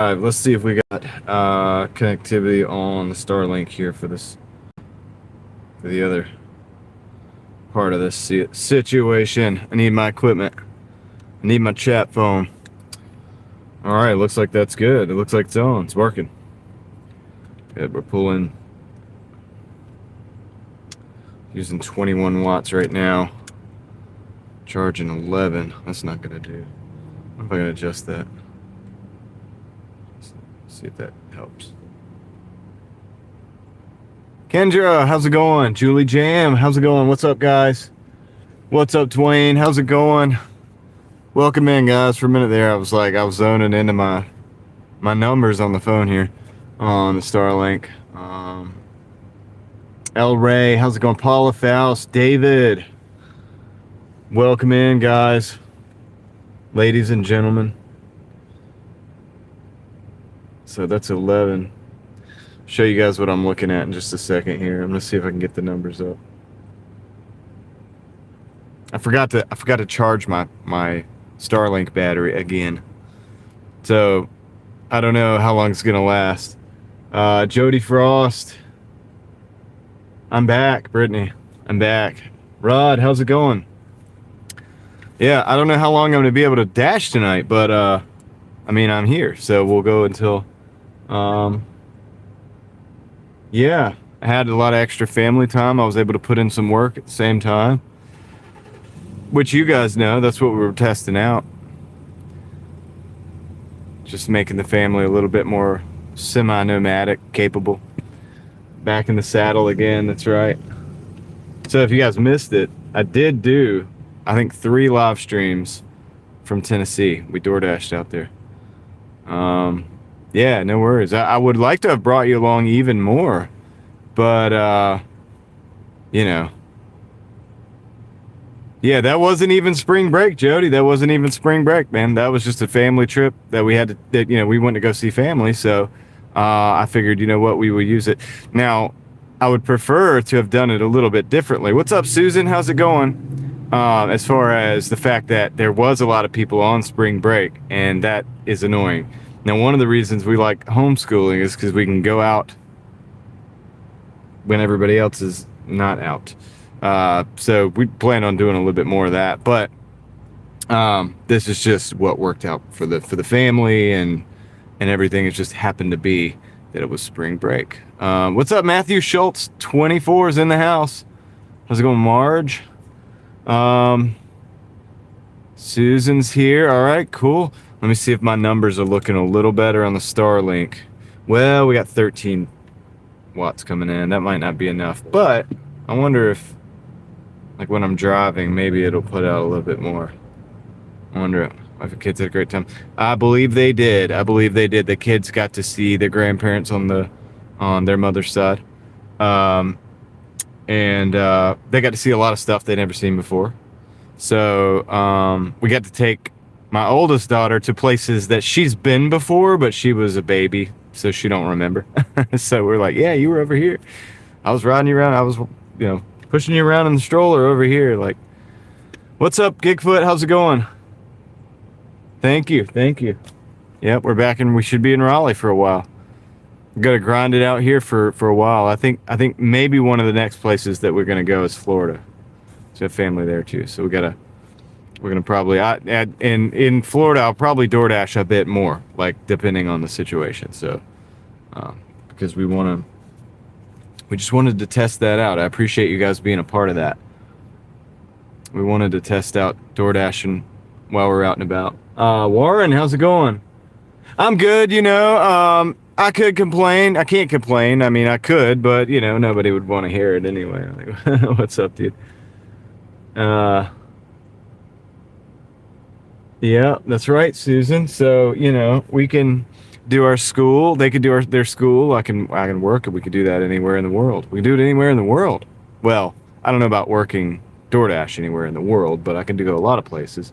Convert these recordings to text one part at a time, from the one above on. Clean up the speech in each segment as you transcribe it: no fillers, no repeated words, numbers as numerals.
All right, let's see if we got connectivity on the Starlink here for the other part of this situation. I need my equipment. I need my chat phone. All right, looks like that's good. It looks like it's on. It's working. Good, we're pulling. Using 21 watts right now. Charging 11. That's not gonna do. What if I can adjust that? See if that helps. Kendra, how's it going? Julie Jam, how's it going? What's up, guys? What's up, Dwayne? How's it going? Welcome in, guys. For a minute there, I was zoning into my numbers on the phone here on the Starlink. El Ray, how's it going? Paula Faust, David. Welcome in, guys. Ladies and gentlemen. So that's 11. Show you guys what I'm looking at in just a second here. I'm gonna see if I can get the numbers up. I forgot to charge my Starlink battery again. So I don't know how long it's gonna last. Jody Frost. I'm back, Brittany. I'm back. Rod, how's it going? Yeah, I don't know how long I'm gonna be able to dash tonight, but I mean, I'm here, so we'll go until yeah, I had a lot of extra family time. I was able to put in some work at the same time, which you guys know, that's what we were testing out. Just making the family a little bit more semi-nomadic, capable. Back in the saddle again, that's right. So if you guys missed it, I did do, I think, 3 live streams from Tennessee. We Doordashed out there. Yeah, no worries. I would like to have brought you along even more, but you know, yeah, that wasn't even spring break, Jody. That wasn't even spring break, man. That was just a family trip that we had to, that, you know, we went to go see family. So I figured, you know what, we would use it. Now, I would prefer to have done it a little bit differently. What's up, Susan? How's it going? As far as the fact that there was a lot of people on spring break, and that is annoying. Now, one of the reasons we like homeschooling is because we can go out when everybody else is not out. So we plan on doing a little bit more of that, but this is just what worked out for the family and everything. It just happened to be that it was spring break. What's up, Matthew Schultz? 24 is in the house. How's it going, Marge? Susan's here. All right, cool. Let me see if my numbers are looking a little better on the Starlink. Well, we got 13 watts coming in. That might not be enough, but I wonder if, like, when I'm driving, maybe it'll put out a little bit more. I wonder if the kids had a great time. I believe they did. The kids got to see their grandparents on their mother's side. And they got to see a lot of stuff they'd never seen before. So we got to take my oldest daughter to places that she's been before, but she was a baby, so she don't remember. So we're like, yeah, you were over here. I was riding you around. I was, you know, pushing you around in the stroller over here. Like, what's up, Gigfoot? How's it going? Thank you. Yep, we're back, and we should be in Raleigh for a while. Got to grind it out here for a while. I think maybe one of the next places that we're gonna go is Florida. So I have family there too. So we're gonna probably in Florida I'll probably DoorDash a bit more, like depending on the situation. So because we just wanted to test that out. I appreciate you guys being a part of that. We wanted to test out DoorDashing while we're out and about. Warren, how's it going? I'm good, you know. I could complain. I can't complain. I mean, I could, but, you know, nobody would want to hear it anyway. Like, what's up, dude? Yeah, that's right, Susan. So, you know, we can do our school. They could do their school. I can work, and we could do that anywhere in the world. We can do it anywhere in the world. Well, I don't know about working DoorDash anywhere in the world, but I can go a lot of places.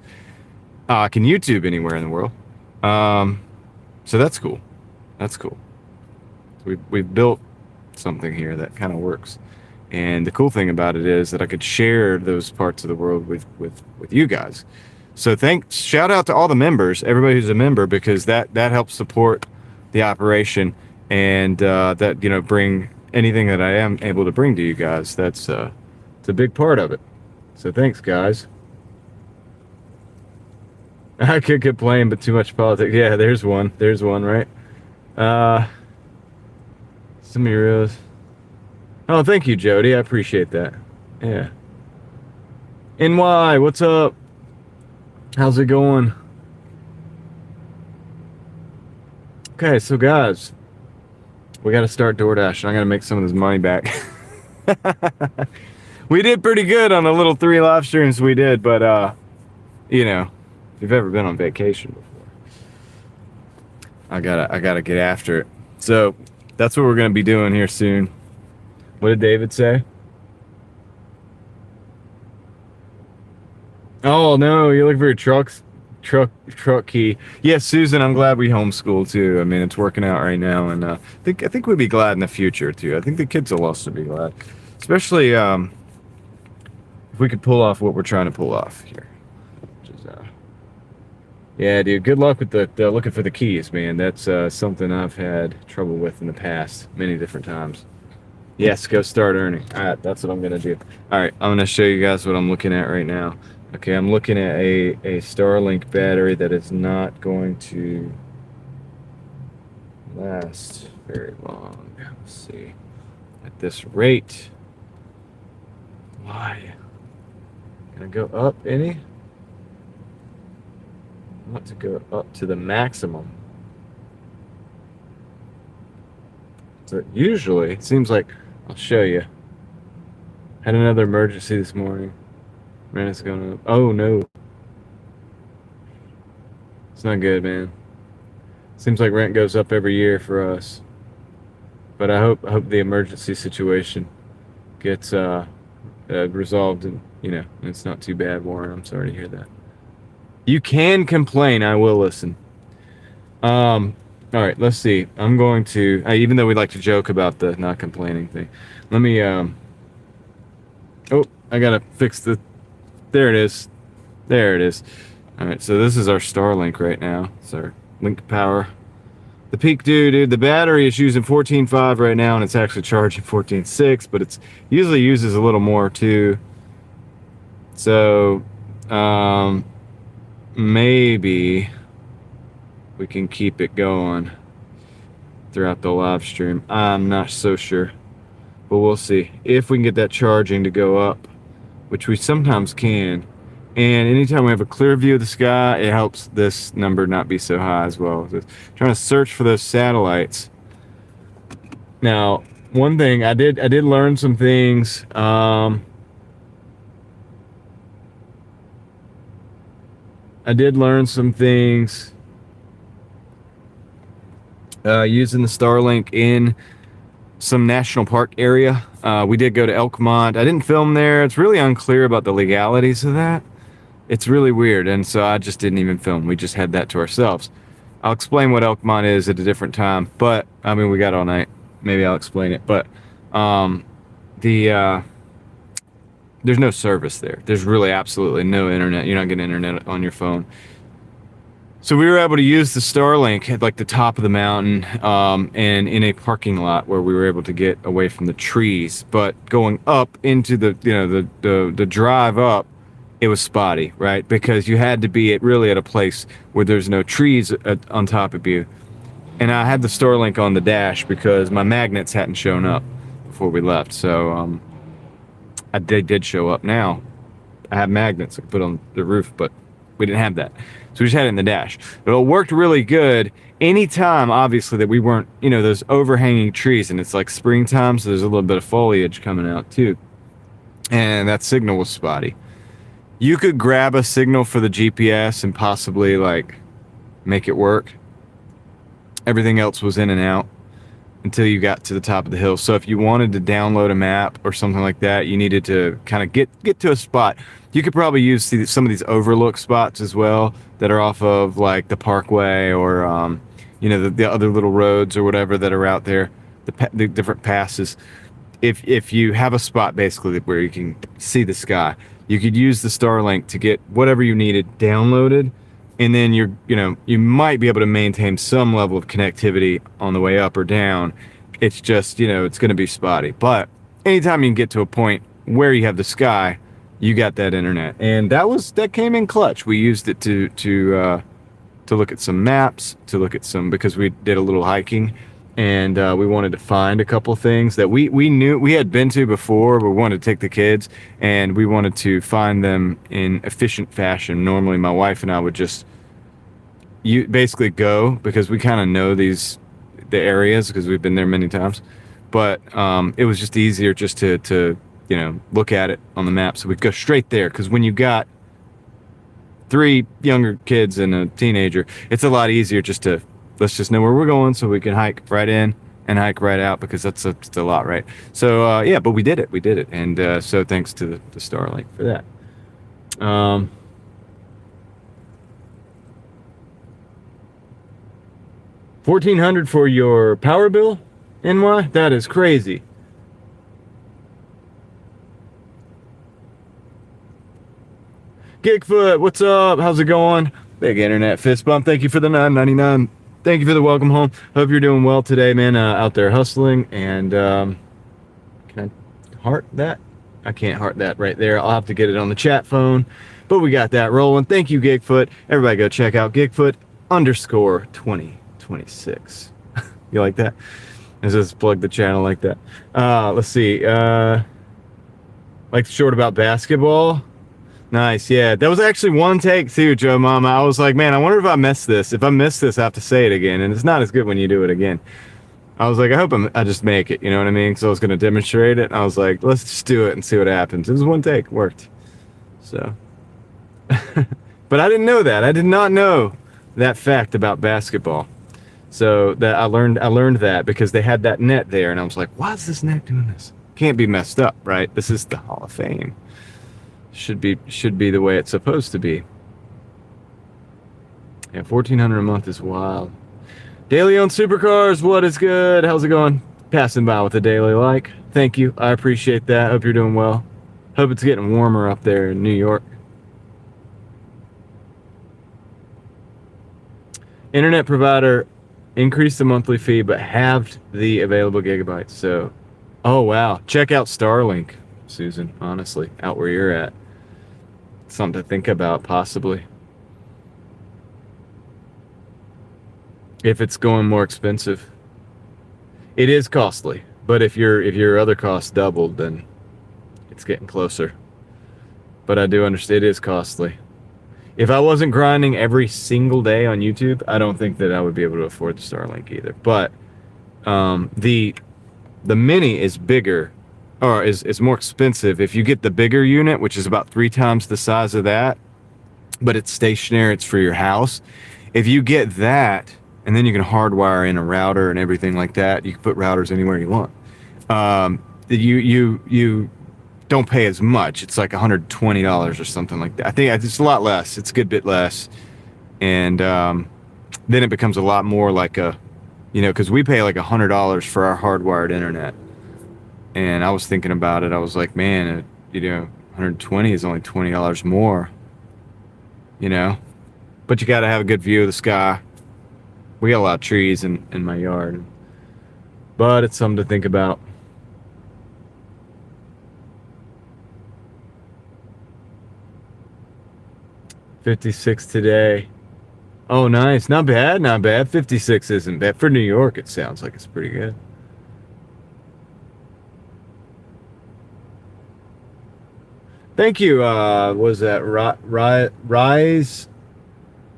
I can YouTube anywhere in the world. So that's cool. That's cool. We've built something here that kind of works. And the cool thing about it is that I could share those parts of the world with you guys. So shout out to all the members, everybody who's a member, because that helps support the operation, and that, you know, bring anything that I am able to bring to you guys. That's it's a big part of it. So thanks, guys. I could complain, but too much politics. Yeah, there's one. There's one, right? Some heroes. Oh, thank you, Jody. I appreciate that. Yeah. NY, what's up? How's it going? Okay, so guys, we got to start Doordash. I got to make some of this money back. We did pretty good on the little 3 live streams we did, but you know, if you've ever been on vacation before, I gotta get after it. So that's what we're gonna be doing here soon. What did David say? Oh no, you look for your truck key. Yes, Susan, I'm glad we homeschool too. I mean, it's working out right now, and I think we'd be glad in the future too. I think the kids will also be glad, especially if we could pull off what we're trying to pull off here. Which is, yeah, dude. Good luck with the looking for the keys, man. That's something I've had trouble with in the past, many different times. Yes, go start earning. All right, that's what I'm gonna do. All right, I'm gonna show you guys what I'm looking at right now. Okay, I'm looking at a Starlink battery that is not going to last very long. Let's see. At this rate. Why? Can I go up any? I want to go up to the maximum. So usually, it seems like, I'll show you. Had another emergency this morning. Man, it's going up. Oh no. It's not good, man. Seems like rent goes up every year for us. But I hope the emergency situation gets resolved, and you know, it's not too bad, Warren. I'm sorry to hear that. You can complain. I will listen. All right, let's see. I'm going to, even though we like to joke about the not complaining thing, let me, oh, I gotta fix the, there it is. There it is. All right, so this is our Starlink right now. It's our link power. The peak dude, the battery is using 14.5 right now, and it's actually charging 14.6, but it's usually uses a little more too. So, maybe we can keep it going throughout the live stream. I'm not so sure, but we'll see if we can get that charging to go up, which we sometimes can. And anytime we have a clear view of the sky, it helps this number not be so high as well. Just trying to search for those satellites. Now, one thing I did learn some things. I did learn some things using the Starlink in some national park area. We did go to Elkmont. I didn't film there. It's really unclear about the legalities of that. It's really weird, and so I just didn't even film. We just had that to ourselves. I'll explain what Elkmont is at a different time, but I mean, we got all night. Maybe I'll explain it. But there's no service there. There's really absolutely no internet. You're not getting internet on your phone. So we were able to use the Starlink at like the top of the mountain, and in a parking lot where we were able to get away from the trees. But going up into the, you know, the drive up, it was spotty, right? Because you had to be really at a place where there's no trees on top of you. And I had the Starlink on the dash because my magnets hadn't shown up before we left. So they did show up now. I have magnets I could put on the roof, but we didn't have that. So we just had it in the dash. But it worked really good anytime, obviously, that we weren't, you know, those overhanging trees. And it's like springtime, so there's a little bit of foliage coming out too. And that signal was spotty. You could grab a signal for the GPS and possibly like make it work. Everything else was in and out until you got to the top of the hill. So if you wanted to download a map or something like that, you needed to kind of get to a spot. You could probably use some of these overlook spots as well that are off of like the parkway or you know, the other little roads or whatever that are out there, the different passes. If you have a spot basically where you can see the sky, you could use the Starlink to get whatever you needed downloaded and then you might be able to maintain some level of connectivity on the way up or down. It's just, it's going to be spotty. But anytime you can get to a point where you have the sky, you got that internet. And that came in clutch. We used it to look at some maps, because we did a little hiking, and we wanted to find a couple things that we knew we had been to before, but we wanted to take the kids, and we wanted to find them in efficient fashion. Normally my wife and I would just basically go, because we kind of know the areas, because we've been there many times, but it was just easier just to look at it on the map, so we'd go straight there, because when you got 3 younger kids and a teenager, it's a lot easier let's just know where we're going, so we can hike right in and hike right out, because that's a lot, right? So yeah, but we did it, and so thanks to the Starlink for that. 1,400 for your power bill, NY? That is crazy. Gigfoot, what's up? How's it going? Big internet fist bump. Thank you for the $9.99. Thank you for the welcome home. Hope you're doing well today, man. Out there hustling. And can I heart that? I can't heart that right there. I'll have to get it on the chat phone. But we got that rolling. Thank you, Gigfoot. Everybody go check out Gigfoot _2026. You like that? Let's just plug the channel like that. Let's see. Like the short about basketball. Nice, yeah. That was actually one take too, Joe Mama. I was like, man, I wonder if I missed this. If I missed this, I have to say it again, and it's not as good when you do it again. I was like, I hope I just make it, you know what I mean? Because I was going to demonstrate it. I was like, let's just do it and see what happens. It was one take, worked. So, but I didn't know that. I did not know that fact about basketball. So that I learned that because they had that net there, and I was like, why is this net doing this? Can't be messed up, right? This is the Hall of Fame. Should be the way it's supposed to be. Yeah, $1,400 a month is wild. Daily on Supercars, what is good? How's it going? Passing by with a daily like. Thank you. I appreciate that. Hope you're doing well. Hope it's getting warmer up there in New York. Internet provider increased the monthly fee but halved the available gigabytes. So, oh wow. Check out Starlink, Susan, honestly, out where you're at. Something to think about, possibly. If it's going more expensive. It is costly, but if your other costs doubled, then it's getting closer. But I do understand it is costly. If I wasn't grinding every single day on YouTube, I don't think that I would be able to afford the Starlink either. But the Mini is bigger, or is more expensive if you get the bigger unit, which is about 3 times the size of that, but it's stationary, it's for your house. If you get that, and then you can hardwire in a router and everything like that, you can put routers anywhere you want. You don't pay as much. It's like $120 or something like that. I think it's a lot less. It's a good bit less. And then it becomes a lot more like because we pay like $100 for our hardwired internet. And I was thinking about it. I was like, man, 120 is only $20 more, But you got to have a good view of the sky. We got a lot of trees in my yard. But it's something to think about. $56 today. Oh, nice. Not bad, not bad. 56 isn't bad. For New York, it sounds like it's pretty good. Thank you. Was that Rise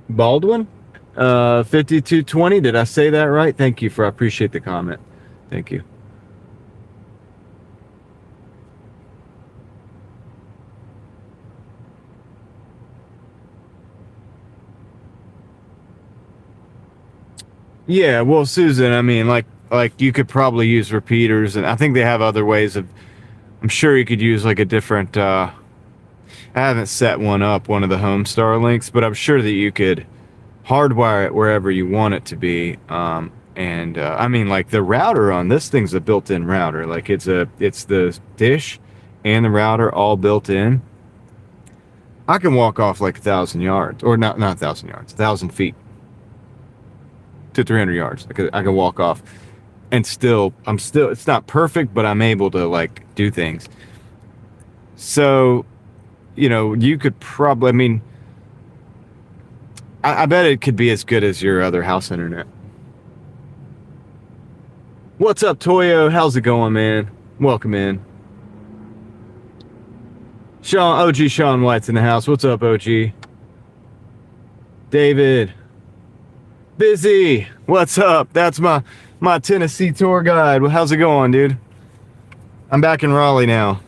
Baldwin? 5220. Did I say that right? Thank you I appreciate the comment. Thank you. Yeah, well, Susan, I mean, like you could probably use repeaters, and I think they have other ways of. I'm sure you could use like a different. I haven't set one of the home Starlinks, but I'm sure that you could hardwire it wherever you want it to be. I mean, like the router on this thing's a built-in router. Like it's the dish and the router all built in. I can walk off like 1,000 yards, or not 1,000 yards, 1,000 feet to 300 yards. I can walk off, and it's not perfect, but I'm able to like do things. So, you could probably, I mean, I bet it could be as good as your other house internet. What's up, Toyo? How's it going, man? Welcome in. OG Sean White's in the house. What's up, OG? David. Busy. What's up? That's my Tennessee tour guide. Well, how's it going, dude? I'm back in Raleigh now.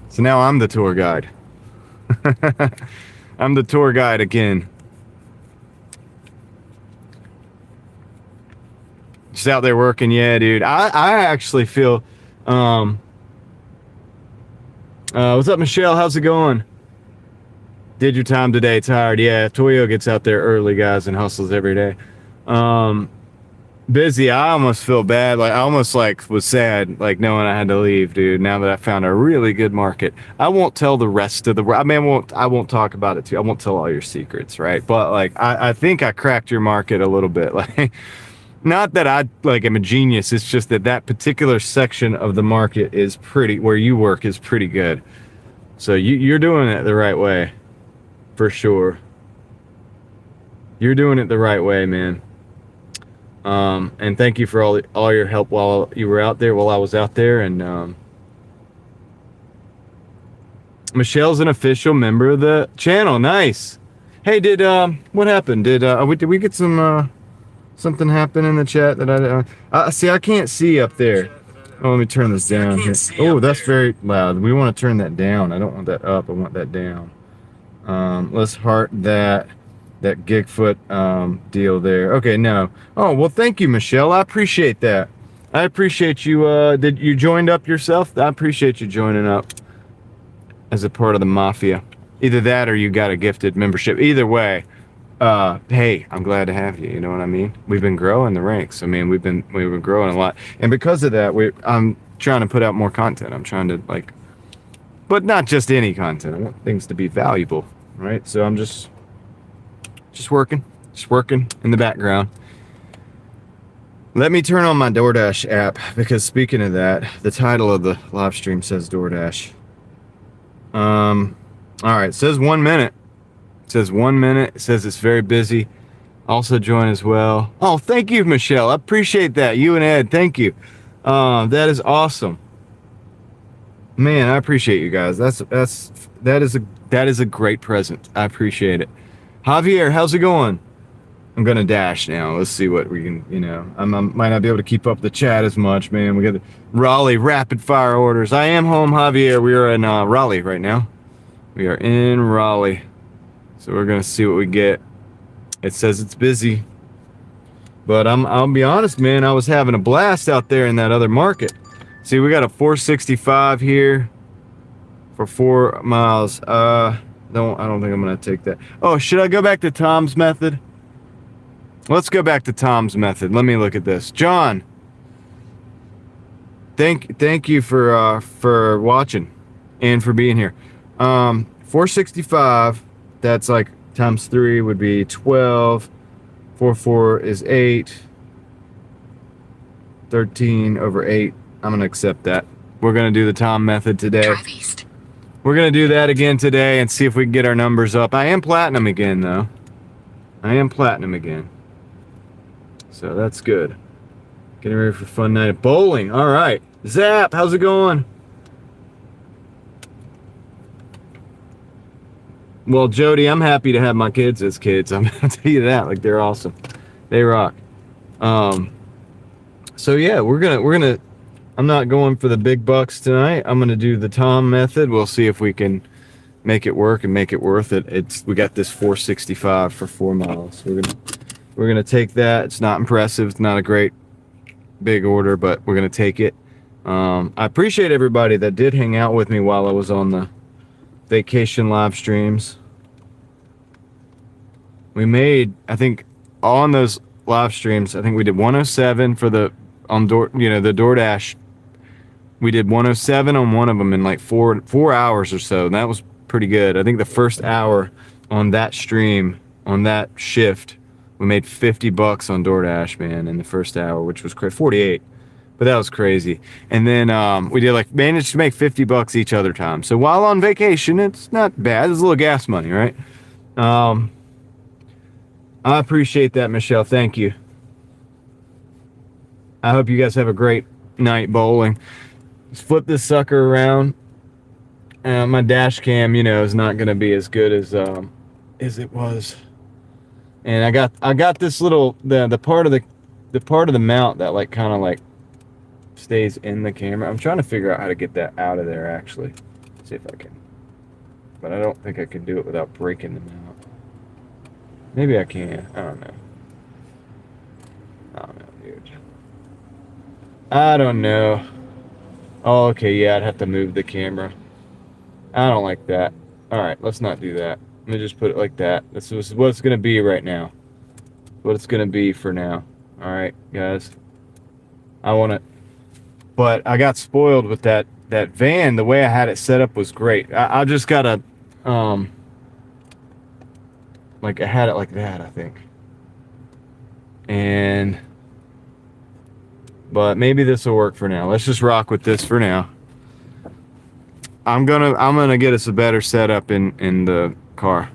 So now I'm the tour guide. I'm the tour guide again. Just out there working, yeah, dude. I actually feel what's up, Michelle? How's it going? Did your time today, tired? Yeah, Toyo gets out there early, guys, and hustles every day. Busy. I almost feel bad. Like I almost was sad, like knowing I had to leave, dude. Now that I found a really good market, I won't tell the rest of the. I mean, I won't talk about it too. I won't tell all your secrets, right? But like, I think I cracked your market a little bit. Like, not that I am a genius. It's just that particular section of the market is where you work is pretty good. So you're doing it the right way, for sure. You're doing it the right way, man. And thank you for all your help while you were out there, while I was out there. And Michelle's an official member of the channel. Nice. Hey, what happened? Did we get something happen in the chat that I see? I can't see up there. Oh, let me turn this down here. Oh, that's very loud. We want to turn that down. I don't want that up. I want that down. Let's heart that Gigfoot deal there. Okay, no. Oh, well, thank you, Michelle. I appreciate that. I appreciate you. Did you joined up yourself? I appreciate you joining up as a part of the mafia. Either that or you got a gifted membership. Either way, hey, I'm glad to have you. You know what I mean? We've been growing the ranks. I mean, we've been growing a lot, and because of that, I'm trying to put out more content. I'm trying to but not just any content. I want things to be valuable, right? So I'm just working in the background. Let me turn on my Doordash app, because speaking of that, the title of the live stream says Doordash. All right, it says 1 minute. It says 1 minute. It says it's very busy. Also join as well. Oh, thank you, Michelle. I appreciate that. You and Ed, thank you. That is awesome. Man, I appreciate you guys. That is a great present. I appreciate it. Javier, how's it going? I'm gonna dash now. Let's see what we can, I might not be able to keep up the chat as much, man. We got the Raleigh rapid fire orders. I am home, Javier. We are in Raleigh right now. We are in Raleigh. So we're gonna see what we get. It says it's busy, but I'll be honest, man. I was having a blast out there in that other market. See, we got a 465 here for 4 miles. I don't think I'm gonna take that. Oh, should I go back to Tom's method? Let's go back to Tom's method. Let me look at this. John, thank you for watching and for being here. 465. That's like times 3 would be 12. 4 is 8. 13 over 8. I'm gonna accept that. We're gonna do the Tom method today. Drive east. We're gonna do that again today and see if we can get our numbers up. I am platinum again, though. So that's good. Getting ready for a fun night of bowling. All right. Zap, how's it going? Well, Jody, I'm happy to have my kids as kids. I'm gonna tell you that. Like, they're awesome. They rock. So yeah, we're gonna I'm not going for the big bucks tonight. I'm gonna do the Tom method. We'll see if we can make it work and make it worth it. We got this 465 for 4 miles. We're gonna take that. It's not impressive. It's not a great big order, but we're gonna take it. I appreciate everybody that did hang out with me while I was on the vacation live streams. We made, I think, on those live streams, I think we did 107 for the Doordash. We did 107 on one of them in like four hours or so, and that was pretty good. I think the first hour on that stream, on that shift, we made $50 on DoorDash, man, in the first hour, which was crazy. 48, but that was crazy. And then we did like managed to make $50 each other time. So while on vacation, it's not bad. It's a little gas money, right? I appreciate that, Michelle. Thank you. I hope you guys have a great night bowling. Let's flip this sucker around. My dash cam, is not going to be as good as it was. And I got this little the part of the mount that like kind of like stays in the camera. I'm trying to figure out how to get that out of there actually. See if I can. But I don't think I can do it without breaking the mount. Maybe I can. I don't know. Dude. I don't know. Oh, okay, yeah, I'd have to move the camera. I don't like that. Alright, let's not do that. Let me just put it like that. This is what it's going to be right now. What it's going to be for now. Alright, guys. I want it. But I got spoiled with that van. The way I had it set up was great. I just got to... like, I had it like that, I think. But maybe this will work for now. Let's just rock with this for now. I'm gonna get us a better setup in the car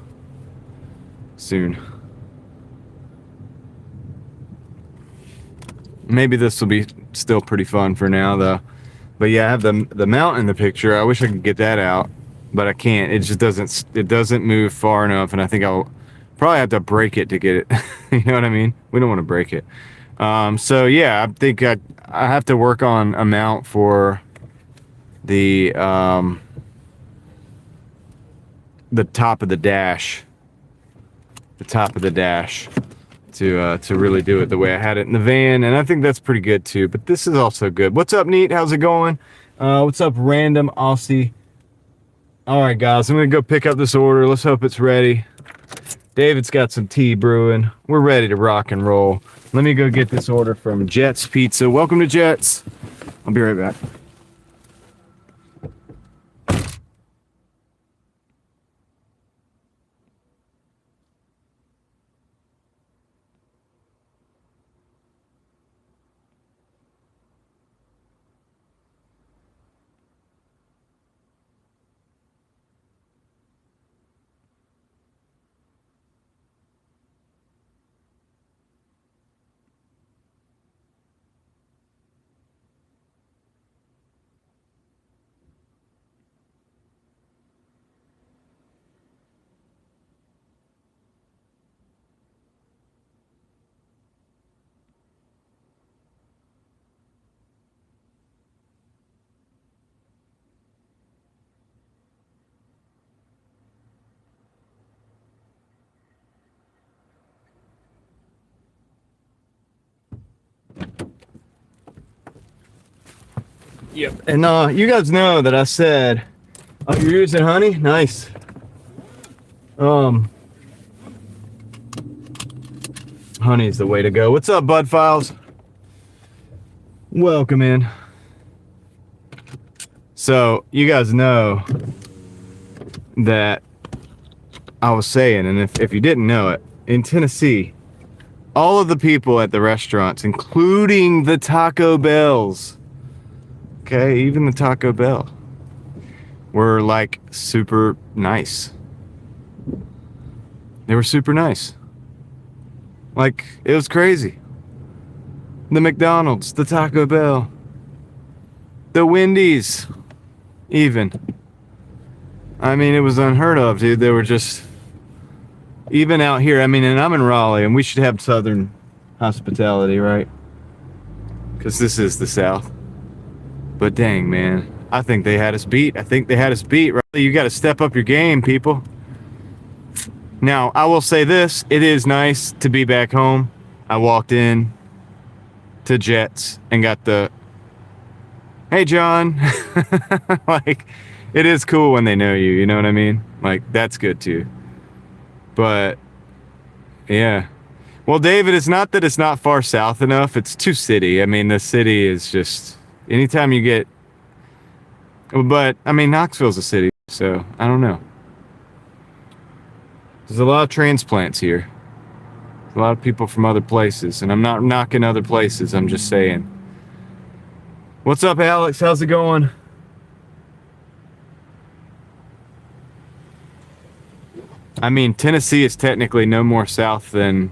soon. Maybe this will be still pretty fun for now though. But yeah, I have the mount in the picture. I wish I could get that out, but I can't. It just doesn't move far enough, and I think I'll probably have to break it to get it. You know what I mean? We don't want to break it. So yeah, I think I have to work on a mount for the top of the dash. The top of the dash to really do it the way I had it in the van, and I think that's pretty good too. But this is also good. What's up, Neat? How's it going? What's up, Random Aussie? All right, guys, I'm gonna go pick up this order. Let's hope it's ready. David's got some tea brewing. We're ready to rock and roll. Let me go get this order from Jets Pizza. Welcome to Jets. I'll be right back. Yep. And you guys know that I said, oh, you're using honey? Nice. Honey's the way to go. What's up, Bud Files? Welcome in. So you guys know that I was saying, and if you didn't know it, in Tennessee, all of the people at the restaurants, including the Taco Bells, okay, even the Taco Bell, were like super nice. They were super nice. Like, it was crazy. The McDonald's, the Taco Bell, the Wendy's, even. I mean, it was unheard of, dude. They were just, even out here, I mean, and I'm in Raleigh, and we should have Southern hospitality, right? Because this is the South. But dang, man, I think they had us beat. Right? You got to step up your game, people. Now, I will say this. It is nice to be back home. I walked in to Jets and got the, hey, John. Like, it is cool when they know you. You know what I mean? Like, that's good, too. But, yeah. Well, David, it's not that it's not far south enough. It's too city. I mean, the city is just... Anytime you get, but I mean, Knoxville's a city, so I don't know. There's a lot of transplants here. A lot of people from other places, and I'm not knocking other places. I'm just saying. What's up, Alex? How's it going? I mean, Tennessee is technically no more south than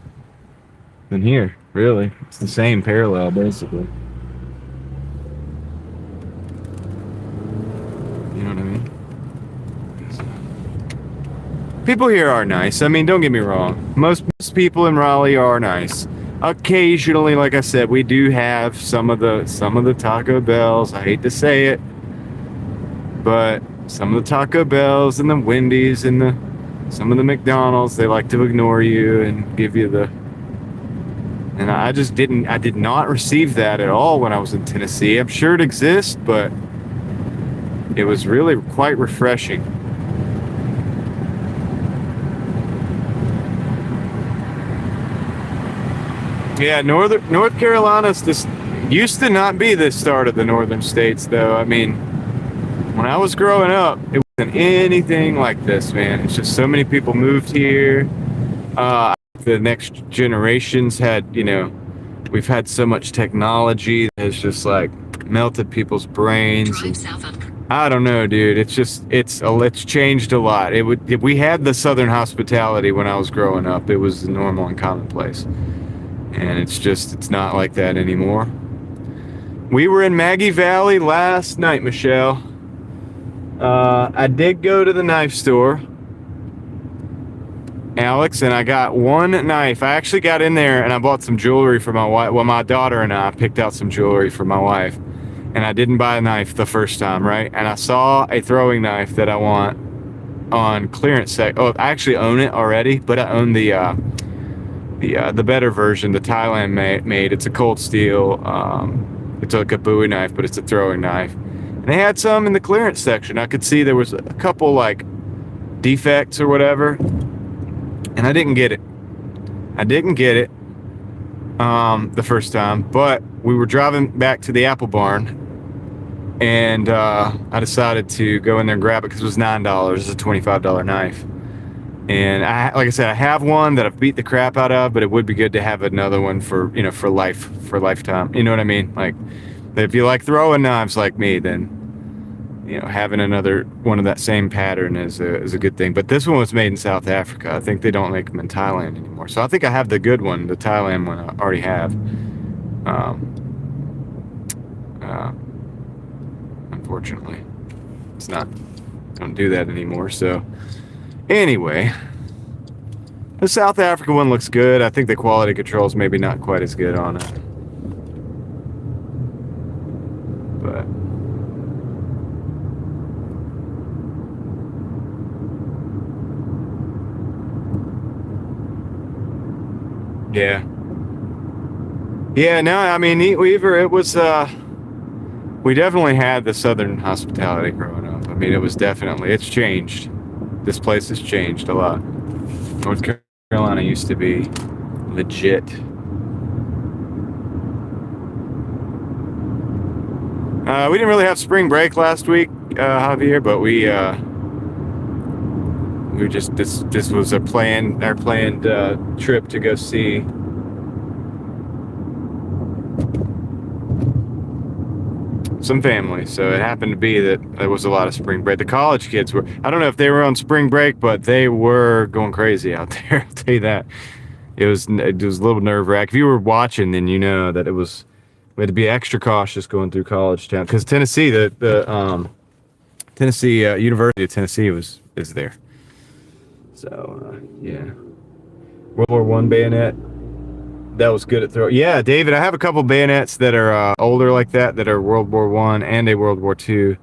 here, really. It's the same parallel, basically. You know what I mean? People here are nice. I mean, don't get me wrong. Most people in Raleigh are nice. Occasionally, like I said, we do have some of the Taco Bells. I hate to say it, but some of the Taco Bells and the Wendy's and some of the McDonald's, they like to ignore you and give you the. And I did not receive that at all when I was in Tennessee. I'm sure it exists, but it was really quite refreshing. Yeah, North Carolina's this used to not be the start of the northern states, though. I mean, when I was growing up, it wasn't anything like this, man. It's just so many people moved here. The next generations had, we've had so much technology that has just like melted people's brains. I don't know, dude. It's changed a lot. We had the Southern hospitality when I was growing up. It was normal and commonplace. And it's not like that anymore. We were in Maggie Valley last night, Michelle. I did go to the knife store, Alex, and I got one knife. I actually got in there and I bought some jewelry for my wife. Well, my daughter and I picked out some jewelry for my wife. And I didn't buy a knife the first time, right? And I saw a throwing knife that I want on clearance Oh, I actually own it already, but I own the better version, the Thailand made. It's a cold steel. It's like a Bowie knife, but it's a throwing knife. And they had some in the clearance section. I could see there was a couple like defects or whatever, and I didn't get it. The first time, but we were driving back to the Apple Barn, and I decided to go in there and grab it because it was $9. It's a $25 knife. And like I said, I have one that I've beat the crap out of, but it would be good to have another one for lifetime. You know what I mean? Like, if you like throwing knives like me, then, having another one of that same pattern is a good thing. But this one was made in South Africa. I think they don't make them in Thailand anymore. So I think I have the good one, the Thailand one I already have. Unfortunately, don't do that anymore. So. Anyway, the South Africa one looks good. I think the quality control is maybe not quite as good on it. But yeah. Yeah, no, I mean, Neat Weaver, it was, we definitely had the Southern hospitality growing up. I mean, it's changed. This place has changed a lot. North Carolina used to be legit. We didn't really have spring break last week, Javier, but this was our planned trip to go see some family. So it happened to be that there was a lot of spring break. The college kids I don't know if they were on spring break, but they were going crazy out there. I'll tell you that. It was a little nerve-wracking. If you were watching, then you know that we had to be extra cautious going through college town, because Tennessee, the Tennessee University of Tennessee is there. So yeah, World War I bayonet. That was good at throwing. Yeah, David, I have a couple bayonets that are older like that are World War I and a World War II,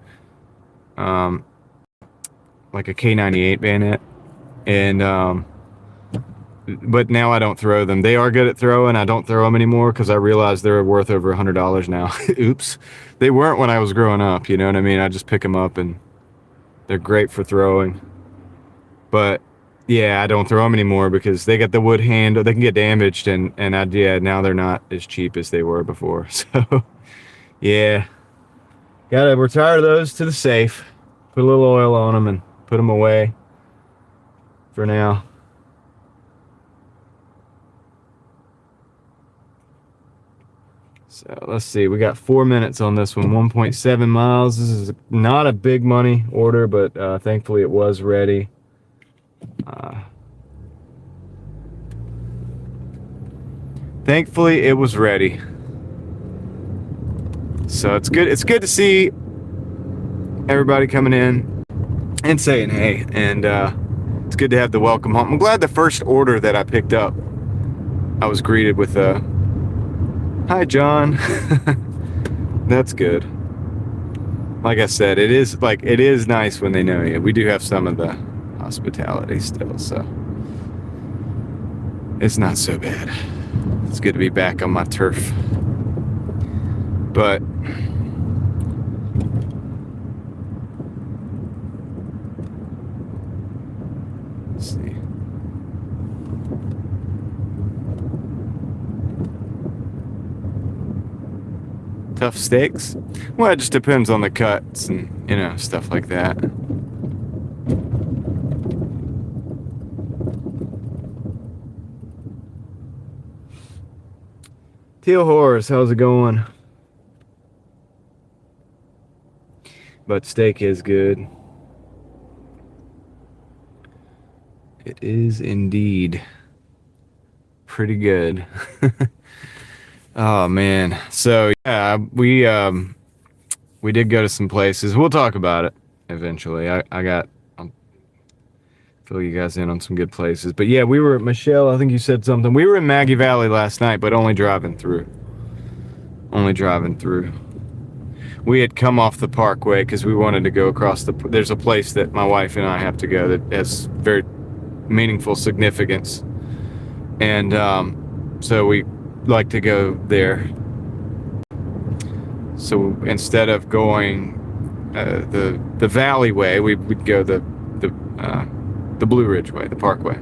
like a K98 bayonet, and but now I don't throw them. They are good at throwing. I don't throw them anymore because I realize they're worth over $100 now. Oops, they weren't when I was growing up. You know what I mean? I just pick them up and they're great for throwing, but. Yeah, I don't throw them anymore because they got the wood handle. They can get damaged, and now they're not as cheap as they were before. So, yeah, gotta retire those to the safe. Put a little oil on them and put them away for now. So let's see, we got 4 minutes on this one. 1.7 miles. This is not a big money order, but thankfully it was ready. Thankfully it was ready. So it's good. It's good to see everybody coming in and saying hey, and it's good to have the welcome home. I'm glad the first order that I picked up, I was greeted with a "Hi, John." That's good. Like I said, it is nice when they know you. We do have some of the hospitality still, so it's not so bad. It's good to be back on my turf. But let's see. Tough steaks? Well, it just depends on the cuts and, you know, stuff like that. Teal Horse, how's it going? But steak is good. It is indeed pretty good. Oh man. So yeah, we did go to some places. We'll talk about it eventually. I'll fill you guys in on some good places. But yeah, we were at Michelle, I think you said something. We were in Maggie Valley last night, but only driving through. Only driving through. We had come off the parkway because we wanted to go across there's a place that my wife and I have to go that has very meaningful significance. And so we like to go there. So instead of going the Valley way, we'd go the Blue Ridge way, the Parkway.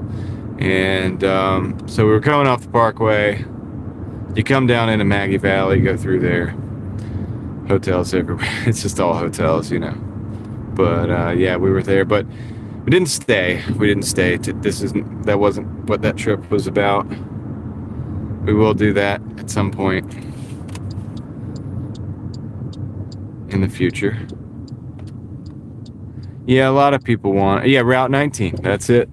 And so we were coming off the Parkway. You come down into Maggie Valley, go through there. Hotels everywhere. It's just all hotels, you know. But yeah, we were there, but we didn't stay. That wasn't what that trip was about. We will do that at some point in the future. Yeah, a lot of people want. Yeah, Route 19. That's it.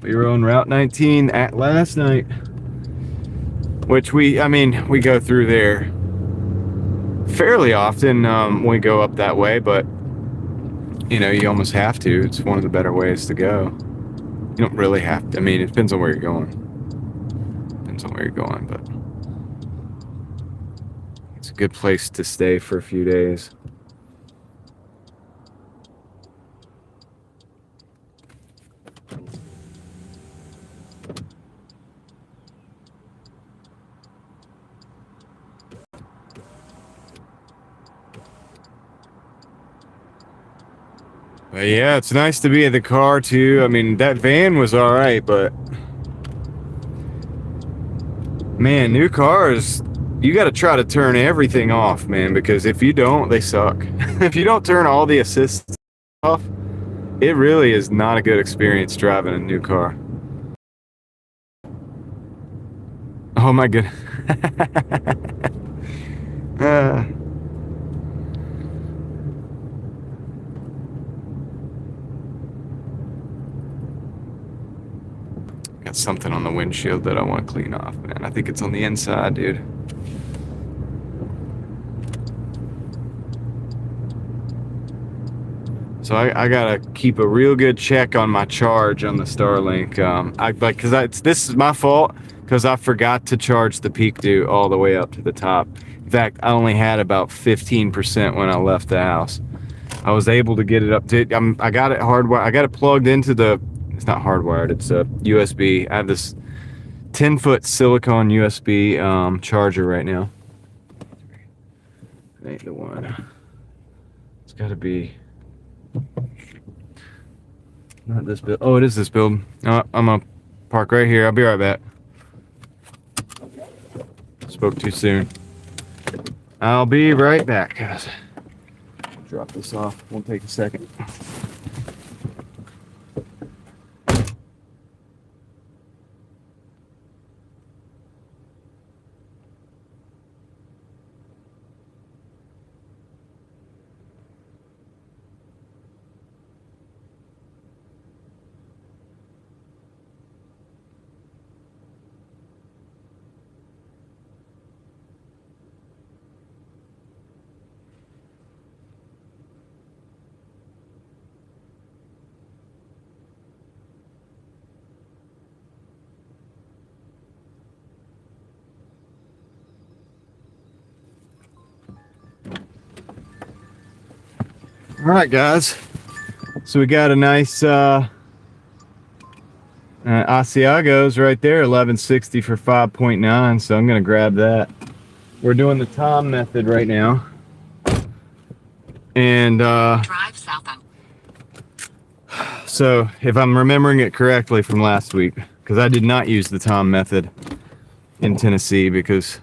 We were on Route 19 last night, which we go through there fairly often when we go up that way, but you know, you almost have to. It's one of the better ways to go. You don't really have to. I mean, it depends on where you're going. But it's a good place to stay for a few days. But yeah, it's nice to be in the car too. I mean, that van was all right, but man, new cars, you got to try to turn everything off, man, because if you don't, they suck. If you don't turn all the assists off, it really is not a good experience driving a new car. Oh my goodness. Got something on the windshield that I want to clean off, man. I think it's on the inside, dude. So I gotta keep a real good check on my charge on the Starlink. This is my fault because I forgot to charge the peak dew all the way up to the top. In fact, I only had about 15% when I left the house. I was able to get it up to. I got it hardwired. I got it plugged into the. It's not hardwired. It's a USB. I have this 10-foot silicone USB charger right now. It ain't the one. It's got to be. Not this build. Oh, it is this build. I'm gonna park right here. I'll be right back. Spoke too soon. I'll be right back, guys. Drop this off. Won't take a second. All right, guys. So we got a nice Asiago's right there, 1160 for 5.9. So I'm gonna grab that. We're doing the Tom method right now, and drive south on. So if I'm remembering it correctly from last week, because I did not use the Tom method in Tennessee because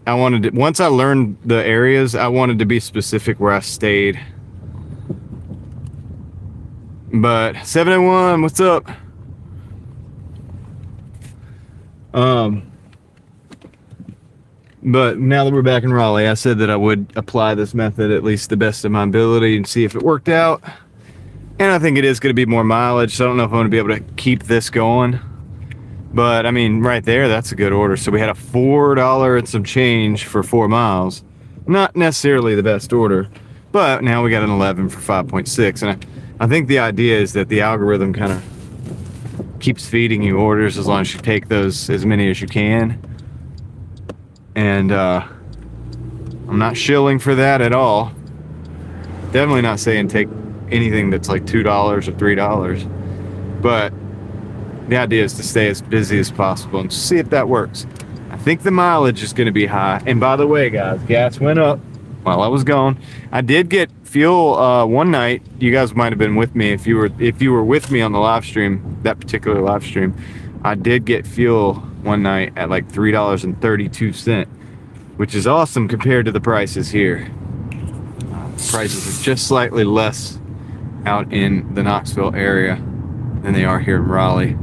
I wanted to, once I learned the areas, I wanted to be specific where I stayed. But 701, what's up? But now that we're back in Raleigh, I said that I would apply this method at least the best of my ability and see if it worked out. And I think it is going to be more mileage, so I don't know if I'm going to be able to keep this going. But I mean, right there, that's a good order. So we had a $4 and some change for 4 miles. Not necessarily the best order, but now we got an 11 for 5.6. And I think the idea is that the algorithm kind of keeps feeding you orders as long as you take those as many as you can. And I'm not shilling for that at all. Definitely not saying take anything that's like $2 or $3. But the idea is to stay as busy as possible and see if that works. I think the mileage is going to be high. And by the way, guys, gas went up while I was gone. I did get fuel one night. You guys might have been with me if you were with me on the live stream, that particular live stream. I did get fuel one night at like $3.32, which is awesome compared to the prices here. Prices are just slightly less out in the Knoxville area than they are here in Raleigh.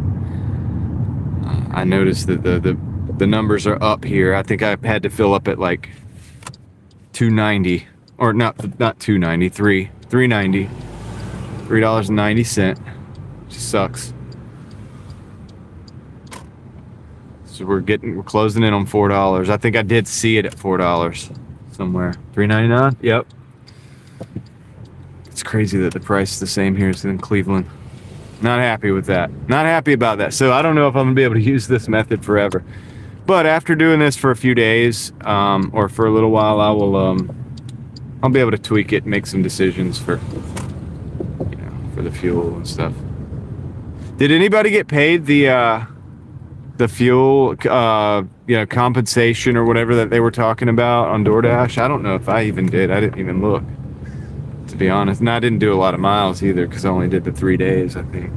I noticed that the numbers are up here. I think I had to fill up at like 290, or not 290, 390, $3.90, which sucks. So we're closing in on $4. I think I did see it at $4 somewhere. $3.99. Yep. It's crazy that the price is the same here as in Cleveland. Not happy with that. Not happy about that. So I don't know if I'm gonna be able to use this method forever. But after doing this for a few days, or for a little while, I'll be able to tweak it and make some decisions for, for the fuel and stuff. Did anybody get paid the fuel, compensation or whatever that they were talking about on Doordash? I don't know if I even did. I didn't even look, to be honest. And I didn't do a lot of miles either because I only did the 3 days, I think.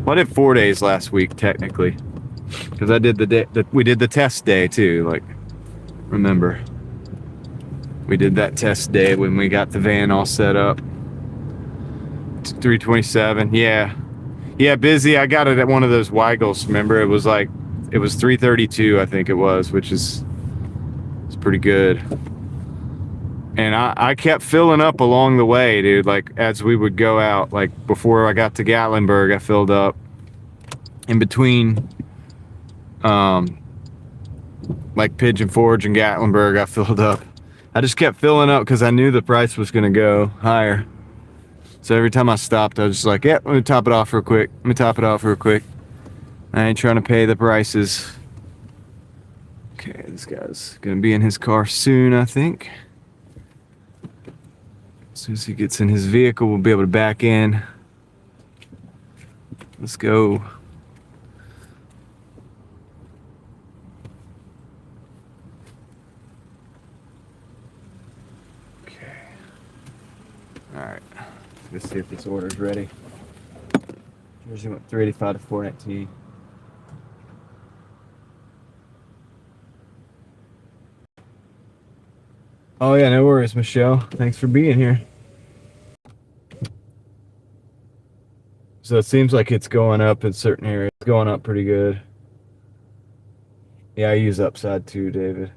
Well, I did 4 days last week, technically, because I did we did the test day too. Like, remember, we did that test day when we got the van all set up. 327, yeah, busy. I got it at one of those Weigels. Remember, it was 332, I think it was, which is it's pretty good. And I kept filling up along the way, dude. Like, as we would go out, like before I got to Gatlinburg, I filled up. In between, like Pigeon Forge and Gatlinburg, I filled up. I just kept filling up because I knew the price was going to go higher. So every time I stopped, I was just like, yeah, let me top it off real quick. I ain't trying to pay the prices. Okay, this guy's going to be in his car soon, I think. As soon as he gets in his vehicle, we'll be able to back in. Let's go. Okay. All right. Let's see if this order's ready. Jersey went 385 to 419. Oh yeah, no worries, Michelle. Thanks for being here. So it seems like it's going up in certain areas. It's going up pretty good. Yeah, I use Upside too, David.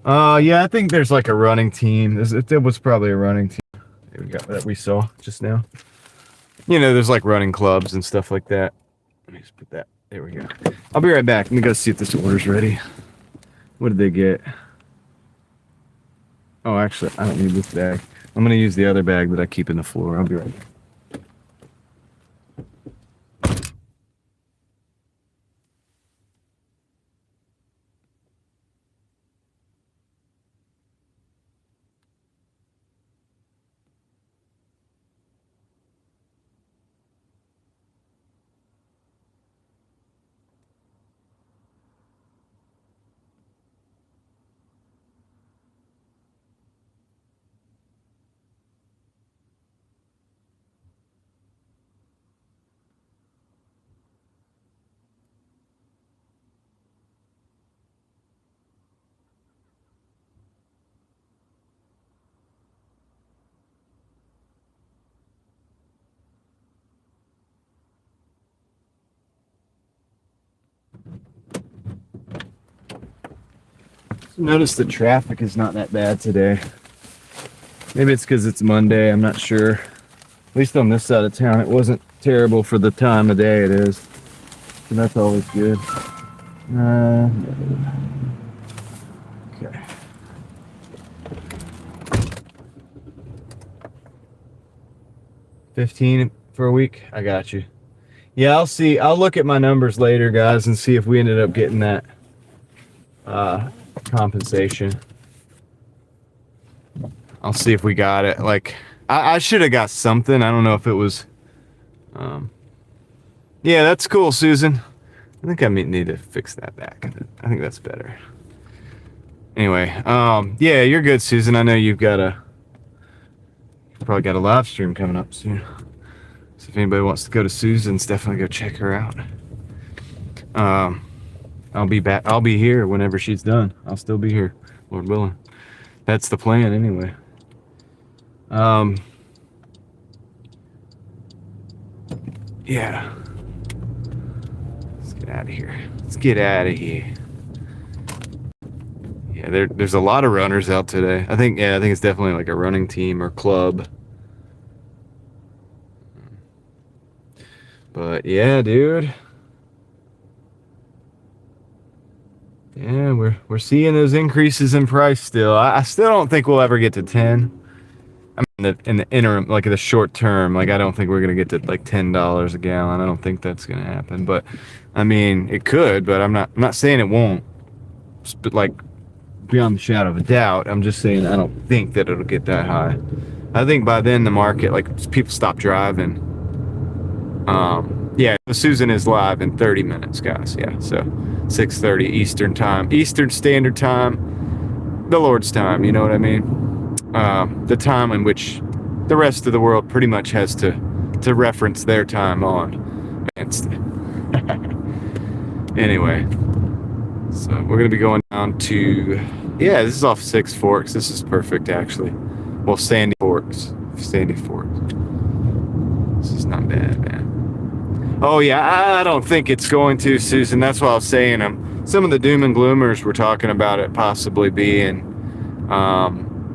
Yeah, I think there's like a running team. It was probably a running team that we saw just now. There's like running clubs and stuff like that. Let me just put that. There we go. I'll be right back. Let me go see if this order's ready. What did they get? Oh, actually, I don't need this bag. I'm going to use the other bag that I keep in the floor. I'll be right back. Notice the traffic is not that bad today. Maybe it's because it's Monday, I'm not sure. At least on this side of town, it wasn't terrible for the time of day it is. So that's always good. Okay. $15 for a week? I got you. Yeah, I'll see. I'll look at my numbers later, guys, and see if we ended up getting that compensation. I'll see if we got it. Like, I should have got something. I don't know if it was... yeah, that's cool, Susan. I think I need to fix that back. I think that's better. Anyway, yeah, you're good, Susan. I know you've got probably got a live stream coming up soon. So if anybody wants to go to Susan's, definitely go check her out. I'll be back. I'll be here whenever she's done. I'll still be here, Lord willing. That's the plan, anyway. Yeah. Let's get out of here. Let's get out of here. Yeah, there's a lot of runners out today. I think it's definitely like a running team or club. But yeah, dude. Yeah, we're seeing those increases in price still. I still don't think we'll ever get to 10. I mean, in the interim, like in the short term, like I don't think we're gonna get to like $10 a gallon. I don't think that's gonna happen. But I mean, it could. But I'm not saying it won't. But like beyond the shadow of a doubt, I'm just saying I don't think that it'll get that high. I think by then the market, like people stop driving. Yeah, Susan is live in 30 minutes, guys. Yeah, so 6:30 Eastern time, Eastern Standard Time, the Lord's time. You know what I mean? The time in which the rest of the world pretty much has to reference their time on. Anyway, so we're gonna be going down to, yeah, this is off Six Forks. This is perfect, actually. Well, Sandy Forks. Sandy Forks. This is not bad, man. Oh yeah, I don't think it's going to, Susan. That's why I was saying some of the doom and gloomers were talking about it possibly being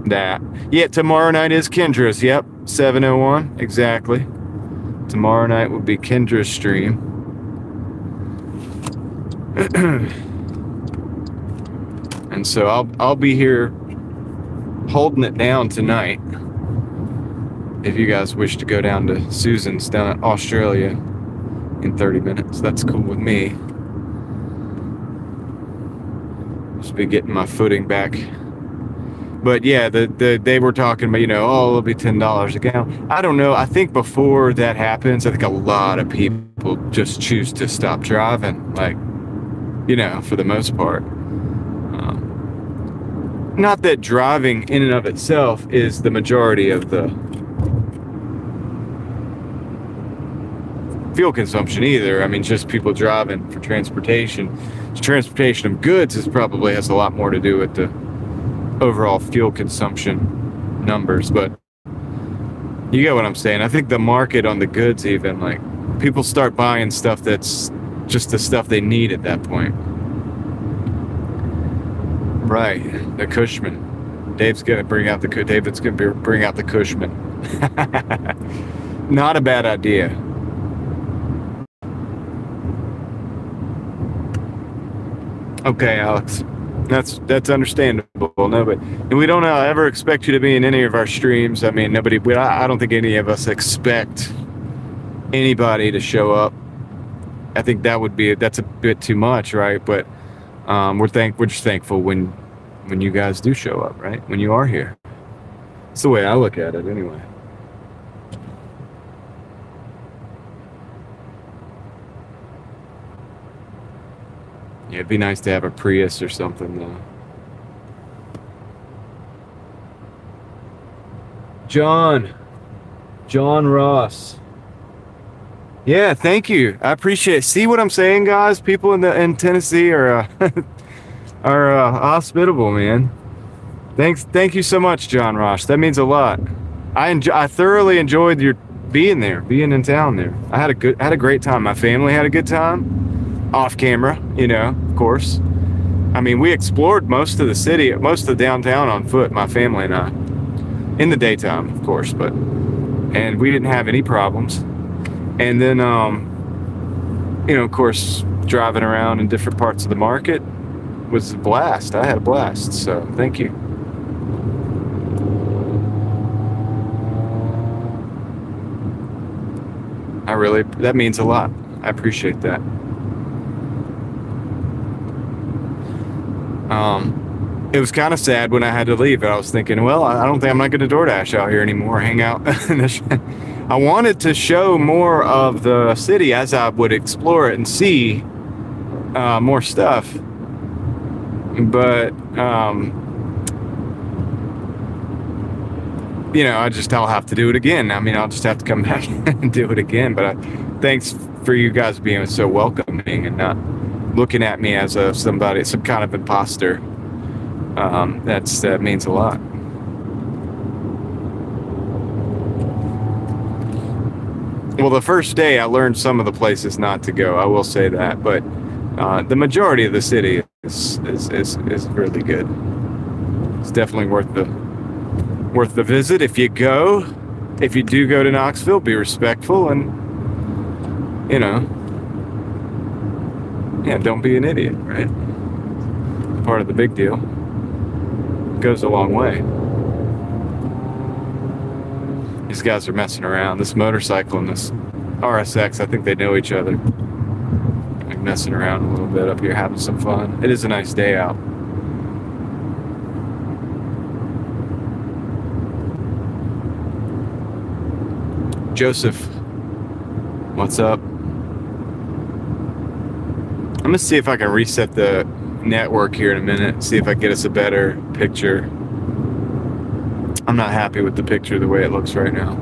that. Yeah, tomorrow night is Kendra's. Yep, 7:01 exactly. Tomorrow night will be Kendra's stream. And so I'll be here holding it down tonight. If you guys wish to go down to Susan's down in Australia in 30 minutes, that's cool with me. Just be getting my footing back. But yeah, they were talking about, oh, it'll be $10 a gallon. I don't know. I think before that happens, I think a lot of people just choose to stop driving, like, for the most part. Not that driving in and of itself is the majority of the fuel consumption either. I mean, just people driving for transportation. Transportation of goods probably has a lot more to do with the overall fuel consumption numbers, but you get what I'm saying. I think the market on the goods, even, like, people start buying stuff that's just the stuff they need at that point. Right, the Cushman. David's gonna bring out the Cushman. Not a bad idea. Okay, Alex. That's understandable. No, but we don't ever expect you to be in any of our streams. I mean, I don't think any of us expect anybody to show up. I think that's a bit too much, right? But we're just thankful when you guys do show up, right? When you are here. That's the way I look at it, anyway. Yeah, it'd be nice to have a Prius or something, though. John Ross. Yeah, thank you. I appreciate it. See what I'm saying, guys? People in Tennessee are hospitable, man. Thank you so much, John Ross. That means a lot. I thoroughly enjoyed your being in town there. I had a great time. My family had a good time. Off camera, of course. I mean, we explored most of the city, most of the downtown on foot, my family and I, in the daytime, of course, and we didn't have any problems. And then, of course, driving around in different parts of the market was a blast. I had a blast, so thank you. That means a lot. I appreciate that. It was kind of sad when I had to leave. I was thinking, well, I don't think I'm not going to DoorDash out here anymore, hang out. I wanted to show more of the city as I would explore it and see more stuff. But, I'll have to do it again. I mean, I'll just have to come back and do it again. But thanks for you guys being so welcoming and not looking at me as some kind of imposter. That means a lot. Well, the first day I learned some of the places not to go. I will say that, but the majority of the city is really good. It's definitely worth the visit. If you do go to Knoxville, be respectful and don't be an idiot, right? Part of the big deal. Goes a long way. These guys are messing around. This motorcycle and this RSX, I think they know each other. Like messing around a little bit up here, having some fun. It is a nice day out. Joseph, what's up? I'm gonna see if I can reset the network here in a minute, see if I get us a better picture. I'm not happy with the picture the way it looks right now.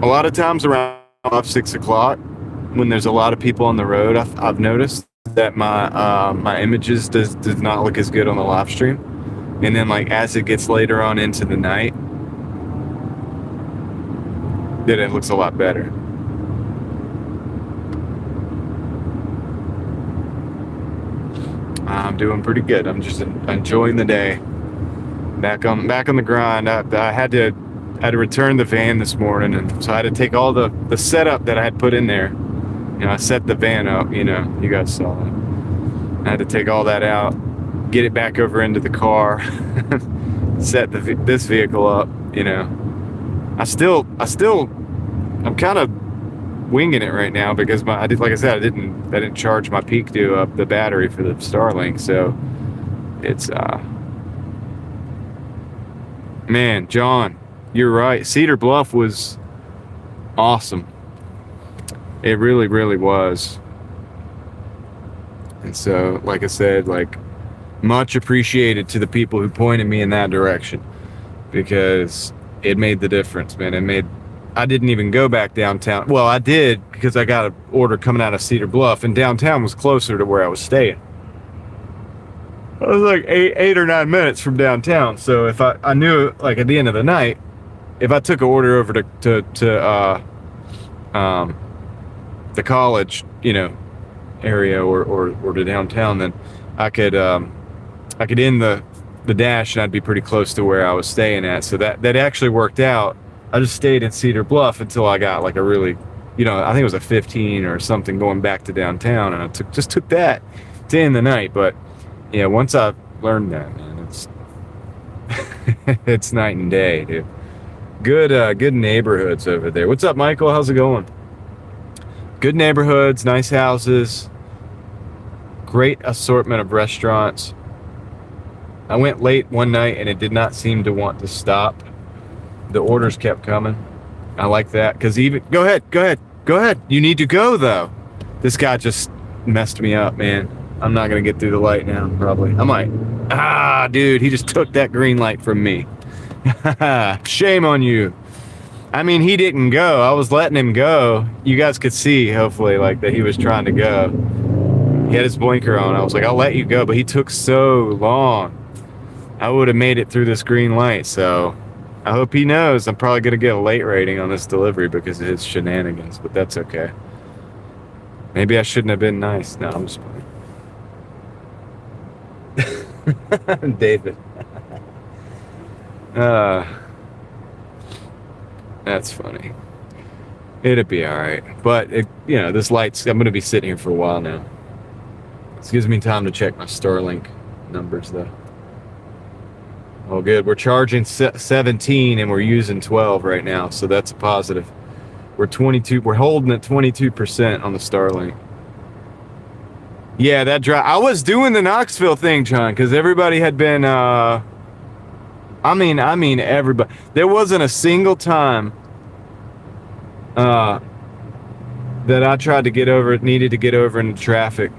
A lot of times around 6 o'clock when there's a lot of people on the road, I've noticed that my images does not look as good on the live stream. And then like as it gets later on into the night, then it looks a lot better. I'm doing pretty good. I'm just enjoying the day. Back on the grind. I had to return the van this morning, and so I had to take all the setup that I had put in there. I set the van up. You guys saw it. I had to take all that out, get it back over into the car, set this vehicle up. I'm kind of winging it right now because I didn't charge my Peak Dew up the battery for the Starlink, so it's man, John, you're right. Cedar Bluff was awesome. It really, really was. And so, like I said, much appreciated to the people who pointed me in that direction, because it made the difference, man. I didn't even go back downtown. Well, I did because I got an order coming out of Cedar Bluff, and downtown was closer to where I was staying. I was like 8 or 9 minutes from downtown. So if I knew, like at the end of the night, if I took an order over to the college, area or to downtown, then I could end the dash and I'd be pretty close to where I was staying at. So that actually worked out. I just stayed in Cedar Bluff until I got like a really, I think it was a 15 or something going back to downtown, and I just took that to end the night. But yeah, once I learned that, man, it's it's night and day, dude. Good neighborhoods over there. What's up, Michael? How's it going? Good neighborhoods, nice houses, great assortment of restaurants. I went late one night and it did not seem to want to stop. The orders kept coming. I like that, because go ahead. You need to go though. This guy just messed me up, man. I'm not gonna get through the light now, probably. I might. Dude, he just took that green light from me. Shame on you. I mean, he didn't go. I was letting him go. You guys could see, hopefully, that he was trying to go. He had his blinker on. I was like, I'll let you go, but he took so long. I would have made it through this green light, so I hope he knows I'm probably gonna get a late rating on this delivery because of his shenanigans, but that's okay. Maybe I shouldn't have been nice. No, I'm just playing. David. That's funny. It'll be all right. But, this light's... I'm going to be sitting here for a while now. This gives me time to check my Starlink numbers, though. Oh, good. We're charging 17, and we're using 12 right now, so that's a positive. We're holding at 22% on the Starlink. Yeah, that drive... I was doing the Knoxville thing, John, because everybody had been... I mean, everybody. There wasn't a single time that I tried to needed to get over into traffic,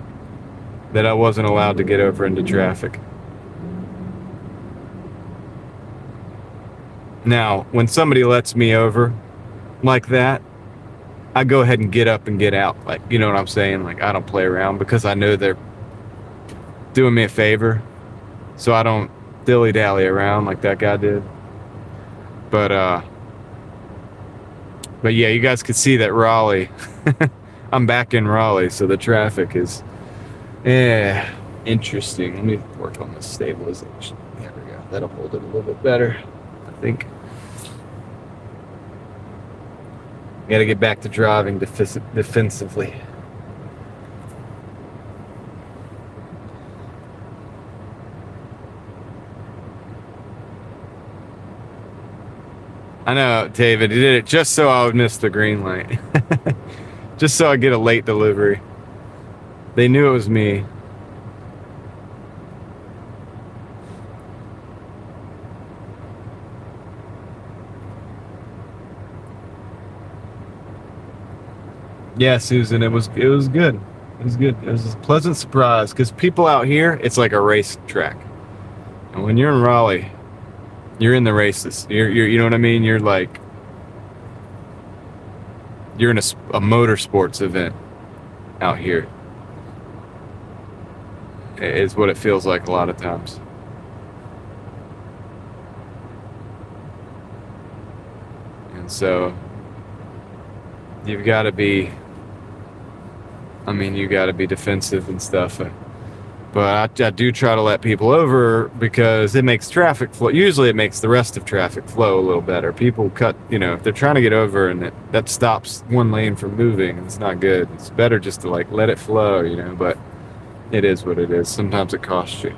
that I wasn't allowed to get over into traffic. Now, when somebody lets me over like that, I go ahead and get up and get out. Like, you know what I'm saying? Like, I don't play around because I know they're doing me a favor. So I don't dilly-dally around like that guy did. But yeah, you guys could see that Raleigh, I'm back in Raleigh, so the traffic is interesting. Let me work on the stabilization. There we go. That'll hold it a little bit better, I think. Got to get back to driving defensively. I know, David. He did it just so I would miss the green light. Just so I get a late delivery. They knew it was me. Yeah, Susan, it was good. It was good. It was a pleasant surprise because people out here, it's like a race track. And when you're in Raleigh, you're in the races. You're you know what I mean? You're in a motorsports event out here. It's what it feels like a lot of times. And so you've got to be, you got to be defensive and stuff. But I do try to let people over because it makes traffic flow. Usually it makes the rest of traffic flow a little better. People cut, if they're trying to get over and that stops one lane from moving, it's not good. It's better just to let it flow, but it is what it is. Sometimes it costs you.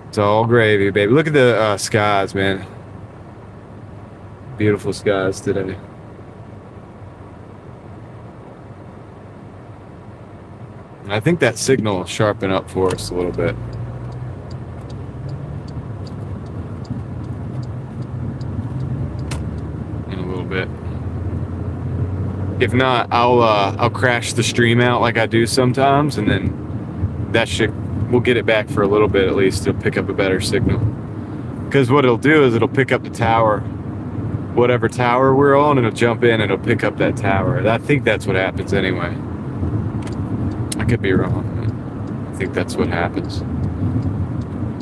It's all gravy, baby. Look at the skies, man. Beautiful skies today. I think that signal will sharpen up for us a little bit. In a little bit. If not, I'll crash the stream out like I do sometimes, and then we'll get it back for a little bit at least. It'll pick up a better signal. Because what it'll do is it'll pick up the tower, whatever tower we're on, and it'll jump in and it'll pick up that tower. I think that's what happens anyway. I could be wrong. I think that's what happens.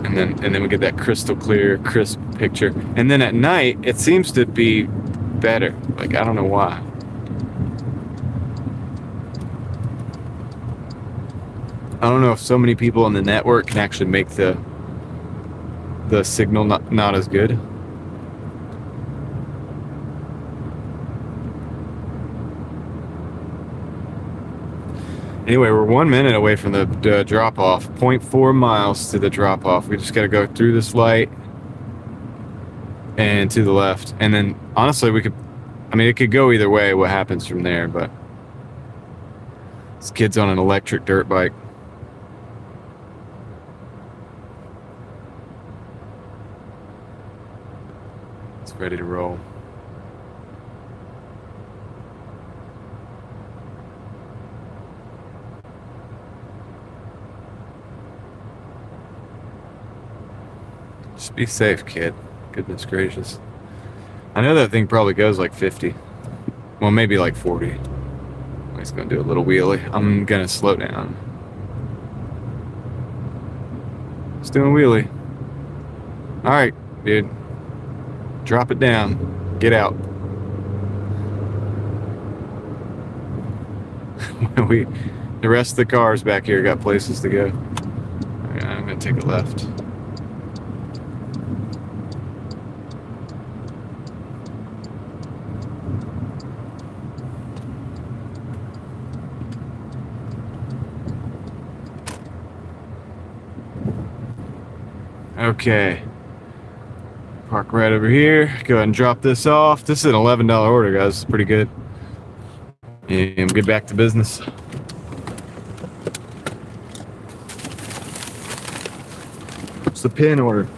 And then we get that crystal clear, crisp picture. And then at night, it seems to be better. I don't know why. I don't know if so many people on the network can actually make the signal not as good. Anyway, we're 1 minute away from the drop-off. 0.4 miles to the drop-off. We just got to go through this light and to the left. And then, honestly, it could go either way what happens from there, but this kid's on an electric dirt bike. It's ready to roll. Just be safe, kid. Goodness gracious. I know that thing probably goes 50. Well, maybe 40. He's gonna do a little wheelie. I'm gonna slow down. He's doing a wheelie. All right, dude. Drop it down. Get out. The rest of the cars back here got places to go. Right, I'm gonna take a left. Okay. Park right over here. Go ahead and drop this off. This is an $11 order, guys. It's pretty good. And get back to business. What's the pin order?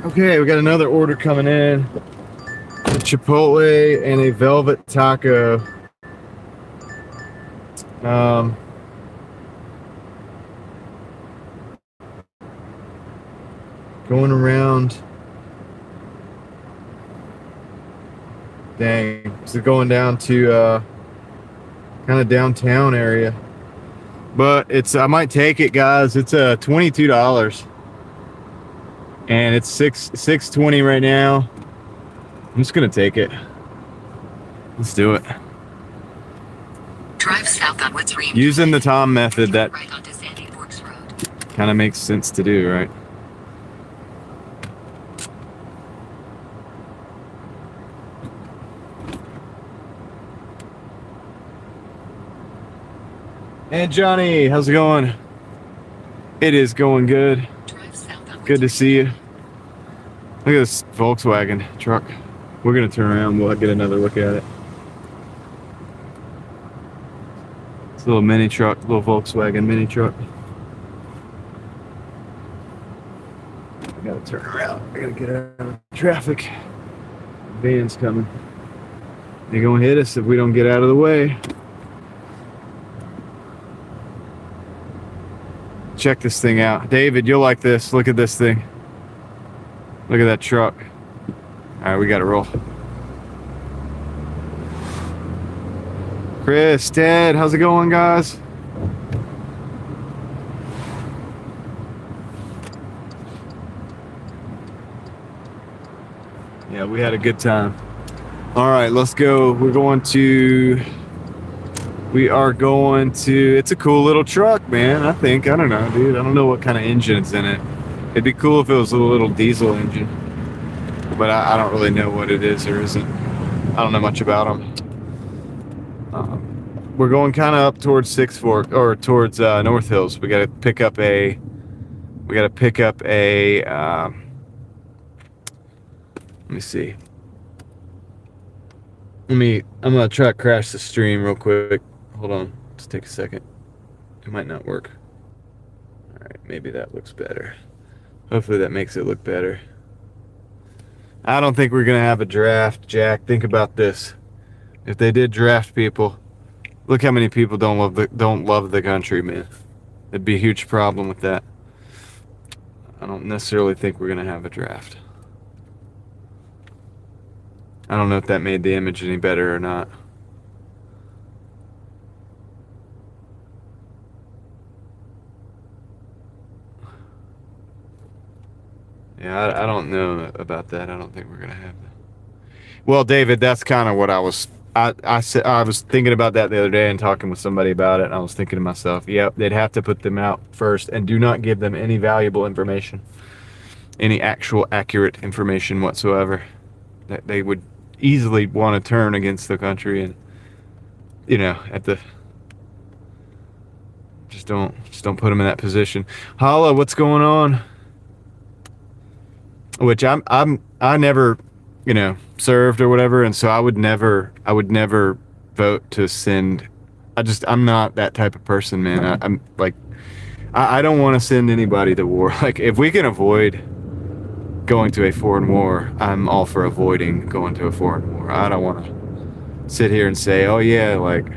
Okay, we got another order coming in. A Chipotle and a velvet taco. Going around. Dang, so going down to kind of downtown area. But I might take it, guys. It's $22. And it's $6.20 right now. I'm just gonna take it. Let's do it. Drive south on Woods Green. Using the Tom method, that right onto Sandy Forks Road. kind of makes sense to do, right? And Johnny, how's it going? It is going good. Good to see you. Look at this Volkswagen truck. We're gonna turn around. We'll get another look at it. It's a little mini truck, little Volkswagen mini truck. I gotta turn around. I gotta get out of traffic. Van's coming. They're gonna hit us if we don't get out of the way. Check this thing out. David, you'll like this. Look at this thing. Look at that truck. All right, we got to roll. Chris, Ted, how's it going, guys? Yeah, we had a good time. All right, let's go. We are going to, it's a cool little truck, man. I don't know, dude. I don't know what kind of engine is in it. It'd be cool if it was a little diesel engine, but I don't really know what it is or isn't. I don't know much about them. We're going kind of up towards Six Fork, or towards North Hills. We got to pick up a, let me see. I'm gonna try to crash the stream real quick. Hold on, just take a second. It might not work. All right, maybe that looks better. Hopefully that makes it look better. I don't think we're gonna have a draft, Jack. Think about this. If they did draft people, look how many people don't love the country, man. It'd be a huge problem with that. I don't necessarily think we're gonna have a draft. I don't know if that made the image any better or not. Yeah, I don't know about that. I don't think we're gonna have that. Well, David, that's kind of what I was. I was thinking about that the other day and talking with somebody about it, and I was thinking to myself, yep, they'd have to put them out first and do not give them any valuable information, any actual accurate information whatsoever. That they would easily want to turn against the country, and at the just don't put them in that position. Hala, what's going on? Which I never, served or whatever, and so I would never vote to send. I'm not that type of person, man. I'm like, I don't want to send anybody to war. Like, if we can avoid going to a foreign war, I'm all for avoiding going to a foreign war. I don't want to sit here and say, oh yeah, like,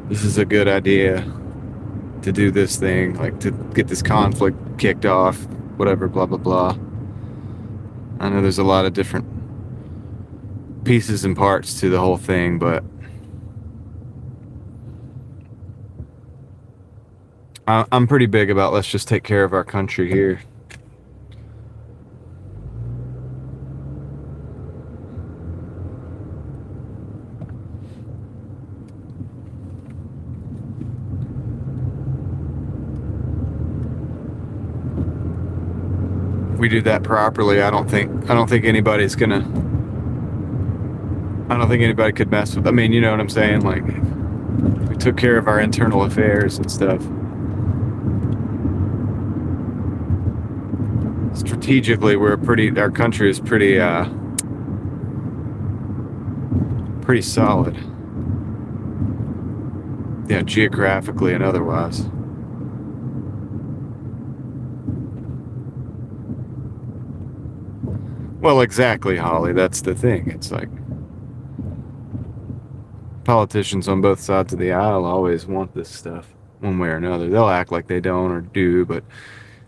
this is a good idea to do this thing, like to get this conflict kicked off, whatever, blah, blah, blah. I know there's a lot of different pieces and parts to the whole thing, but I'm pretty big about let's just take care of our country here. If we do that properly, I don't think anybody's gonna. I don't think anybody could mess with. I mean, you know what I'm saying? Like, we took care of our internal affairs and stuff. Strategically, our country is pretty solid. Yeah, geographically and otherwise. Well, exactly, Holly. That's the thing. It's like politicians on both sides of the aisle always want this stuff one way or another. They'll act like they don't or do, but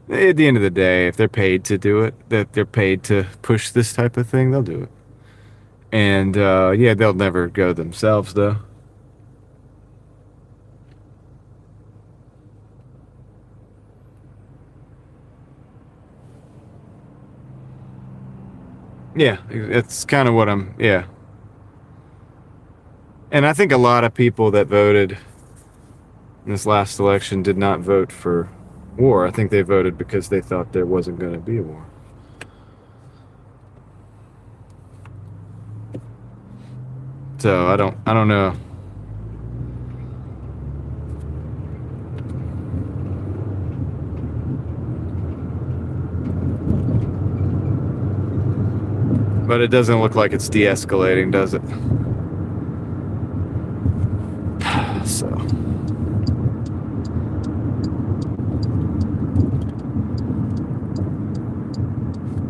at the end of the day, if they're paid to do it, that they're paid to push this type of thing, they'll do it. And yeah, they'll never go themselves, though. Yeah, it's kind of what yeah. And I think a lot of people that voted in this last election did not vote for war. I think they voted because they thought there wasn't going to be a war. So I don't know. But it doesn't look like it's de-escalating, does it? So.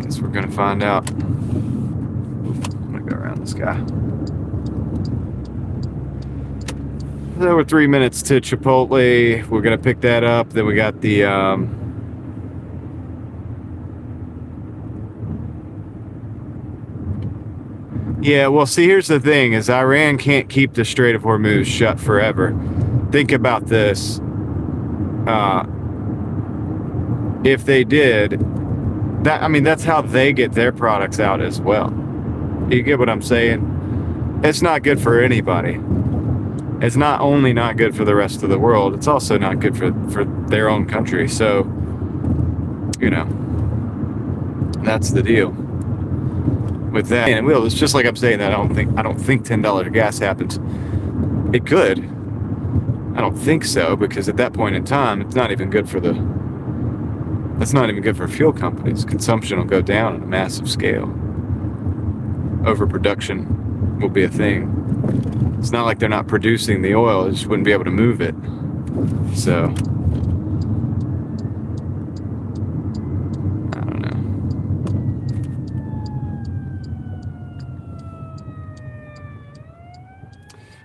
Guess we're gonna find out. I'm gonna go around this guy. So we're 3 minutes to Chipotle. We're gonna pick that up. Then we got the yeah, well, see, here's the thing, is Iran can't keep the Strait of Hormuz shut forever. Think about this. If they did, that's how they get their products out as well. You get what I'm saying? It's not good for anybody. It's not only not good for the rest of the world, it's also not good for their own country. So, that's the deal with that. And Will, it's just like I'm saying that I don't think $10 gas happens. It could. I don't think so, because at that point in time, it's not even good for that's not even good for fuel companies. Consumption will go down on a massive scale. Overproduction will be a thing. It's not like they're not producing the oil, they just wouldn't be able to move it. So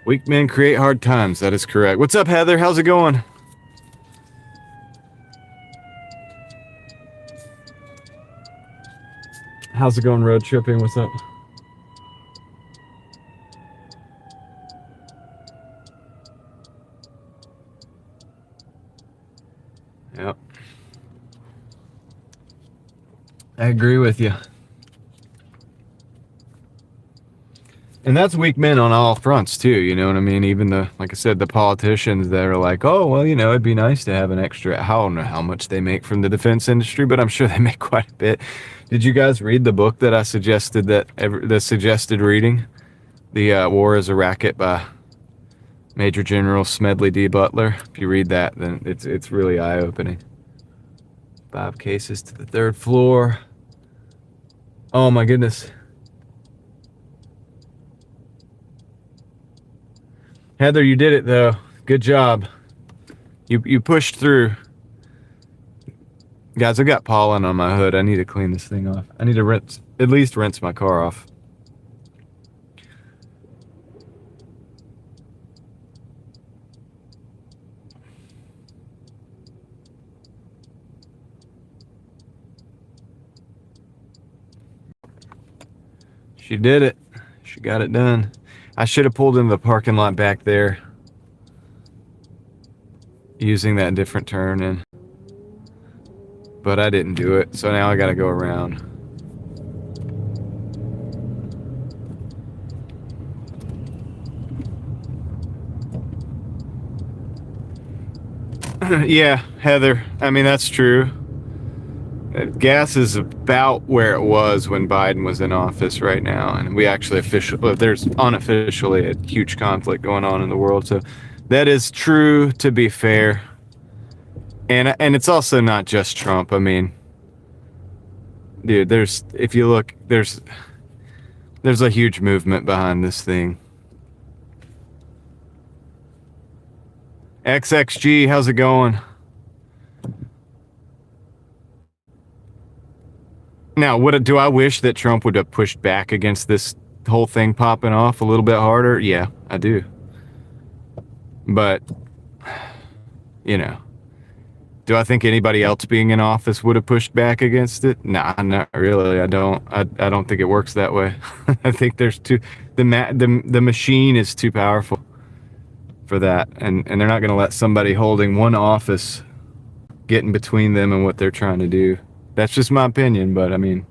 weak men create hard times. That is correct. What's up, Heather? How's it going? How's it going, road tripping? What's up? Yep. I agree with you. And that's weak men on all fronts too, you know what I mean? Even like I said, the politicians that are like, oh, well, it'd be nice to have an extra. I don't know how much they make from the defense industry, but I'm sure they make quite a bit. Did you guys read the book that I suggested the suggested reading? The War is a Racket by Major General Smedley D. Butler. If you read that, then it's really eye-opening. 5 cases to the 3rd floor. Oh my goodness. Heather, you did it though. Good job. You pushed through. Guys, I got pollen on my hood. I need to clean this thing off. I need to at least rinse my car off. She did it. She got it done. I should have pulled into the parking lot back there using that different turn in. But I didn't do it, so now I gotta go around. Yeah, Heather, I mean, that's true. Gas is about where it was when Biden was in office right now, and we actually there's unofficially a huge conflict going on in the world, so that is true, to be fair. And it's also not just Trump. I mean, dude, if you look, there's a huge movement behind this thing. XXG, how's it going? Now, do I wish that Trump would have pushed back against this whole thing popping off a little bit harder? Yeah, I do. But, do I think anybody else being in office would have pushed back against it? Nah, not really. I don't. I don't think it works that way. I think there's the machine is too powerful for that, and they're not going to let somebody holding one office get in between them and what they're trying to do. That's just my opinion, but I mean,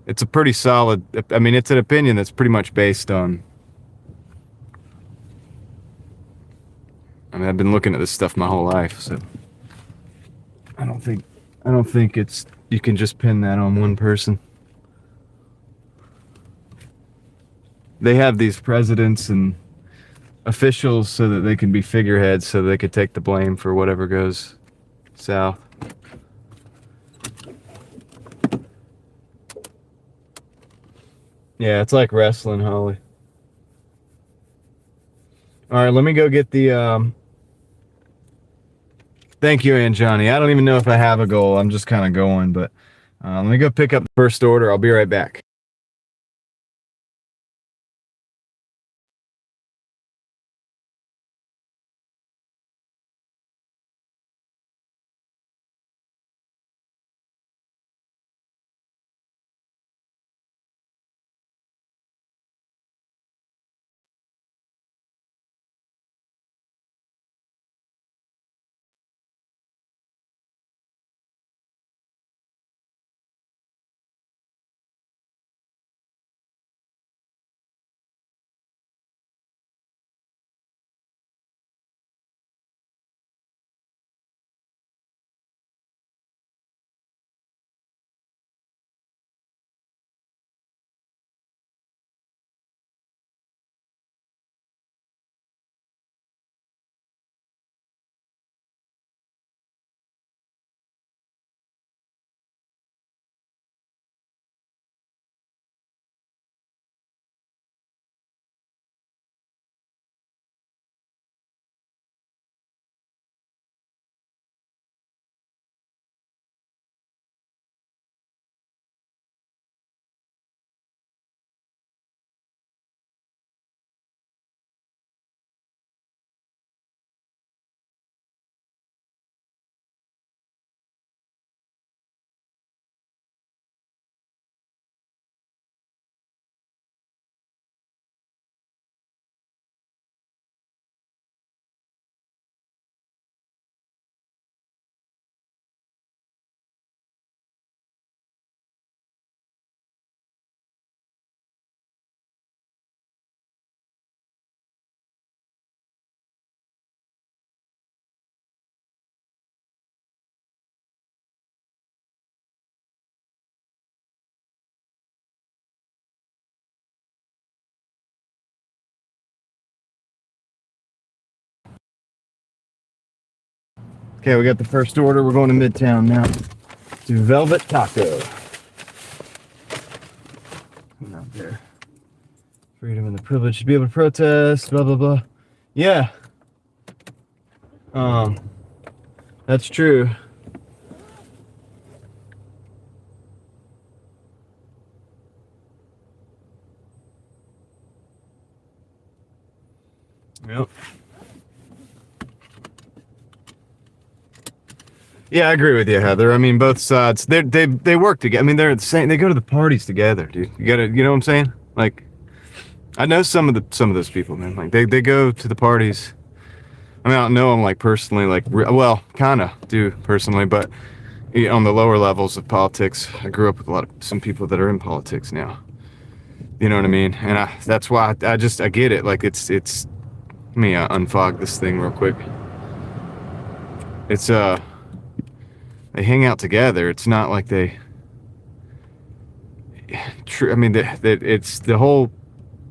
it's a pretty solid. I mean, it's an opinion that's pretty much based on. I mean, I've been looking at this stuff my whole life, so I don't think you can just pin that on one person. They have these presidents and officials so that they can be figureheads, so they could take the blame for whatever goes south. Yeah, it's like wrestling, Holly. All right, let me go get the. Thank you, Aunt Johnny. I don't even know if I have a goal. I'm just kind of going, but let me go pick up the first order. I'll be right back. Okay, we got the first order. We're going to Midtown now to Velvet Taco. Come out there. Freedom and the privilege to be able to protest, blah, blah, blah. Yeah. That's true. Yep. Yeah, I agree with you, Heather. I mean, both sides they work together. I mean, they're the same. They go to the parties together, dude. You know what I'm saying? Like, I know some of those people, man. Like, they go to the parties. I mean, I don't know them like personally, like, well, kind of do personally, but on the lower levels of politics, I grew up with some people that are in politics now. You know what I mean? And that's why I get it. Like, it's. Let me unfog this thing real quick. It's they hang out together. It's not like they. I mean, it's the whole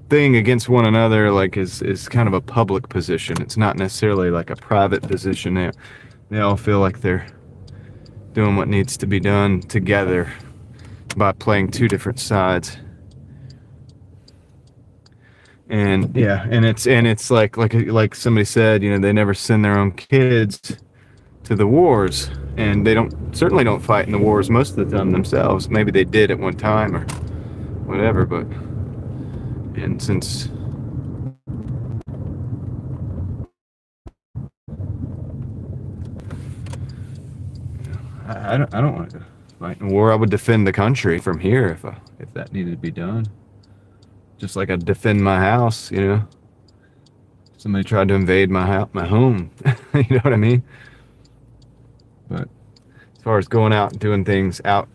thing against one another. Like, is kind of a public position. It's not necessarily like a private position. They all feel like they're doing what needs to be done together by playing two different sides. And yeah, and it's like somebody said, you know, they never send their own kids to the wars, and they certainly don't fight in the wars most of the time themselves. Maybe they did at one time or whatever, but and since I don't want to fight in war. I would defend the country from here if that needed to be done. Just like I'd defend my house, you know. Somebody tried to invade my home. You know what I mean? But as far as going out and doing things out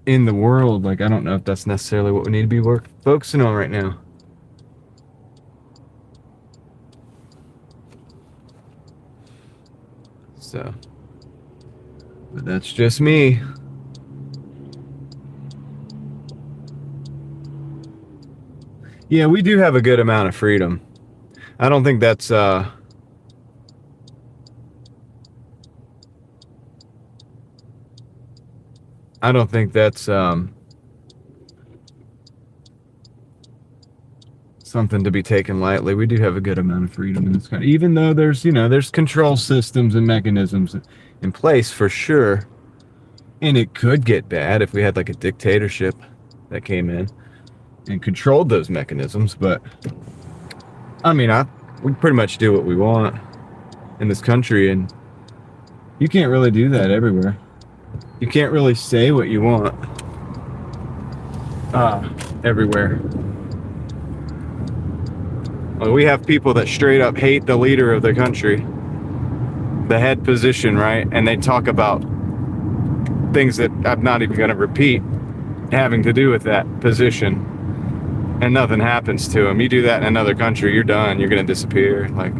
in the world, like, I don't know if that's necessarily what we need to be focusing on right now. So, but that's just me. Yeah, we do have a good amount of freedom. I don't think that's something to be taken lightly. We do have a good amount of freedom in this country, even though there's control systems and mechanisms in place for sure. And it could get bad if we had like a dictatorship that came in and controlled those mechanisms. But I mean, we pretty much do what we want in this country, and you can't really do that everywhere. You can't really say what you want everywhere. Well, we have people that straight up hate the leader of the country, the head position, right? And they talk about things that I'm not even going to repeat having to do with that position, and nothing happens to them. You do that in another country, you're done. You're going to disappear. Like,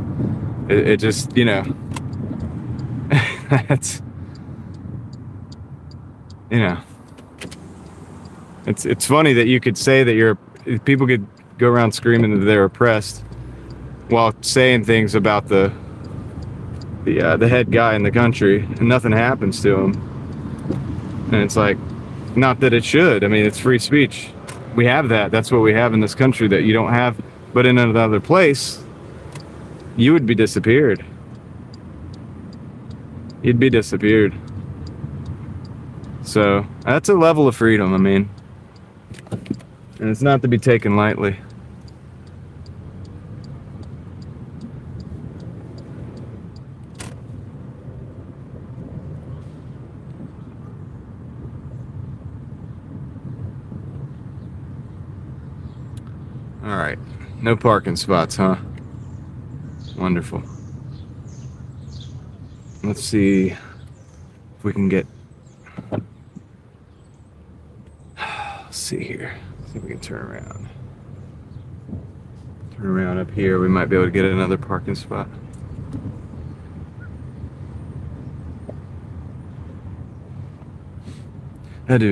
it just, you know, it's, you know, it's funny that you could say that people could go around screaming that they're oppressed while saying things about the head guy in the country, and nothing happens to him. And it's like, not that it should. I mean, it's free speech. We have that. That's what we have in this country that you don't have. But in another place, you would be disappeared. You'd be disappeared. So that's a level of freedom, I mean. And it's not to be taken lightly. All right, no parking spots, huh? Wonderful. Let's see if we can get. Let's see here. See if we can turn around. Turn around up here. We might be able to get another parking spot. We'll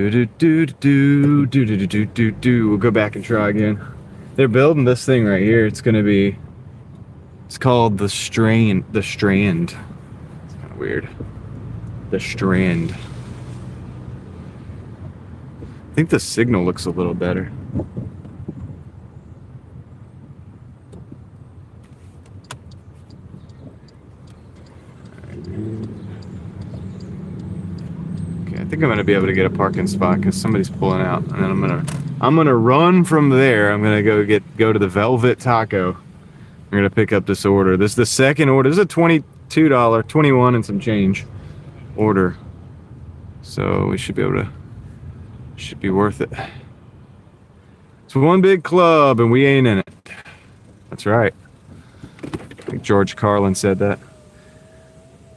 go back and try again. They're building this thing right here. It's called the Strand. It's kind of weird. the Strand. I think the signal looks a little better. Okay, I think I'm gonna be able to get a parking spot because somebody's pulling out, and then I'm gonna run from there. I'm gonna go to the Velvet Taco. I'm gonna pick up this order. This is the second order. This is a $22, 21 and some change order. So we should be able to, should be worth it. It's one big club and we ain't in it. That's right. I think George Carlin said that.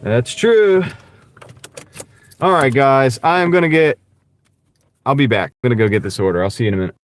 That's true. All right, guys, I'll be back. I'm gonna go get this order. I'll see you in a minute.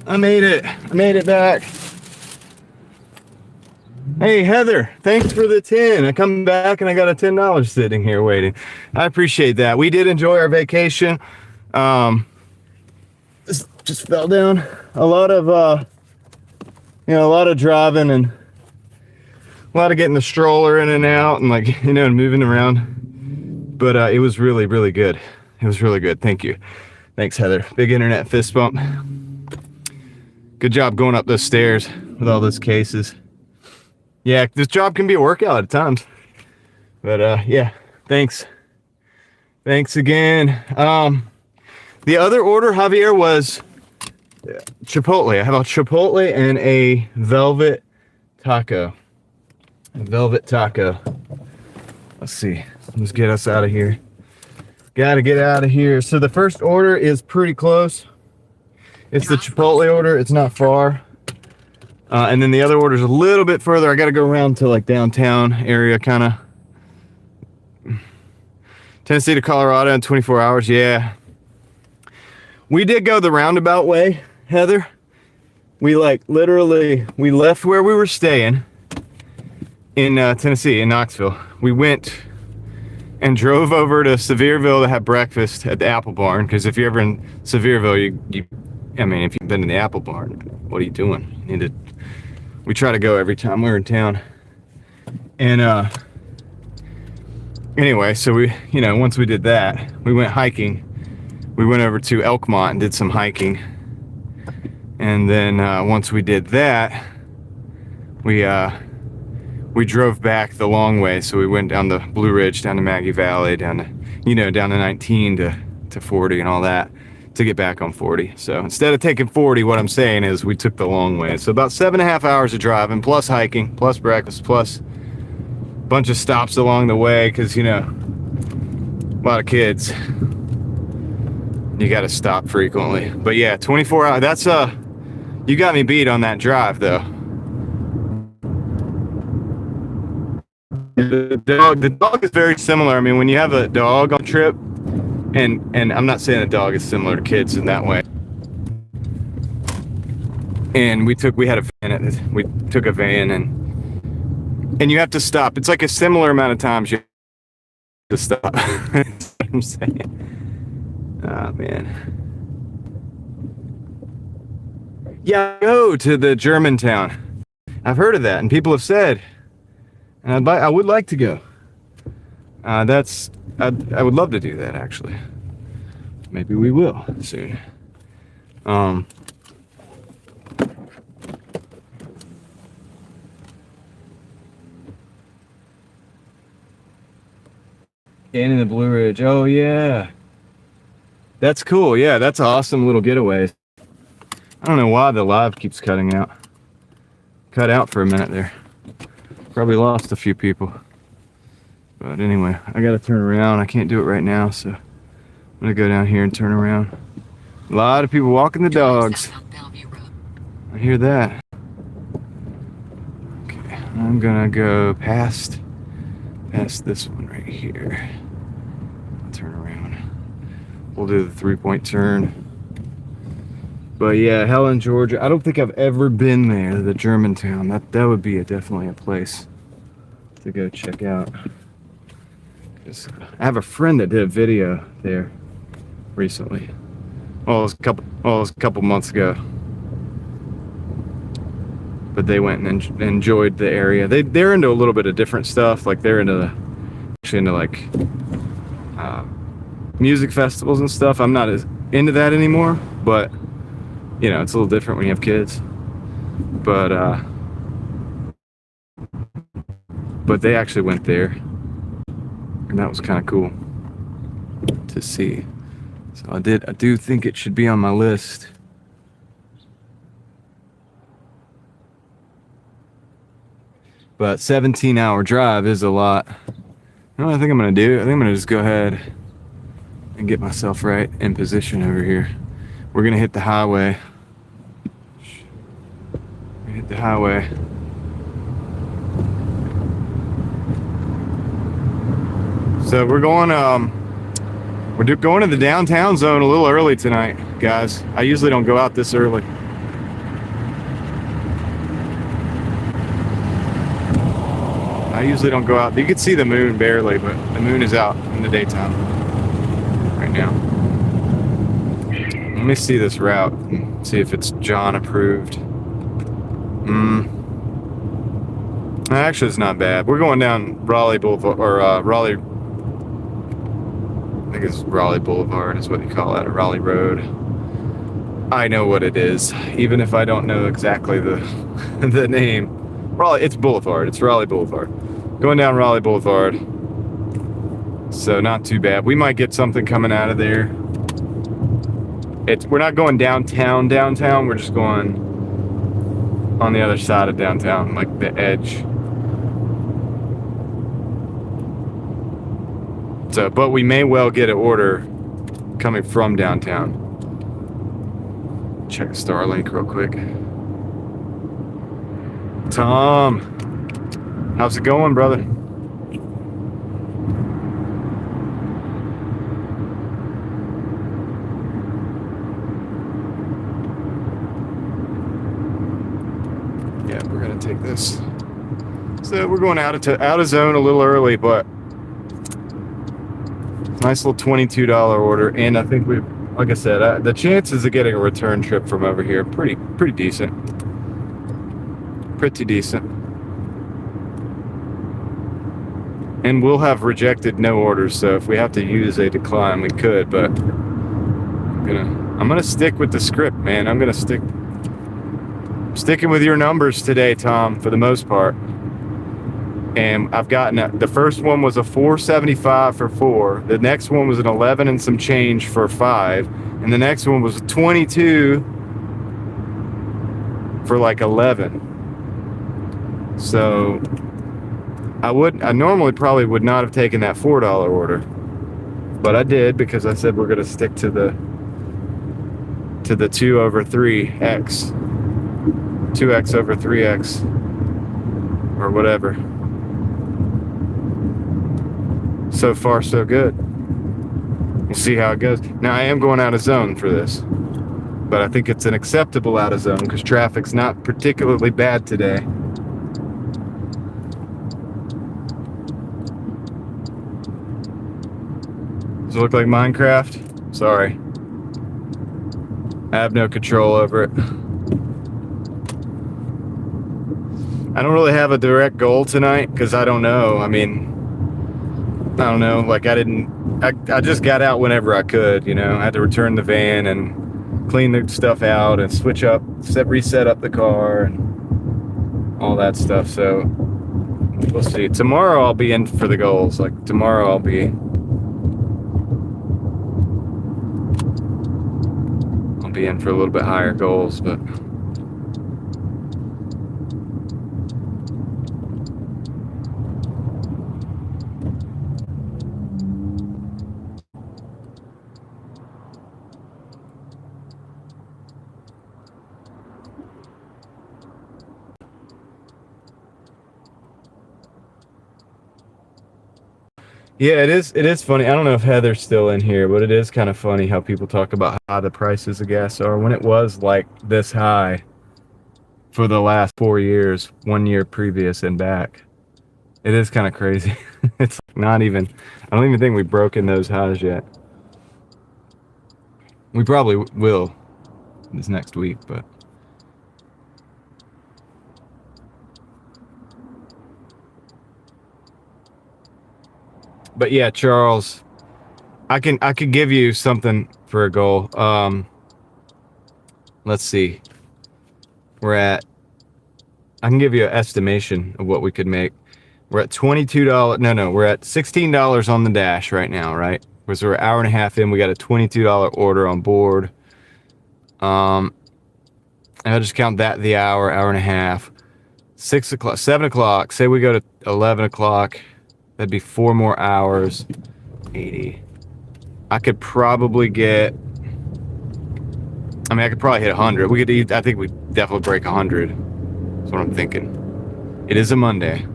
I made it. I made it back. Hey, Heather, thanks for the 10. I come back and I got a $10 sitting here waiting. I appreciate that. We did enjoy our vacation. This just fell down. A lot of, a lot of driving and a lot of getting the stroller in and out and and moving around. But it was really, really good. It was really good. Thank you. Thanks, Heather. Big internet fist bump. Good job going up those stairs with all those cases. Yeah, this job can be a workout at times. But yeah, thanks. Thanks again. The other order, Javier, was Chipotle. I have a Chipotle and a Velvet Taco. A Velvet Taco. Let's see. Let's get us out of here. Gotta get out of here. So the first order is pretty close. It's the Chipotle order. It's not far. And then the other order is a little bit further. I got to go around to downtown area, kind of. Tennessee to Colorado in 24 hours. Yeah. We did go the roundabout way, Heather. We literally, we left where we were staying in Tennessee, in Knoxville. We went and drove over to Sevierville to have breakfast at the Apple Barn. Because if you're ever in Sevierville, if you've been in the Apple Barn, what are you doing? You need to. We try to go every time we're in town. And anyway, so we, once we did that, we went hiking. We went over to Elkmont and did some hiking. And then once we did that, we drove back the long way. So we went down the Blue Ridge, down to Maggie Valley, down to, down to 19 to 40 and all that to get back on 40. So instead of taking 40, what I'm saying is we took the long way. So about 7.5 hours of driving, plus hiking, plus breakfast, plus a bunch of stops along the way, because, a lot of kids. You got to stop frequently. But yeah, 24 hours. That's you got me beat on that drive though. The dog is very similar. I mean, when you have a dog on a trip, and I'm not saying a dog is similar to kids in that way. And we took a van and you have to stop. It's like a similar amount of times you have to stop. That's what I'm saying. Oh man. Yeah, go to the Germantown. I've heard of that, and people have said, and I would like to go. I would love to do that actually. Maybe we will soon. In the Blue Ridge. Oh yeah. That's cool. Yeah, that's an awesome little getaway. I don't know why the live keeps cutting out. Cut out for a minute there. Probably lost a few people. But anyway, I gotta turn around. I can't do it right now, so I'm gonna go down here and turn around. A lot of people walking the dogs. I hear that. Okay, I'm gonna go past this one right here. Turn around. We'll do the 3-point turn. But yeah, Helen, Georgia. I don't think I've ever been there, the Germantown. That would be definitely a place to go check out. I have a friend that did a video there recently. Well, it was a couple months ago. But they went and enjoyed the area. They're into a little bit of different stuff. Like they're into music festivals and stuff. I'm not as into that anymore, but it's a little different when you have kids. But they actually went there, and that was kind of cool to see. So I do think it should be on my list. But 17-hour drive is a lot. You know what I think I'm gonna do? I think I'm gonna just go ahead and get myself right in position over here. We're gonna hit the highway. So we're going going to the downtown zone a little early tonight, guys. I usually don't go out this early. I usually don't go out. You can see the moon barely, but the moon is out in the daytime right now. Let me see this route and see if it's John approved. Actually, it's not bad. We're going down Raleigh Boulevard, or Raleigh. I think it's Raleigh Boulevard is what you call it, or Raleigh Road. I know what it is, even if I don't know exactly the name. Raleigh, it's Boulevard. It's Raleigh Boulevard. Going down Raleigh Boulevard. So not too bad. We might get something coming out of there. We're not going downtown. We're just going on the other side of downtown, like the edge. So, but we may well get an order coming from downtown. Check Starlink real quick. Tom, how's it going, brother? Yeah, we're gonna take this. So we're going out of zone a little early, but nice little $22 order, and I think like I said, the chances of getting a return trip from over here pretty decent. Pretty decent. And we'll have rejected no orders, so if we have to use a decline, we could, but I'm gonna stick with the script, man. I'm sticking with your numbers today, Tom, for the most part. And I've gotten the first one was a 475 for 4. The next one was an 11 and some change for 5, and the next one was 22 for like 11. So I normally probably would not have taken that $4 order, but I did because I said we're gonna stick to the 2 over 3x, 2x over 3x, or whatever. So far, so good. We'll see how it goes. Now, I am going out of zone for this, but I think it's an acceptable out of zone because traffic's not particularly bad today. Does it look like Minecraft? Sorry. I have no control over it. I don't really have a direct goal tonight because I don't know. I mean, I don't know. Like I just got out whenever I could, you know. I had to return the van and clean the stuff out and reset up the car and all that stuff. So we'll see. Tomorrow I'll be in for the goals. Like tomorrow I'll be in for a little bit higher goals, but yeah, it is funny. I don't know if Heather's still in here, but it is kind of funny how people talk about how high the prices of gas are when it was like this high for the last 4 years, 1 year previous and back. It is kind of crazy. It's not even, I don't even think we've broken those highs yet. We probably will this next week, but yeah, Charles, I could give you something for a goal. Let's see. I can give you an estimation of what we could make. We're at $22. No, we're at $16 on the dash right now, right? Because we're an hour and a half in. We got a $22 order on board. I'll just count that the hour and a half. 6 o'clock, 7 o'clock. Say we go to 11 o'clock. That'd be 4 more hours. 80. I could probably get. I mean, I could probably hit 100. I think we definitely break 100. That's what I'm thinking. It is a Monday.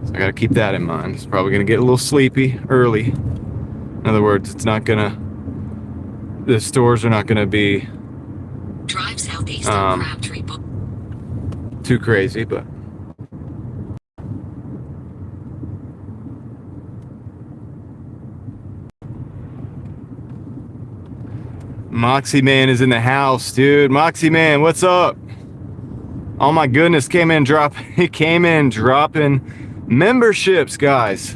So I gotta keep that in mind. It's probably gonna get a little sleepy early. In other words, the stores are not gonna be Drive southeast on Crabtree. too crazy, but Moxie Man is in the house, dude. Moxie Man, what's up? Oh my goodness, he came in dropping memberships, guys.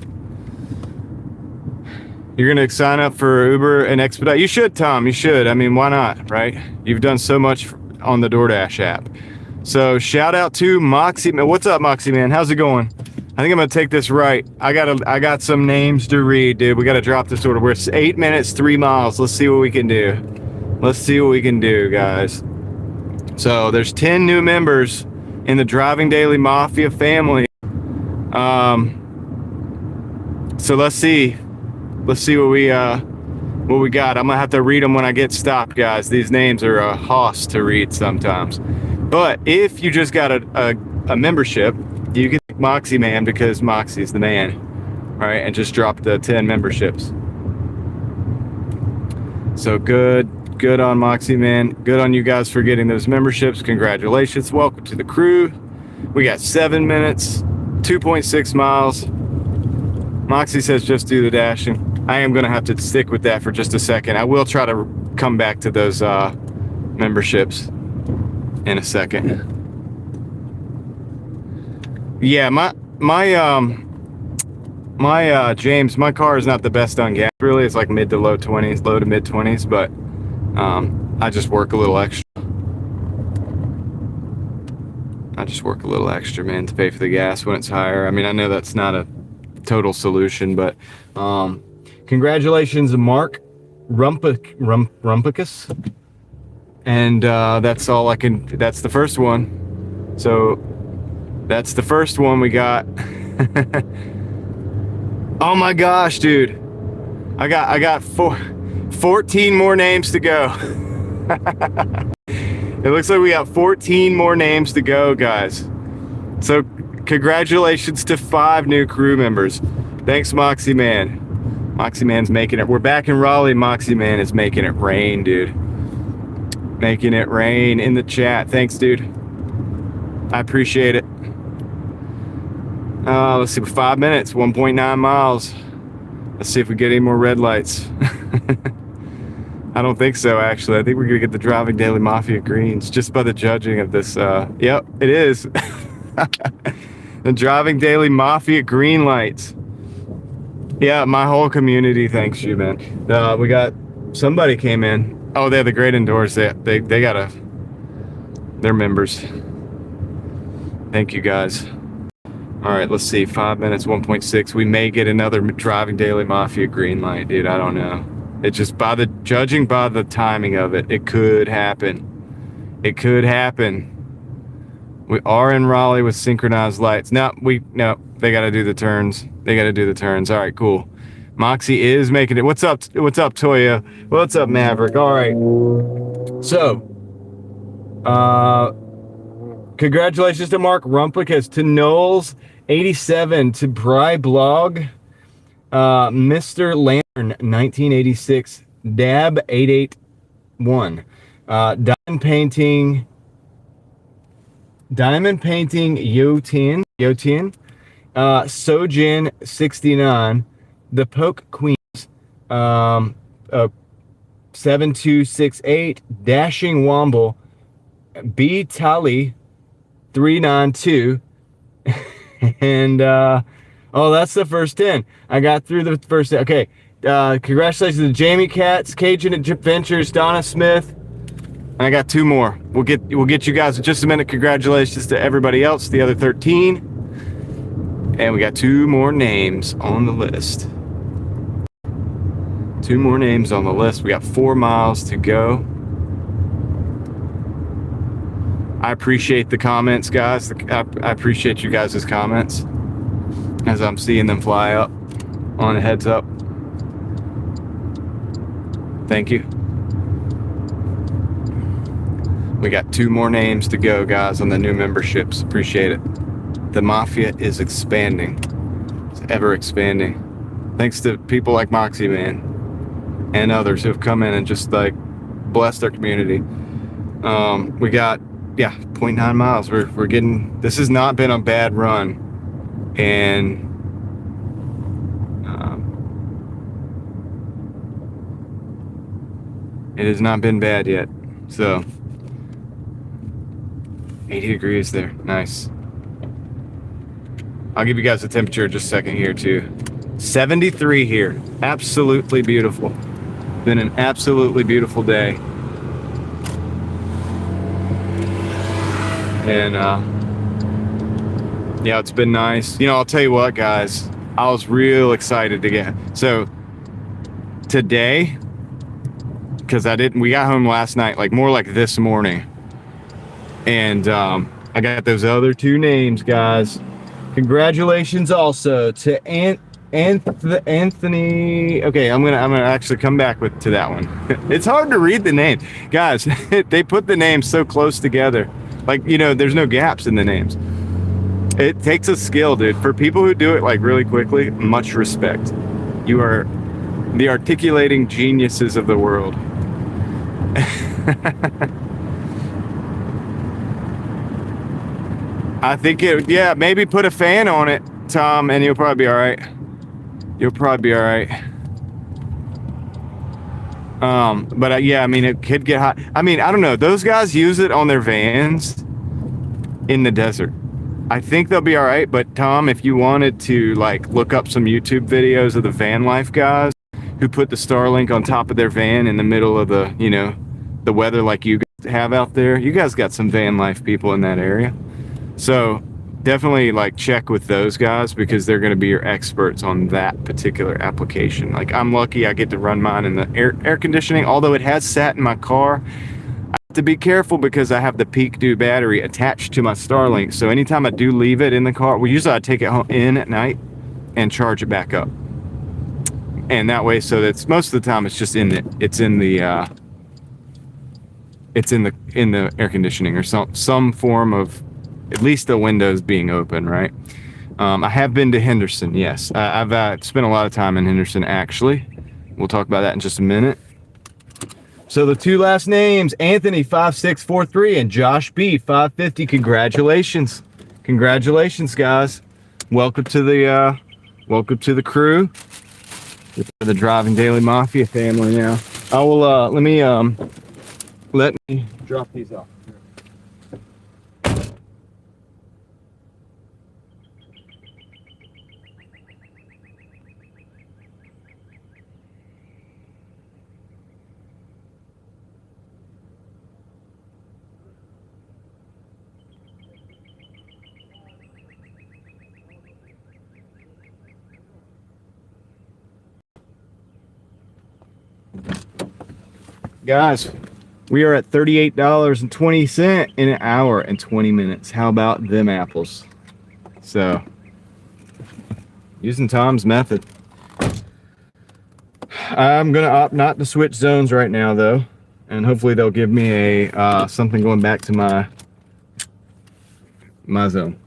You're gonna sign up for Uber and Expedite? You should, Tom. You should. I mean, why not, right? You've done so much on the Doordash app. So shout out to Moxie Man. What's up, Moxie Man? How's it going? I think I'm gonna take this right. I got some names to read, dude. We gotta drop this order. We're 8 minutes, 3 miles. Let's see what we can do. Let's see what we can do, guys. So there's 10 new members in the Driving Daily Mafia family. So let's see what we got. I'm gonna have to read them when I get stopped, guys. These names are a hoss to read sometimes. But if you just got a membership, you can pick Moxie Man because Moxie's the man, right? And just drop the 10 memberships. So good on Moxie Man. Good on you guys for getting those memberships. Congratulations. Welcome to the crew. We got 7 minutes, 2.6 miles. Moxie says just do the dashing. I am going to have to stick with that for just a second. I will try to come back to those memberships in a second. Yeah, my James, my car is not the best on gas. Really, it's like mid to low 20s, low to mid 20s, but I just work a little extra. Man, to pay for the gas when it's higher. I mean, I know that's not a total solution, but congratulations, Mark Rumpicus. And that's all I can. That's the first one. So that's the first one we got. Oh my gosh, dude! I got 14 more names to go. It looks like we got 14 more names to go, guys. So congratulations to 5 new crew members. Thanks, Moxie Man. Moxie Man's making it. We're back in Raleigh. Moxie Man is making it rain, dude. Making it rain in the chat. Thanks, dude. I appreciate it. Let's see, 5 minutes, 1.9 miles. Let's see if we get any more red lights. I don't think so, actually. I think we're gonna get the Driving Daily Mafia greens just by the judging of this. Yep, it is. The Driving Daily Mafia green lights. Yeah, my whole community thanks you, man. We got somebody came in. Oh, they're the great indoors. They got they're members. Thank you, guys. All right, let's see. 5 minutes, 1.6. We may get another Driving Daily Mafia green light, dude. I don't know. It just judging by the timing of it, it could happen. It could happen. We are in Raleigh with synchronized lights. No, they got to do the turns. All right, cool. Moxie is making it. What's up, Toya? What's up, Maverick? All right. So, congratulations to Mark Rumpicus, to Knowles 87, to Bry Blog, Mr. Lantern 1986, Dab 881, Diamond Painting Yotin, Sojin 69, The Poke Queens, 7268, Dashing Womble, B Tally 392, and oh, that's the first 10. I got through the first 10. Okay, congratulations to Jamie Katz, Cajun Adventures, Donna Smith. I got 2 more. We'll get you guys in just a minute. Congratulations to everybody else, the other 13. And we got 2 more names on the list. 2 more names on the list. We got 4 miles to go. I appreciate the comments, guys. I appreciate you guys' comments as I'm seeing them fly up on a heads up. Thank you. We got 2 more names to go, guys, on the new memberships. Appreciate it. The Mafia is expanding. It's ever expanding. Thanks to people like Moxie Man and others who have come in and just like blessed our community. We got 0.9 miles. We're getting. This has not been a bad run, and it has not been bad yet. So 80 degrees there. Nice. I'll give you guys the temperature in just a second here too. 73 here. Absolutely beautiful. Been an absolutely beautiful day. And yeah, it's been nice. You know, I'll tell you what, guys, I was real excited to get. So today, because we got home last night, like more like this morning. And I got those other 2 names, guys. Congratulations also to Anthony. Okay, I'm gonna actually come back to that one. It's hard to read the name, guys. They put the names so close together, like, you know, there's no gaps in the names. It takes a skill, dude. For people who do it like really quickly, much respect. You are the articulating geniuses of the world. I think maybe put a fan on it, Tom, and you'll probably be all right. But yeah, I mean, it could get hot. I mean, I don't know. Those guys use it on their vans in the desert. I think they'll be all right. But Tom, if you wanted to like look up some YouTube videos of the van life guys who put the Starlink on top of their van in the middle of the, you know, the weather like you guys have out there, you guys got some van life people in that area. So definitely like check with those guys because they're going to be your experts on that particular application. Like I'm lucky I get to run mine in the air conditioning, although it has sat in my car. I have to be careful because I have the Peak Dew battery attached to my Starlink. So anytime I do leave it in the car, well, usually I take it home in at night and charge it back up. And that way, so that's most of the time it's just in the air conditioning or some form of at least the windows being open, right? I have been to Henderson, yes. I've spent a lot of time in Henderson, actually. We'll talk about that in just a minute. So the two last names, Anthony 5643 and Josh B 550. Congratulations, congratulations, guys. Welcome to the crew. You're the Driving Daily Mafia family now. I will let me drop these off. Guys, we are at $38.20 in an hour and 20 minutes. How about them apples? So, using Tom's method. I'm gonna opt not to switch zones right now though, and hopefully they'll give me a something going back to my zone.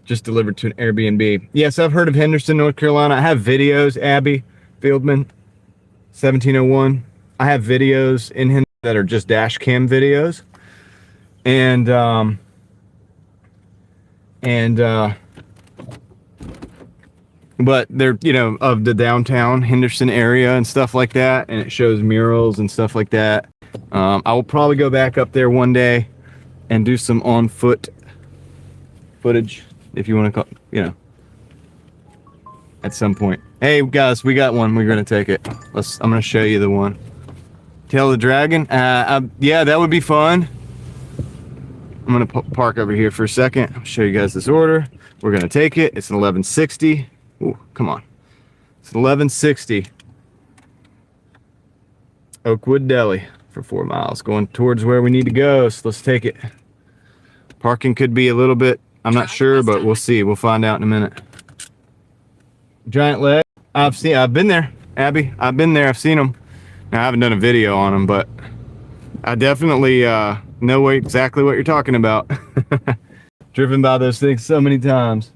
Just delivered to an Airbnb. Yes, I've heard of Henderson, North Carolina. I have videos, Abby Fieldman, 1701. I have videos in him that are just dash cam videos. But they're, you know, of the downtown Henderson area and stuff like that. And it shows murals and stuff like that. I will probably go back up there one day and do some on foot footage, if you want to call, you know, at some point. Hey guys, we got one. We're gonna take it. I'm gonna show you the one. Tail of the Dragon. Yeah, that would be fun. I'm gonna park over here for a second. I'll show you guys this order. We're gonna take it. It's an 1160. Ooh, come on. It's an 1160. Oakwood Deli for 4 miles, going towards where we need to go. So let's take it. Parking could be a little bit, I'm not sure, but we'll see. We'll find out in a minute. Giant leg. I've been there, Abby. I've been there. I've seen them. Now, I haven't done a video on them, but I definitely know exactly what you're talking about. Driven by those things so many times.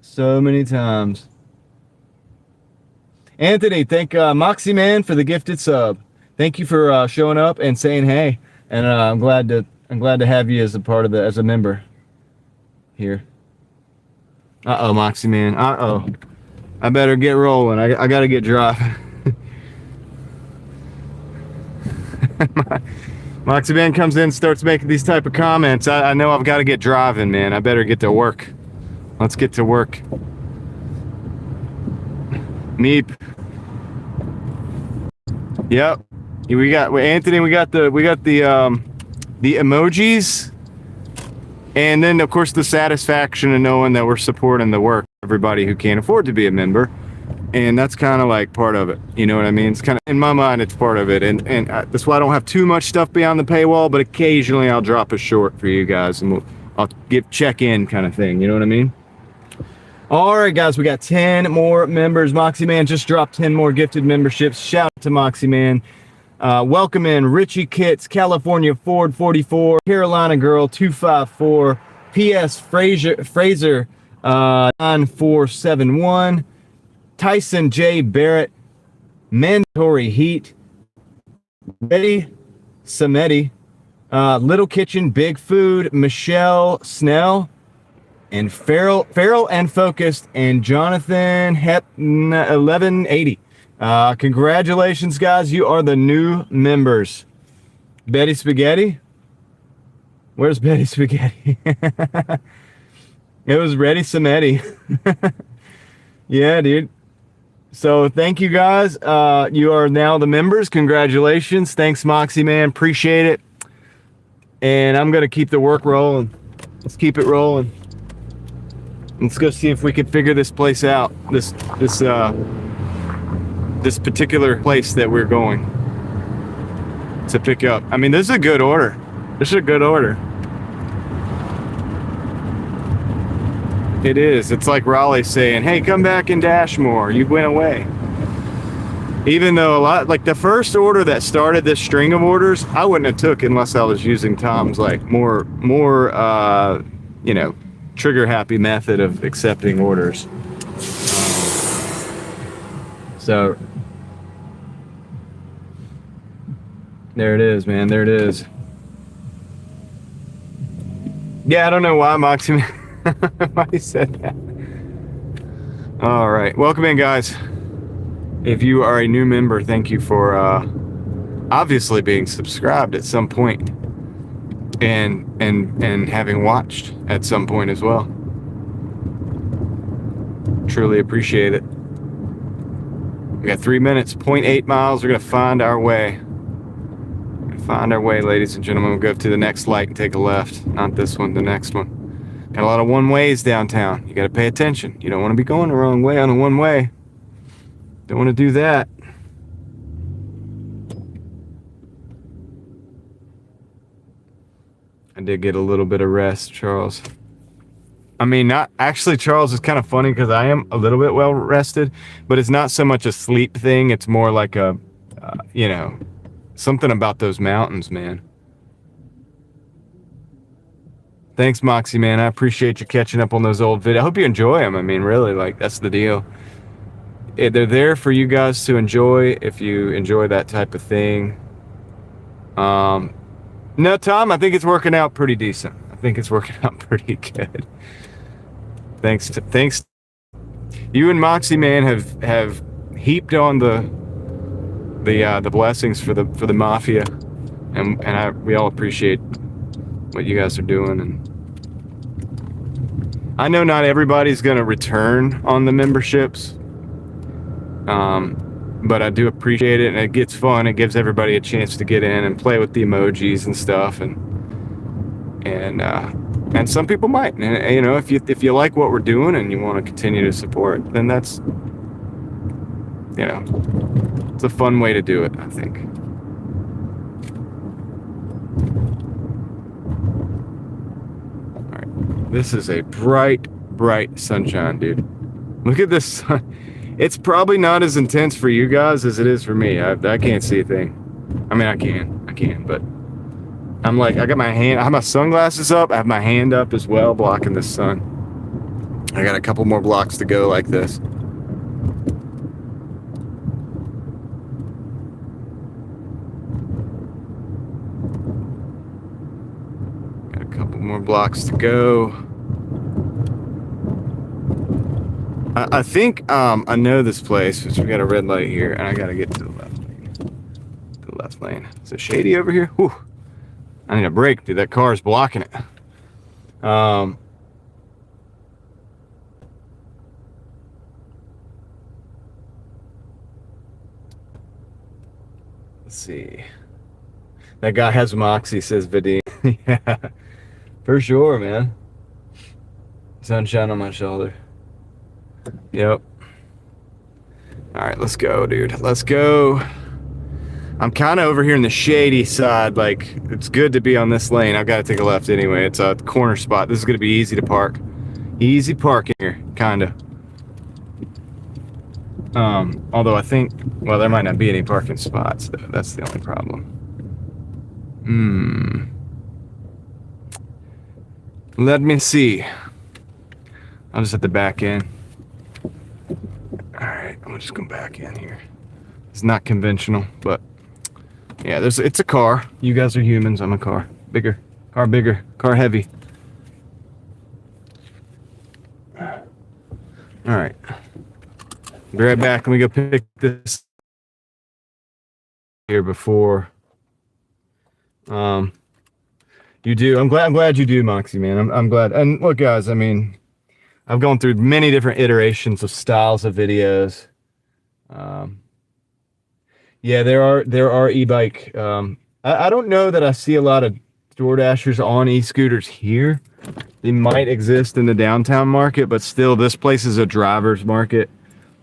So many times. Anthony, thank Moxie Man for the gifted sub. Thank you for showing up and saying hey. And I'm glad to have you as a part of as a member here. Uh-oh, Moxie Man. Uh-oh. I better get rolling. I gotta get driving. Moxie Man comes in and starts making these type of comments. I know I've got to get driving, man. I better get to work. Let's get to work. Meep. Yep. We got Anthony. We got the emojis, and then of course the satisfaction of knowing that we're supporting the work. Everybody who can't afford to be a member, and that's kind of like part of it, you know what I mean? It's kind of, in my mind, it's part of it, and that's why I don't have too much stuff beyond the paywall, but occasionally I'll drop a short for you guys, and I'll check in kind of thing, you know what I mean? All right, guys, we got 10 more members. Moxie Man just dropped 10 more gifted memberships. Shout out to Moxie Man. Welcome in Richie Kitts, California Ford 44, Carolina Girl 254, P.S. Fraser 9471, Tyson J. Barrett, Mandatory Heat, Betty Samedi, Little Kitchen, Big Food, Michelle Snell, and Farrell and Focused, and Jonathan Hep 1180. Congratulations, guys. You are the new members. Betty Spaghetti. Where's Betty Spaghetti? It was Ready Sametti. Yeah, dude. So thank you guys. You are now the members. Congratulations. Thanks, Moxie Man. Appreciate it. And I'm gonna keep the work rolling. Let's keep it rolling. Let's go see if we can figure this place out. This particular place that we're going to pick up. I mean, this is a good order. This is a good order. It is. It's like Raleigh saying, hey, come back and dash more. You went away. Even though a lot, like the first order that started this string of orders, I wouldn't have took unless I was using Tom's like more you know, trigger happy method of accepting orders. So there it is, man. There it is. Yeah, I don't know why Moxie why he said that. All right, welcome in, guys. If you are a new member, thank you for obviously being subscribed at some point and having watched at some point as well. Truly appreciate it. We got 3 minutes, 0.8 miles. We're gonna find our way. Find our way, ladies and gentlemen. We'll go to the next light and take a left. Not this one, the next one. Got a lot of one-ways downtown. You gotta pay attention. You don't wanna be going the wrong way on a one-way. Don't wanna do that. I did get a little bit of rest, Charles. I mean, not actually, Charles, is kind of funny because I am a little bit well rested, but it's not so much a sleep thing. It's more like a, you know, something about those mountains, man. Thanks, Moxie, man. I appreciate you catching up on those old videos. I hope you enjoy them. I mean, really, like, that's the deal. They're there for you guys to enjoy if you enjoy that type of thing. No, Tom, I think it's working out pretty decent. I think it's working out pretty good. Thanks. You and Moxie, man, have heaped on the blessings for the mafia, and we all appreciate what you guys are doing. And I know not everybody's gonna return on the memberships, but I do appreciate it, and it gets fun. It gives everybody a chance to get in and play with the emojis and stuff, and some people might. And you know, if you like what we're doing and you want to continue to support, then that's, you know, it's a fun way to do it, I think. All right, this is a bright sunshine, dude. Look at this sun. It's probably not as intense for you guys as it is for me. I can't see a thing. I mean, I can, but I'm like, I have my sunglasses up. I have my hand up as well, blocking the sun. I got a couple more blocks to go like this. Got a couple more blocks to go. I think I know this place. We got a red light here, and I gotta get to the left lane. To the left lane. Is it shady over here? Whew. I need a break, dude. That car is blocking it. Let's see. That guy has moxie, says Vadim. Yeah, for sure, man. Sunshine on my shoulder. Yep. All right, let's go, dude. Let's go. I'm kind of over here in the shady side. Like, it's good to be on this lane. I've got to take a left anyway. It's a corner spot. This is going to be easy to park. Easy parking here, kind of. Although I think, well, there might not be any parking spots, though. That's the only problem. Let me see. I'll just have to back in. All right, I'm just going back in here. It's not conventional, but yeah, it's a car. You guys are humans. I'm a car. Bigger. Car bigger. Car heavy. All right. Be right back. Let me go pick this here before. You do. I'm glad you do, Moxie, man. I'm glad. And look, guys, I mean, I've gone through many different iterations of styles of videos. Yeah, there are e-bike. I don't know that I see a lot of DoorDashers on e-scooters here. They might exist in the downtown market, but still, this place is a driver's market.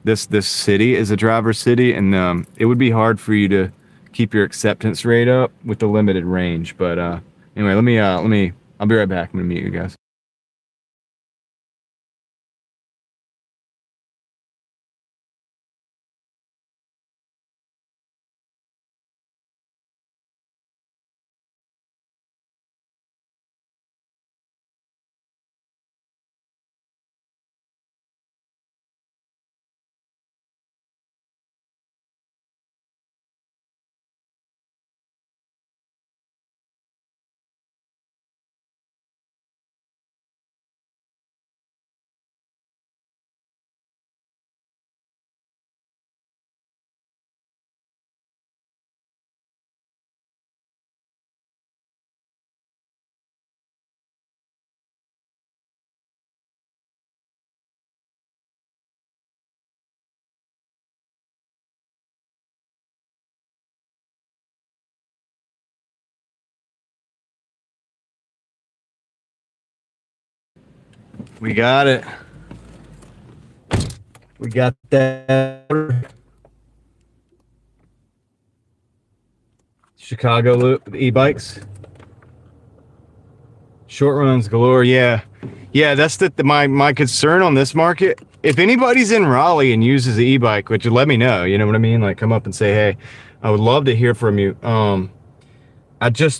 This city is a driver's city, and it would be hard for you to keep your acceptance rate up with the limited range. But anyway, I'll be right back. I'm gonna meet you guys. We got it. We got that. Chicago loop e-bikes. Short runs galore. Yeah. Yeah, that's my concern on this market. If anybody's in Raleigh and uses the e-bike, which let me know, you know what I mean? Like come up and say, hey, I would love to hear from you.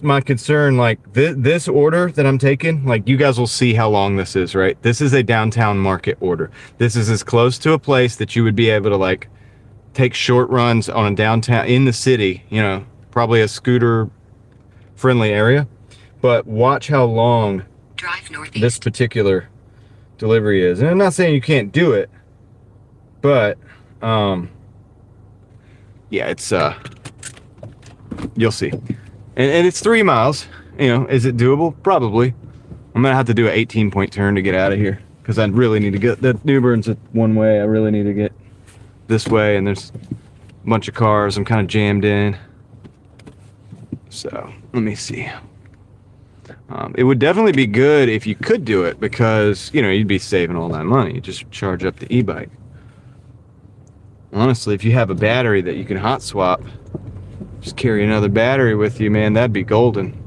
My concern, like this order that I'm taking, like you guys will see how long this is, right? This is a downtown market order. This is as close to a place that you would be able to like take short runs on a downtown in the city, you know, probably a scooter friendly area. But watch how long Drive northeast. this particular delivery is. And I'm not saying you can't do it, but yeah, it's you'll see. And it's 3 miles. You know, is it doable? Probably. I'm gonna have to do an 18-point turn to get out of here because I really need to get that New Bern's one way. I really need to get this way, and there's a bunch of cars. I'm kind of jammed in. So let me see. It would definitely be good if you could do it because, you know, you'd be saving all that money. You just charge up the e-bike. Honestly, if you have a battery that you can hot swap, just carry another battery with you, man, that'd be golden.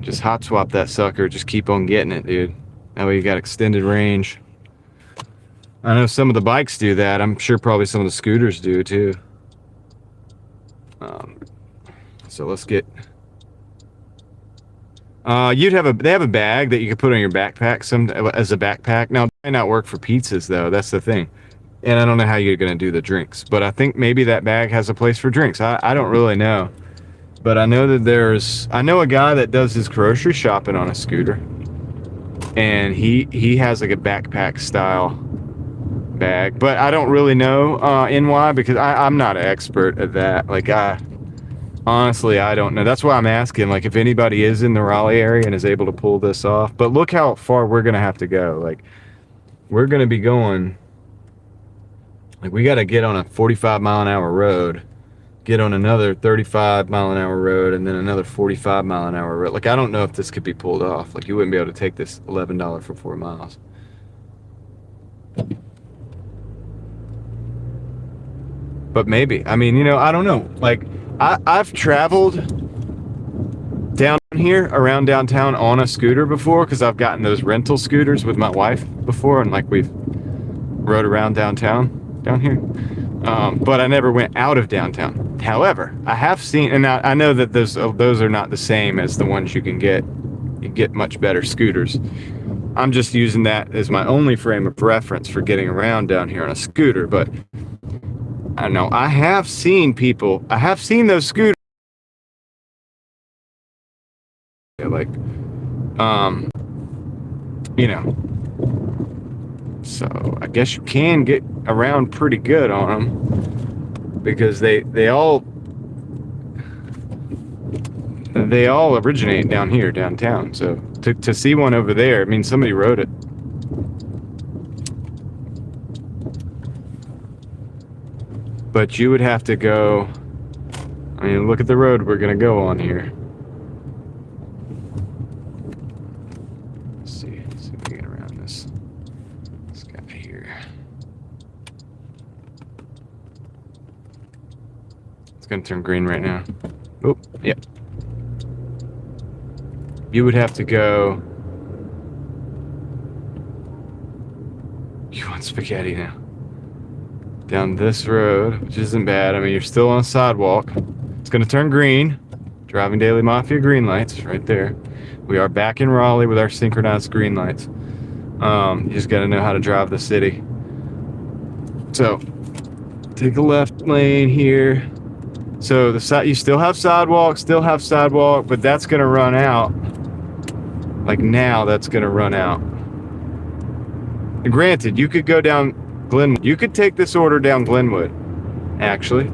Just hot swap that sucker. Just keep on getting it, dude. That way you got extended range. I know some of the bikes do that. I'm sure probably some of the scooters do too. So let's get... they have a bag that you can put on your backpack as a backpack. Now, it might not work for pizzas though. That's the thing. And I don't know how you're gonna do the drinks, but I think maybe that bag has a place for drinks. I don't really know, but I know that I know a guy that does his grocery shopping on a scooter, and he has like a backpack style bag, but I don't really know NY because I'm not an expert at that. Like honestly, I don't know. That's why I'm asking, like, if anybody is in the Raleigh area and is able to pull this off. But look how far we're going to have to go. Like, we're going to be going, like, we got to get on a 45-mile-an-hour road, get on another 35-mile-an-hour road, and then another 45-mile-an-hour road. Like, I don't know if this could be pulled off. Like, you wouldn't be able to take this $11 for 4 miles. But maybe. I mean, you know, I don't know. Like, I've traveled down here around downtown on a scooter before because I've gotten those rental scooters with my wife before, and like we've rode around downtown down here. But I never went out of downtown. However, I have seen, and I know that those are not the same as the ones you can get. You get much better scooters. I'm just using that as my only frame of reference for getting around down here on a scooter, but I don't know. I have seen those scooters. Like, you know. So I guess you can get around pretty good on them because they all they all originate down here, downtown. So to see one over there, I mean, somebody wrote it. But you would have to go, I mean, look at the road we're going to go on here. Let's see if we can get around this guy here. It's going to turn green right now. Oh, yep. You would have to go. You want spaghetti now? Down this road, which isn't bad. I mean, you're still on a sidewalk. It's going to turn green. DrivingDaily Mafia green lights right there. We are back in Raleigh with our synchronized green lights. You just got to know how to drive the city. So, take the left lane here. So the side, you still have sidewalk, but that's going to run out. Like now, that's going to run out. And granted, you could go down Glenwood. You could take this order down Glenwood, actually.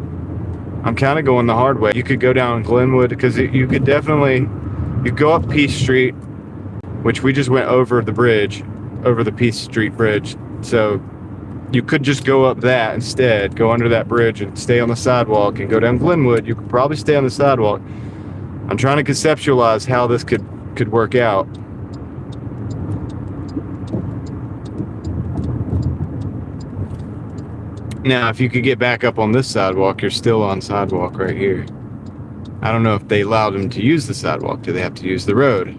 I'm kind of going the hard way. You could go down Glenwood because you could definitely, you go up Peace Street, which we just went over the bridge, over the Peace Street bridge. So you could just go up that instead, go under that bridge and stay on the sidewalk and go down Glenwood. You could probably stay on the sidewalk. I'm trying to conceptualize how this could work out. Now, if you could get back up on this sidewalk, you're still on sidewalk right here. I don't know if they allowed them to use the sidewalk. Do they have to use the road?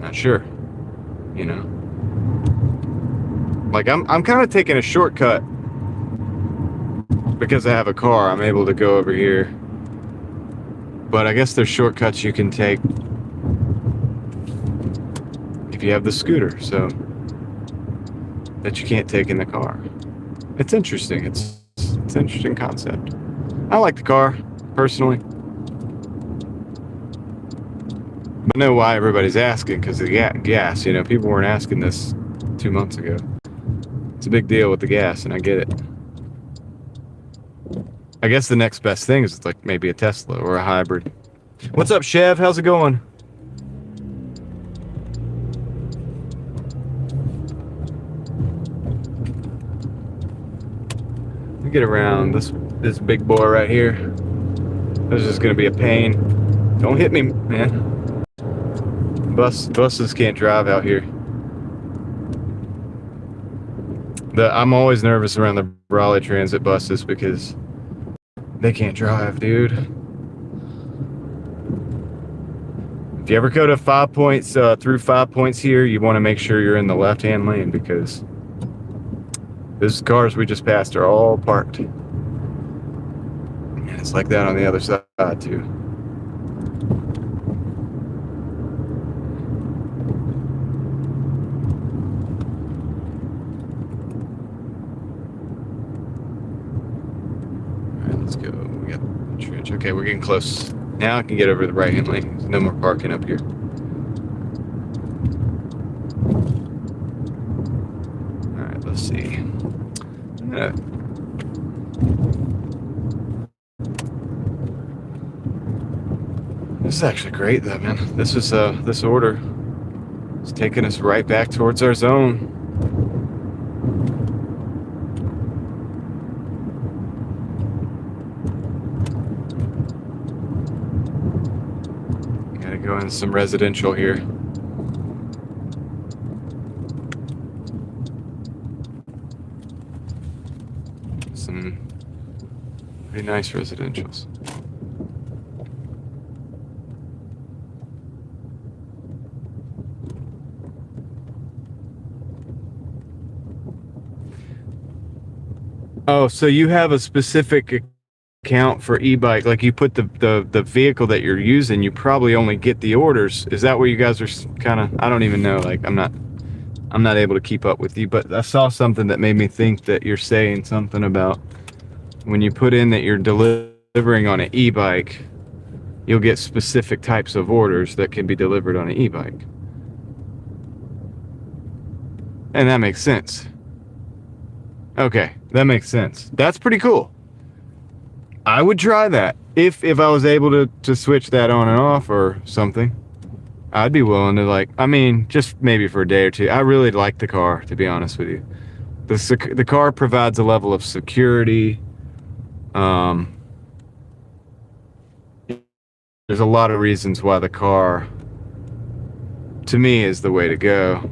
Not sure. You know? Like, I'm kind of taking a shortcut. Because I have a car, I'm able to go over here. But I guess there's shortcuts you can take if you have the scooter, so that you can't take in the car. It's interesting. It's an interesting concept. I like the car personally. I know why everybody's asking, because of the gas. You know, people weren't asking this 2 months ago. It's a big deal with the gas, and I get it. I guess the next best thing is like maybe a Tesla or a hybrid. What's up, Chev? How's it going? Let me get around this big boy right here. This is gonna be a pain. Don't hit me, man. Buses can't drive out here. I'm always nervous around the Raleigh Transit buses because they can't drive, dude. If you ever go to 5 points, through 5 points here, you want to make sure you're in the left-hand lane because those cars we just passed are all parked. And it's like that on the other side, too. Let's go. We got the trench. Okay, we're getting close. Now I can get over the right-hand lane. There's no more parking up here. All right, let's see. This is actually great, though, man. This order is taking us right back towards our zone. Go in some residential here. Some pretty nice residentials. Oh, so you have a specific account for e-bike, like you put the vehicle that you're using, you probably only get the orders. Is that where you guys are kind of, I don't even know, like I'm not able to keep up with you, but I saw something that made me think that you're saying something about when you put in that you're delivering on an e-bike, you'll get specific types of orders that can be delivered on an e-bike. And that makes sense. Okay, that makes sense. That's pretty cool. I would try that if I was able to switch that on and off or something. I'd be willing to, like, I mean, just maybe for a day or two. I really like the car, to be honest with you. The car provides a level of security. There's a lot of reasons why the car, to me, is the way to go.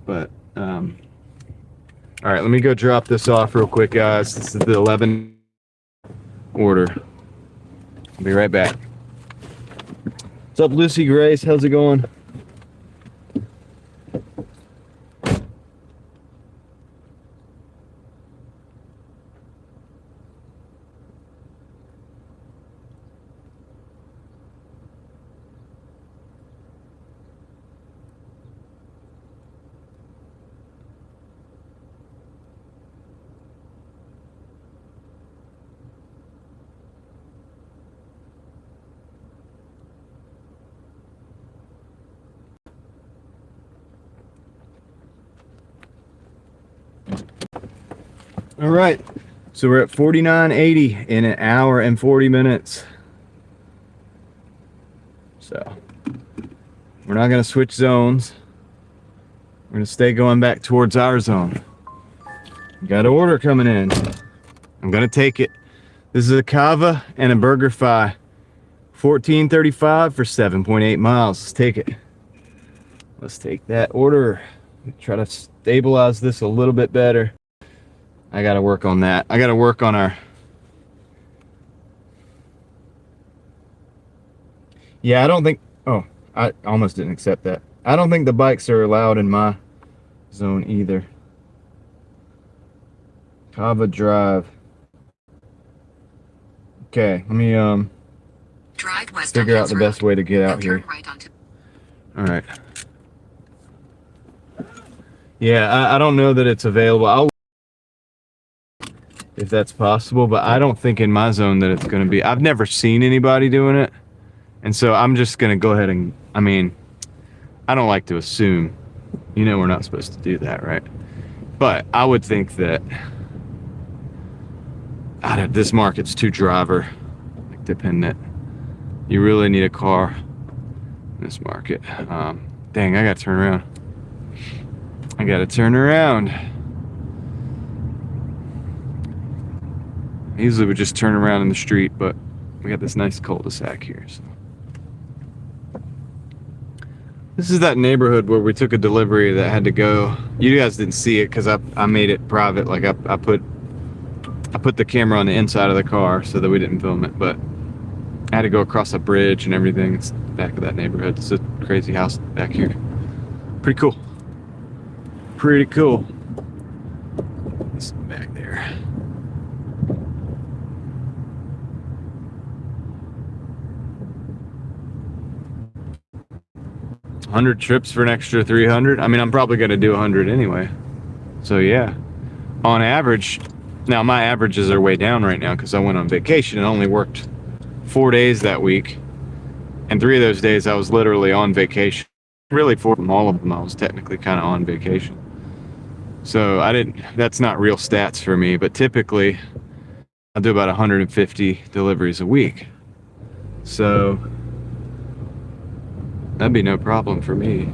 But, all right, let me go drop this off real quick, guys. This is the 11 order. I'll be right back. What's up, Lucy Grace? How's it going? All right, so we're at 49.80 in an hour and 40 minutes. So we're not going to switch zones. We're going to stay going back towards our zone. Got an order coming in. I'm going to take it. This is a Kava and a BurgerFi. $14.35 for 7.8 miles. Let's take it. Let's take that order. Try to stabilize this a little bit better. I gotta work on that. I gotta work on our... Yeah, I don't think... Oh, I almost didn't accept that. I don't think the bikes are allowed in my zone either. Kava Drive. Okay, let me Drive west figure out the best way to get out here. Right onto... All right. Yeah, I don't know that it's available. I'll, if that's possible, but I don't think in my zone that it's going to be. I've never seen anybody doing it, and so I'm just going to go ahead and, I mean, I don't like to assume. You know we're not supposed to do that, right? But I would think that this market's too driver dependent. You really need a car in this market. Dang, I got to turn around. I got to turn around. I usually would just turn around in the street, but we got this nice cul-de-sac here. So. This is that neighborhood where we took a delivery that had to go. You guys didn't see it because I made it private. Like I put the camera on the inside of the car so that we didn't film it, but I had to go across a bridge and everything. It's the back of that neighborhood. It's a crazy house back here. Pretty cool. Pretty cool. This back there. $100 trips for an extra 300. I mean, I'm probably going to do 100 anyway. So yeah, on average. Now my averages are way down right now because I went on vacation and only worked 4 days that week, and 3 of those days I was literally on vacation. Really, 4 of them, all of them, I was technically kind of on vacation. So that's not real stats for me, but typically I do about 150 deliveries a week. So that'd be no problem for me.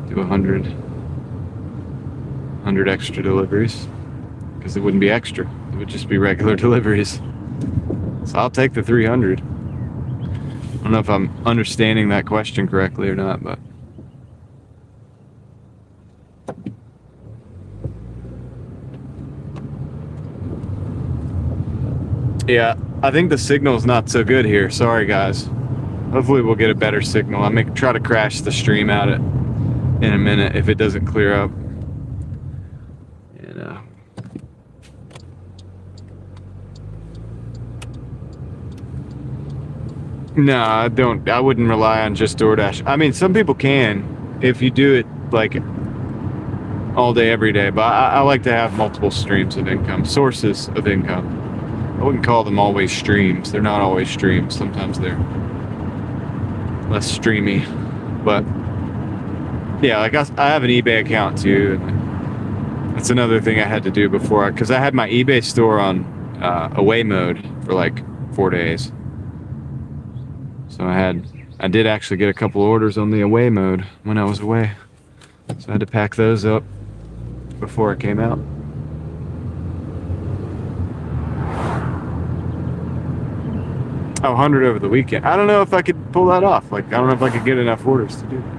Do 100 extra deliveries, because it wouldn't be extra. It would just be regular deliveries. So I'll take the 300. I don't know if I'm understanding that question correctly or not, but yeah, I think the signal's not so good here. Sorry, guys. Hopefully we'll get a better signal. I may try to crash the stream out in a minute if it doesn't clear up. And no, I wouldn't rely on just DoorDash. I mean, some people can if you do it like all day, every day, but I like to have multiple streams of income, sources of income. I wouldn't call them always streams. They're not always streams. Sometimes they're less streamy, but Yeah, like I have an eBay account too. That's another thing I had to do before, because I had my eBay store on away mode for like 4 days. So I did actually get a couple orders on the away mode when I was away. So I had to pack those up before it came out. Oh, 100 over the weekend. I don't know if I could pull that off. Like, I don't know if I could get enough orders to do that.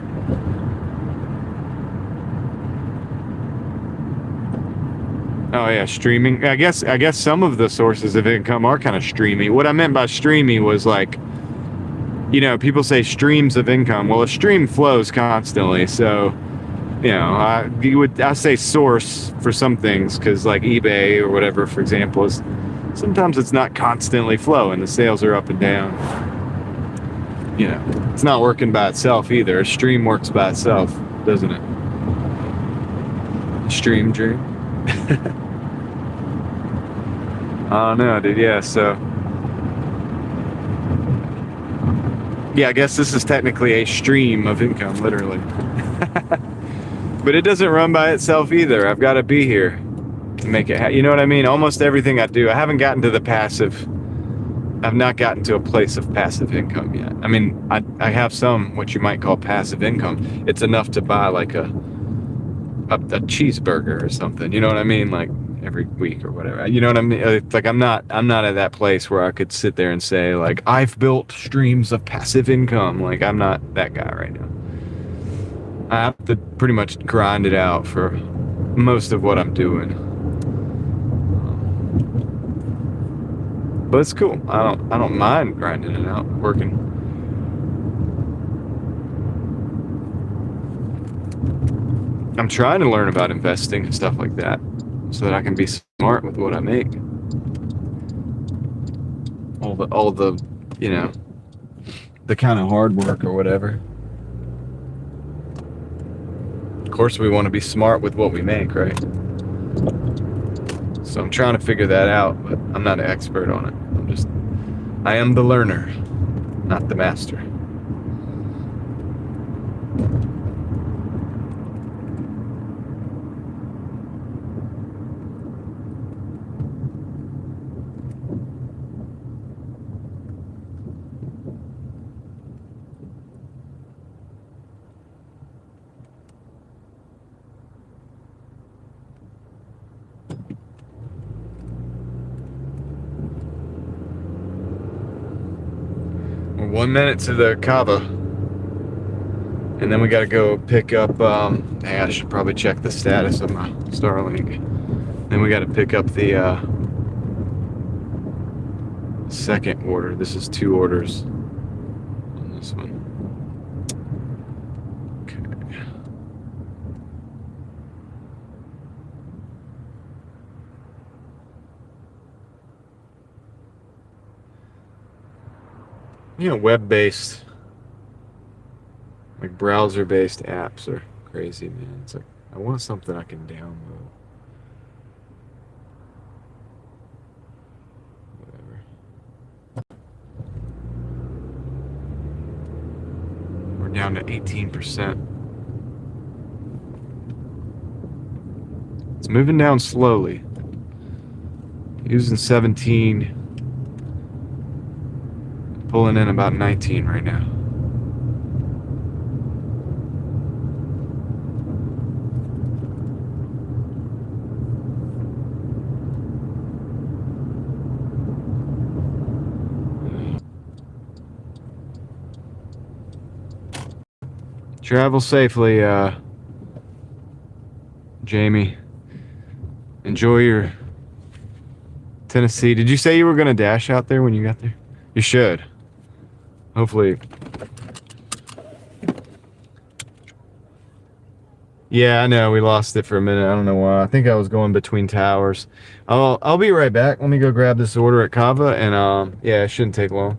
Oh yeah, streaming. I guess some of the sources of income are kind of streamy. What I meant by streamy was like, people say streams of income. Well, a stream flows constantly, so I say source for some things, because like eBay or whatever, for example, is sometimes it's not constantly flowing. The sales are up and down. It's not working by itself either. A stream works by itself, doesn't it? Stream dream. I don't know, dude. Yeah, so yeah, I guess this is technically a stream of income, literally. But it doesn't run by itself either. I've got to be here to make it you know what I mean? Almost everything I do, I haven't gotten to the passive. I've not gotten to a place of passive income yet. I mean, I have some what you might call passive income. It's enough to buy like a cheeseburger or something. You know what I mean? Like every week or whatever. You know what I mean? It's like I'm not at that place where I could sit there and say like I've built streams of passive income. Like I'm not that guy right now. I have to pretty much grind it out for most of what I'm doing. But it's cool. I don't mind grinding it out, working. I'm trying to learn about investing and stuff like that, so that I can be smart with what I make. All the the kind of hard work or whatever. Of course, we want to be smart with what we make, right? So I'm trying to figure that out, but I'm not an expert on it. I am the learner, not the master. We're 1 minute to the Kava, and then we got to go pick up. Hey, I should probably check the status of my Starlink. Then we got to pick up the second order. This is 2 orders on this one. Okay. Web-based, like browser-based apps are crazy, man. It's like I want something I can download. Whatever. We're down to 18%. It's moving down slowly. Using 17, pulling in about 19 right now. Travel safely, Jamie. Enjoy your Tennessee. Did you say you were gonna dash out there when you got there? You should. Hopefully. Yeah, I know. We lost it for a minute. I don't know why. I think I was going between towers. I'll be right back. Let me go grab this order at Kava, and yeah, it shouldn't take long.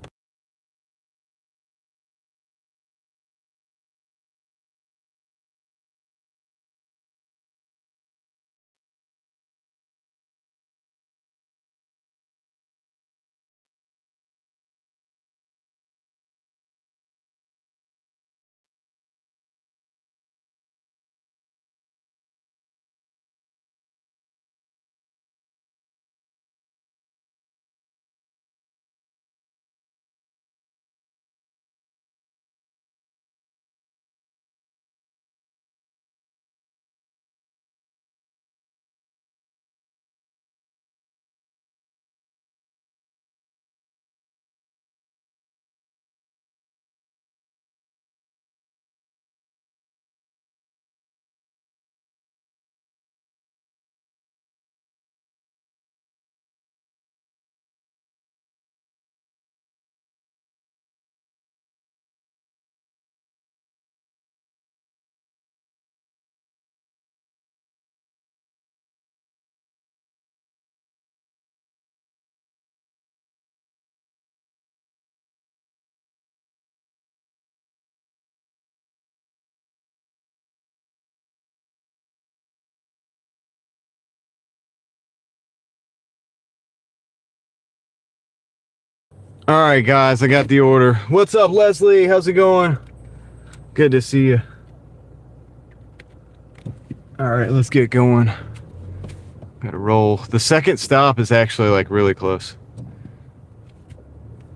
All right, guys, I got the order. What's up, Leslie? How's it going? Good to see you. All right, let's get going. Gotta roll. The second stop is actually like really close.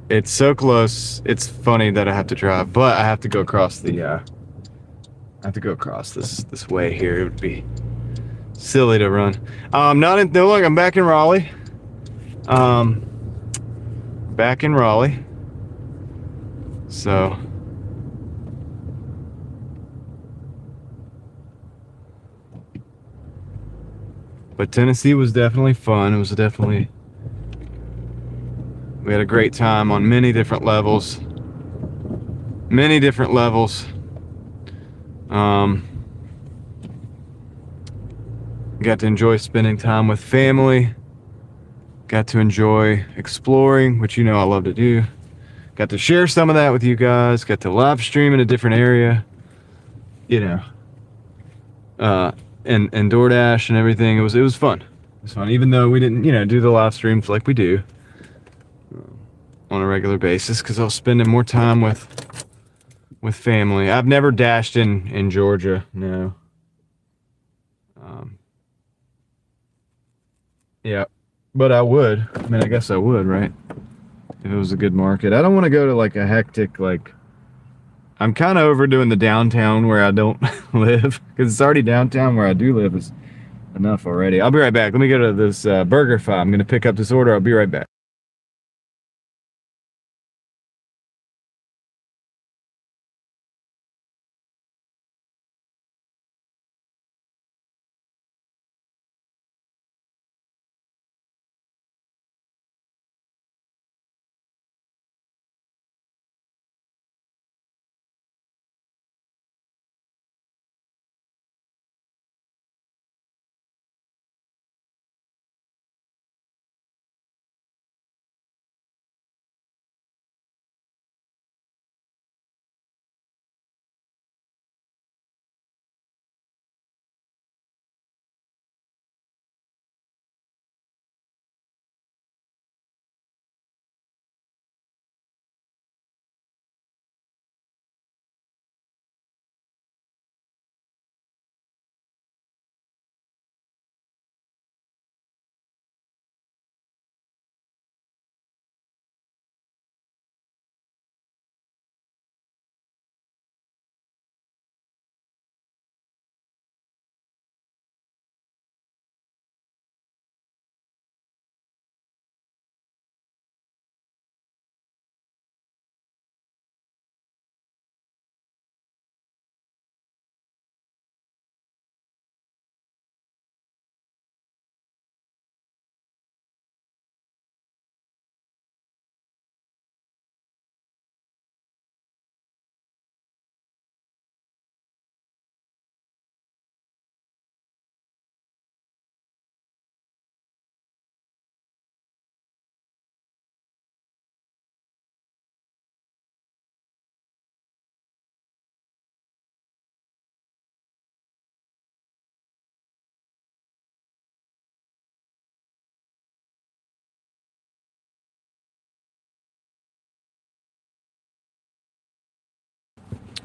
It's so close. It's funny that I have to drive, but I have to go across the. I have to go across this way here. It would be silly to run. Not in. No, look, I'm back in Raleigh. Back in Raleigh. So. But Tennessee was definitely fun. It was definitely. We had a great time on many different levels. Many different levels. Got to enjoy spending time with family. Got to enjoy exploring, which you know I love to do. Got to share some of that with you guys. Got to live stream in a different area. You know. And Doordash and everything. It was fun. It was fun, even though we didn't, do the live streams like we do on a regular basis, because I was spending more time with family. I've never dashed in Georgia, no. Yeah, but I would. I mean, I guess I would, right? If it was a good market. I don't want to go to like a hectic, like, I'm kind of overdoing the downtown where I don't live, because it's already downtown where I do live is enough already. I'll be right back. Let me go to this BurgerFi. I'm going to pick up this order. I'll be right back.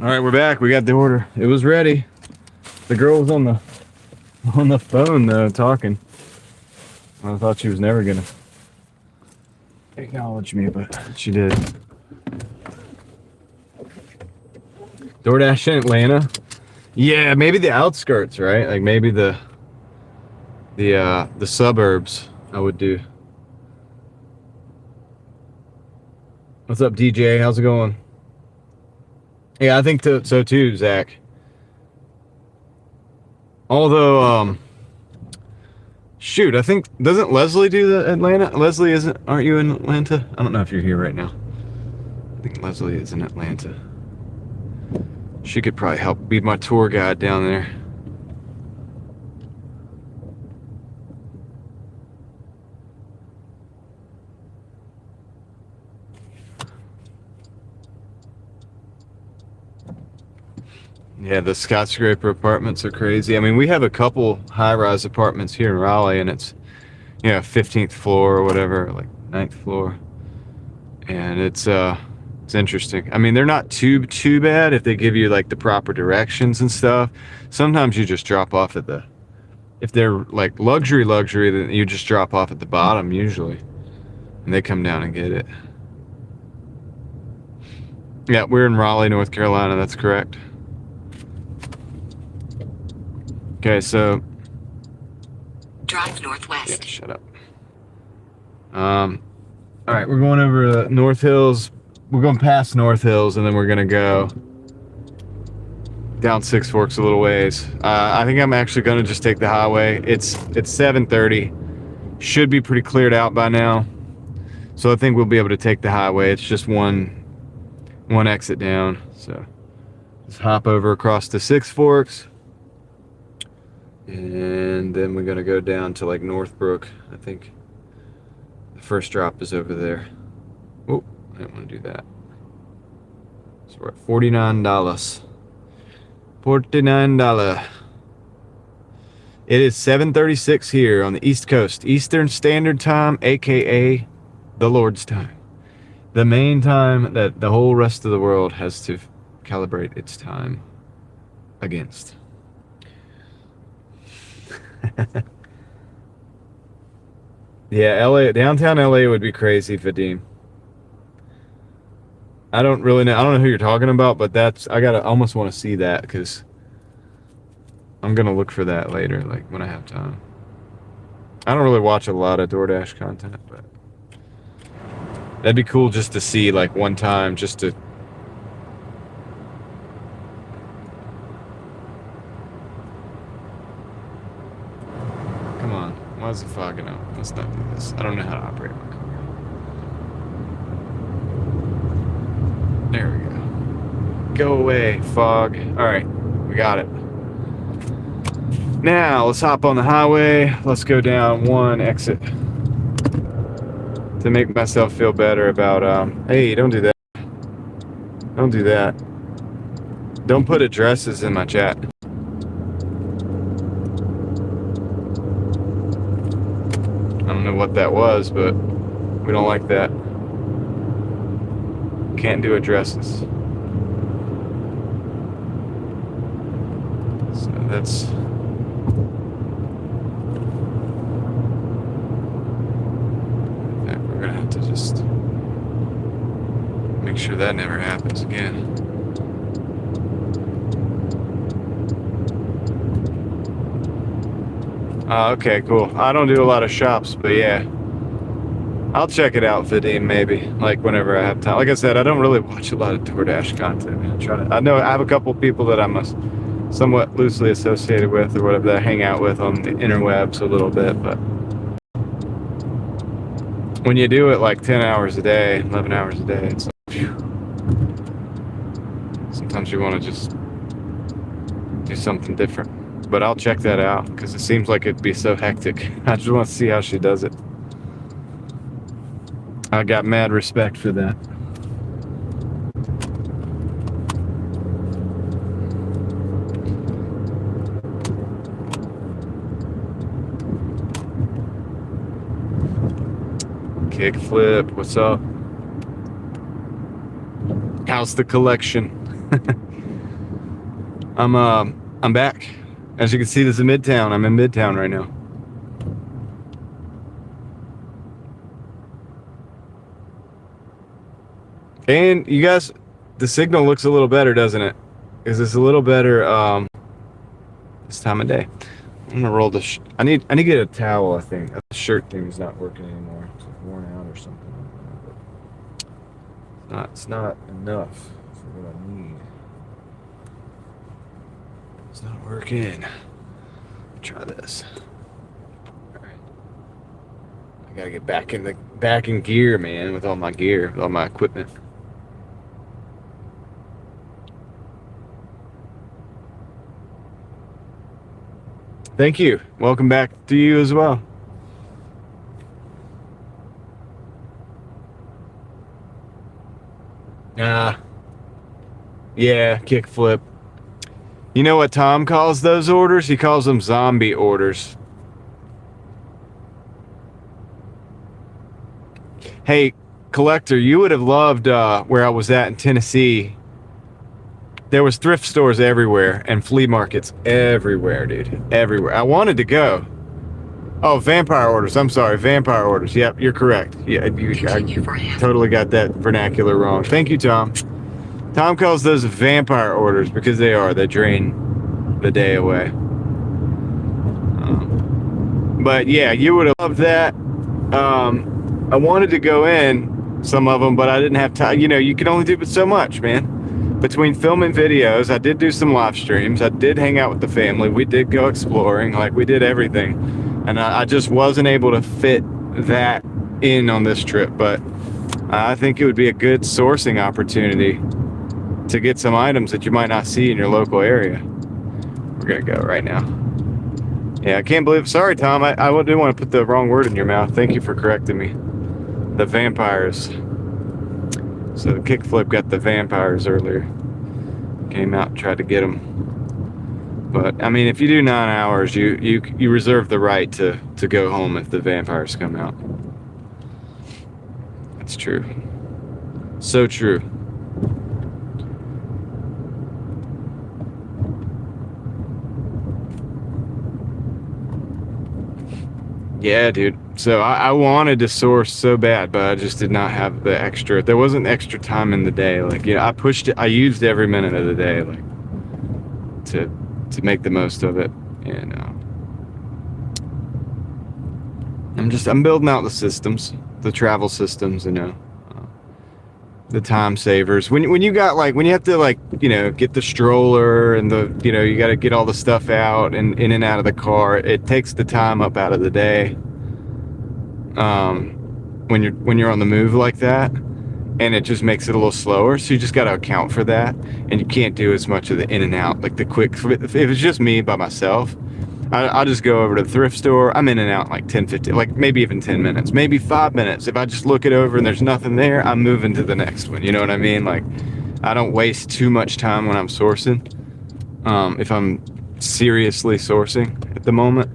All right, we're back. We got the order. It was ready. The girl was on the phone though, talking. I thought she was never gonna acknowledge me, but she did. Doordash in Atlanta. Yeah, maybe the outskirts, right? Like maybe the suburbs I would do. What's up, DJ? How's it going? Yeah, I think so too, Zach. Although, shoot, I think, doesn't Leslie do the Atlanta? Leslie, aren't you in Atlanta? I don't know if you're here right now. I think Leslie is in Atlanta. She could probably help be my tour guide down there. Yeah, the skyscraper apartments are crazy. I mean, we have a couple high-rise apartments here in Raleigh, and it's, 15th floor or whatever, like 9th floor. And it's interesting. I mean, they're not too bad if they give you like the proper directions and stuff. Sometimes you just drop off at the, if they're like luxury, then you just drop off at the bottom usually, and they come down and get it. Yeah, we're in Raleigh, North Carolina. That's correct. Okay, so Drive northwest. yeah, shut up. All right, we're going over North Hills. We're going past North Hills, and then we're gonna go down Six Forks a little ways. I think I'm actually gonna just take the highway. It's 7:30. Should be pretty cleared out by now, so I think we'll be able to take the highway. It's just one exit down. So let's hop over across to Six Forks, and then we're gonna go down to like Northbrook. I think the first drop is over there. Oh, I didn't want to do that. So we're at $49. $49. It is 7:36 here on the East Coast, Eastern Standard Time, aka the Lord's time. The main time that the whole rest of the world has to calibrate its time against. Yeah, LA, downtown LA would be crazy, Vadim. I don't really know. I don't know who you're talking about, but I almost want to see that because I'm gonna look for that later, like when I have time. I don't really watch a lot of Doordash content, but that'd be cool just to see like one time, just to. Come on, why is it fogging up? Let's not do this. I don't know how to operate my car. There we go. Go away, fog. All right, we got it. Now let's hop on the highway. Let's go down one exit to make myself feel better about. Hey, don't do that. Don't do that. Don't put addresses in my chat. I don't know what that was, but we don't like that. Can't do addresses. So that's. We're gonna have to just make sure that never happens again. Okay, cool. I don't do a lot of shops, but yeah. I'll check it out, Vadim, maybe, like whenever I have time. Like I said, I don't really watch a lot of Doordash content. I know I have a couple people that I'm somewhat loosely associated with or whatever that I hang out with on the interwebs a little bit, but when you do it like 10 hours a day, 11 hours a day, it's like, phew. Sometimes you want to just do something different. But I'll check that out because it seems like it'd be so hectic. I just want to see how she does it. I got mad respect for that. Kickflip, what's up? How's the collection? I'm back. As you can see, this is Midtown. I'm in Midtown right now. And you guys, the signal looks a little better, doesn't it? Is this a little better this time of day? I'm gonna roll the. I need to get a towel. I think the shirt thing is not working anymore. It's like worn out or something. It's not enough for what I need. It's not working. Try this. All right. I gotta get back in gear, man, with all my gear, with all my equipment. Thank you. Welcome back to you as well. Yeah, kickflip. You know what Tom calls those orders? He calls them zombie orders. Hey, collector, you would have loved where I was at in Tennessee. There was thrift stores everywhere and flea markets everywhere, dude. Everywhere. I wanted to go. Oh, vampire orders. I'm sorry. Vampire orders. Yep, you're correct. Yeah, I totally got that vernacular wrong. Thank you, Tom. Tom calls those vampire orders because they are. They drain the day away. But yeah, you would have loved that. I wanted to go in some of them, but I didn't have time. You know, you can only do but so much, man. Between filming videos, I did do some live streams. I did hang out with the family. We did go exploring. Like, we did everything. And I just wasn't able to fit that in on this trip. But I think it would be a good sourcing opportunity to get some items that you might not see in your local area. We're going to go right now. Yeah, I can't believe... Sorry, Tom. I didn't want to put the wrong word in your mouth. Thank you for correcting me. The vampires. So the kickflip got the vampires earlier. Came out and tried to get them. But, I mean, if you do 9 hours, you reserve the right to go home if the vampires come out. That's true. So true. Yeah, dude. So I wanted to source so bad, but I just did not have the extra. There wasn't extra time in the day. Like, you know, I pushed it. I used every minute of the day, like, to make the most of it. And I'm building out the systems, the travel systems, you know, the time savers. When you got, like, when you have to, like, you know, get the stroller and the, you know, you got to get all the stuff out and in and out of the car, it takes the time up out of the day. When you're on the move like that, and it just makes it a little slower. So you just got to account for that, and you can't do as much of the in and out, like the quick. If it's just me by myself, I'll just go over to the thrift store. I'm in and out in like 10, 15, like maybe even 10 minutes, maybe 5 minutes. If I just look it over and there's nothing there, I'm moving to the next one. You know what I mean? Like, I don't waste too much time when I'm sourcing. If I'm seriously sourcing at the moment,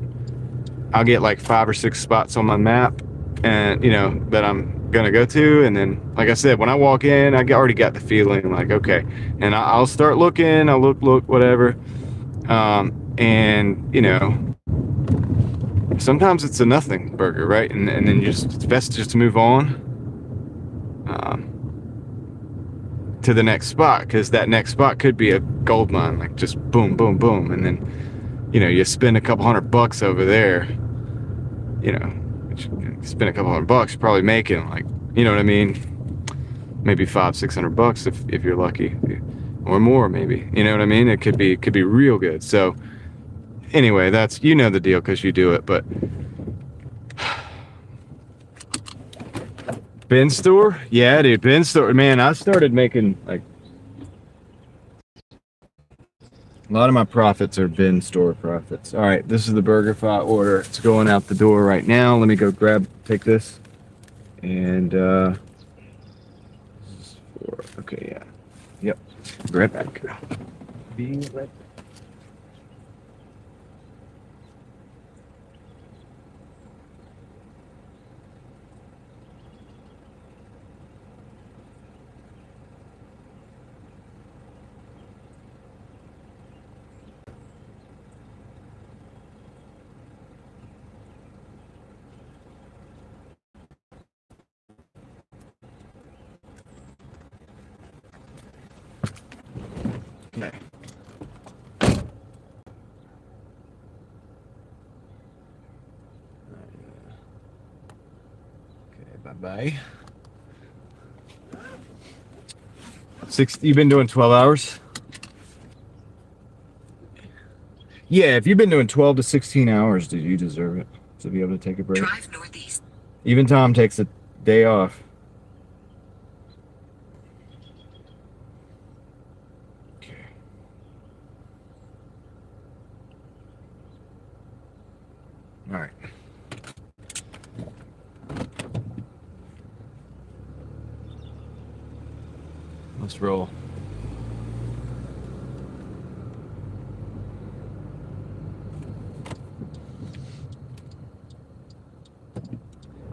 I'll get like 5 or 6 spots on my map, and, you know, that I'm gonna go to, and then, like I said, when I walk in, I already got the feeling like, okay, and I'll start looking. I'll look, whatever, and, you know, sometimes it's a nothing burger, right? And then it's best just to move on to the next spot, because that next spot could be a gold mine, like just boom, boom, boom, and then, you know, you spend a couple $100 over there, you know. Spend a couple $100, you're probably making, like, you know what I mean, maybe $500-600 if you're lucky, or more, maybe. You know what I mean? It could be real good. So anyway, that's, you know, the deal because you do it. But bin store, yeah, dude, bin store, man. I started making, like, a lot of my profits are bin store profits. All right, this is the BurgerFi order. It's going out the door right now. Let me go take this. And, this is for, okay, yeah. Yep, be right back. Be right back. Okay. Okay, bye-bye. You've been doing 12 hours? Yeah, if you've been doing 12 to 16 hours, dude, you deserve it to be able to take a break. Drive northeast. Even Tom takes a day off. All right. Let's roll.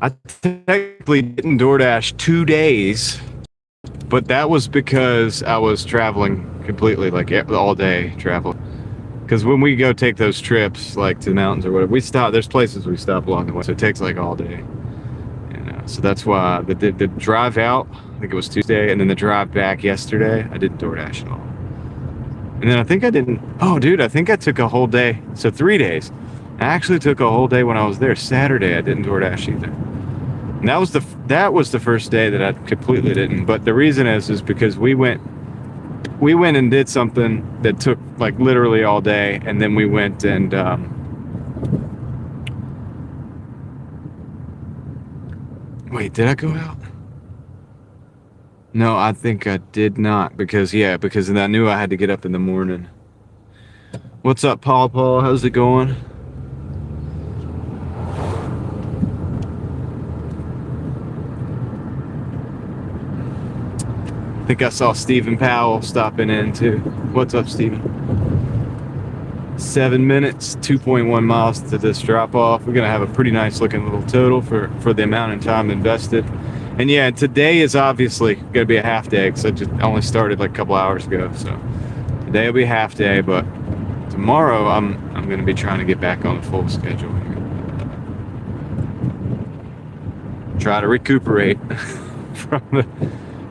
I technically technically didn't DoorDash 2 days, but that was because I was traveling completely, like all day traveling. Because when we go take those trips, like to the mountains or whatever, we stop. There's places we stop along the way, so it takes like all day. And so that's why the drive out, I think it was Tuesday, and then the drive back yesterday, I didn't DoorDash at all. And then I think I didn't. Oh, dude, I think I took a whole day. So 3 days. I actually took a whole day when I was there. Saturday, I didn't DoorDash either. And that was the first day that I completely didn't. But the reason is because we went and did something that took like literally all day, and then we went and wait, did I go out? No, I think I did not, because I knew I had to get up in the morning. What's up, Paul? How's it going? I think I saw Stephen Powell stopping in too. What's up, Stephen? 7 minutes, 2.1 miles to this drop off. We're gonna have a pretty nice looking little total for the amount of time invested. And yeah, today is obviously gonna be a half day because I just only started like a couple hours ago. So today will be a half day, but tomorrow I'm gonna be trying to get back on the full schedule here. Try to recuperate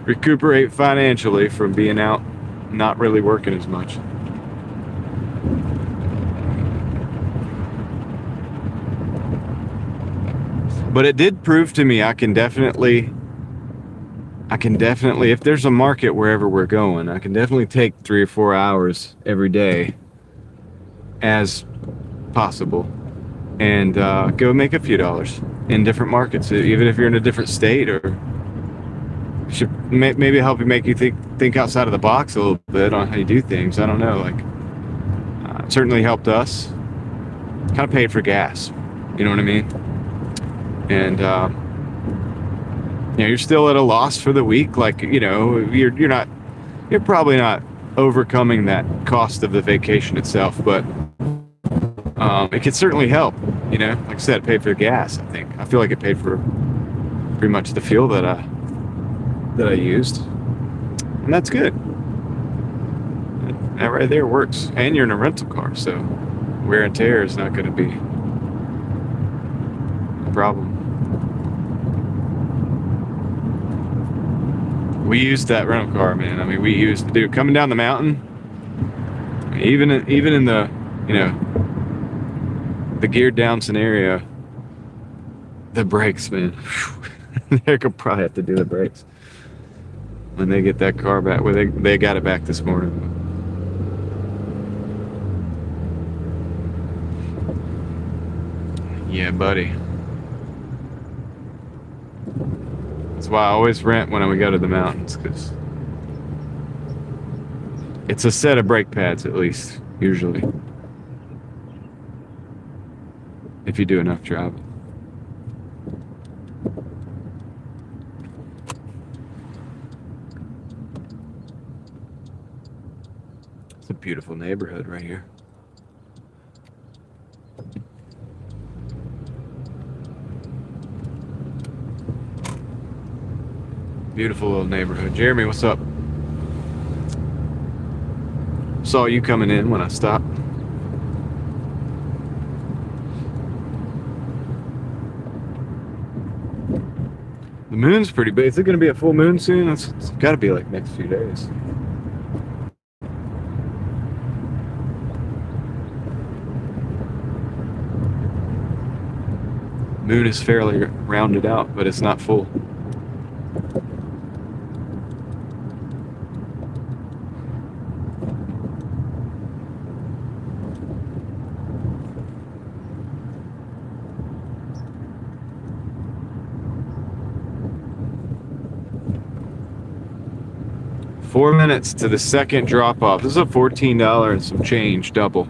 recuperate financially from being out, not really working as much. But it did prove to me I can definitely, if there's a market wherever we're going, I can definitely take 3 or 4 hours every day as possible and go make a few dollars in different markets, even if you're in a different state, or should maybe help you, make you think outside of the box a little bit on how you do things. I don't know, like it certainly helped us. Kind of paid for gas, you know what I mean? And you're still at a loss for the week, like, you're probably not overcoming that cost of the vacation itself, but it could certainly help. Like I said, it paid for gas. I feel like it paid for pretty much the fuel that I used, and that's good. That right there works. And you're in a rental car, so wear and tear is not going to be a problem. We used that rental car, man. I mean, we used to do coming down the mountain, even in the the geared down scenario. The brakes, man. They could probably have to do the brakes when they get that car back. Well, they got it back this morning. Yeah, buddy. That's why I always rent when we go to the mountains, because it's a set of brake pads, at least, usually, if you do enough driving. It's a beautiful neighborhood right here. Beautiful little neighborhood. Jeremy, what's up? Saw you coming in when I stopped. The moon's pretty big. Is it going to be a full moon soon? It's got to be like next few days. Moon is fairly rounded out, but it's not full. Four minutes to the second drop off. This is a $14 and some change double.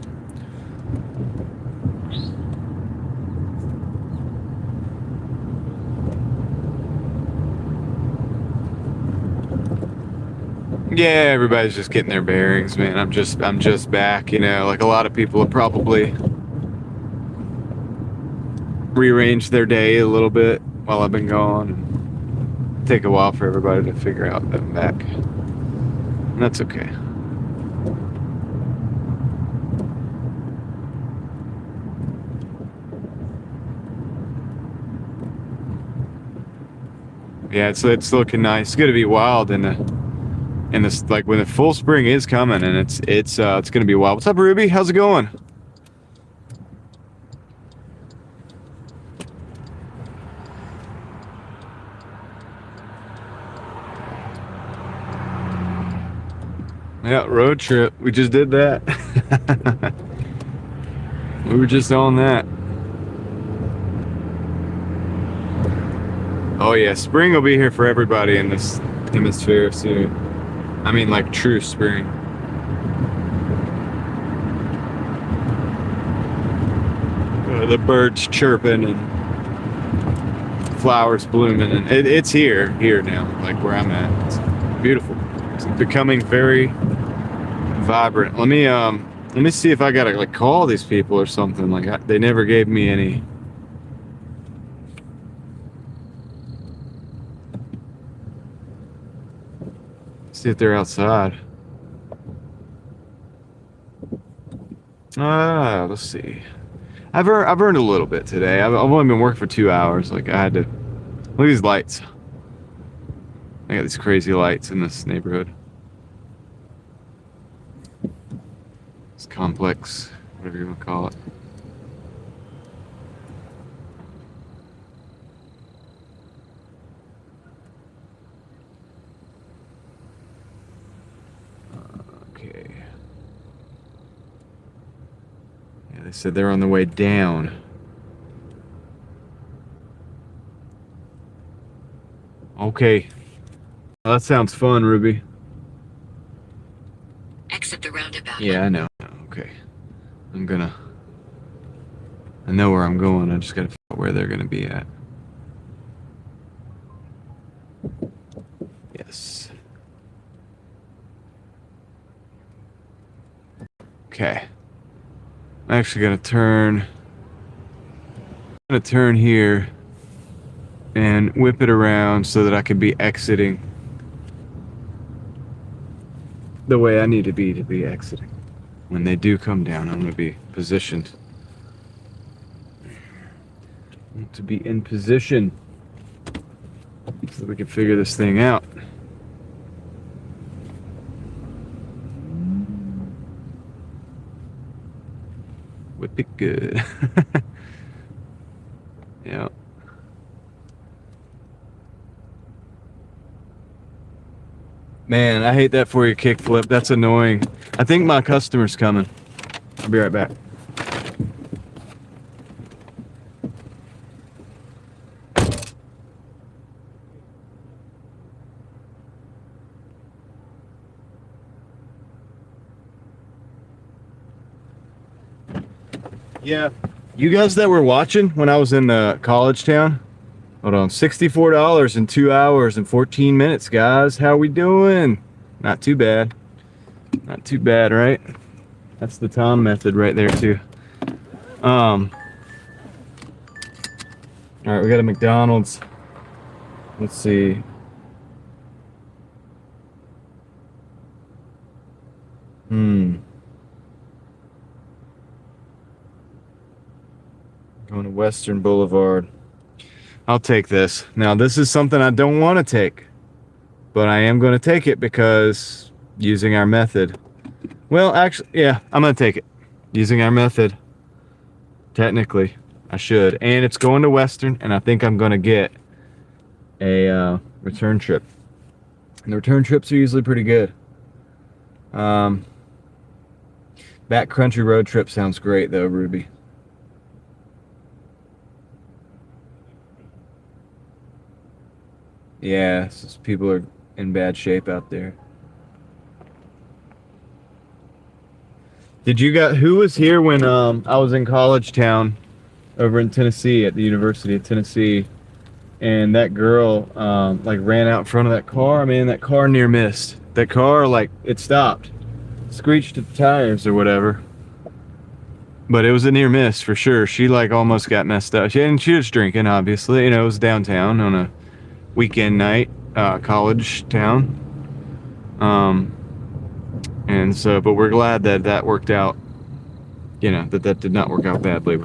Yeah, everybody's just getting their bearings, man. I'm just back, like a lot of people have probably rearranged their day a little bit while I've been gone. take a while for everybody to figure out that I'm back. And that's okay. Yeah, it's looking nice. It's gonna be wild in this, like, when the full spring is coming, and it's gonna be wild. What's up, Ruby? How's it going? Yeah, road trip. We just did that. We were just on that. Oh yeah, spring will be here for everybody in this hemisphere soon. I mean, like, true spring. The birds chirping and flowers blooming, and it's here now, like where I'm at. It's beautiful. It's becoming very vibrant. Let me see if I gotta, like, call these people or something. Like, they never gave me any. See if they're outside. Let's see. I've earned a little bit today. I've only been working for 2 hours. Like, I had to. Look at these lights. I got these crazy lights in this neighborhood. It's complex, whatever you want to call it. Okay. Yeah, they said they're on the way down. Okay. Well, that sounds fun, Ruby. Exit the roundabout. Yeah, I know. Okay. I know where I'm going. I just gotta figure out where they're gonna be at. Yes. Okay. I'm actually gonna turn here and whip it around so that I can be exiting the way I need to be exiting. When they do come down, I'm gonna be positioned. I want to be in position so we can figure this thing out. Whip it good. Yeah. Man, I hate that for you, kickflip. That's annoying. I think my customer's coming. I'll be right back. Yeah. You guys that were watching when I was in college town, hold on, $64 in 2 hours and 14 minutes, guys. How we doing? Not too bad. Not too bad, right? That's the Tom method right there too. All right, we got a McDonald's. Let's see. Going to Western Boulevard. I'll take this. Now, this is something I don't want to take, but I am going to take it because using our method. Well, actually, yeah, I'm going to take it. Using our method. Technically, I should. And it's going to Western, and I think I'm going to get a return trip. And the return trips are usually pretty good. Backcountry road trip sounds great, though, Ruby. Yeah, people are in bad shape out there. Who was here when I was in college town over in Tennessee at the University of Tennessee, and that girl like ran out in front of that car? Man, that car near missed. That car, like, it stopped, screeched at the tires or whatever. But it was a near miss for sure. She, like, almost got messed up. She was drinking, obviously. You know, it was downtown on a weekend night, college town. And so, but we're glad that that worked out. You know, that did not work out badly.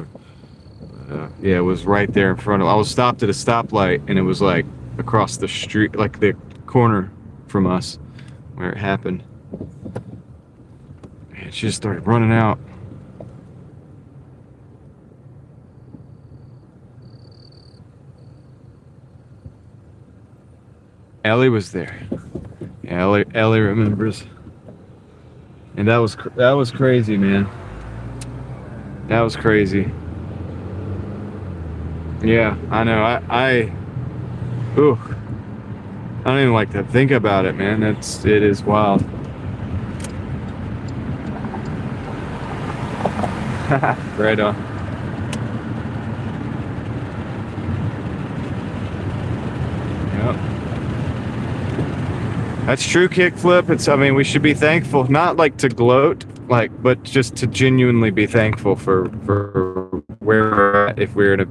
Yeah, it was right there in front of. I was stopped at a stoplight, and it was like across the street, like the corner from us, where it happened. And she just started running out. Ellie was there. Yeah, Ellie remembers. And that was crazy, man. That was crazy. Yeah, I know. Ooh, I don't even like to think about it, man. It is wild. Right on. Yep. That's true, kickflip. I mean, we should be thankful, not like to gloat, like, but just to genuinely be thankful for where we're at, if we're in a,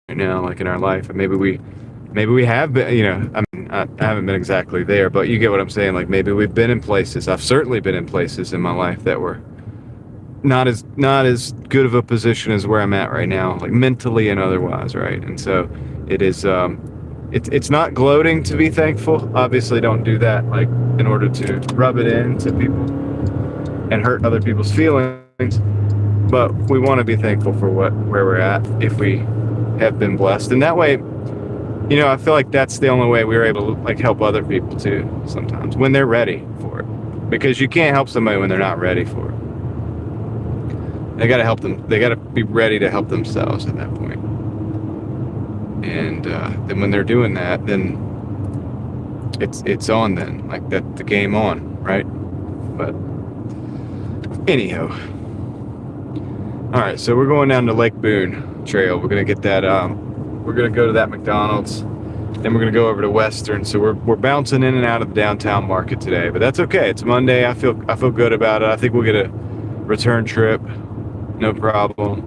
right now, like in our life, and maybe we have been, you know, I mean, I haven't been exactly there, but you get what I'm saying. Like maybe we've been in places. I've certainly been in places in my life that were not as good of a position as where I'm at right now, like mentally and otherwise, right? And so it is. It's not gloating to be thankful. Obviously, don't do that like in order to rub it into people and hurt other people's feelings. But we want to be thankful for where we're at if we have been blessed, and that way, you know, I feel like that's the only way we're able to like help other people too. Sometimes when they're ready for it, because you can't help somebody when they're not ready for it. They got to help them. They got to be ready to help themselves at that point. And then when they're doing that, then it's on. Then like that, the game on, right? But anyhow, all right. So we're going down to Lake Boone Trail. We're gonna get that. We're gonna go to that McDonald's. Then we're gonna go over to Western. So we're bouncing in and out of the downtown market today, but that's okay. It's Monday. I feel good about it. I think we'll get a return trip, no problem.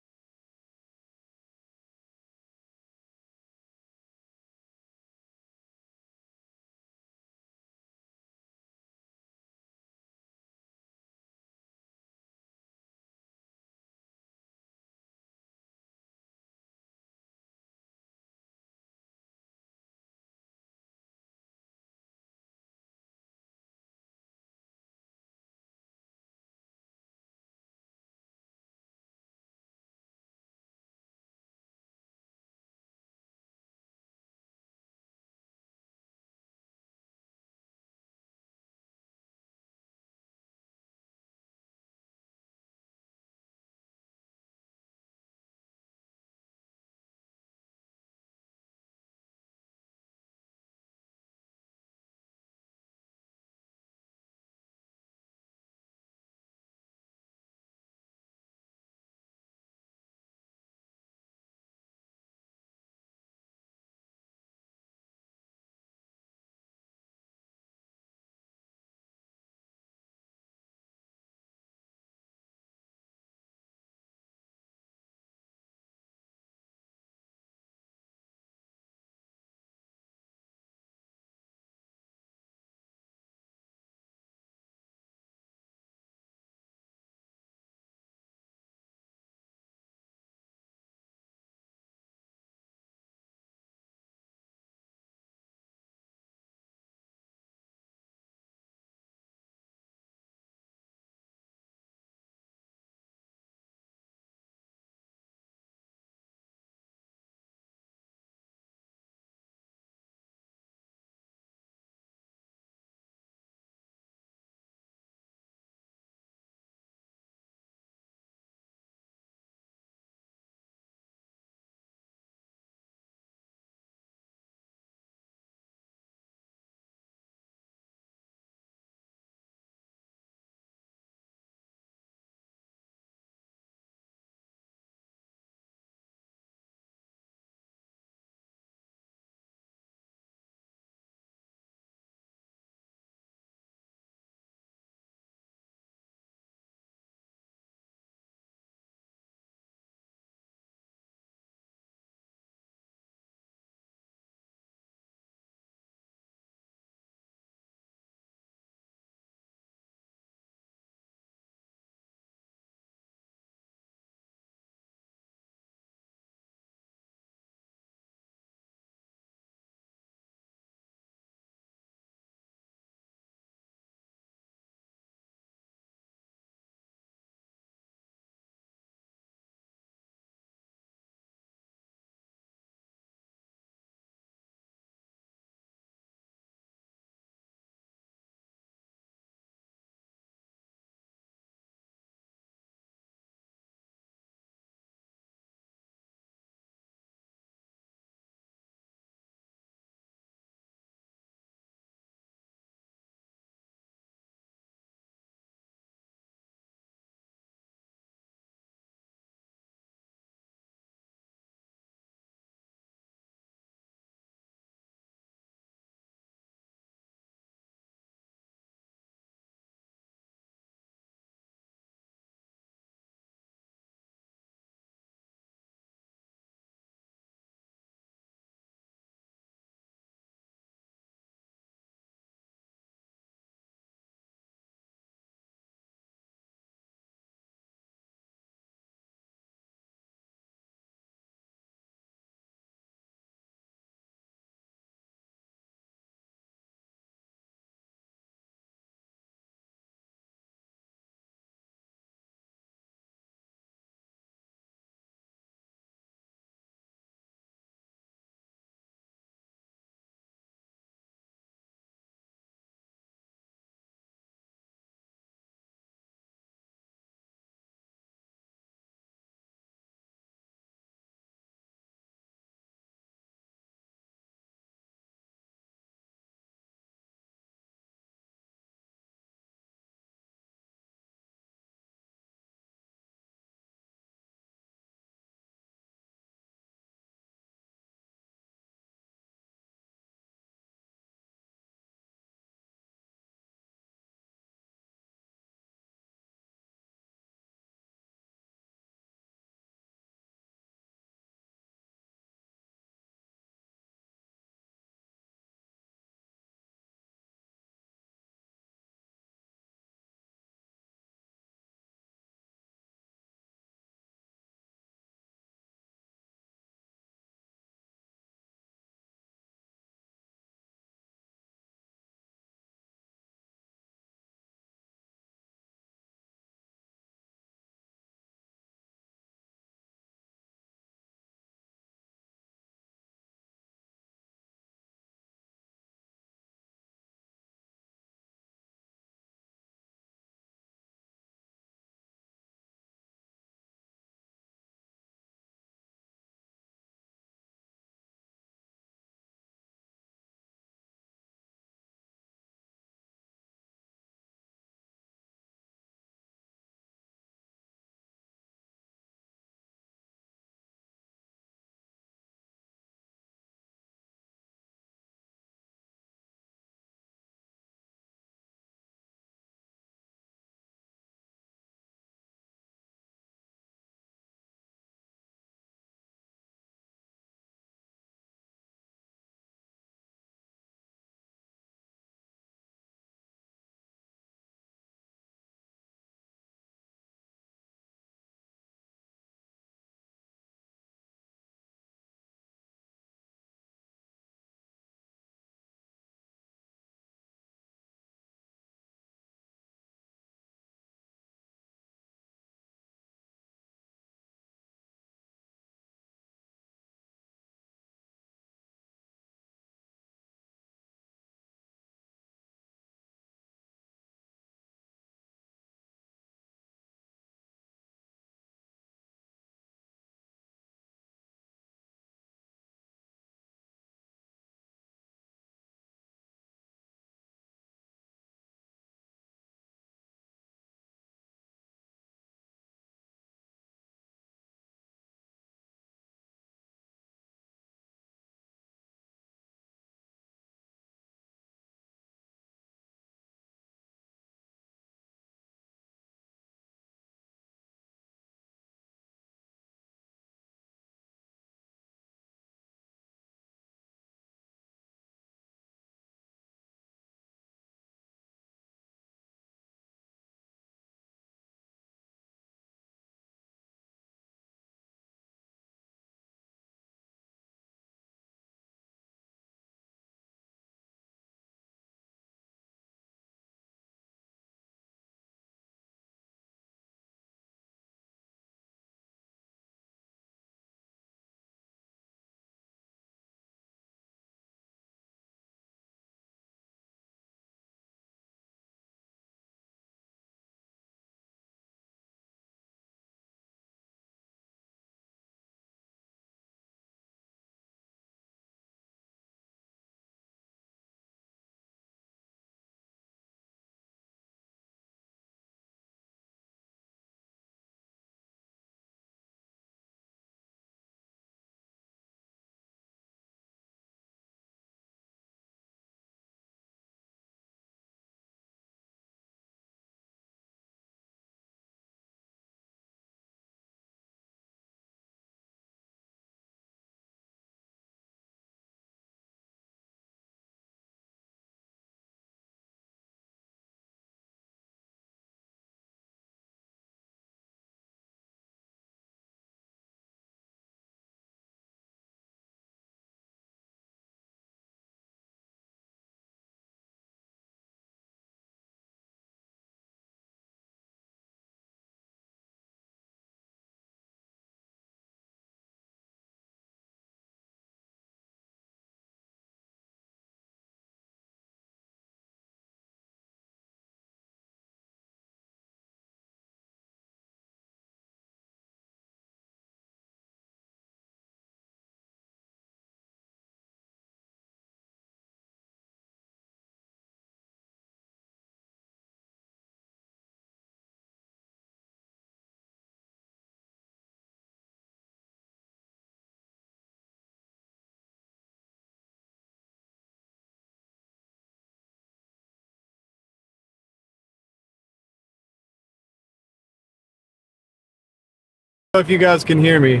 If you guys can hear me,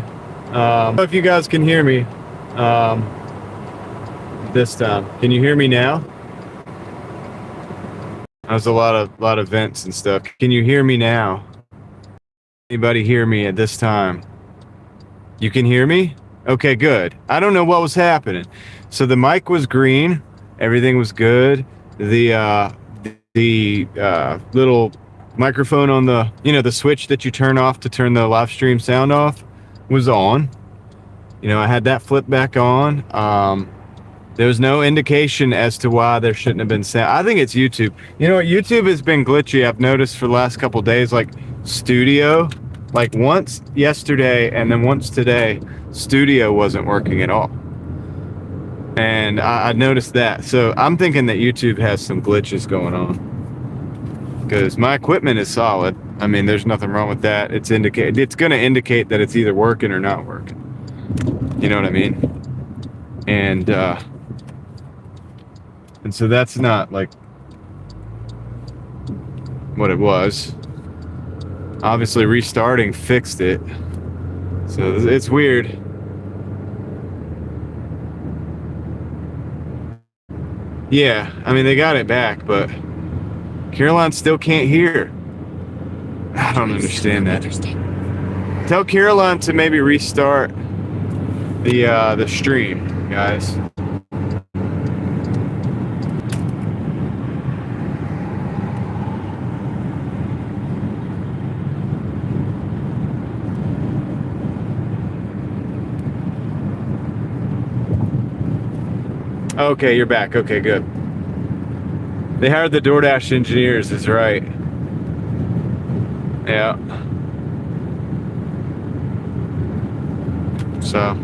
this time, can you hear me now? There's a lot of vents and stuff. Can you hear me now? Anybody hear me at this time? You can hear me? Okay, good. I don't know what was happening. So the mic was green, everything was good. The little microphone on the, the switch that you turn off to turn the live stream sound off was on. I had that flipped back on. There was no indication as to why there shouldn't have been sound. I think it's YouTube. You know what? YouTube has been glitchy. I've noticed for the last couple of days, like Studio, like once yesterday and then once today, Studio wasn't working at all. And I noticed that. So I'm thinking that YouTube has some glitches going on. Because my equipment is solid. I mean, there's nothing wrong with that. It's going to indicate that it's either working or not working. You know what I mean? And so that's not like what it was. Obviously restarting fixed it. So it's weird. Yeah, I mean, they got it back, but Caroline still can't hear. I don't understand that. Tell Caroline to maybe restart the stream, guys. Okay, you're back. Okay, good. They hired the Doordash engineers, is right. Yeah. So,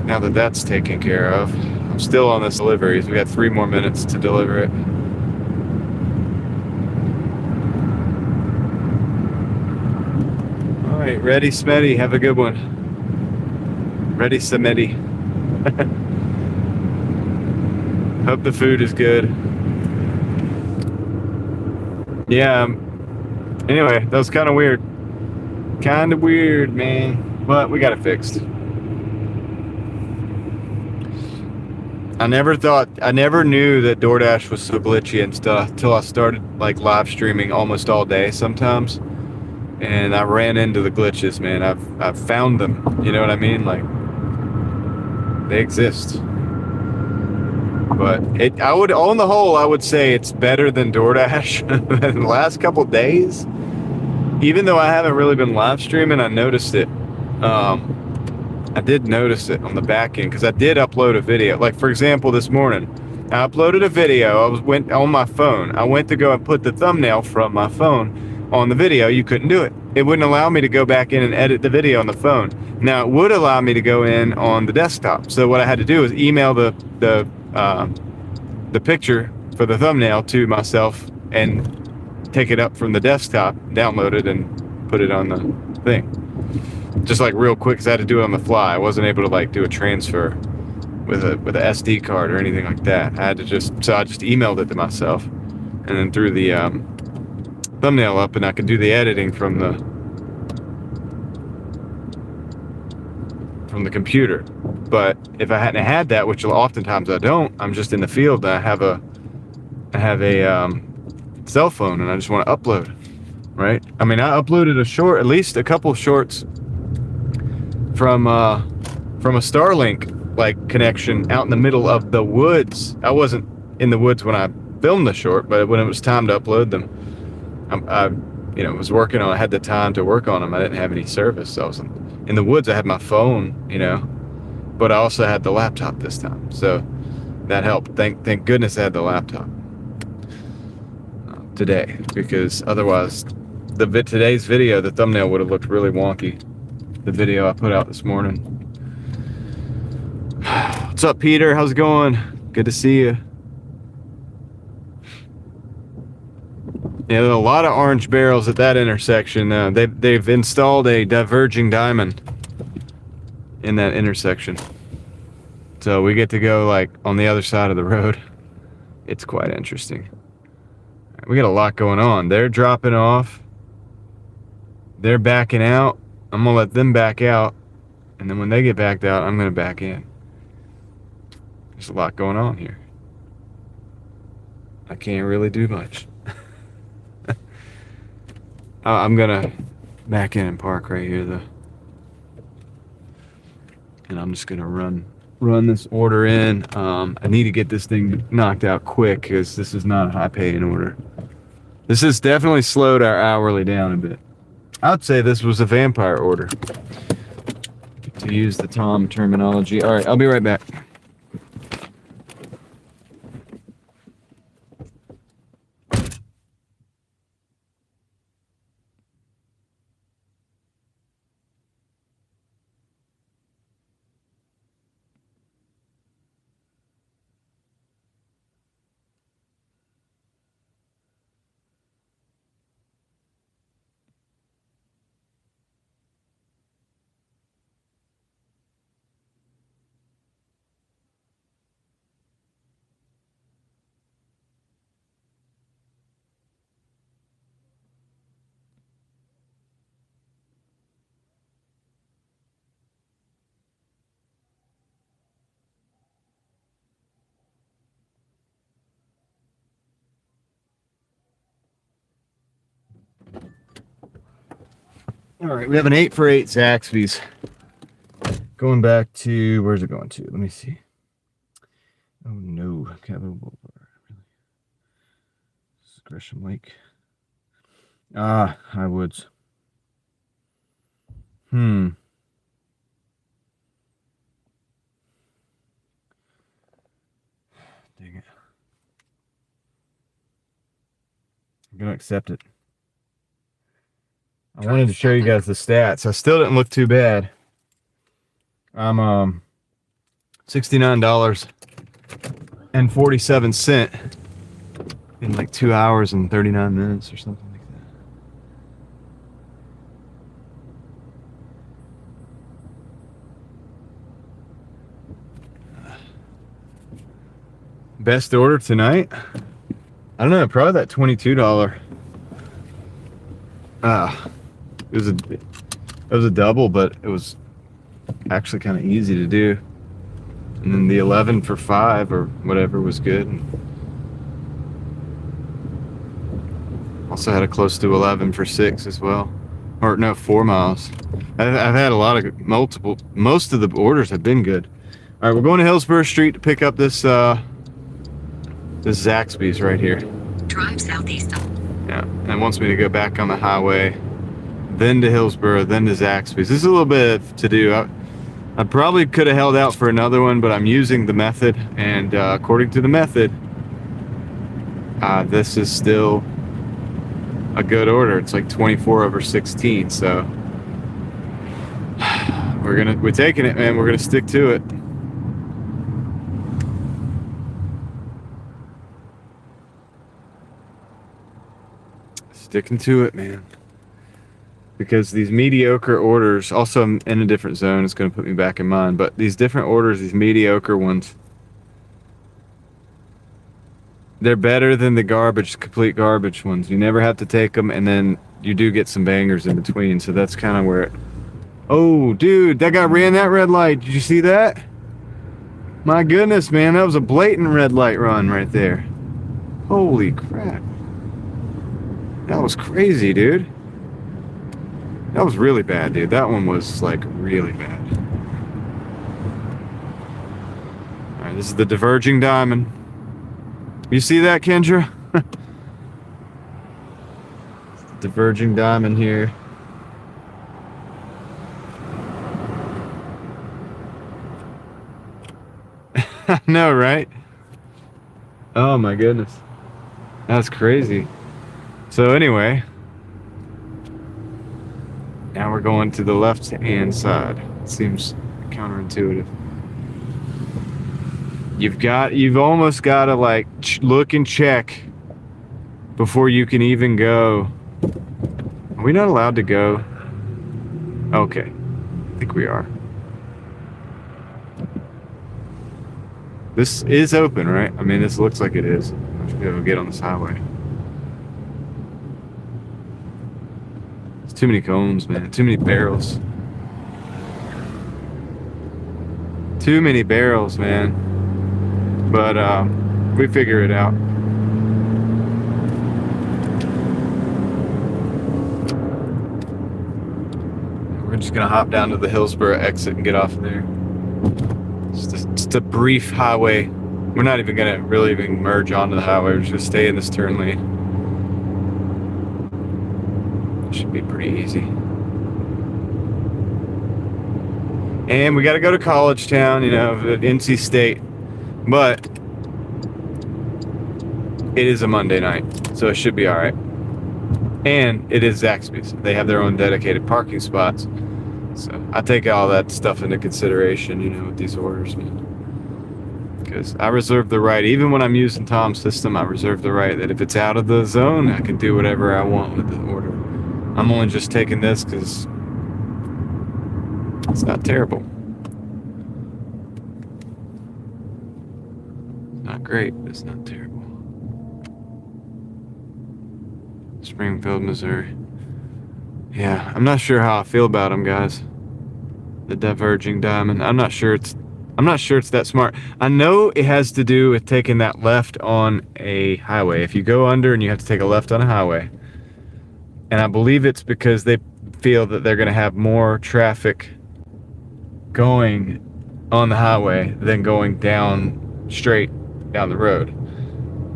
now that that's taken care of, I'm still on this deliveries. We got 3 more minutes to deliver it. All right, ready, Smetty. Have a good one. Ready, Smetty. Hope the food is good. Yeah. Anyway, that was kind of weird. Kind of weird, man. But we got it fixed. I never knew that DoorDash was so glitchy and stuff till I started like live streaming almost all day sometimes. And I ran into the glitches, man. I've found them. You know what I mean? Like, they exist. But on the whole, I would say it's better than DoorDash. In the last couple days, even though I haven't really been live streaming, I noticed it. I did notice it on the back end because I did upload a video. Like, for example, this morning, I uploaded a video. Went on my phone. I went to go and put the thumbnail from my phone on the video. You couldn't do it. It wouldn't allow me to go back in and edit the video on the phone. Now, it would allow me to go in on the desktop. So what I had to do is email the picture for the thumbnail to myself and take it up from the desktop, download it, and put it on the thing. Just like real quick, because I had to do it on the fly. I wasn't able to like do a transfer with a SD card or anything like that. I just emailed it to myself, and then threw the thumbnail up, and I could do the editing from the computer. But if I hadn't had that, which oftentimes I don't, I'm just in the field and I have a cell phone and I just want to upload, right? I mean, I uploaded at least a couple of shorts from a Starlink like connection out in the middle of the woods. I wasn't in the woods when I filmed the short, but when it was time to upload them, I was working on. I had the time to work on them. I didn't have any service, so I was in the woods. I had my phone, but I also had the laptop this time, so that helped. Thank goodness I had the laptop today, because otherwise, today's video, the thumbnail would have looked really wonky. The video I put out this morning. What's up, Peter? How's it going? Good to see you. Yeah, there's a lot of orange barrels at that intersection. They've installed a diverging diamond in that intersection, so we get to go like on the other side of the road. It's quite interesting. We got a lot going on. They're dropping off They're backing out. I'm gonna let them back out, and then when they get backed out, I'm gonna back in. There's a lot going on here. I can't really do much. I'm gonna back in and park right here though, and I'm just gonna run this order in. I need to get this thing knocked out quick because this is not a high paying order. This has definitely slowed our hourly down a bit. I'd say this was a vampire order, to use the Tom terminology. All right, I'll be right back. All right, we have an 8 for 8 Zaxby's. Going back to, where's it going to? Let me see. Oh no, Capital Boulevard. Really? This is Gresham Lake. Ah, High Woods. Dang it. I'm gonna accept it. I wanted to show you guys the stats. I still didn't look too bad. I'm $69.47 in like 2 hours and 39 minutes or something like that. Best order tonight? I don't know, probably that $22. It was a double, but it was actually kind of easy to do. And then the 11 for 5 or whatever was good. And also had a close to 11 for 6 as well. Or no, 4 miles. I've had a lot of most of the orders have been good. All right, we're going to Hillsborough Street to pick up this Zaxby's right here. Drive southeast. Yeah, and it wants me to go back on the highway, then to Hillsborough, then to Zaxby's. This is a little bit to do. I probably could have held out for another one, but I'm using the method, and according to the method, this is still a good order. It's like 24 over 16, so we're taking it, man. We're gonna stick to it. Sticking to it, man. Because these mediocre orders, also I'm in a different zone, it's going to put me back in mind, but these different orders, these mediocre ones, they're better than the complete garbage ones. You never have to take them, and then you do get some bangers in between, so that's kind of where it... Oh, dude, that guy ran that red light. Did you see that? My goodness, man, that was a blatant red light run right there. Holy crap. That was crazy, dude. That was really bad, dude. That one was, like, really bad. Alright, this is the diverging diamond. You see that, Kendra? Diverging diamond here. I know, right? Oh, my goodness. That's crazy. So anyway, now we're going to the left-hand side. It seems counterintuitive. You've almost got to like look and check before you can even go. Are we not allowed to go? Okay, I think we are. This is open, right? I mean, this looks like it is. I should be able to get on this highway. Too many cones, man. Too many barrels. Too many barrels, man. But we figure it out. We're just gonna hop down to the Hillsborough exit and get off there. Just a brief highway. We're not even gonna really even merge onto the highway. We're just gonna stay in this turn lane. Should be pretty easy. And we got to go to College Town, you know, at NC State. But it is a Monday night, so it should be all right. And it is Zaxby's. They have their own dedicated parking spots. So I take all that stuff into consideration, you know, with these orders, man. Because I reserve the right, even when I'm using Tom's system, I reserve the right that if it's out of the zone, I can do whatever I want with the order. I'm only just taking this because it's not terrible. It's not great, but it's not terrible. Springfield, Missouri. Yeah, I'm not sure how I feel about them, guys. The diverging diamond. I'm not sure it's that smart. I know it has to do with taking that left on a highway. If you go under and you have to take a left on a highway. And I believe it's because they feel that they're going to have more traffic going on the highway than going down straight down the road.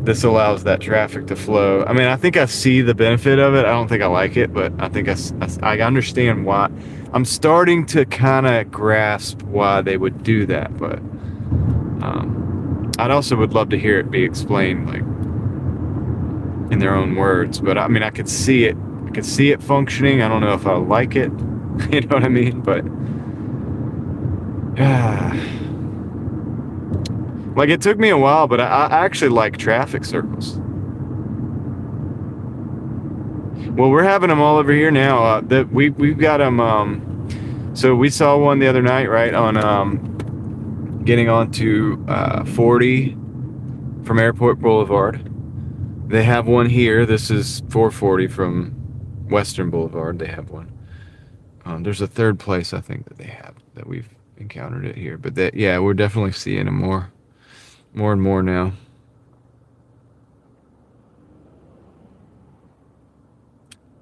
This allows that traffic to flow. I mean, I think I see the benefit of it. I don't think I like it, but I think I understand why. I'm starting to kind of grasp why they would do that, but I'd also would love to hear it be explained, like, in their own words. But I mean, I could see it. I could see it functioning. I don't know if I like it. You know what I mean? But like, it took me a while, but I actually like traffic circles. Well, we're having them all over here now. We've got them. So we saw one the other night, right, on getting onto 40 from Airport Boulevard. They have one here. This is 440 from Western Boulevard. They have one. There's a third place I think that they have that we've encountered it here, but yeah, we're definitely seeing them more and more now.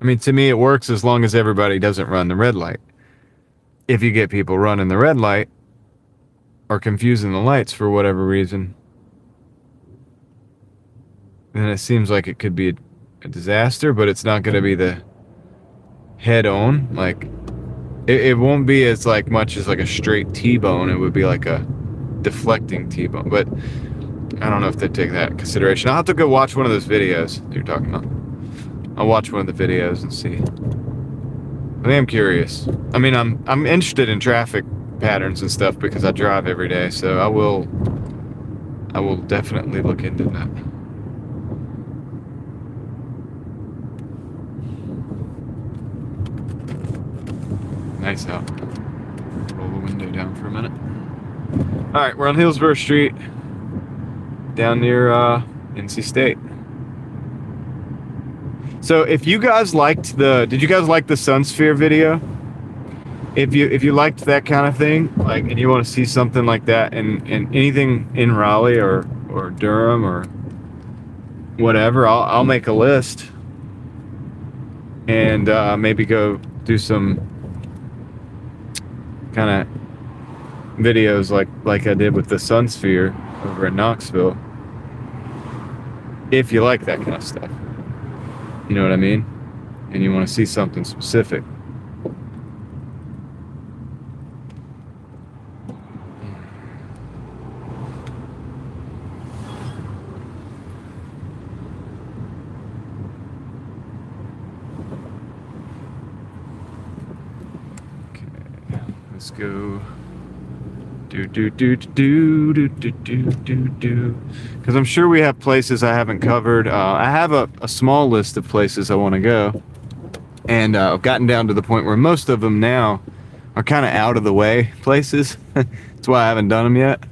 I mean, to me, it works as long as everybody doesn't run the red light. If you get people running the red light or confusing the lights for whatever reason, then it seems like it could be a disaster, but it's not going to be the head-on. Like, it won't be as like much as like a straight T-bone. It would be like a deflecting T-bone. But I don't know if they take that into consideration. I'll have to go watch one of those videos that you're talking about. I'll watch one of the videos and see. I am curious. I mean, I'm interested in traffic patterns and stuff because I drive every day, so I will definitely look into that. Nice out. Roll the window down for a minute. All right, we're on Hillsborough Street, down near NC State. So if you guys liked did you guys like the Sunsphere video? If you liked that kind of thing, like, and you want to see something like that and anything in Raleigh or Durham or whatever, I'll make a list and maybe go do some kind of videos like I did with the Sunsphere over in Knoxville. If you like that kind of stuff, you know what I mean, and you want to see something specific. Let's go. Because I'm sure we have places I haven't covered. I have a small list of places I want to go, and I've gotten down to the point where most of them now are kind of out of the way places. That's why I haven't done them yet.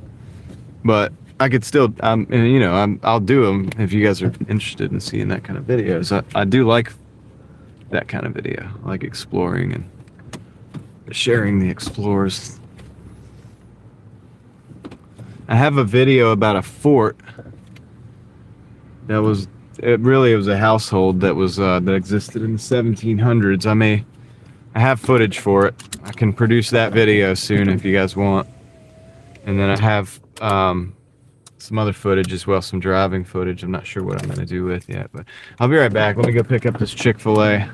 But I could still, I'll do them if you guys are interested in seeing that kind of videos. I do like that kind of video. I like exploring and sharing the explores. I have a video about a fort that was it was a household that was that existed in the 1700s. I have footage for it. I can produce that video soon if you guys want. And then I have some other footage as well, some driving footage. I'm not sure what I'm going to do with yet, but I'll be right back. Let me go pick up this Chick-fil-A.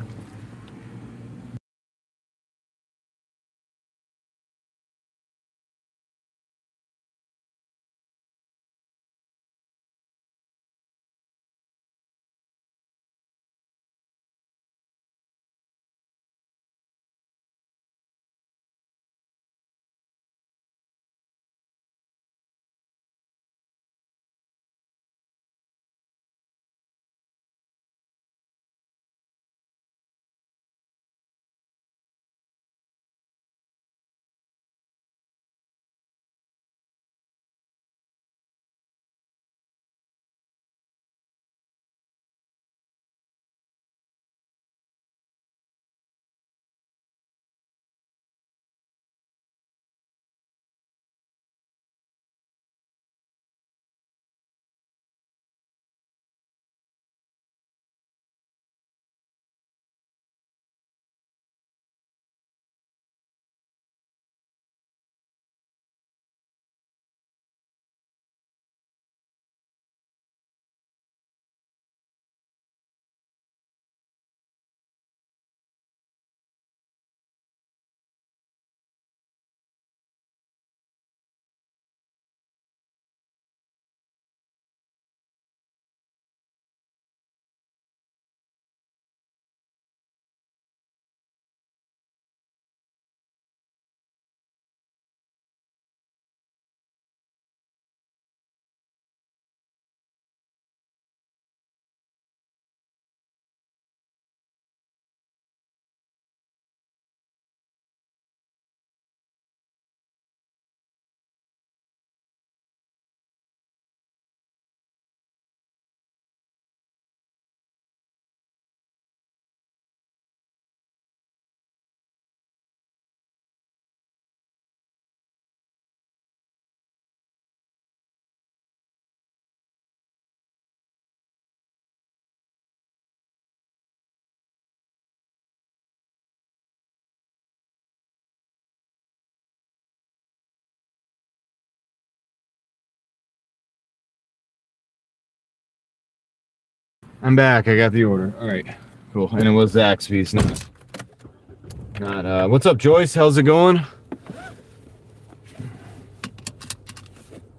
I'm back. I got the order. All right, cool. And it was Zaxby's, not what's up, Joyce? How's it going?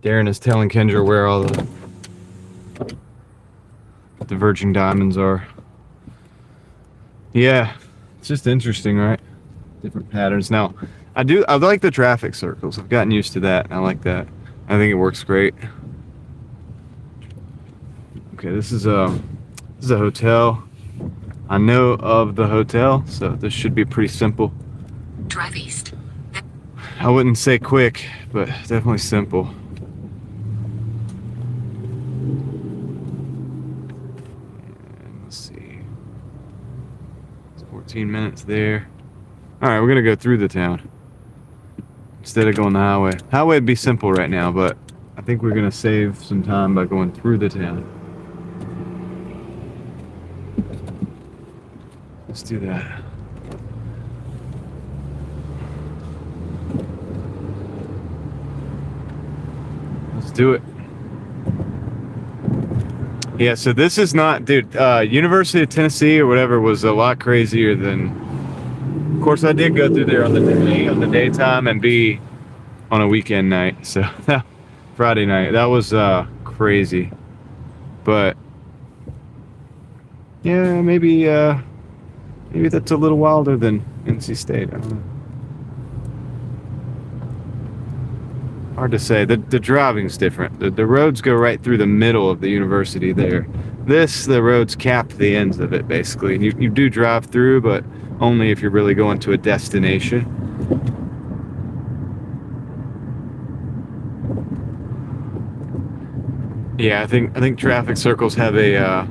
Darren is telling Kendra where all the Virgin diamonds are. Yeah, it's just interesting, right? Different patterns. Now, I like the traffic circles. I've gotten used to that. I like that. I think it works great. Okay, this is a hotel. I know of the hotel, so this should be pretty simple. Drive east. I wouldn't say quick, but definitely simple. And let's see. It's 14 minutes there. All right, we're gonna go through the town instead of going the highway. Highway would be simple right now, but I think we're gonna save some time by going through the town. Let's do that. Let's do it. Yeah, so this is not, dude, University of Tennessee or whatever was a lot crazier than, of course I did go through there on the daytime and be on a weekend night, so Friday night. That was crazy. But yeah, maybe that's a little wilder than NC State. I don't know. Hard to say. The driving's different. The roads go right through the middle of the university there. The roads cap the ends of it, basically. And you do drive through, but only if you're really going to a destination. Yeah, I think traffic circles have a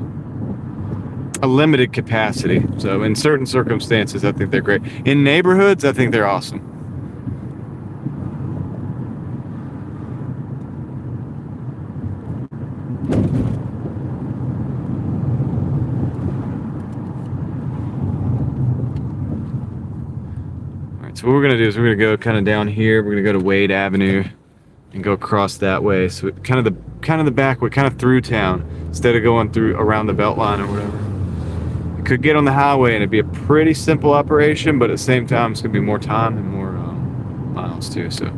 a limited capacity. So in certain circumstances, I think they're great. In neighborhoods, I think they're awesome. All right, so what we're gonna do is we're gonna go kind of down here. We're gonna go to Wade Avenue and go across that way. So kind of the back way, kind of through town, instead of going through around the Beltline or whatever. Could get on the highway and it'd be a pretty simple operation, but at the same time it's gonna be more time and more miles too. So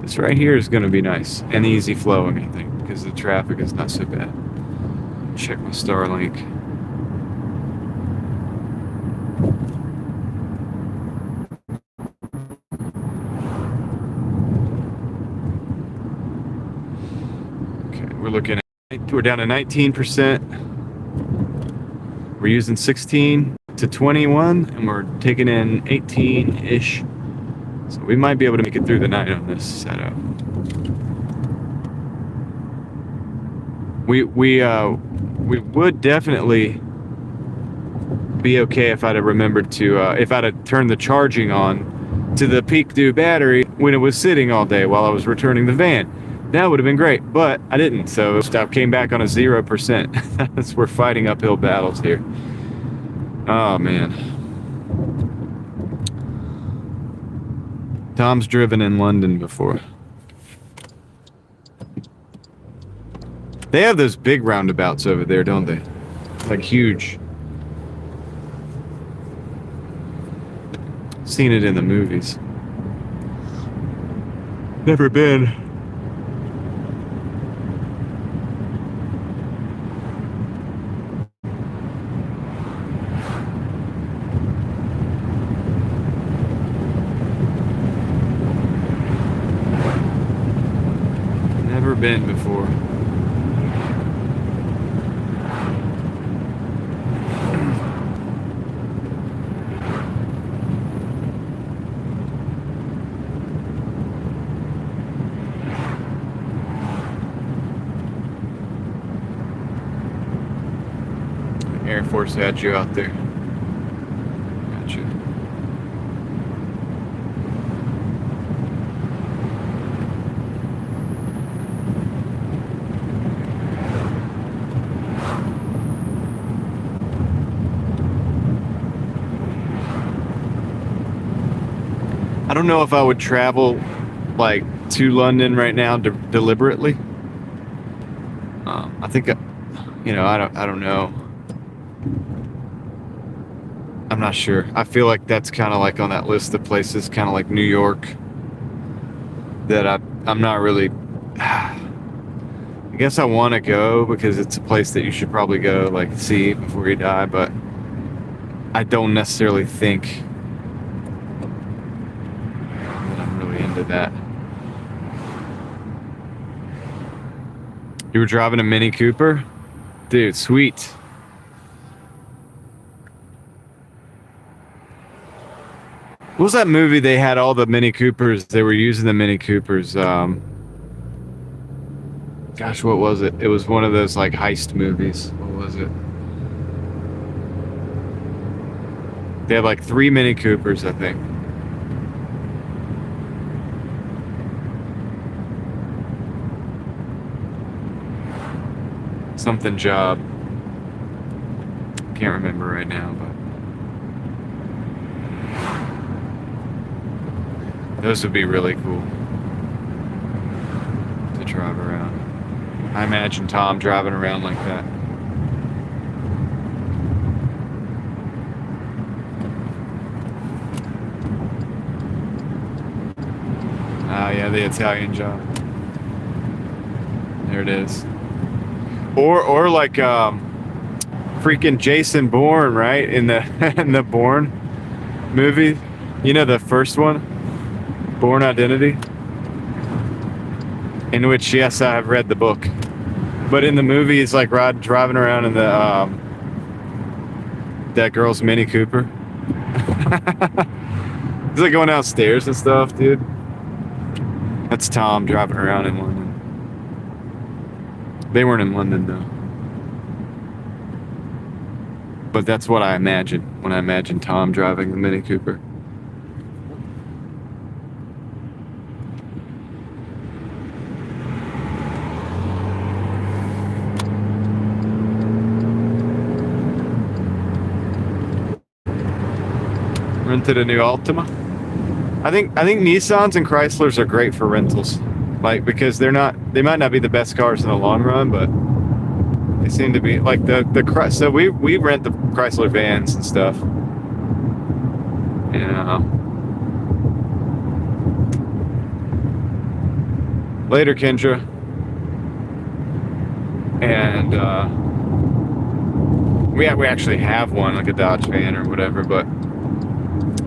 this right here is gonna be nice and easy flowing, I think, because the traffic is not so bad. Check my Starlink. Okay, we're down to 19%. We're using 16 to 21, and we're taking in 18-ish. So we might be able to make it through the night on this setup. We would definitely be okay if I'd have remembered to, if I'd have turned the charging on to the peak due battery when it was sitting all day while I was returning the van. That would have been great, but I didn't, so I came back on a 0%. We're fighting uphill battles here. Oh, man. Tom's driven in London before. They have those big roundabouts over there, don't they? Like huge. Seen it in the movies. Never been. Never been before. Air Force had you out there. Gotcha. I don't know if I would travel like to London right now deliberately. I think, you know, I don't know. I'm not sure. I feel like that's kind of like on that list of places, kind of like New York, that I'm not really. I guess I want to go because it's a place that you should probably go, like, see before you die, but I don't necessarily think that I'm really into that. You were driving a Mini Cooper? Dude, sweet. What was that movie they had all the Mini Coopers? They were using the Mini Coopers. Gosh, what was it? It was one of those like heist movies. What was it? They had like 3 Mini Coopers, I think. Something job. Can't remember right now, but those would be really cool to drive around. I imagine Tom driving around like that. Ah, yeah, the Italian job. There it is. Or like freaking Jason Bourne, right? In the in the Bourne movie, you know, the first one, Bourne Identity, in which, yes, I have read the book, but in the movie he's like driving around in the that girl's Mini Cooper. He's like going downstairs and stuff, dude. That's Tom driving around in London. They weren't in London though. But that's what I imagine when I imagine Tom driving the Mini Cooper. Rented a new Altima. I think Nissans and Chryslers are great for rentals, like because they might not be the best cars in the long run, but they seem to be like so we rent the Chrysler vans and stuff. Later, Kendra. And we actually have one, like a Dodge van or whatever, but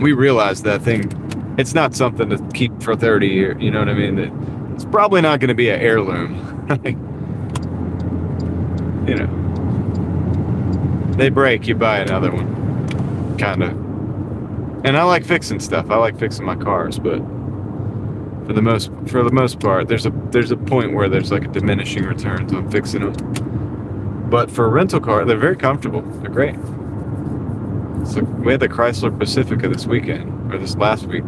we realized that thing, it's not something to keep for 30 years, you know what I mean? It's probably not going to be an heirloom. You know, they break, you buy another one, kind of. And I like fixing stuff. I like fixing my cars, but for the most part, there's a point where there's like a diminishing returns on fixing them. But for a rental car, they're very comfortable. They're great. So we had the Chrysler Pacifica this weekend, or this last week.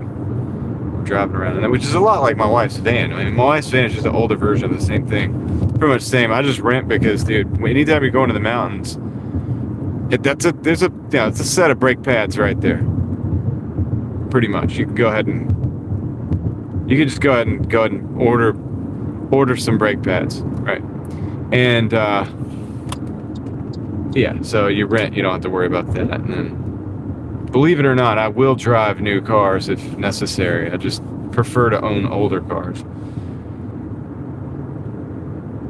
Driving around in it, which is a lot like my wife's van. I mean, my wife's van is just an older version of the same thing. Pretty much the same. I just rent because, dude, anytime you're going to the mountains, it's a set of brake pads right there. Pretty much. You can just go ahead and order some brake pads, right? And yeah, so you rent, you don't have to worry about that. And then, believe it or not, I will drive new cars if necessary. I just prefer to own older cars.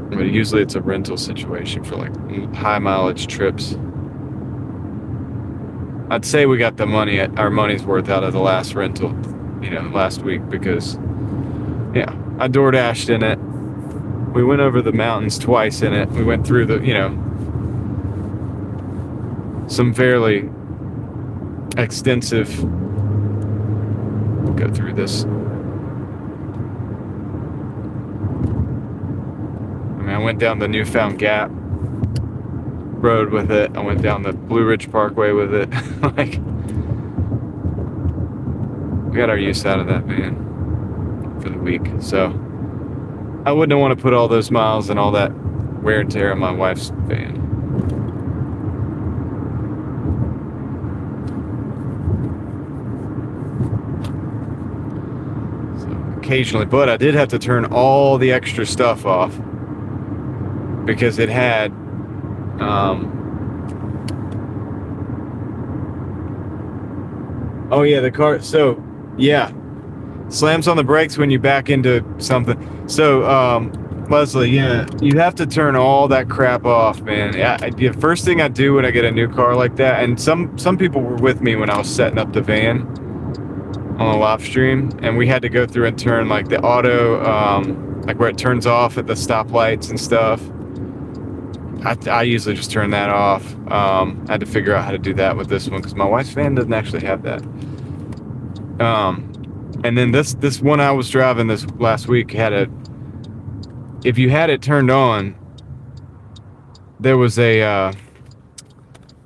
But usually it's a rental situation for like high mileage trips. I'd say we got our money's worth out of the last rental, last week, because yeah, I Doordashed in it. We went over the mountains twice in it. We went through some fairly extensive, go through this. I mean, I went down the Newfound Gap road with it. I went down the Blue Ridge Parkway with it. Like, we got our use out of that van for the week. So I wouldn't want to put all those miles and all that wear and tear on my wife's van. Occasionally, but I did have to turn all the extra stuff off because it had oh yeah, the car, so yeah, slams on the brakes when you back into something. So Leslie, yeah, you have to turn all that crap off, man. The first thing I do when I get a new car like that, and some people were with me when I was setting up the van on the live stream, and we had to go through and turn like the auto, like where it turns off at the stoplights and stuff. I usually just turn that off. I had to figure out how to do that with this one because my wife's van doesn't actually have that. And then this one I was driving this last week if you had it turned on, there was it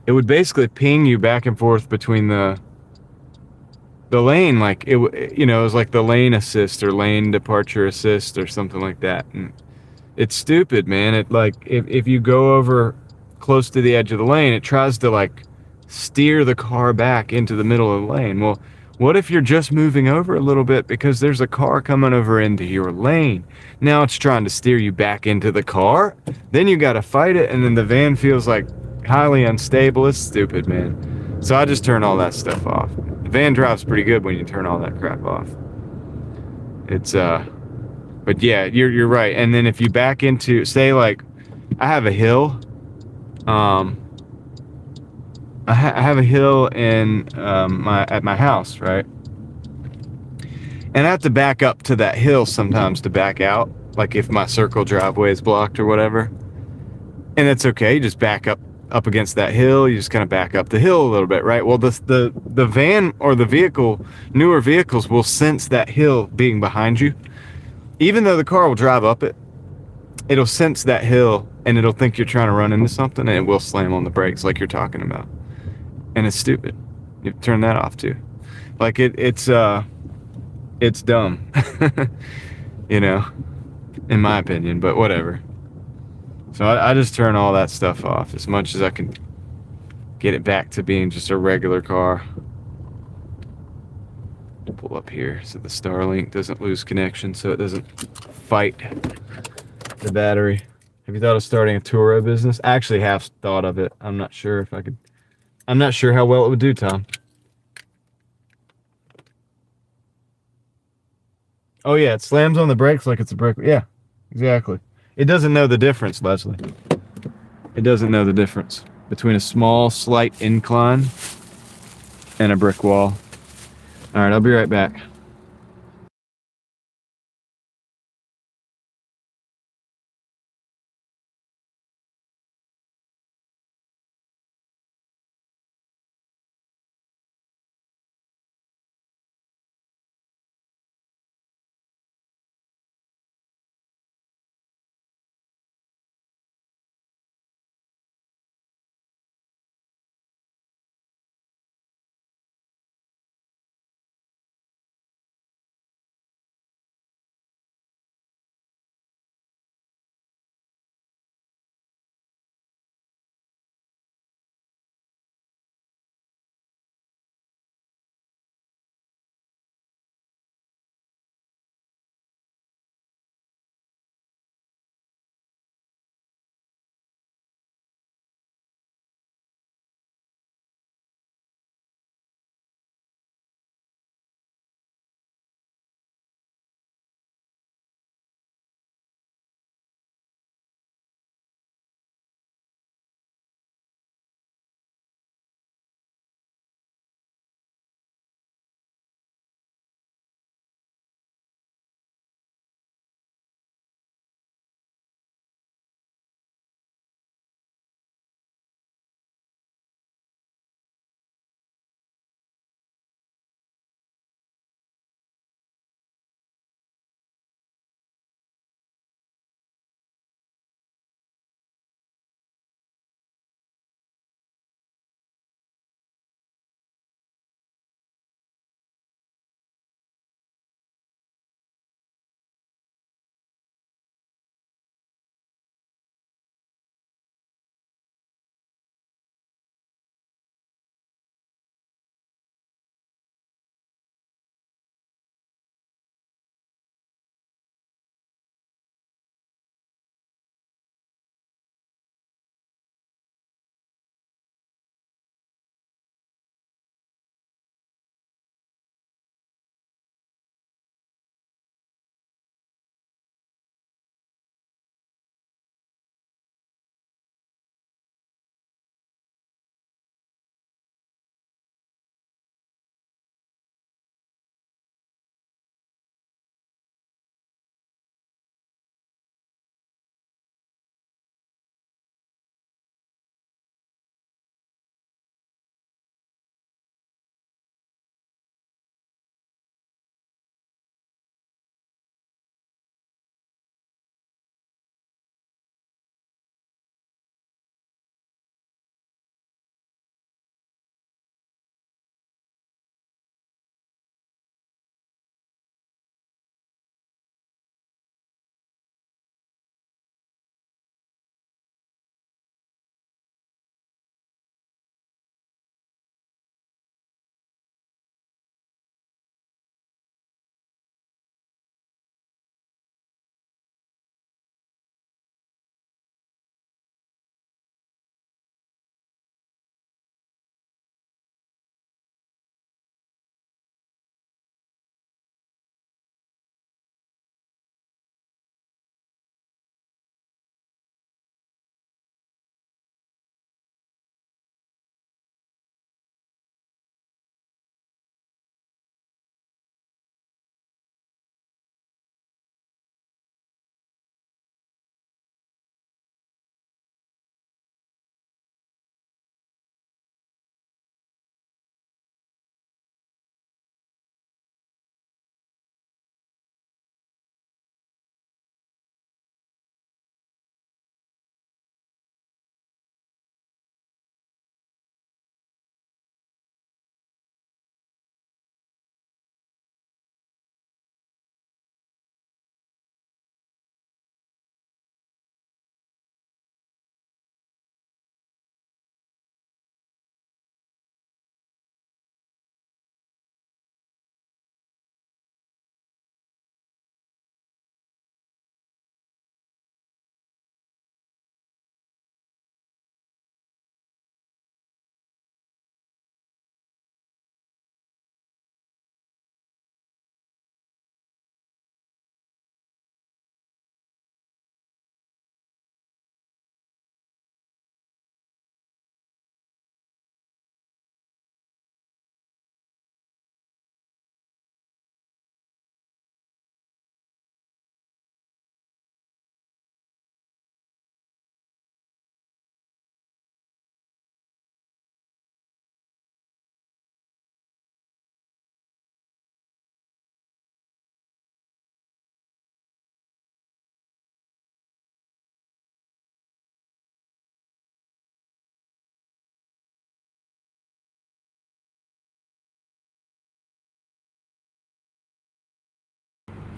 would basically ping you back and forth between the lane, like it was like the lane assist or lane departure assist or something like that. And it's stupid, man. It like if you go over close to the edge of the lane, it tries to like steer the car back into the middle of the lane. Well, what if you're just moving over a little bit because there's a car coming over into your lane? Now it's trying to steer you back into the car. Then you got to fight it, and then the van feels like highly unstable. It's stupid, man. So I just turn all that stuff off. The van drives pretty good when you turn all that crap off. It's but yeah, you're right. And then if you back into, say like I have a hill, I have a hill in at my house, right? And I have to back up to that hill sometimes to back out, like if my circle driveway is blocked or whatever. And it's okay, you just back up against that hill. You just kind of back up the hill a little bit, right? Well, the van or the vehicle, newer vehicles will sense that hill being behind you. Even though the car will drive up it, it'll sense that hill and it'll think you're trying to run into something, and it will slam on the brakes like you're talking about. and it's stupid. You turn that off too. Like it's dumb, you know, in my opinion. But whatever. So I just turn all that stuff off as much as I can get it back to being just a regular car. Pull up here so the Starlink doesn't lose connection, so it doesn't fight the battery. Have you thought of starting a Turo business? I actually have thought of it. I'm not sure if I could. I'm not sure how well it would do, Tom. Oh yeah, it slams on the brakes like it's a brick. Yeah, exactly. It doesn't know the difference, Leslie. It doesn't know the difference between a small, slight incline and a brick wall. All right, I'll be right back.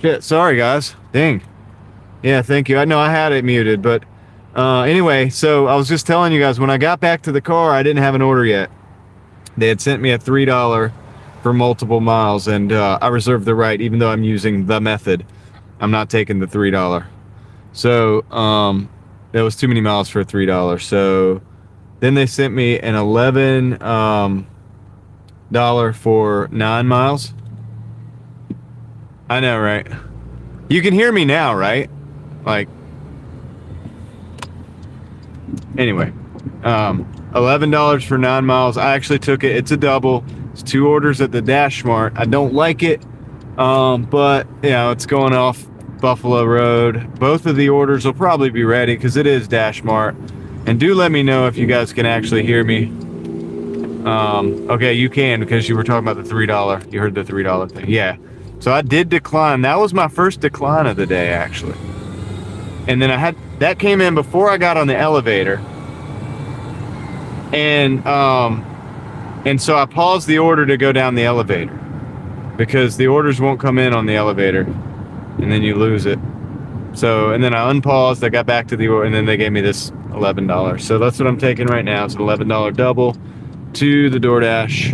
Shit, sorry guys. Dang. Yeah, thank you. I know I had it muted, but anyway, so I was just telling you guys, when I got back to the car, I didn't have an order yet. They had sent me a $3 for multiple miles, and I reserved the right, even though I'm using the method. I'm not taking the $3. So that was too many miles for $3. So then they sent me an $11 for 9 miles. I know, right? You can hear me now, right? Like, anyway, $11 for 9 miles. I actually took it. It's a double. It's 2 orders at the Dash Mart. I don't like it, but you know, it's going off Buffalo Road. Both of the orders will probably be ready because it is Dash Mart. And do let me know if you guys can actually hear me. Okay, you can, because you were talking about the $3. You heard the $3 thing. Yeah. So I did decline. That was my first decline of the day, actually. And then that came in before I got on the elevator. And so I paused the order to go down the elevator, because the orders won't come in on the elevator and then you lose it. So, and then I unpaused, I got back to the order, and then they gave me this $11. So that's what I'm taking right now. It's an $11 double to the Doordash.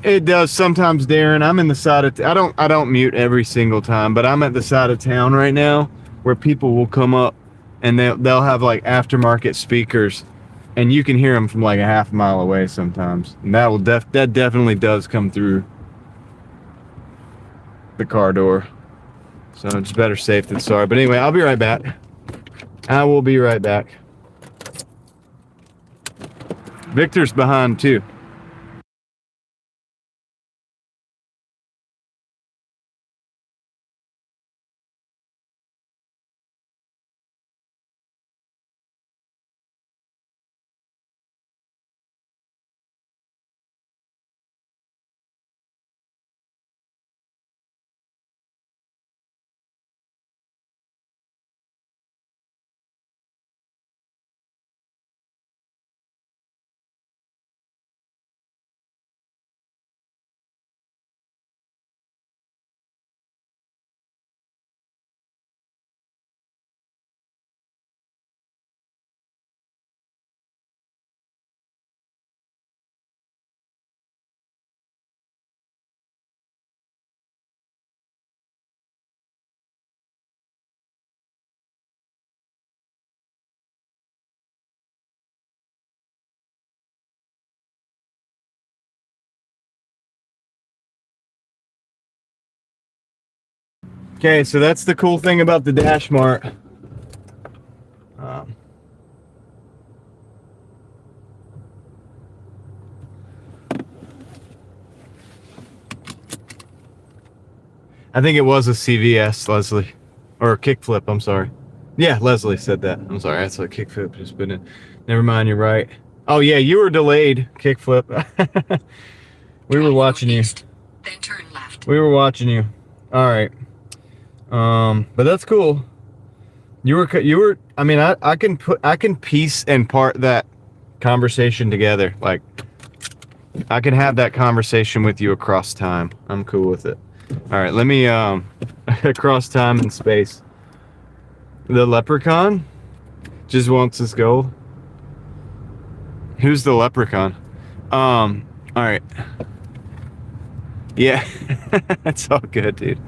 It does sometimes, Darren. I'm in the side of I don't mute every single time, but I'm at the side of town right now where people will come up and they'll have like aftermarket speakers, and you can hear them from like a half mile away sometimes. And that definitely does come through the car door. So it's better safe than sorry. But anyway, I'll be right back. I will be right back. Victor's behind too. Okay, so that's the cool thing about the Dash Mart. I think it was a CVS, Leslie. Or a kickflip, I'm sorry. Yeah, Leslie said that. I'm sorry, that's a kickflip just been in. Never mind, you're right. Oh yeah, you were delayed, kickflip. We were watching you. Then turn left. We were watching you. All right. But that's cool. You were. I mean, I can piece and part that conversation together. Like, I can have that conversation with you across time. I'm cool with it. All right, let me across time and space. The leprechaun just wants his gold. Who's the leprechaun? All right. Yeah, that's all good, dude.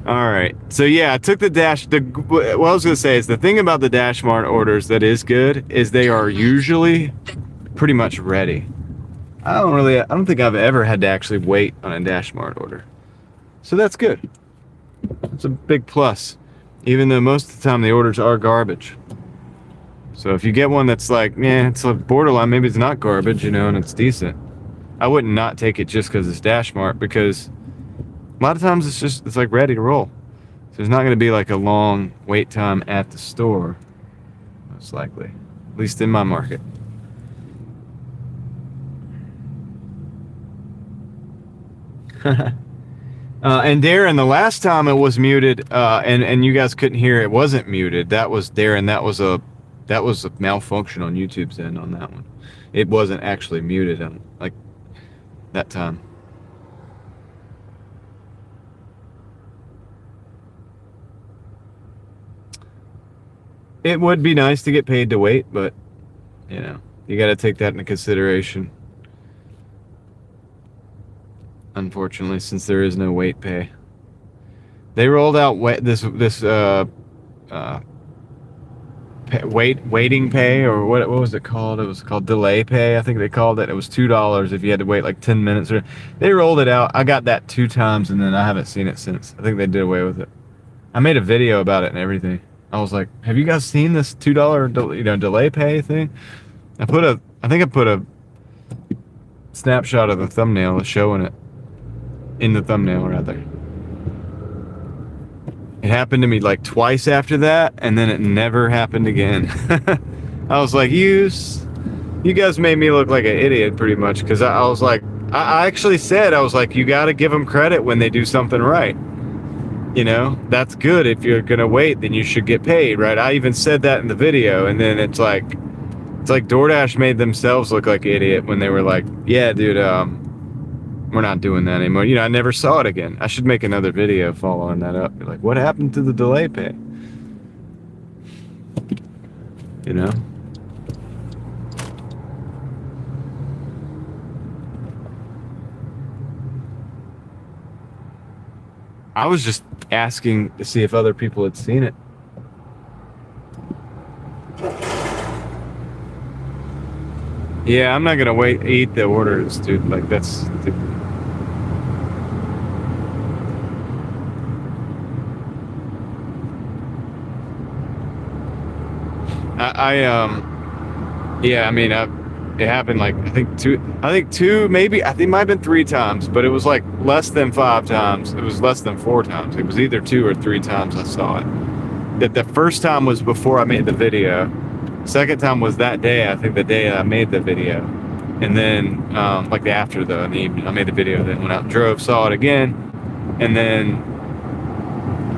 All right. So yeah, I took the Dash. What I was gonna say is the thing about the Dash Mart orders that is good is they are usually pretty much ready. I don't think I've ever had to actually wait on a Dash Mart order. So that's good. It's a big plus, even though most of the time the orders are garbage. So if you get one that's like, yeah, it's a borderline, maybe it's not garbage, you know, and it's decent, I wouldn't not take it just because it's Dash Mart, because a lot of times it's like ready to roll. So there's not going to be like a long wait time at the store, most likely, at least in my market. And Darren, the last time it was muted, and you guys couldn't hear it wasn't muted. That was Darren. That was a malfunction on YouTube's end on that one. It wasn't actually muted. Like, that time. It would be nice to get paid to wait, but you know, you got to take that into consideration. Unfortunately, since there is no wait pay, they rolled out waiting pay, or what was it called? It was called delay pay, I think they called it. It was $2 if you had to wait like 10 minutes. Or they rolled it out. I got that 2 times, and then I haven't seen it since. I think they did away with it. I made a video about it and everything. I was like, "Have you guys seen this $2 delay pay thing?" I think I put a snapshot of the thumbnail showing it in the thumbnail rather. It happened to me like twice after that, and then it never happened again. I was like, you guys made me look like an idiot pretty much, because I was like, I actually said, I was like, you got to give them credit when they do something right. You know, that's good. If you're going to wait, then you should get paid, right? I even said that in the video, and then it's like Doordash made themselves look like an idiot when they were like, yeah, dude, we're not doing that anymore. You know, I never saw it again. I should make another video following that up. Be like, what happened to the delay pay? You know? I was just asking to see if other people had seen it. Yeah, I'm not gonna eat the orders, dude. Like, that's stupid. Yeah, I mean, it happened like, I think two, maybe, I think it might have been 3 times, but it was like less than 5 times. It was less than 4 times. It was either 2 or 3 times I saw it. That the first time was before I made the video. Second time was that day, I think the day I made the video. And then, like after in the evening, I made the video, then went out and drove, saw it again. And then,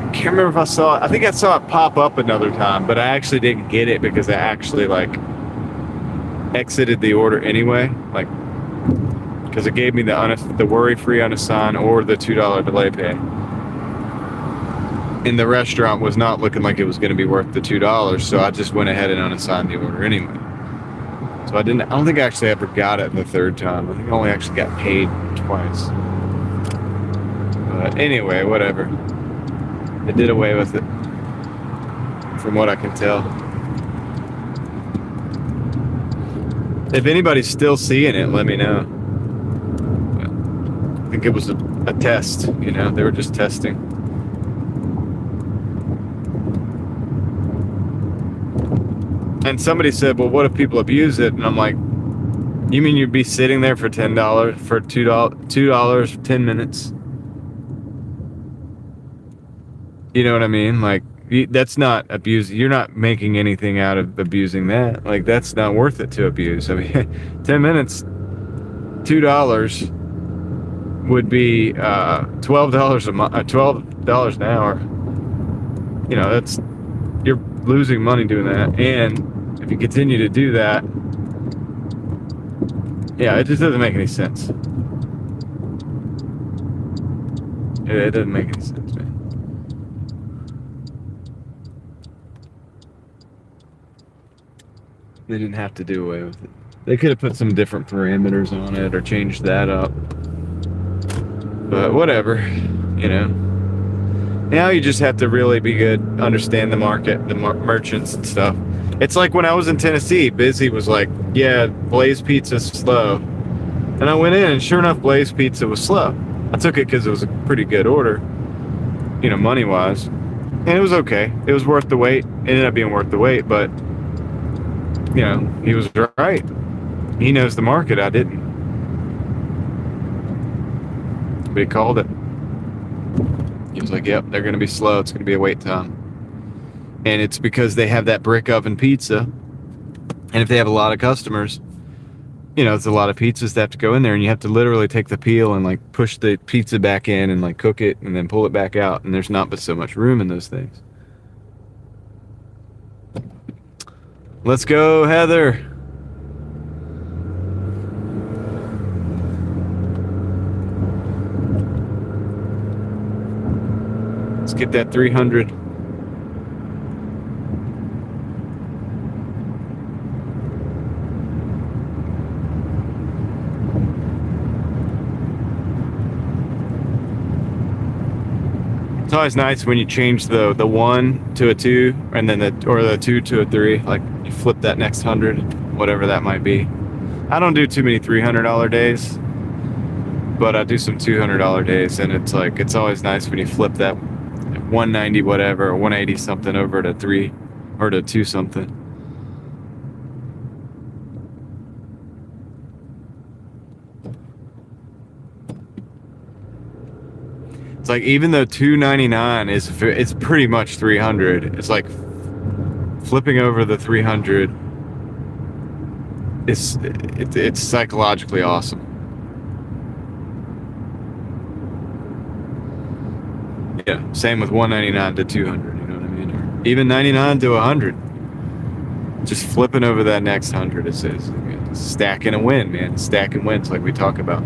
I can't remember if I saw it. I think I saw it pop up another time, but I actually didn't get it because I actually like exited the order anyway. Like, because it gave me the worry-free unassigned or the $2 delay pay. And the restaurant was not looking like it was going to be worth the $2, so I just went ahead and unassigned the order anyway. So I don't think I actually ever got it the 3rd time. I think I only actually got paid twice. But anyway, whatever. They did away with it, from what I can tell. If anybody's still seeing it, let me know. I think it was a test, you know, they were just testing. And somebody said, well, what if people abuse it? And I'm like, you mean you'd be sitting there for $10 for $2 for 10 minutes? You know what I mean? Like, that's not abuse. You're not making anything out of abusing that. Like, that's not worth it to abuse. I mean, 10 minutes, $2 would be $12 a month, $12 an hour. You know, you're losing money doing that. And if you continue to do that, yeah, it just doesn't make any sense. It doesn't make any sense, man. They didn't have to do away with it. They could have put some different parameters on it or changed that up. But whatever, you know. Now you just have to really be good, understand the market, the merchants and stuff. It's like when I was in Tennessee, Busy was like, yeah, Blaze Pizza's slow. And I went in, and sure enough, Blaze Pizza was slow. I took it because it was a pretty good order, you know, money-wise. And it was okay. It was worth the wait. It ended up being worth the wait, but, you know, he was right. He knows the market. I didn't. But he called it. He was like, yep, they're going to be slow. It's going to be a wait time. And it's because they have that brick oven pizza. And if they have a lot of customers, you know, it's a lot of pizzas that have to go in there, and you have to literally take the peel and like push the pizza back in and like cook it and then pull it back out. And there's not but so much room in those things. Let's go, Heather. Let's get that 300. It's always nice when you change the 1 to a 2 and then the 2 to a 3. Like you flip that next 100, whatever that might be. I don't do too many $300 days, but I do some $200 days, and it's like it's always nice when you flip that 190 whatever or 180 something over to 3 or to 2 something. It's like even though 299 it's pretty much 300. It's like flipping over the 300. It's psychologically awesome. Yeah, same with 199 to 200. You know what I mean? Or even 99 to 100. Just flipping over that next 100 is stacking a win, man. Stacking wins like we talk about.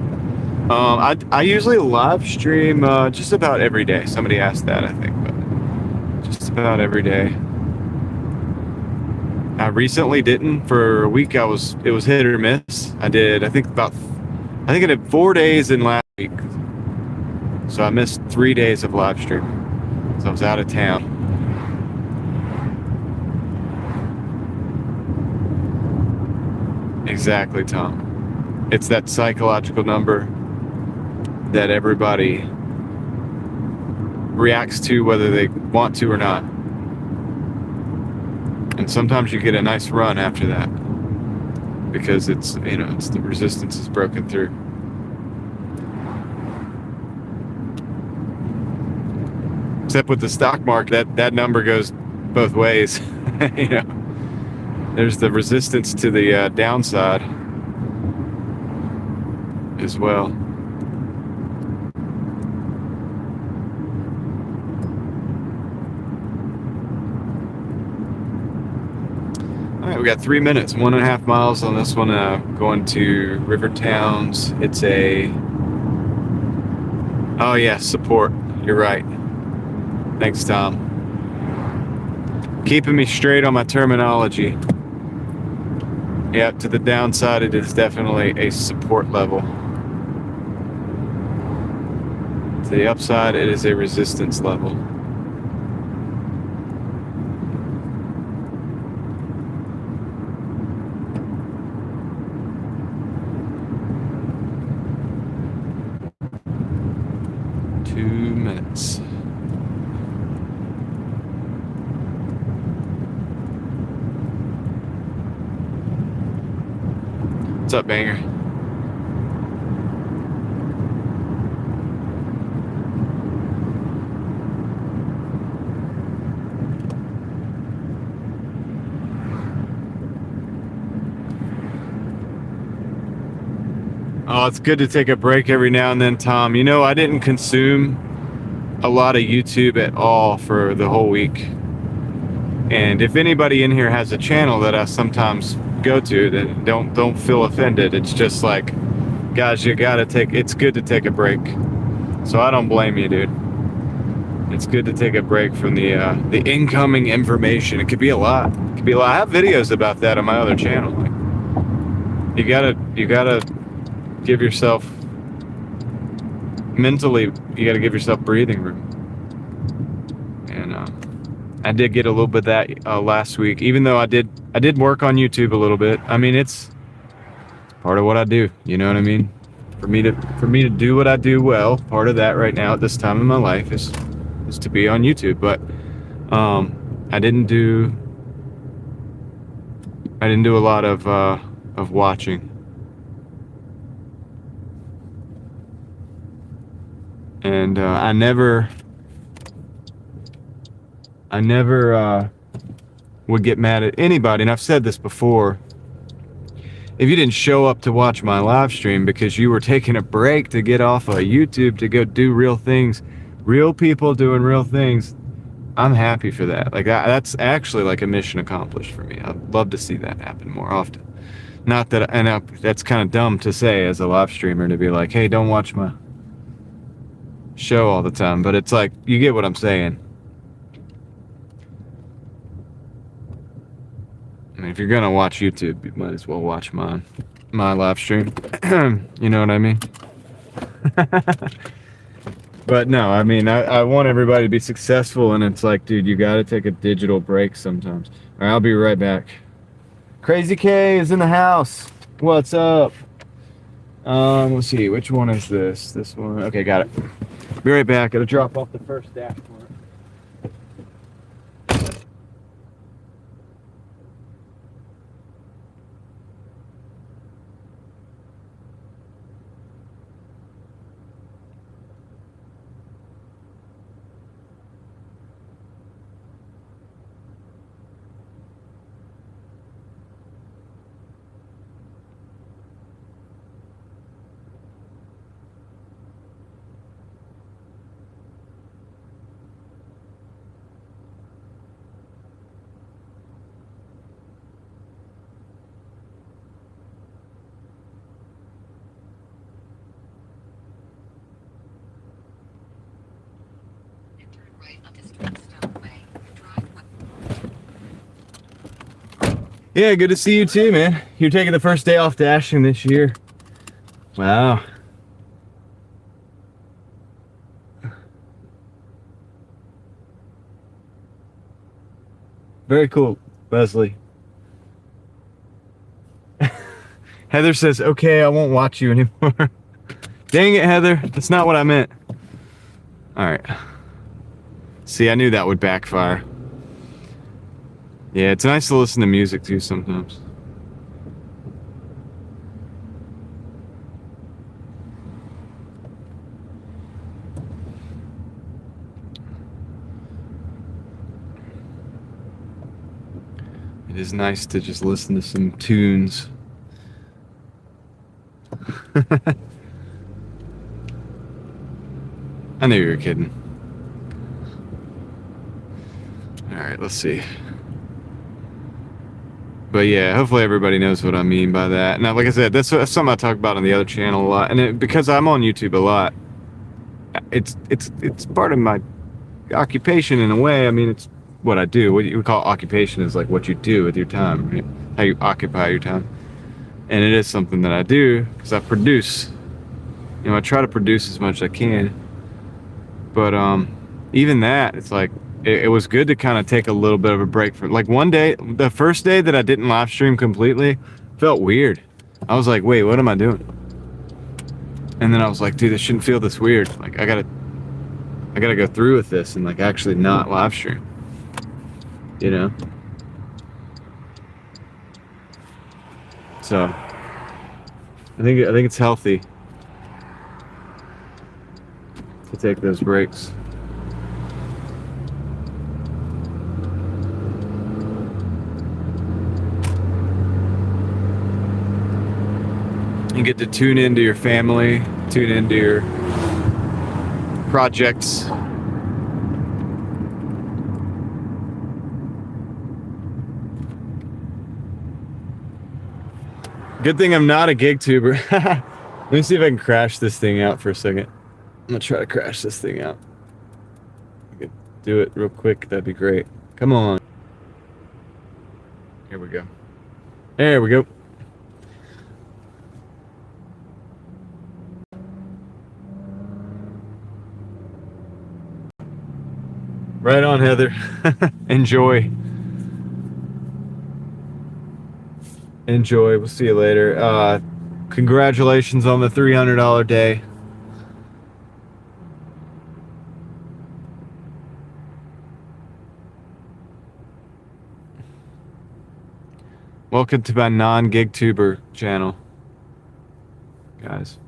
I usually live stream just about every day. Somebody asked that, I think, but just about every day. I recently didn't. For a week, it was hit or miss. I think I did 4 days in last week. So I missed 3 days of live streaming. So I was out of town. Exactly, Tom. It's that psychological number that everybody reacts to whether they want to or not. And sometimes you get a nice run after that because it's the resistance is broken through. Except with the stock market, that number goes both ways. There's the resistance to the downside as well. All right, we got 3 minutes, 1.5 miles on this one. Going to River Towns. It's oh yeah, support. You're right. Thanks, Tom. Keeping me straight on my terminology. Yeah, to the downside, it is definitely a support level. To the upside, it is a resistance level. What's up, Banger? Oh, it's good to take a break every now and then, Tom. I didn't consume a lot of YouTube at all for the whole week. And if anybody in here has a channel that I sometimes go to, then don't feel offended. It's just like, guys, it's good to take a break. So I don't blame you, dude. It's good to take a break from the incoming information. It could be a lot. I have videos about that on my other channel. Like, you gotta give yourself mentally, you gotta give yourself breathing room. And I did get a little bit of that last week, even though I did work on YouTube a little bit. I mean, it's part of what I do. You know what I mean? For me to do what I do well, part of that right now at this time in my life is to be on YouTube. But I didn't do a lot of watching. And I never would get mad at anybody, and I've said this before. If you didn't show up to watch my live stream because you were taking a break to get off of YouTube to go do real things, real people doing real things, I'm happy for that. Like that's actually like a mission accomplished for me. I'd love to see that happen more often. Not that, that's kind of dumb to say as a live streamer, to be like, hey, don't watch my show all the time, but it's like, you get what I'm saying. I mean, if you're gonna watch YouTube, you might as well watch my live stream. You know what I mean? But no, I mean, I want everybody to be successful, and it's like, dude, you gotta take a digital break sometimes. All right, I'll be right back. Crazy K is in the house. What's up? Let's see, which one is this? This one. Okay, got it. Be right back. Gotta drop off the first dash for it. Yeah, good to see you too, man. You're taking the first day off dashing this year. Wow. Very cool, Leslie. Heather says, okay, I won't watch you anymore. Dang it, Heather. That's not what I meant. All right. See, I knew that would backfire. Yeah, it's nice to listen to music too sometimes. It is nice to just listen to some tunes. I knew you were kidding. All right, let's see. But yeah, hopefully everybody knows what I mean by that. Now, like I said, that's something I talk about on the other channel a lot, and because I'm on YouTube a lot, it's part of my occupation in a way. I mean, it's what I do. What you would call occupation is like what you do with your time, right? How you occupy your time, and it is something that I do because I produce. You know, I try to produce as much as I can, but even that, it's like. It was good to kind of take a little bit of a break from, like, one day, the first day that I didn't live stream completely, felt weird. I was like, wait, what am I doing? And then I was like, dude, this shouldn't feel this weird. Like, I gotta go through with this and like actually not live stream. You know? So I think it's healthy to take those breaks. You get to tune into your family, tune into your projects. Good thing I'm not a gig tuber. Let me see if I can crash this thing out for a second. I'm gonna try to crash this thing out. I could do it real quick, that'd be great. Come on. Here we go. There we go. Right on, Heather. Enjoy. Enjoy. We'll see you later. Congratulations on the $300 day. Welcome to my non-gig tuber channel. Guys,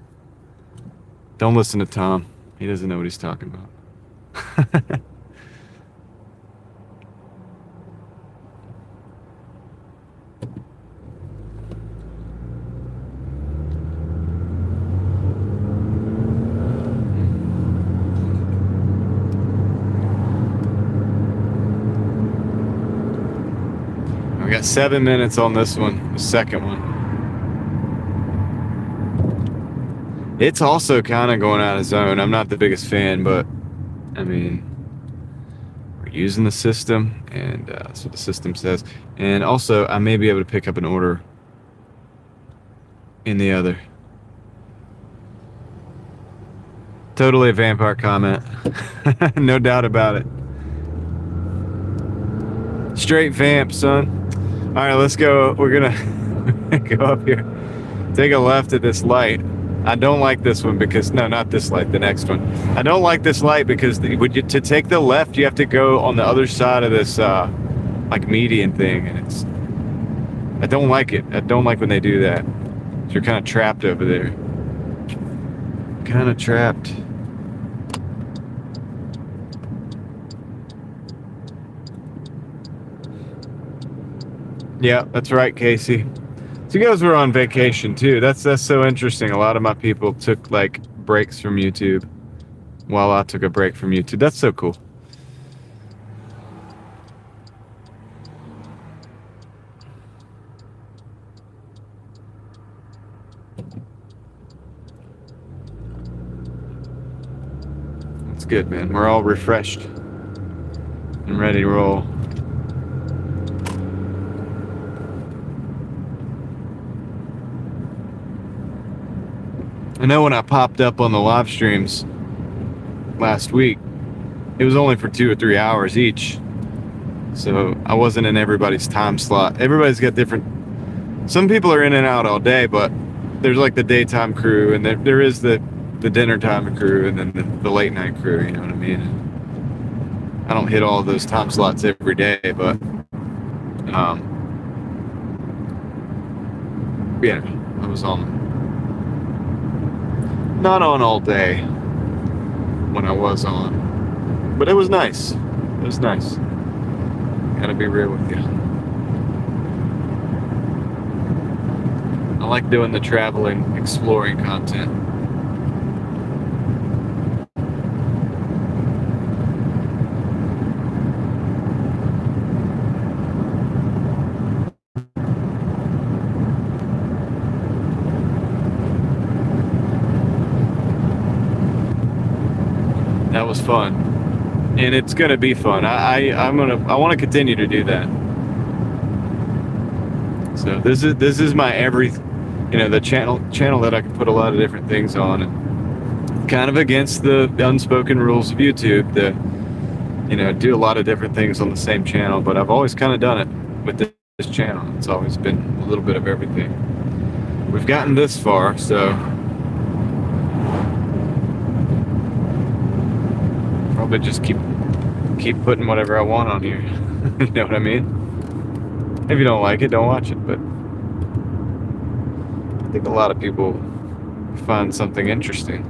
don't listen to Tom. He doesn't know what he's talking about. We got 7 minutes on this one, the second one. It's also kind of going out of zone. I'm not the biggest fan, but I mean, we're using the system, and that's what the system says. And also, I may be able to pick up an order in the other. Totally a vampire comment. No doubt about it. Straight vamp, son. All right, let's go. We're gonna go up here. Take a left at this light. I don't like this one because, no, not this light, the next one. I don't like this light because to take the left, you have to go on the other side of this like median thing, and I don't like it. I don't like when they do that. So you're kind of trapped over there. Kind of trapped. Yeah, that's right, Casey. So you guys were on vacation too. That's so interesting. A lot of my people took like breaks from YouTube while I took a break from YouTube. That's so cool. That's good, man. We're all refreshed and ready to roll. I know when I popped up on the live streams last week, it was only for 2 or 3 hours each. So I wasn't in everybody's time slot. Everybody's got different. Some people are in and out all day, but there's like the daytime crew, and there is the dinner time crew, and then the late night crew, you know what I mean? I don't hit all of those time slots every day, but yeah, I was on. Not on all day when I was on, but it was nice. It was nice. Gotta be real with you. I like doing the traveling, exploring content. That was fun, and it's gonna be fun. I want to continue to do that. So this is my the channel that I can put a lot of different things on, and kind of against the unspoken rules of YouTube. Do a lot of different things on the same channel, but I've always kind of done it with this channel. It's always been a little bit of everything. We've gotten this far, so. But just keep putting whatever I want on here. You know what I mean? If you don't like it, don't watch it. But I think a lot of people find something interesting.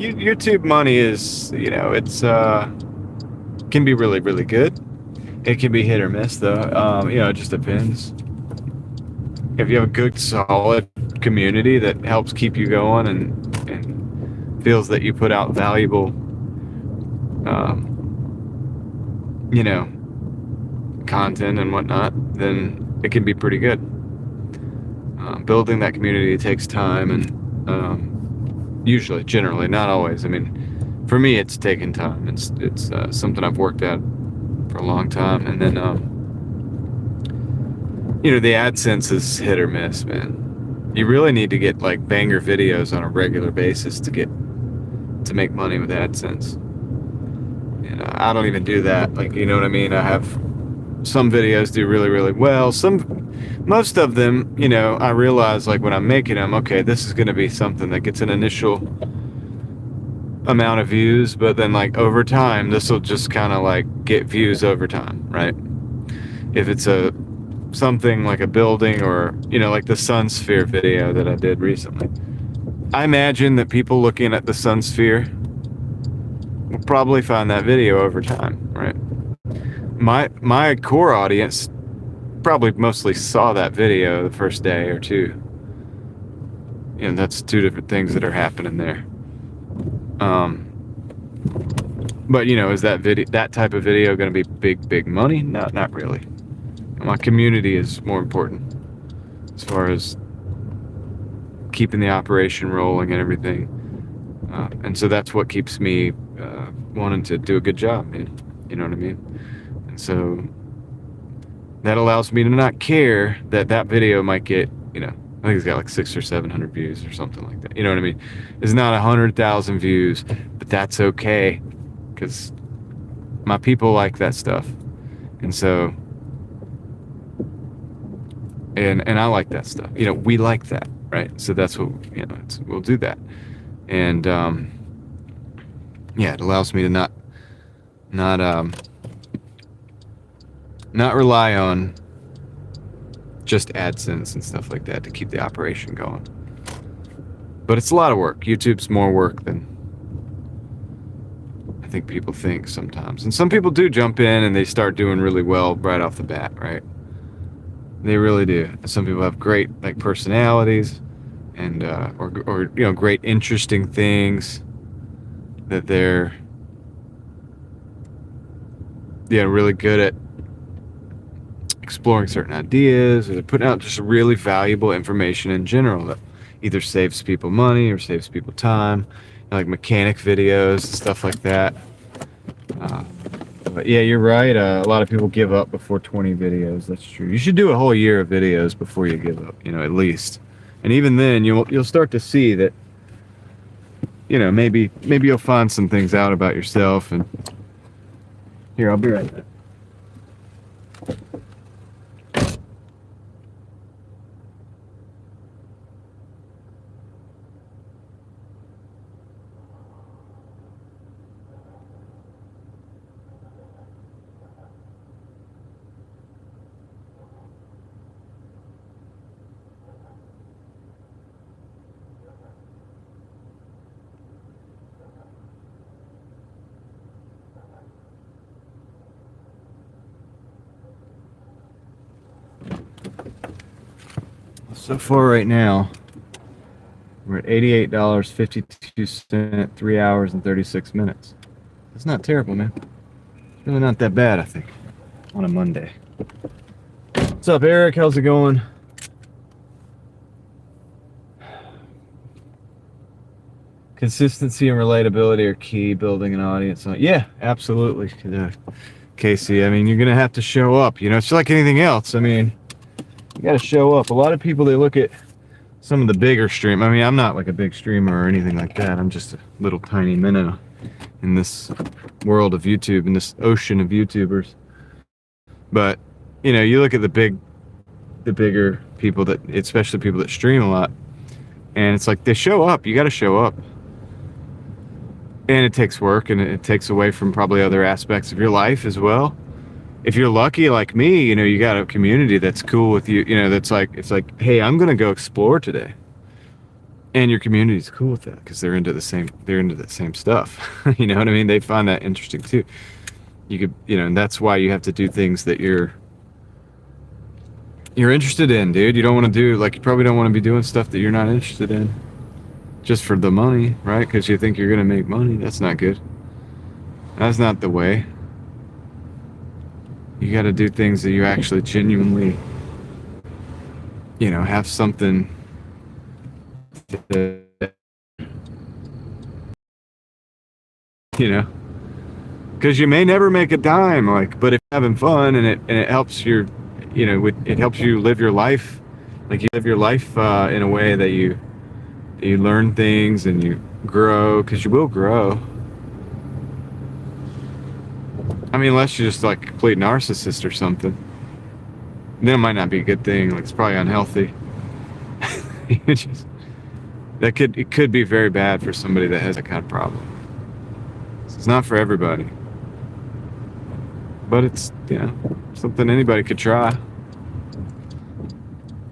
YouTube money is, it's can be really, really good. It can be hit or miss, though. It just depends. If you have a good, solid community that helps keep you going and feels that you put out valuable, content and whatnot, then it can be pretty good. Building that community takes time, and usually, generally, not always. I mean, for me, it's taken time. It's something I've worked at for a long time, and then the AdSense is hit or miss, man. You really need to get like banger videos on a regular basis to make money with AdSense. And I don't even do that. Like, you know what I mean? I have some videos do really, really well. Most of them, I realize like when I'm making them, okay, this is going to be something that gets an initial amount of views, but then like over time, this will just kind of like get views over time, right? If it's something like a building or, like the sun sphere video that I did recently, I imagine that people looking at the sun sphere will probably find that video over time, right? My core audience probably mostly saw that video the first day or two. that's two different things that are happening there. But is that type of video going to be big money? No, not really. My community is more important as far as keeping the operation rolling and everything. And so that's what keeps me wanting to do a good job, man. You know what I mean? And so that allows me to not care that video might get, I think it's got like 600 or 700 views or something like that. You know what I mean? It's not 100,000 views, but that's okay, because my people like that stuff, and so, and I like that stuff. We like that, right? So that's what we'll do that, and it allows me to not rely on just AdSense and stuff like that to keep the operation going. But it's a lot of work. YouTube's more work than I think people think sometimes. And some people do jump in and they start doing really well right off the bat, right? They really do. Some people have great personalities and or great interesting things that they're really good at exploring certain ideas, or they're putting out just really valuable information in general that either saves people money or saves people time, like mechanic videos and stuff like that. But yeah, you're right. A lot of people give up before 20 videos. That's true. You should do a whole year of videos before you give up, at least. And even then, you'll start to see that, maybe you'll find some things out about yourself. And here, I'll be right back. So far right now, we're at $88.52, 3 hours and 36 minutes. That's not terrible, man. It's really not that bad, I think, on a Monday. What's up, Eric? How's it going? Consistency and relatability are key, building an audience. Yeah, absolutely, Casey. I mean, you're going to have to show up. It's like anything else. I mean, you got to show up. A lot of people, they look at some of the bigger stream. I mean, I'm not like a big streamer or anything like that. I'm just a little tiny minnow in this world of YouTube, in this ocean of YouTubers. But, you look at the bigger people especially people that stream a lot, and it's like they show up. You got to show up. And it takes work, and it takes away from probably other aspects of your life as well. If you're lucky like me, you got a community that's cool with you, that's like, it's like, hey, I'm going to go explore today. And your community's cool with that because they're into that same stuff. You know what I mean? They find that interesting too. You could, and that's why you have to do things that you're interested in, dude. You don't want to you probably don't want to be doing stuff that you're not interested in just for the money, right? Because you think you're going to make money. That's not good. That's not the way. You got to do things that you actually genuinely, have something to, because you may never make a dime, but if you're having fun and it helps your, it helps you live your life, you live your life in a way that you learn things and you grow, because you will grow. I mean, unless you're just like a complete narcissist or something, then it might not be a good thing. It's probably unhealthy. It could be very bad for somebody that has that kind of problem. It's not for everybody, but it's something anybody could try.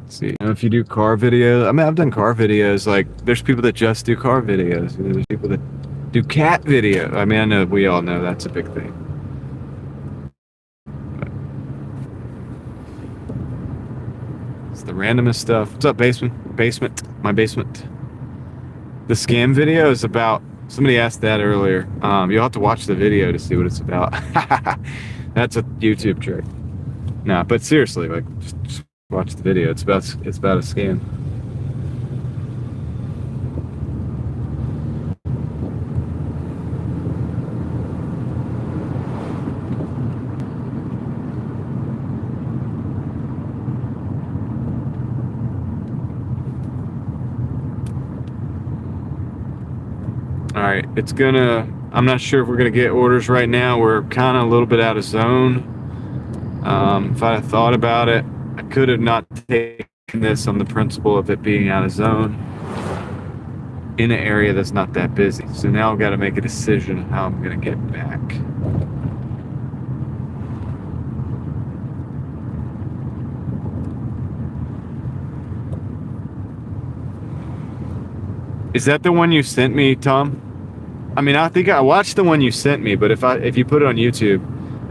Let's see, if you do car videos, I mean, I've done car videos. There's people that just do car videos. There's people that do cat video. I mean, I know we all know that's a big thing. The randomest stuff. What's up, basement? My basement. The scam video is about, somebody asked that earlier. You'll have to watch the video to see what it's about. That's a YouTube trick. No, but seriously, like, just watch the video. It's about a scam. All right, I'm not sure if we're gonna get orders right now. We're kind of a little bit out of zone. If I had thought about it, I could have not taken this on the principle of it being out of zone in an area that's not that busy. So now I've got to make a decision on how I'm gonna get back. Is that the one you sent me, Tom? I mean, I think I watched the one you sent me, but if you put it on YouTube,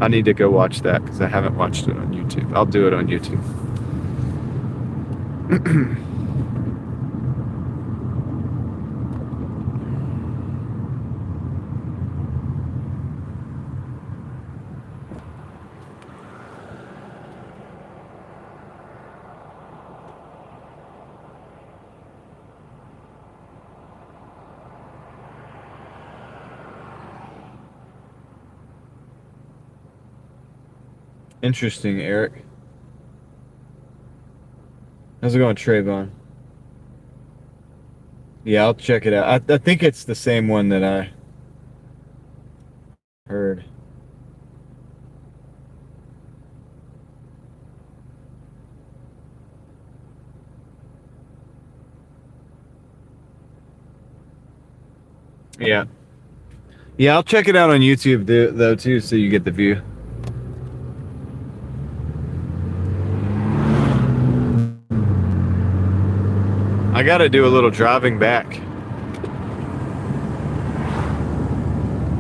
I need to go watch that because I haven't watched it on YouTube. I'll do it on YouTube. Interesting, Eric. How's it going, Trayvon? Yeah, I'll check it out. I think it's the same one that I heard. Yeah. Yeah, I'll check it out on YouTube though too, so you get the view. I gotta do a little driving back.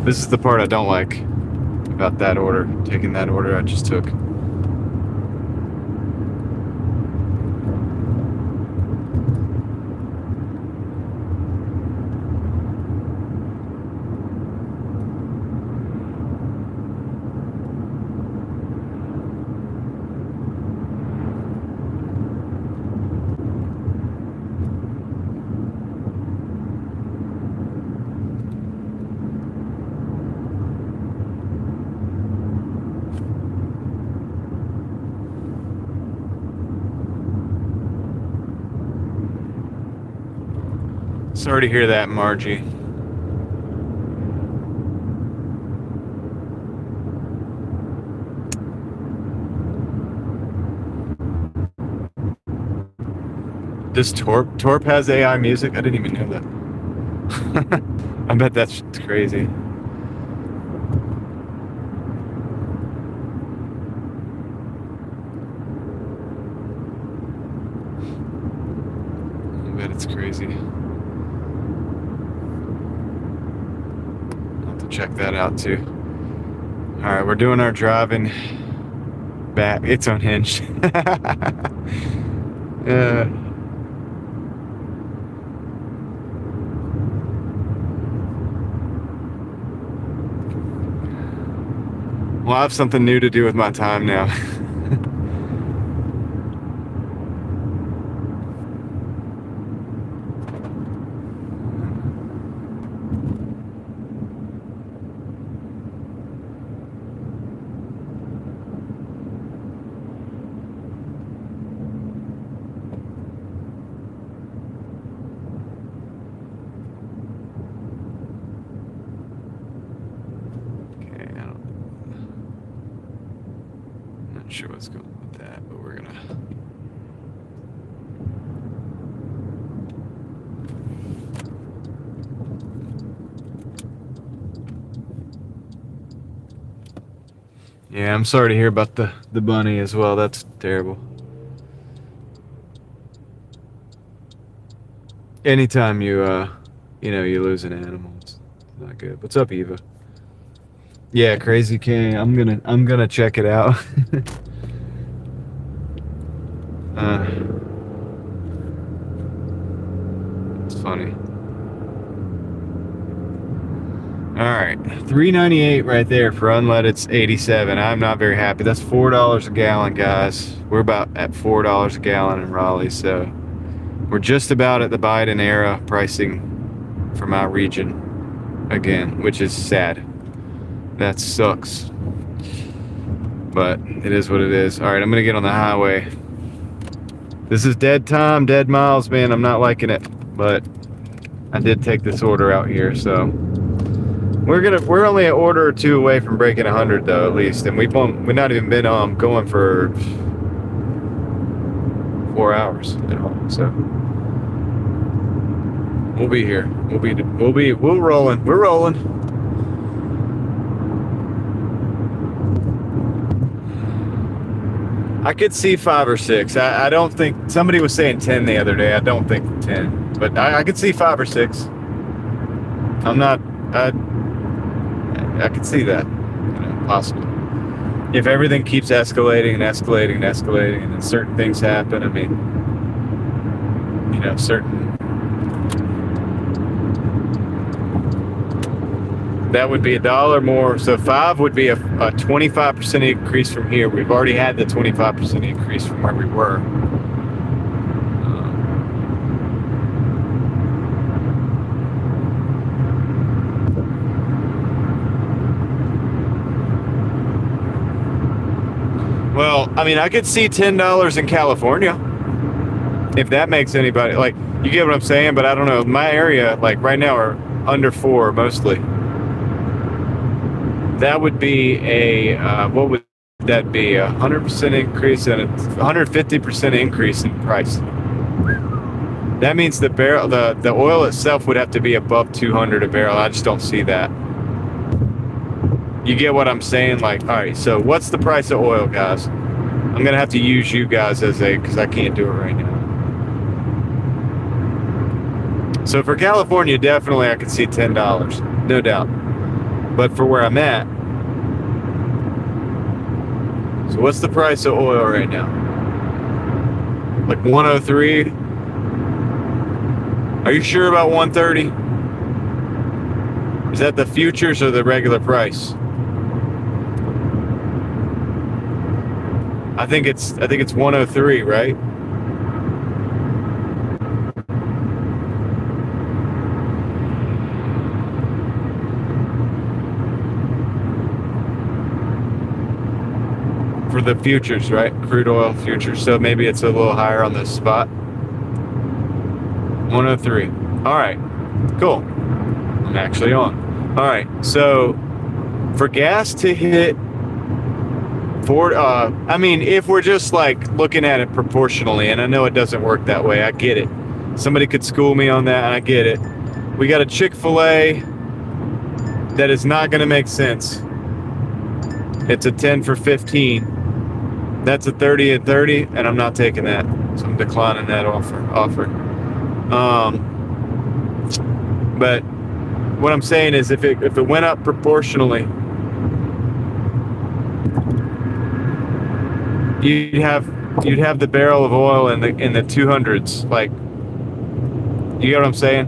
This is the part I don't like about that order, taking that order I just took. Sorry to hear that, Margie. Does Torp has AI music? I didn't even know that. I bet that's crazy. I bet it's crazy. Check that out too. All right, we're doing our driving back. It's unhinged. Well, I have something new to do with my time now. Not sure what's going on with that, but we're gonna. Yeah, I'm sorry to hear about the bunny as well. That's terrible. Anytime you you lose an animal, it's not good. What's up, Eva? Yeah, Crazy King. I'm gonna check it out. It's funny. All right, $3.98 right there for unleaded. 87. I'm not very happy. That's $4 a gallon, guys. We're about at $4 a gallon in Raleigh, so we're just about at the Biden era pricing for my region again, which is sad. That sucks, but it is what it is. All right, I'm gonna get on the highway. This is dead time, dead miles, man. I'm not liking it, but I did take this order out here, so we're only an order or two away from breaking 100 though, at least, and we've not even been going for 4 hours at all, so we'll be here. We're rolling. We're rolling. I could see 5 or 6. I don't think, somebody was saying 10 the other day. I don't think 10, but I could see 5 or 6. I'm not. I could see that, possibly. If everything keeps escalating and escalating and escalating, and then certain things happen. I mean, that would be $1 more. So 5 would be a 25% increase from here. We've already had the 25% increase from where we were. Well, I mean, I could see $10 in California, if that makes anybody, like, you get what I'm saying, but I don't know. My area, like, right now are under 4 mostly. That would be what would that be? 100% increase and a 150% increase in price. That means the barrel, the oil itself would have to be above 200 a barrel. I just don't see that. You get what I'm saying? Like, all right, so what's the price of oil, guys? I'm gonna have to use you guys because I can't do it right now. So for California, definitely I could see $10, no doubt. But for where I'm at, so what's the price of oil right now? Like 103? Are you sure about 130? Is that the futures or the regular price? I think it's 103, right? For the futures, right? Crude oil futures. So maybe it's a little higher on the spot. 103. All right, cool. I'm actually on. All right, so for gas to hit I mean, if we're just like looking at it proportionally, and I know it doesn't work that way, I get it. Somebody could school me on that, and I get it. We got a Chick-fil-A that is not going to make sense. It's a 10 for 15. That's a 30 and 30, and I'm not taking that. So I'm declining that offer. But what I'm saying is, if it went up proportionally, you'd have the barrel of oil in the 200s. Like, you get what I'm saying?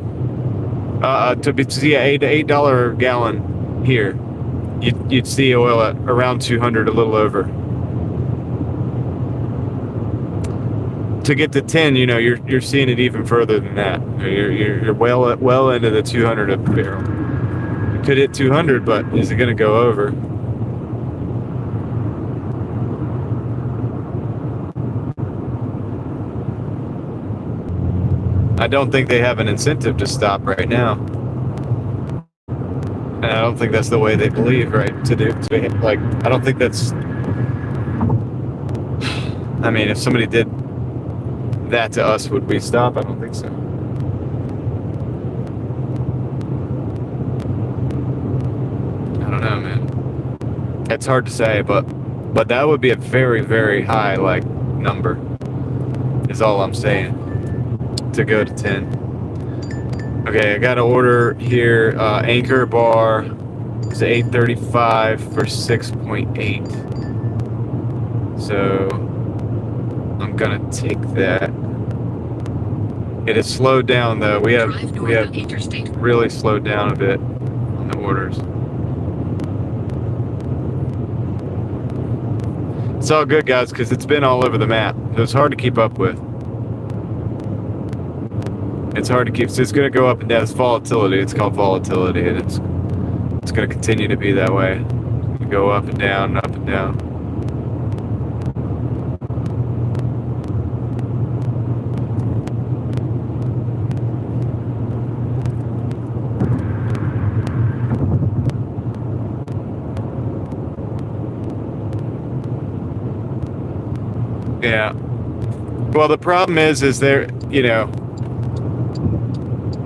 To see an $8 a gallon here, you'd see oil at around 200, a little over. To get to 10, you're seeing it even further than that. You're well into the 200 a barrel. You could hit 200, but is it going to go over? I don't think they have an incentive to stop right now, and I don't think that's the way they believe, right? Like, I don't think that's. I mean, if somebody did that to us, would we stop? I don't think so. I don't know, man. It's hard to say, but that would be a very, very high number. Is all I'm saying. To go to 10. Okay, I got an order here. Anchor bar is $8.35 for 6.8. So I'm gonna take that. It has slowed down though. We have really slowed down a bit on the orders. It's all good, guys, because it's been all over the map. So it's hard to keep up with. It's hard to keep. So it's going to go up and down. It's volatility. It's called volatility, and it's going to continue to be that way. Go up and down, up and down. Yeah. Well, the problem is there, you know,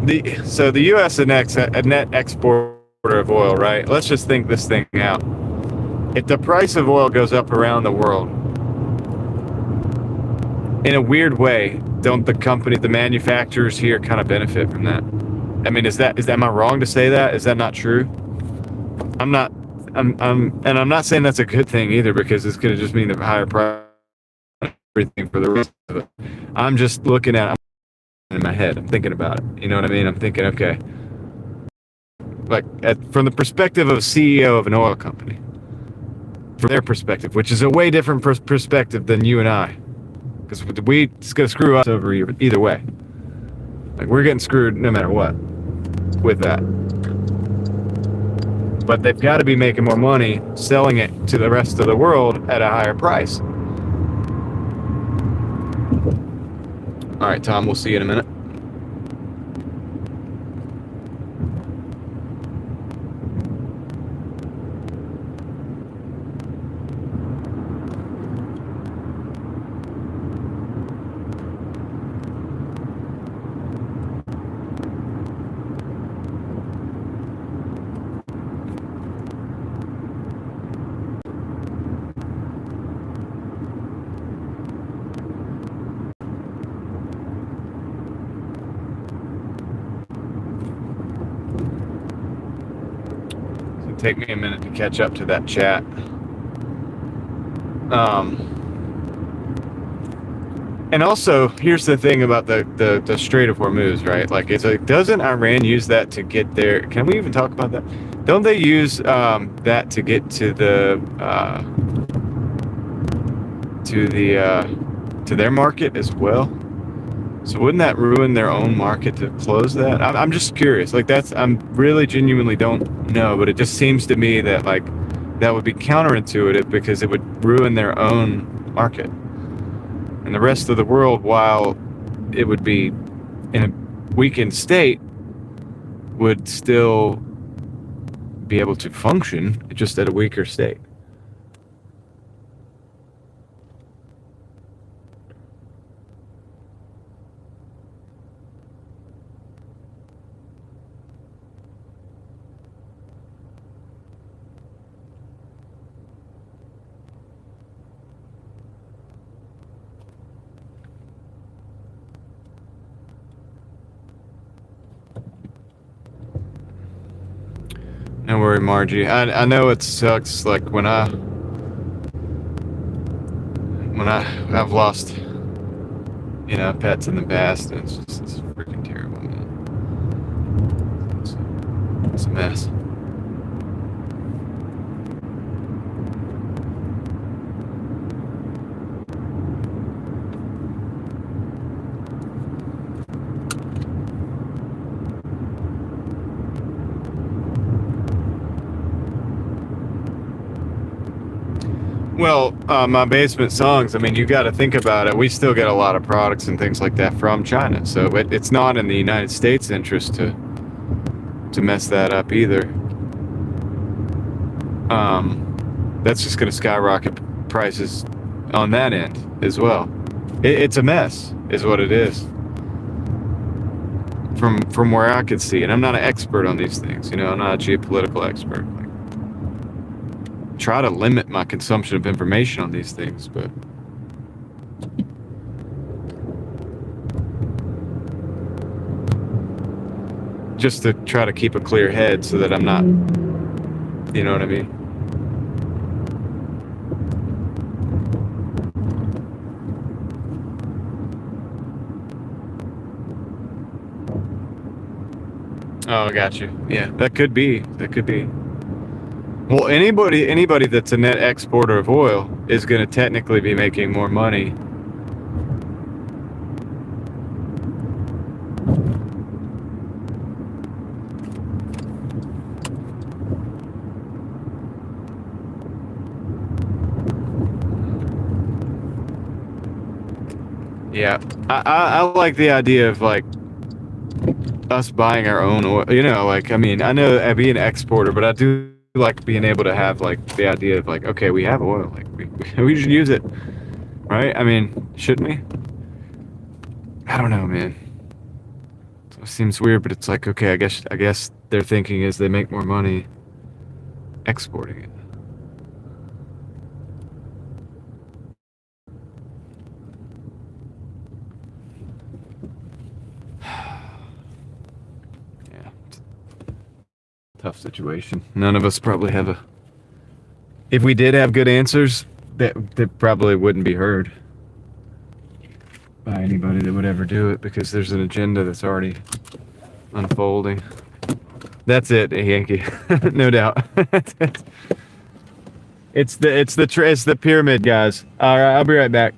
the U.S. a net exporter of oil, right? Let's just think this thing out. If the price of oil goes up around the world, in a weird way, don't the manufacturers here kind of benefit from that? I mean, am I wrong to say that? Is that not true? I'm not saying that's a good thing either, because it's going to just mean a higher price everything for the rest of it. I'm just looking at it in my head. I'm thinking about it. You know what I mean? I'm thinking, okay, like from the perspective of a CEO of an oil company, from their perspective, which is a way different perspective than you and I, because it's going to screw us over either way. Like, we're getting screwed no matter what with that. But they've got to be making more money selling it to the rest of the world at a higher price. All right, Tom, we'll see you in a minute. Take me a minute to catch up to that chat. And also, here's the thing about the Strait of Hormuz, right? Like, it's like, doesn't Iran use that to get their? Can we even talk about that? Don't they use that to get to their market as well? So wouldn't that ruin their own market to close that? I'm just curious. Like, I'm really genuinely don't know, but it just seems to me that, like, that would be counterintuitive, because it would ruin their own market. And the rest of the world, while it would be in a weakened state, would still be able to function, just at a weaker state. Don't worry, Margie. I know it sucks. Like, when I've lost, you know, pets in the past, and it's freaking terrible, man. It's a mess. Well, my basement songs, I mean, you got to think about it. We still get a lot of products and things like that from China. So it's not in the United States' interest to mess that up either. That's just going to skyrocket prices on that end as well. It's a mess, is what it is. From where I could see, and I'm not an expert on these things. You know, I'm not a geopolitical expert. Try to limit my consumption of information on these things, but just to try to keep a clear head so that I'm not, you know what I mean? Oh, got you. Yeah, that could be. That could be. Well, anybody that's a net exporter of oil is going to technically be making more money. Yeah, I like the idea of like us buying our own oil. You know, like I mean, I know I be an exporter, but I do like being able to have like the idea of like, okay, we have oil, like we should use it, right? I mean, shouldn't we? I don't know, man. It seems weird, but it's like, okay, I guess their thinking is they make more money exporting it. Yeah, tough situation. None of us probably have a. If we did have good answers, that probably wouldn't be heard by anybody that would ever do it because there's an agenda that's already unfolding. That's it, Yankee. No doubt. It's the pyramid, guys. All right, I'll be right back.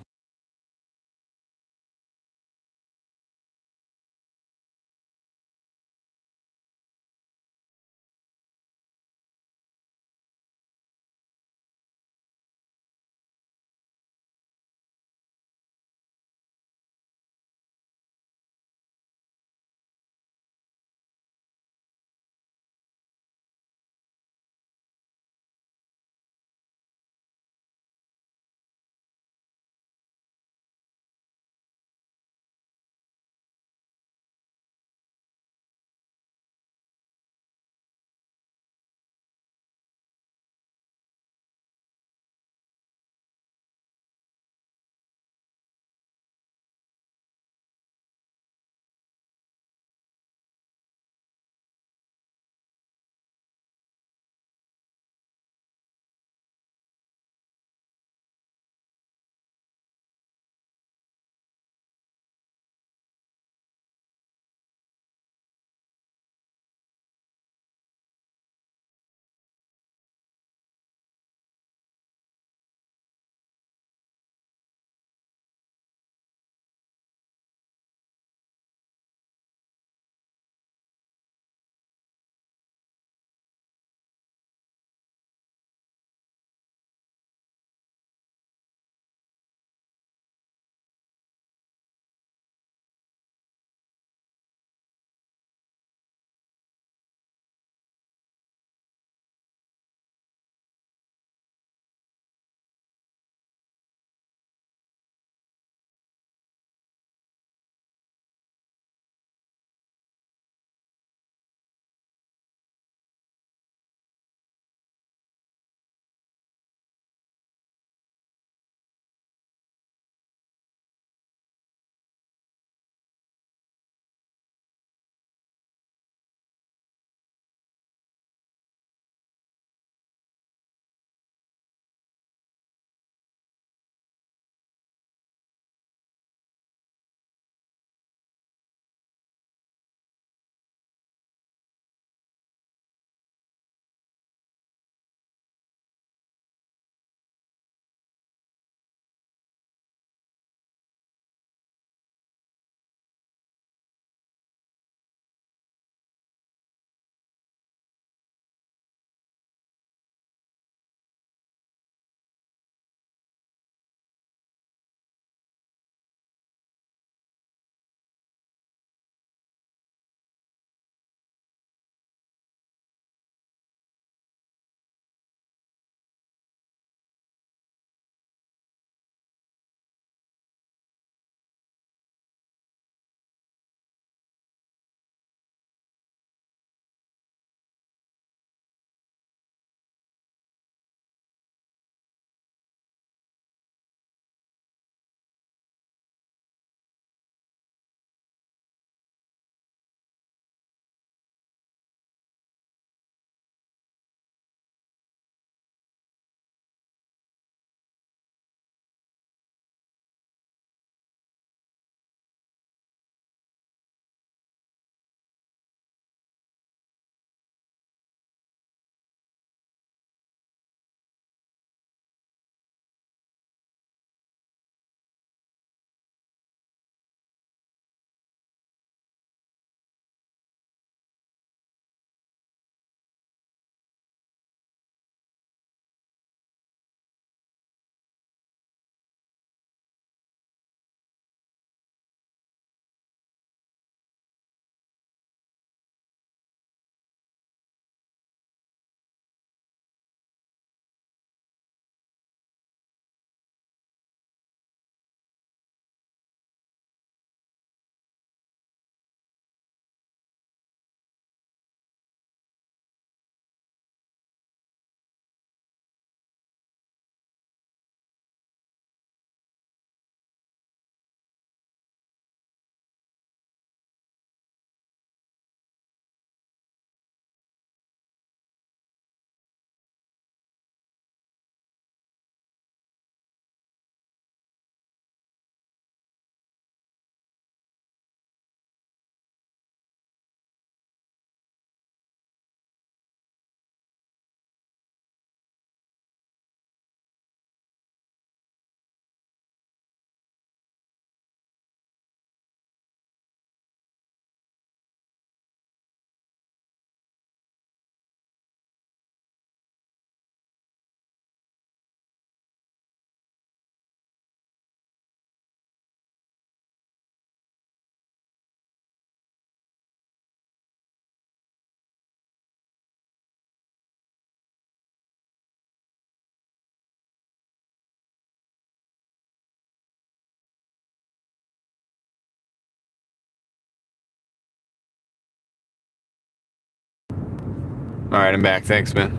All right, I'm back. Thanks, man.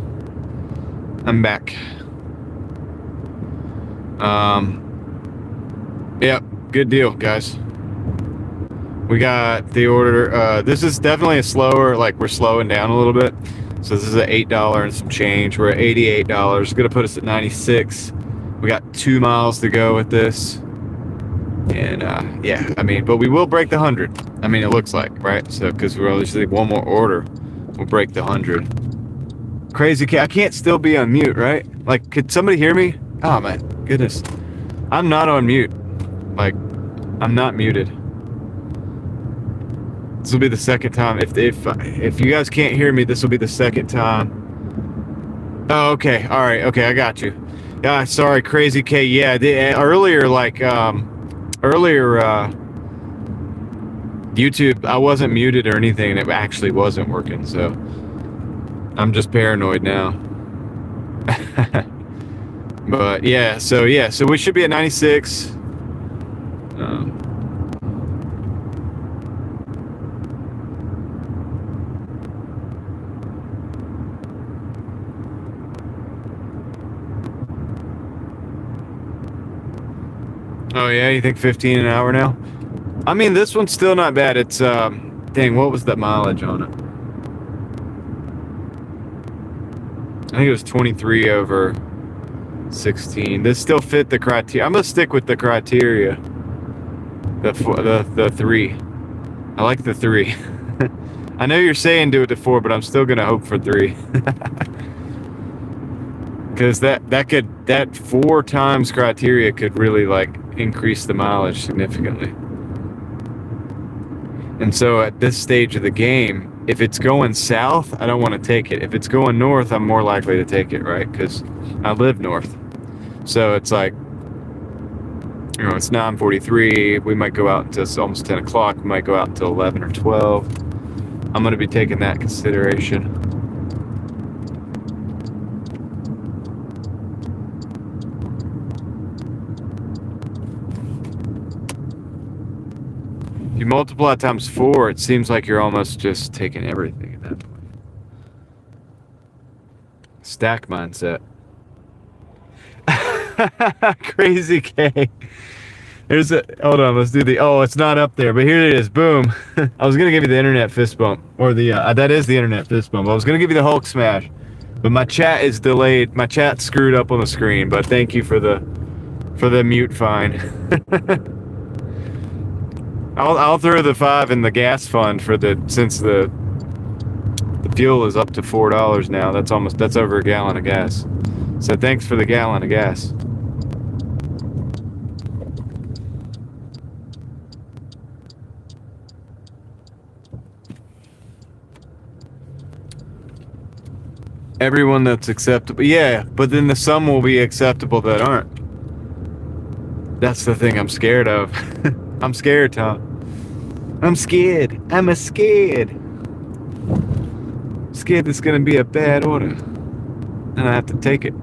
I'm back. Yep, good deal, guys. We got the order. This is definitely a slower, like we're slowing down a little bit. So this is at $8 and some change. We're at $88. Gonna put us at 96. We got 2 miles to go with this. And yeah, I mean, but we will break the 100. I mean, it looks like, right? So, because we're obviously one more order, we'll break the 100. Crazy cat, I can't still be on mute, right? Like, could somebody hear me? Oh my goodness. I'm not on mute. Like, I'm not muted. This will be the second time. If you guys can't hear me, this will be the second time. Oh, okay. All right. Okay, I got you. Yeah, sorry, Crazy K. Yeah, earlier, like, YouTube, I wasn't muted or anything, and it actually wasn't working, so I'm just paranoid now. But yeah, so we should be at 96. Oh yeah, you think 15 an hour now? I mean, this one's still not bad. It's dang, what was the mileage on it? I think it was 23 over 16. This still fit the criteria. I'm gonna stick with the criteria. The 3. I like the 3. I know you're saying do it to 4, but I'm still gonna hope for 3. Because that 4 times criteria could really like increase the mileage significantly. And so at this stage of the game, if it's going south, I don't want to take it. If it's going north, I'm more likely to take it, right? Because I live north. So it's like, you know, it's 9:43. We might go out until it's almost 10 o'clock. We might go out until 11 or 12. I'm going to be taking that consideration. If you multiply times 4, it seems like you're almost just taking everything at that point. Stack mindset. Crazy K. There's a, hold on, let's do the, oh, it's not up there, but here it is, boom. I was gonna give you the internet fist bump, or the, that is the internet fist bump. I was gonna give you the Hulk smash, but my chat is delayed. My chat's screwed up on the screen, but thank you for the mute fine. I'll throw the 5 in the gas fund for since the fuel is up to $4 now. That's over a gallon of gas. So thanks for the gallon of gas. Everyone that's acceptable, yeah, but then the some will be acceptable that aren't. That's the thing I'm scared of. I'm scared, Tom. I'm scared. I'm scared. Scared it's gonna be a bad order, and I have to take it.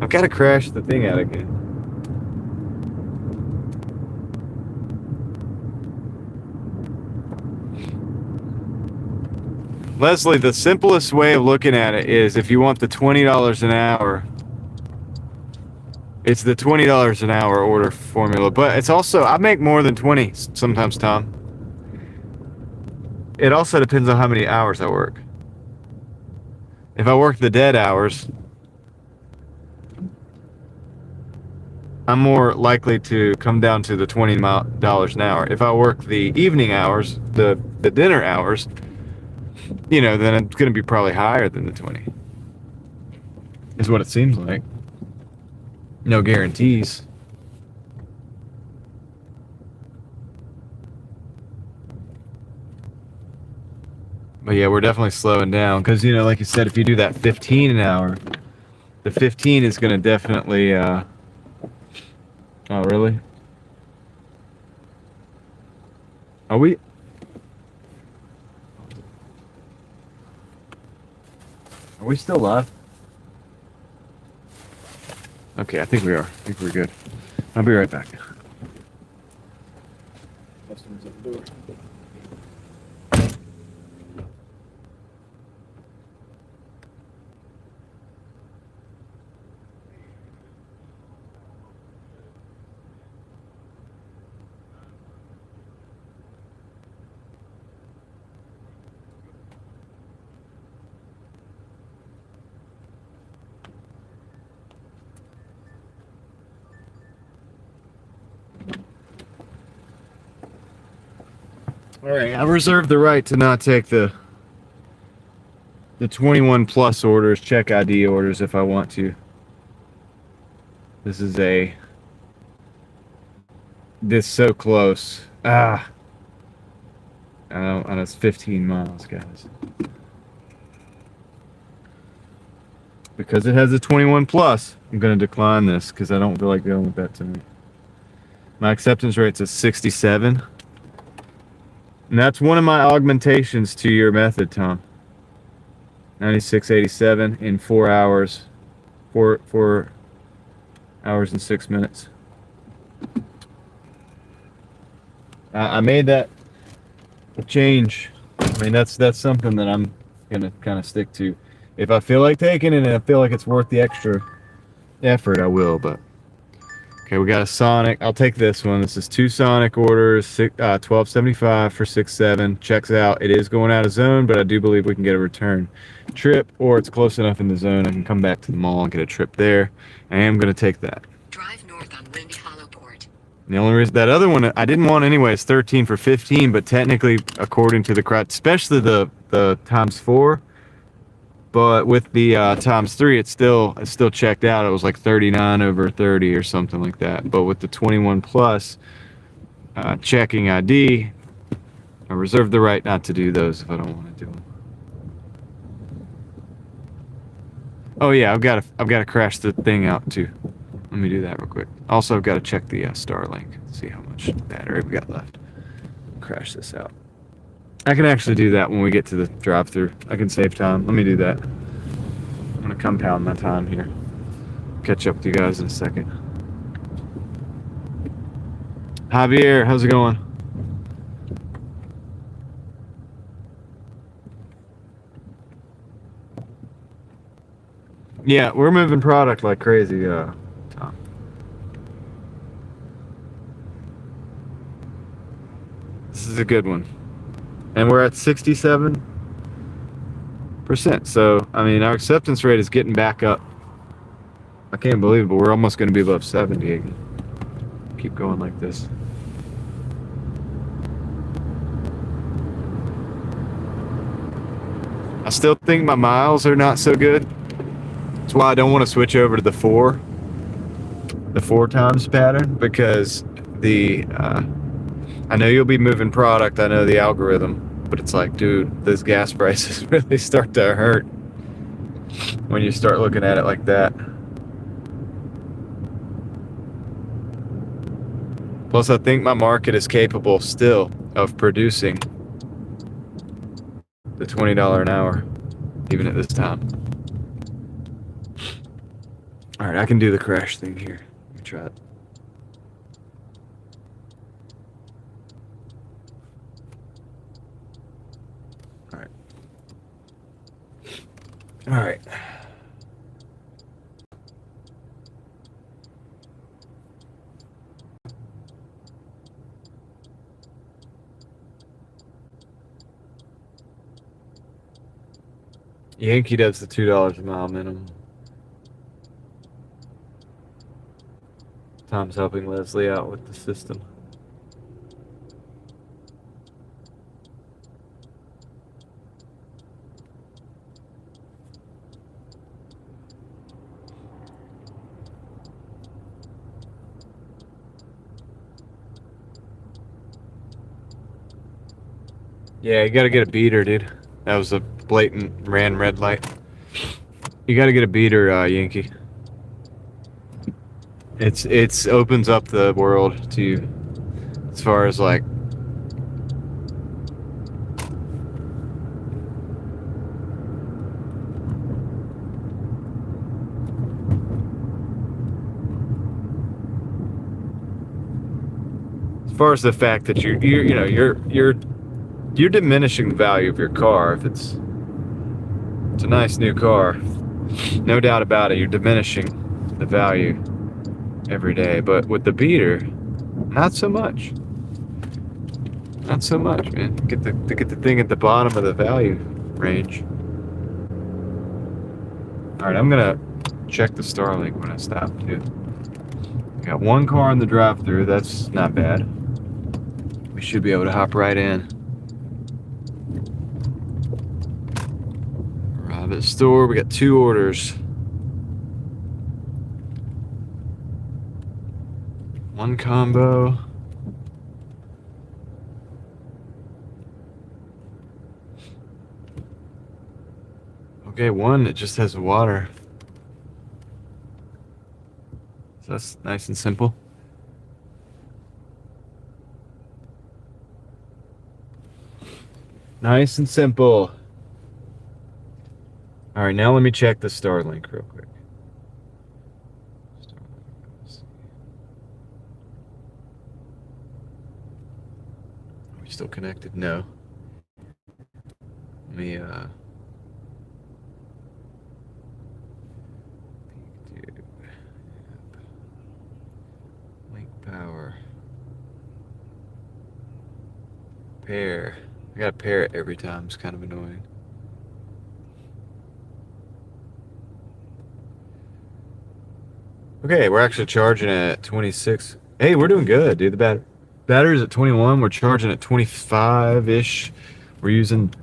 I've got to crash the thing out again. Leslie, the simplest way of looking at it is if you want the $20 an hour, it's the $20 an hour order formula. But it's also, I make more than 20 sometimes, Tom. It also depends on how many hours I work. If I work the dead hours, I'm more likely to come down to the $20 an hour. If I work the evening hours, the dinner hours, you know, then it's going to be probably higher than the 20. Is what it seems like. No guarantees. But yeah, we're definitely slowing down because, you know, like you said, if you do that 15 an hour, the 15 is going to definitely, oh, really? Are we? Are we still live? Okay, I think we are. I think we're good. I'll be right back. Customers at the door. All right, I reserve the right to not take the 21 plus orders, check ID orders if I want to. This so close. I know it's 15 miles, guys. Because it has a 21 plus, I'm going to decline this because I don't feel like going with that tonight. My acceptance rate's at 67. And that's one of my augmentations to your method, Tom. 96.87 in 4 hours. 4 hours and 6 minutes. I made that change. I mean, that's something that I'm gonna kind of stick to. If I feel like taking it and I feel like it's worth the extra effort, I will. But okay, we got a Sonic. I'll take this one. This is 2 Sonic orders, $12.75 for 6-7. Checks out. It is going out of zone, but I do believe we can get a return trip, or it's close enough in the zone I can come back to the mall and get a trip there. I am gonna take that. Drive north on Windy Hollow Port. The only reason that other one I didn't want anyway is 13 for 15, but technically, according to the crowd, especially the ×4, but with the ×3, it's still checked out. It was like 39 over 30 or something like that. But with the 21 plus checking ID, I reserve the right not to do those if I don't want to do them. Oh yeah, I've got to crash the thing out too. Let me do that real quick. Also, I've got to check the Starlink, see how much battery we got left. Crash this out. I can actually do that when we get to the drive-thru. I can save time. Let me do that. I'm gonna compound my time here. Catch up with you guys in a second. Javier, how's it going? Yeah, we're moving product like crazy, Tom. This is a good one. And we're at 67%. So, I mean, our acceptance rate is getting back up. I can't believe it, but we're almost going to be above 70 again. Keep going like this. I still think my miles are not so good. That's why I don't want to switch over to the 4 times pattern, because I know you'll be moving product. I know the algorithm. But it's like, dude, those gas prices really start to hurt when you start looking at it like that. Plus, I think my market is capable still of producing the $20 an hour, even at this time. All right, I can do the crash thing here. Let me try it. All right. Yankee does the $2 a mile minimum. Tom's helping Leslie out with the system. Yeah, you gotta get a beater, dude. That was a blatant red light. You gotta get a beater, Yankee. It's opens up the world to you, as far as like the fact that you're diminishing the value of your car. If it's a nice new car, no doubt about it, you're diminishing the value every day. But with the beater, not so much. Not so much, man. Get the thing at the bottom of the value range. All right, I'm gonna check the Starlink when I stop too. Got 1 car in the drive-thru. That's not bad. We should be able to hop right in. the store. We got 2 orders. 1 combo. Okay, 1 that just has water. So that's nice and simple. Nice and simple. All right, now let me check the Starlink real quick. Are we still connected? No. Let me link power. Pair. I gotta pair it every time. It's kind of annoying. Okay, we're actually charging at 26. Hey, we're doing good, dude. The battery's at 21. We're charging at 25-ish. We're using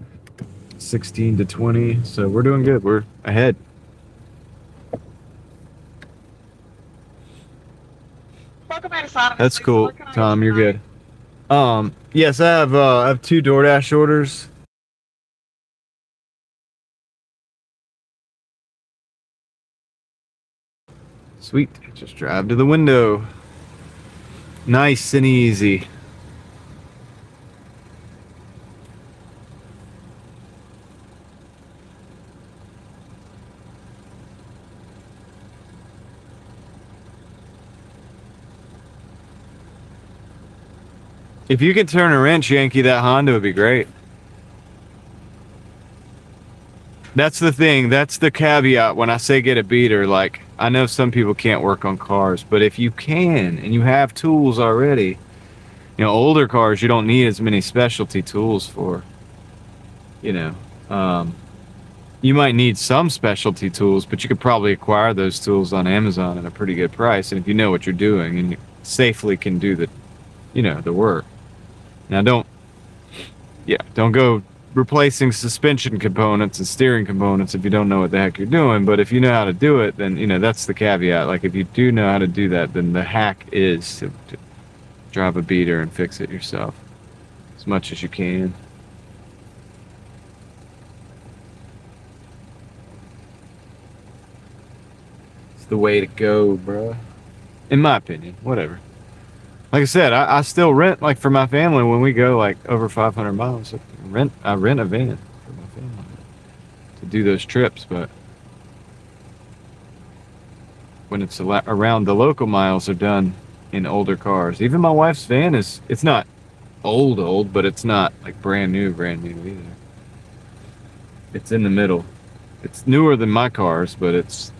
16 to 20, so we're doing good. We're ahead. That's cool, Tom. You're good. Yes, I have 2 Doordash orders. Sweet. Just drive to the window. Nice and easy. If you could turn a wrench, Yankee, that Honda would be great. That's the thing. That's the caveat when I say get a beater. Like, I know some people can't work on cars, but if you can and you have tools already, older cars you don't need as many specialty tools for. You might need some specialty tools, but you could probably acquire those tools on Amazon at a pretty good price. And if you know what you're doing and you safely can do the work. Now don't go replacing suspension components and steering components if you don't know what the heck you're doing. But if you know how to do it, then that's the caveat. Like, if you do know how to do that, then the hack is to drive a beater and fix it yourself as much as you can. It's the way to go, bro. In my opinion, whatever. Like I said, I still rent, like, for my family when we go like over 500 miles. I rent a van for my family to do those trips, but when it's around, the local miles are done in older cars. Even my wife's van it's not old, but it's not like brand new either. It's in the middle. It's newer than my cars, but it's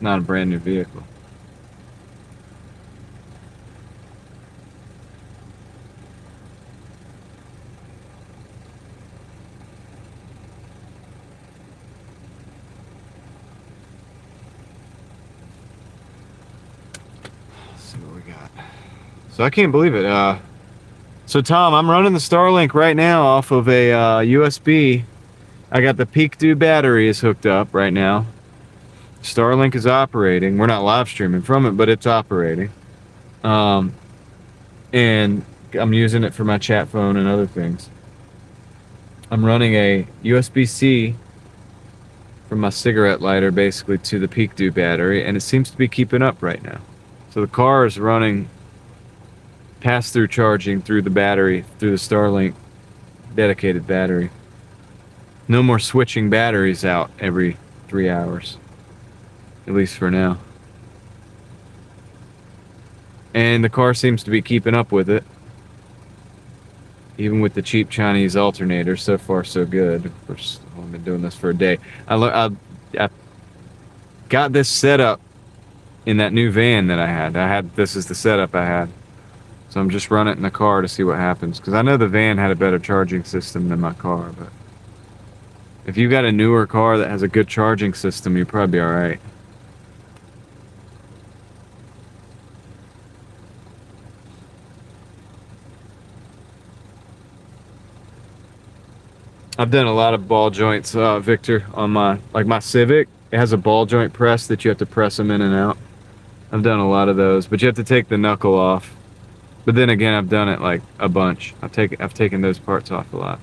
not a brand new vehicle. So I can't believe it. So Tom, I'm running the Starlink right now off of a USB. I got the Peak Dew batteries hooked up right now. Starlink is operating. We're not live streaming from it, but it's operating. And I'm using it for my chat phone and other things. I'm running a USB-C from my cigarette lighter basically to the Peak Dew battery, and it seems to be keeping up right now. So the car is running pass-through charging through the battery, through the Starlink dedicated battery. No more switching batteries out every 3 hours, at least for now. And the car seems to be keeping up with it, even with the cheap Chinese alternator. So far, so good. Of course, I've been doing this for a day. I got this set up in that new van that I had. This is the setup I had. So I'm just running it in the car to see what happens. Because I know the van had a better charging system than my car. But if you've got a newer car that has a good charging system, you'll probably be alright. I've done a lot of ball joints, Victor, on my Civic. It has a ball joint press that you have to press them in and out. I've done a lot of those, but you have to take the knuckle off. But then again, I've done it like a bunch. I've taken those parts off a lot.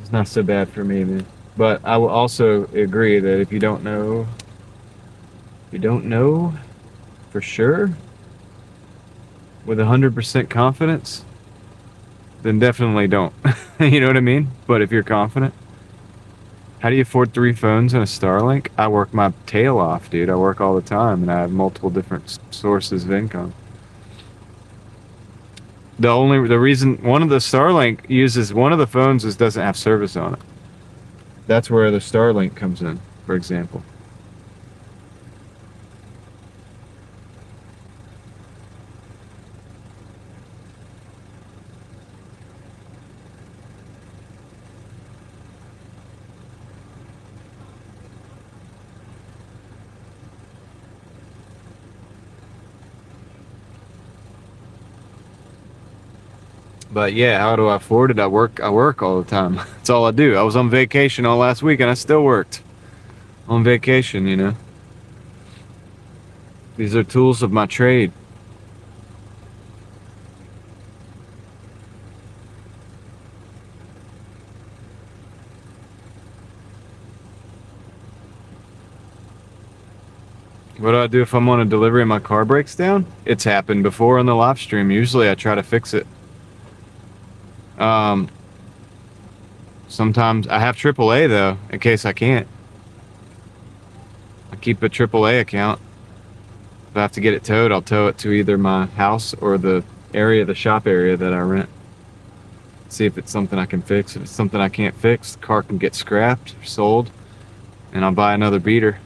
It's not so bad for me, man. But I will also agree that if you don't know for sure with 100% confidence, then definitely don't. You know what I mean? But if you're confident, how do you afford 3 phones and a Starlink? I work my tail off, dude. I work all the time, and I have multiple different sources of income. The reason one of the Starlink uses one of the phones doesn't have service on it. That's where the Starlink comes in, for example. But yeah, how do I afford it? I work all the time. That's all I do. I was on vacation all last week and I still worked. On vacation, you know. These are tools of my trade. What do I do if I'm on a delivery and my car breaks down? It's happened before on the live stream. Usually I try to fix it. Sometimes I have AAA though, in case I can't. I keep a AAA account. If I have to get it towed, I'll tow it to either my house or the shop area that I rent. See if it's something I can fix. If it's something I can't fix, the car can get scrapped or sold, and I'll buy another beater.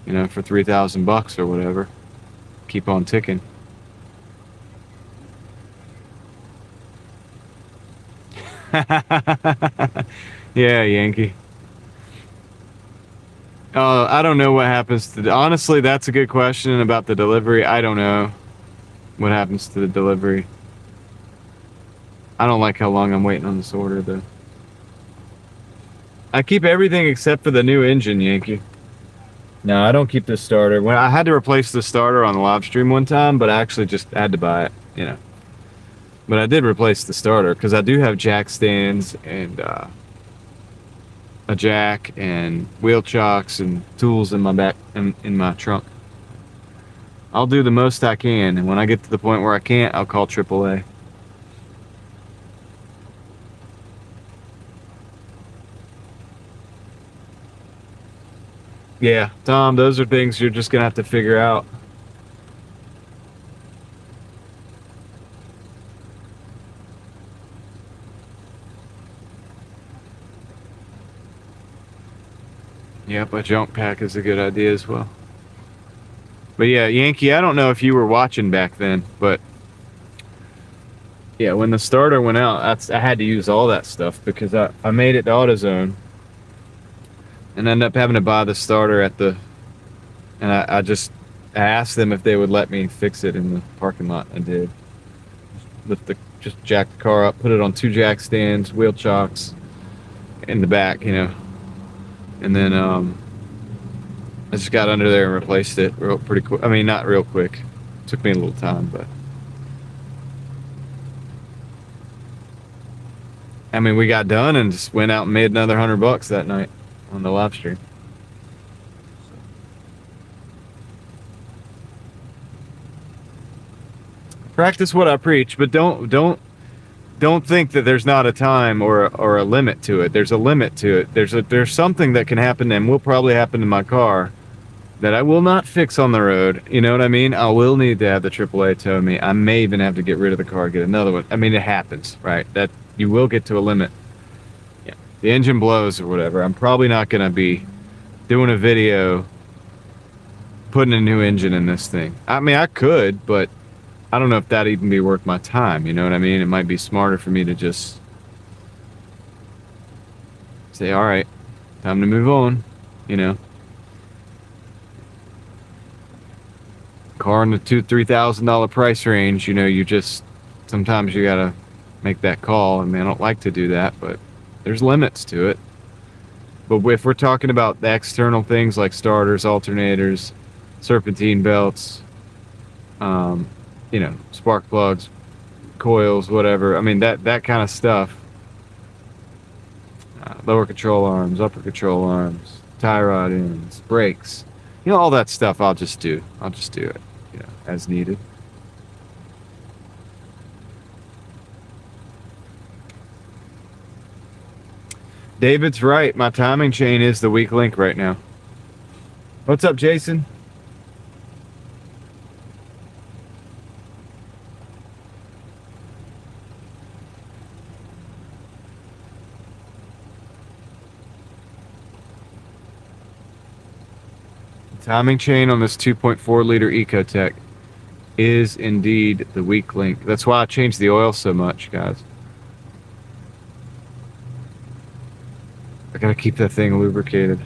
You know, for $3,000 or whatever. Keep on ticking. Yeah, Yankee. I don't know what happens to honestly, that's a good question about the delivery. I don't know what happens to the delivery. I don't like how long I'm waiting on this order, though. I keep everything except for the new engine, Yankee. No, I don't keep the starter. When I had to replace the starter on the live stream one time, but I actually just had to buy it, you know. But I did replace the starter because I do have jack stands and a jack and wheel chocks and tools in my back in my trunk. I'll do the most I can, and when I get to the point where I can't, I'll call AAA. Yeah, Tom, those are things you're just gonna have to figure out. Yep, a junk pack is a good idea as well. But yeah, Yankee, I don't know if you were watching back then, but yeah, when the starter went out, I had to use all that stuff because I made it to AutoZone and ended up having to buy the starter and I asked them if they would let me fix it in the parking lot. I did. Just jack the car up, put it on 2 jack stands, wheel chocks in the back, you know. And then I just got under there and replaced it pretty quick. I mean, not real quick. It took me a little time, but I mean, we got done and just went out and made another $100 that night on the live stream. Practice what I preach, but don't think that there's not a time or a limit to it. There's a limit to it. There's something that can happen and will probably happen to my car that I will not fix on the road. You know what I mean? I will need to have the AAA tow me. I may even have to get rid of the car, get another one. I mean, it happens, right? That you will get to a limit. Yeah, the engine blows or whatever. I'm probably not going to be doing a video putting a new engine in this thing. I mean, I could, but I don't know if that'd even be worth my time. You know what I mean? It might be smarter for me to just say, all right, time to move on, you know. Car in the $2,000-$3,000 price range, you know, you just sometimes you gotta make that call. I mean, I don't like to do that, but there's limits to it. But if we're talking about the external things like starters, alternators, serpentine belts, spark plugs, coils, whatever. I mean, that kind of stuff. Lower control arms, upper control arms, tie rod ends, brakes. All that stuff I'll just do. I'll just do it, as needed. David's right. My timing chain is the weak link right now. What's up, Jason? Timing chain on this 2.4 liter Ecotech is indeed the weak link. That's why I changed the oil so much, guys. I gotta keep that thing lubricated.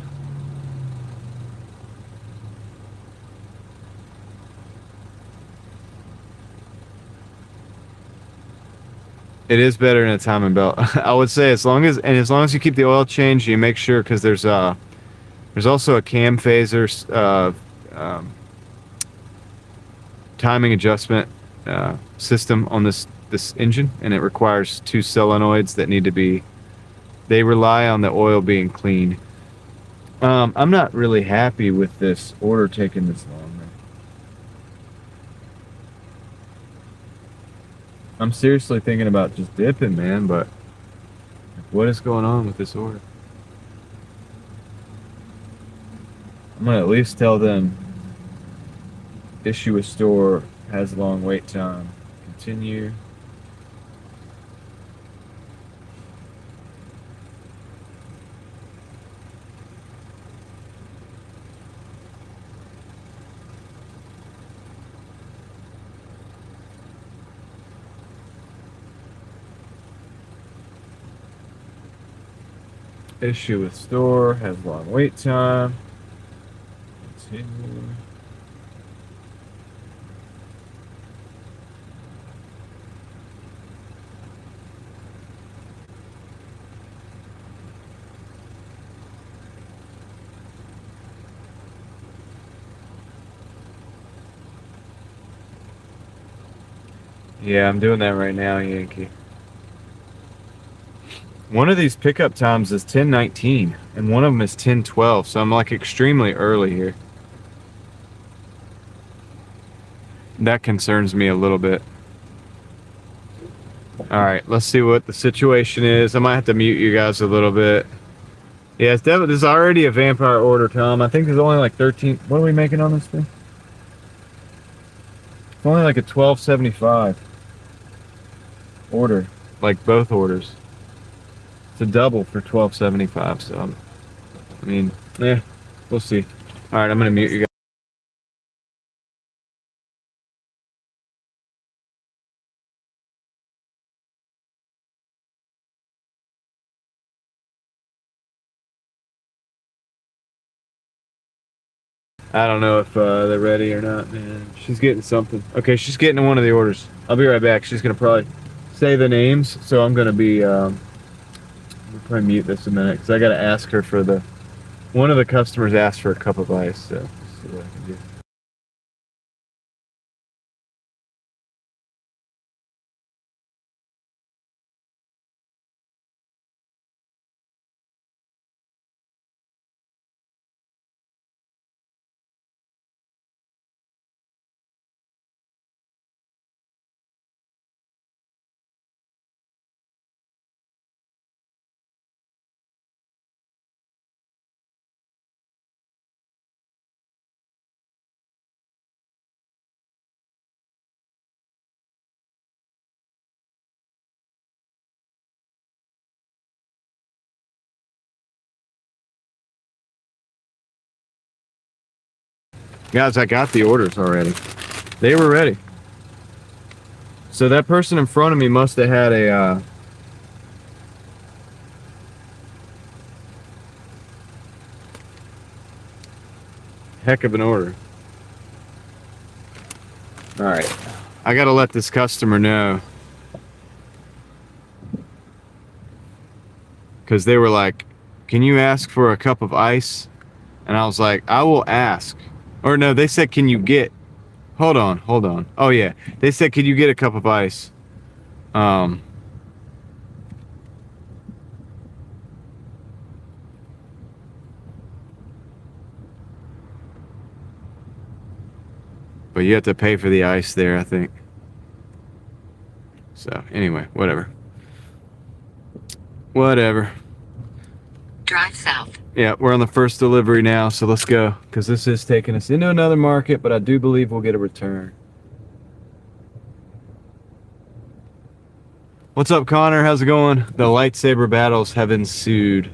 It is better than a timing belt. I would say as long as you keep the oil change, you make sure, because there's also a cam phaser timing adjustment system on this engine, and it requires 2 solenoids that need to be. They rely on the oil being clean. I'm not really happy with this order taking this long. I'm seriously thinking about just dipping, man, but what is going on with this order? I'm going to at least tell them issue with store, has long wait time. Continue. Issue with store, has long wait time. Continue. Yeah, I'm doing that right now, Yankee. One of these pickup times is 10:19, and one of them is 10:12, so I'm like extremely early here. That concerns me a little bit. Alright, let's see what the situation is. I might have to mute you guys a little bit. Yeah, it's definitely, this is already a vampire order, Tom. I think there's only like 13. What are we making on this thing? It's only like a 1275 order, like both orders. It's a double for 1275, so I mean, we'll see. All right, I'm gonna mute you guys. I don't know if they're ready or not, man. She's getting something. Okay, she's getting one of the orders. I'll be right back. She's gonna probably say the names, so I'm gonna be. We'll probably mute this a minute because I gotta ask her for the. One of the customers asked for a cup of ice, so let's see what I can do. Guys, I got the orders already. They were ready. So that person in front of me must have had a heck of an order. All right, I gotta let this customer know because they were like, can you ask for a cup of ice? And I was like, I will ask. Or no, they said, can you get, hold on. Oh yeah, they said, can you get a cup of ice? But you have to pay for the ice there, I think. So anyway, whatever. Drive south. Yeah, we're on the first delivery now, so let's go. Because this is taking us into another market, but I do believe we'll get a return. What's up, Connor? How's it going? The lightsaber battles have ensued.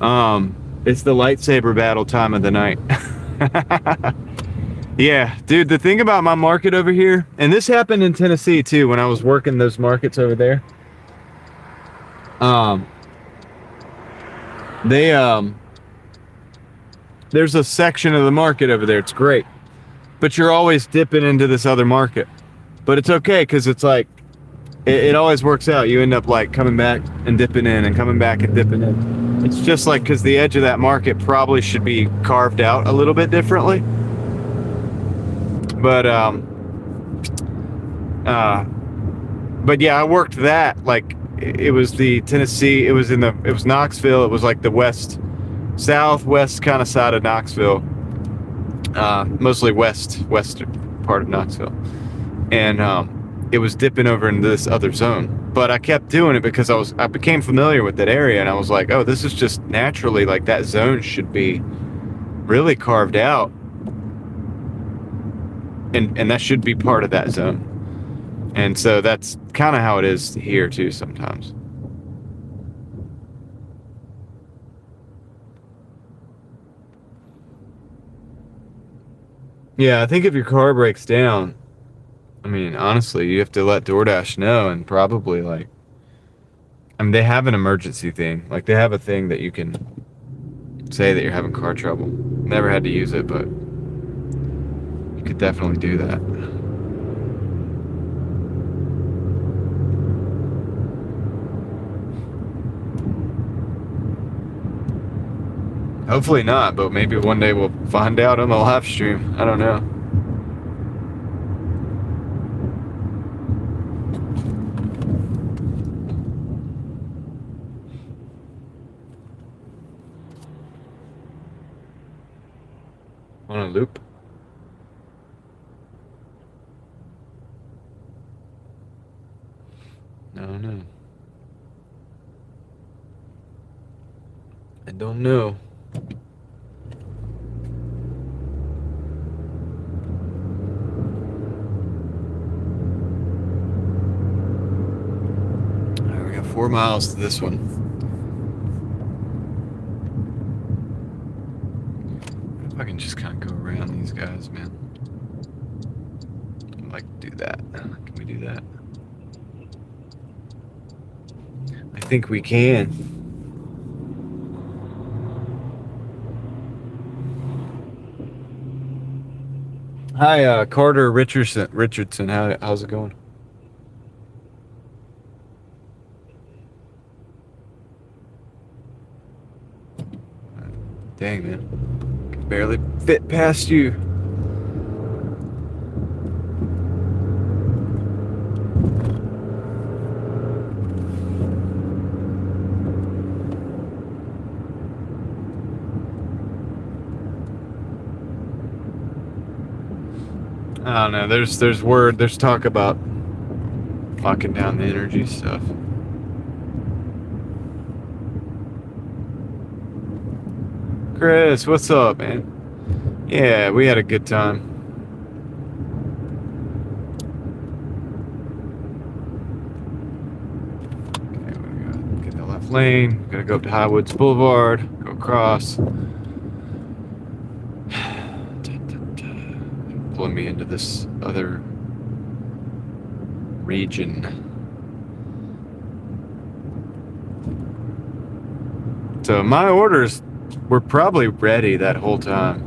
It's the lightsaber battle time of the night. Yeah, dude, the thing about my market over here, and this happened in Tennessee too, when I was working those markets over there. There's a section of the market over there. It's great. But you're always dipping into this other market. But it's okay, because it's like, it always works out. You end up like coming back and dipping in and coming back and dipping in. It's just like, because the edge of that market probably should be carved out a little bit differently. But yeah, I worked that, like, it was the Tennessee, it was Knoxville. It was like the southwest kind of side of Knoxville. Mostly western part of Knoxville. And it was dipping over into this other zone. But I kept doing it because I became familiar with that area, and I was like, oh, this is just naturally, like, that zone should be really carved out. And that should be part of that zone. And so that's kind of how it is here too sometimes. Yeah, I think if your car breaks down, I mean, honestly, you have to let Doordash know, and probably, like, I mean, they have an emergency thing. Like, they have a thing that you can say that you're having car trouble. Never had to use it, but you could definitely do that. Hopefully not, but maybe one day we'll find out on the live stream. I don't know. On a loop? No. I don't know. All right, we got 4 miles to this one. If I can just kind of go around these guys, man. I'd like to do that. Can we do that? I think we can. Hi, Carter Richardson. How's it going? Dang, man. Can barely fit past you. I don't know. There's talk about locking down the energy stuff. Chris, what's up, man? Yeah, we had a good time. Okay, we gotta get the left lane. Gotta go up to Highwoods Boulevard. Go across. Pulling me into this other region. So my orders were probably ready that whole time.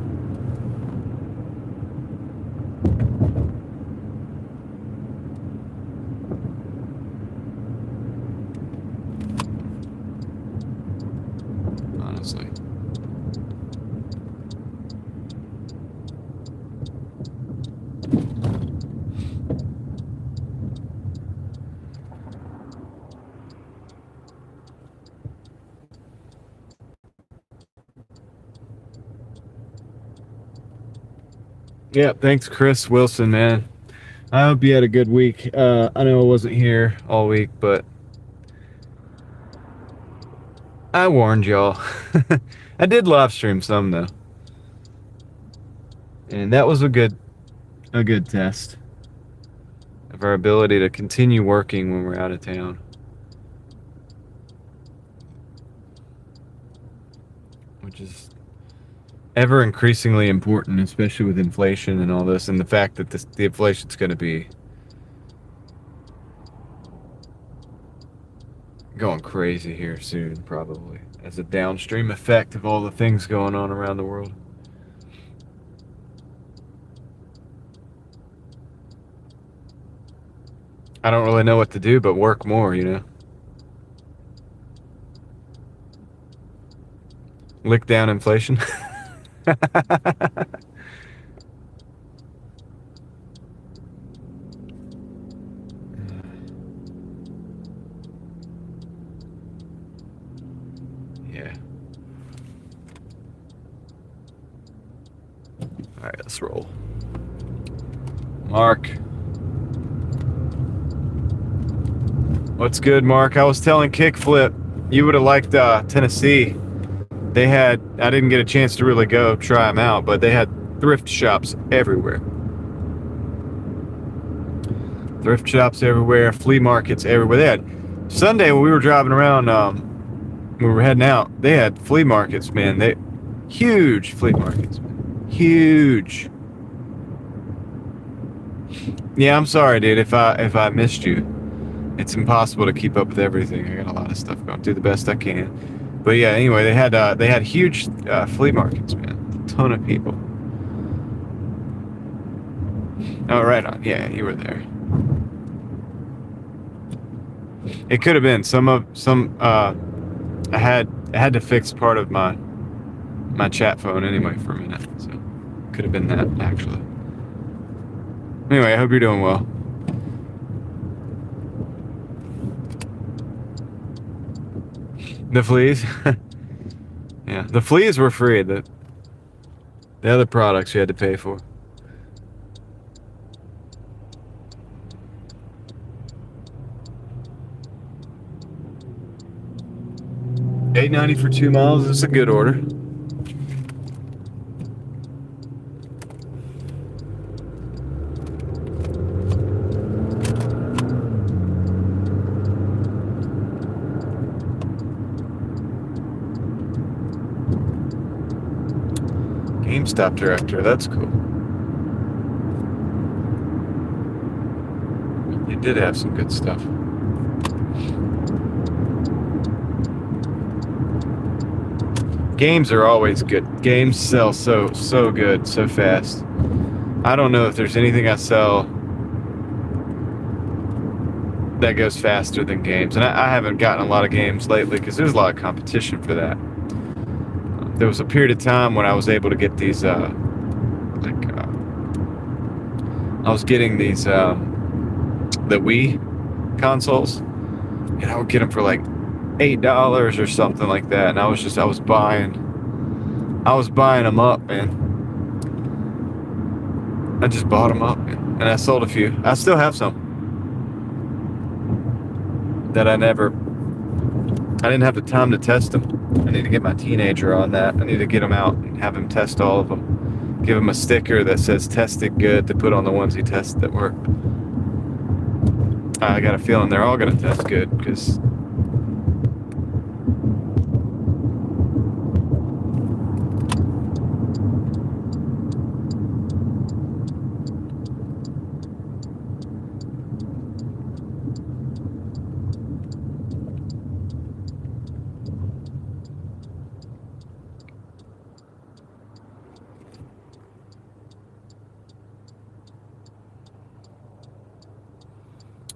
honestly. Yeah, thanks, Chris Wilson, man. I hope you had a good week. I know I wasn't here all week, but I warned y'all. I did live stream some though, and that was a good test of our ability to continue working when we're out of town, which is ever increasingly important, especially with inflation and all this, and the fact that the inflation's going to be going crazy here soon, probably, as a downstream effect of all the things going on around the world. I don't really know what to do but work more, you know? Lick down inflation. Yeah. Alright, let's roll. Mark. What's good, Mark? I was telling Kickflip, you would have liked Tennessee. They had, I didn't get a chance to really go try them out, but they had thrift shops everywhere. Thrift shops everywhere, flea markets everywhere. They had, Sunday when we were driving around, when we were heading out, they had flea markets, man. Huge flea markets, man. Huge. Yeah, I'm sorry, dude, if I missed you. It's impossible to keep up with everything. I got a lot of stuff going. Do the best I can. But yeah, anyway, they had huge flea markets, man. A ton of people. Oh, right on. Yeah, you were there. It could have been I had to fix part of my chat phone anyway for a minute, so could have been that actually. Anyway, I hope you're doing well. The fleas? Yeah, the fleas were free. The other products you had to pay for. $8.90 for 2 miles. That's a good order. GameStop director. That's cool. They did have some good stuff. Games are always good. Games sell so good, so fast. I don't know if there's anything I sell that goes faster than games. And I haven't gotten a lot of games lately because there's a lot of competition for that. There was a period of time when I was able to get these, I was getting these, the Wii consoles, and I would get them for like $8 or something like that, and I was buying them up, man. I just bought them up, man. And I sold a few. I still have some that I didn't have the time to test them. I need to get my teenager on that. I need to get him out and have him test all of them. Give him a sticker that says tested good to put on the ones he tested that work. I got a feeling they're all going to test good because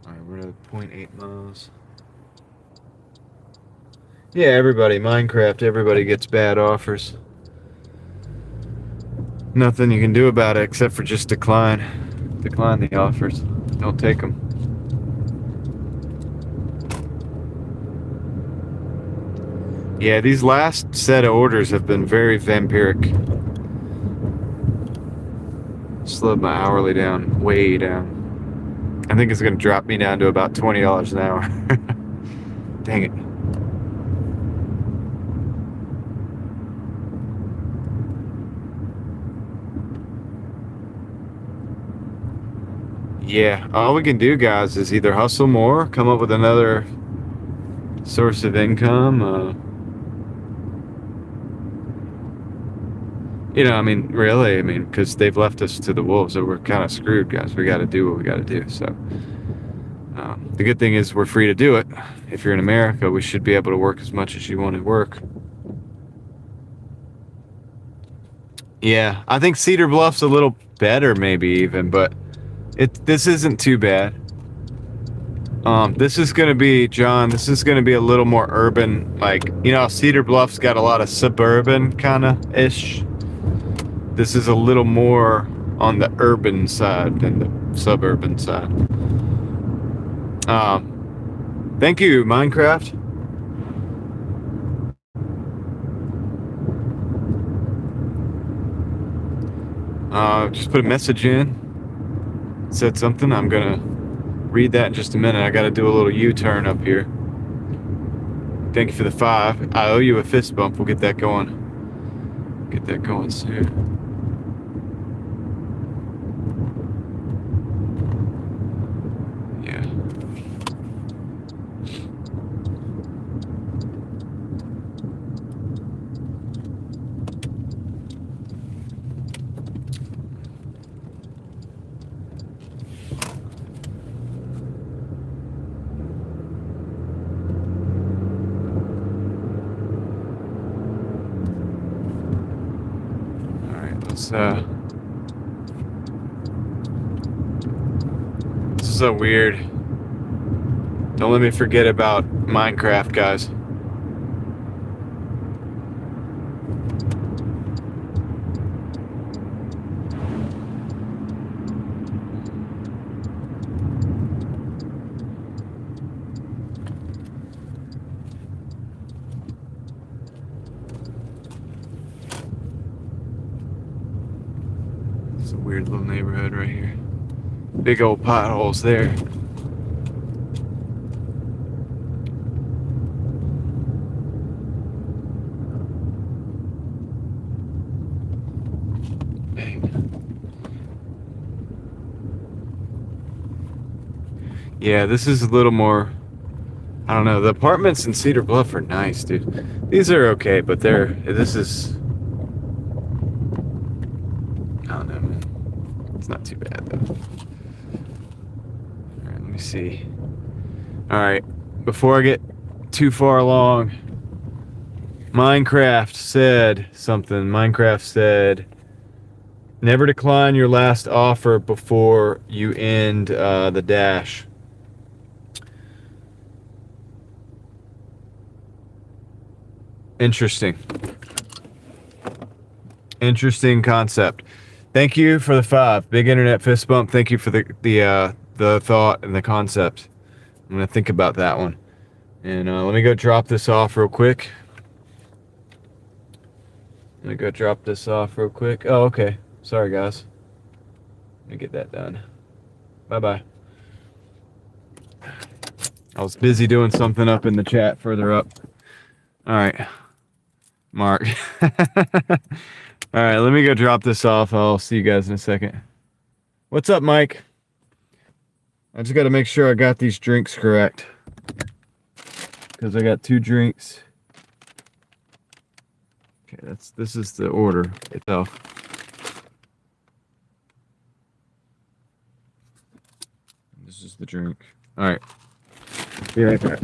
Alright, we're at 0.8 miles. Yeah, everybody, Minecraft, everybody gets bad offers. Nothing you can do about it except for just decline. Decline the offers. Don't take them. Yeah, these last set of orders have been very vampiric. Slowed my hourly down, way down. I think it's going to drop me down to about $20 an hour. Dang it. Yeah, all we can do, guys, is either hustle more, come up with another source of income. I mean, really, because they've left us to the wolves, so we're kind of screwed, guys. We got to do what we got to do. So, the good thing is we're free to do it. If you're in America, we should be able to work as much as you want to work. Yeah, I think Cedar Bluff's a little better, maybe even, but this isn't too bad. This is gonna be, John, this is gonna be a little more urban, like, Cedar Bluff's got a lot of suburban kinda ish. This is a little more on the urban side than the suburban side. Thank you, Minecraft. Just put a message in. Said something. I'm gonna read that in just a minute. I gotta do a little U-turn up here. Thank you for the 5. I owe you a fist bump. We'll get that going. Get that going soon. Yeah. This is so weird. Don't let me forget about Minecraft, guys. It's a weird little neighborhood right here. Big old potholes there. Yeah, this is a little more, I don't know, the apartments in Cedar Bluff are nice, dude. These are okay, but this is, I don't know, man. It's not too bad, though. Alright, let me see. Alright, before I get too far along, Minecraft said something. Minecraft said, never decline your last offer before you end the dash. Interesting. Interesting concept. Thank you for the 5. Big internet fist bump. Thank you for the thought and the concept. I'm gonna think about that one. And let me go drop this off real quick. Oh, okay. Sorry, guys. Let me get that done. Bye-bye. I was busy doing something up in the chat further up. All right. Mark. All right, let me go drop this off. I'll see you guys in a second. What's up, Mike? I just got to make sure I got these drinks correct. Because I got 2 drinks. Okay, this is the order itself. This is the drink. All right. Be right back.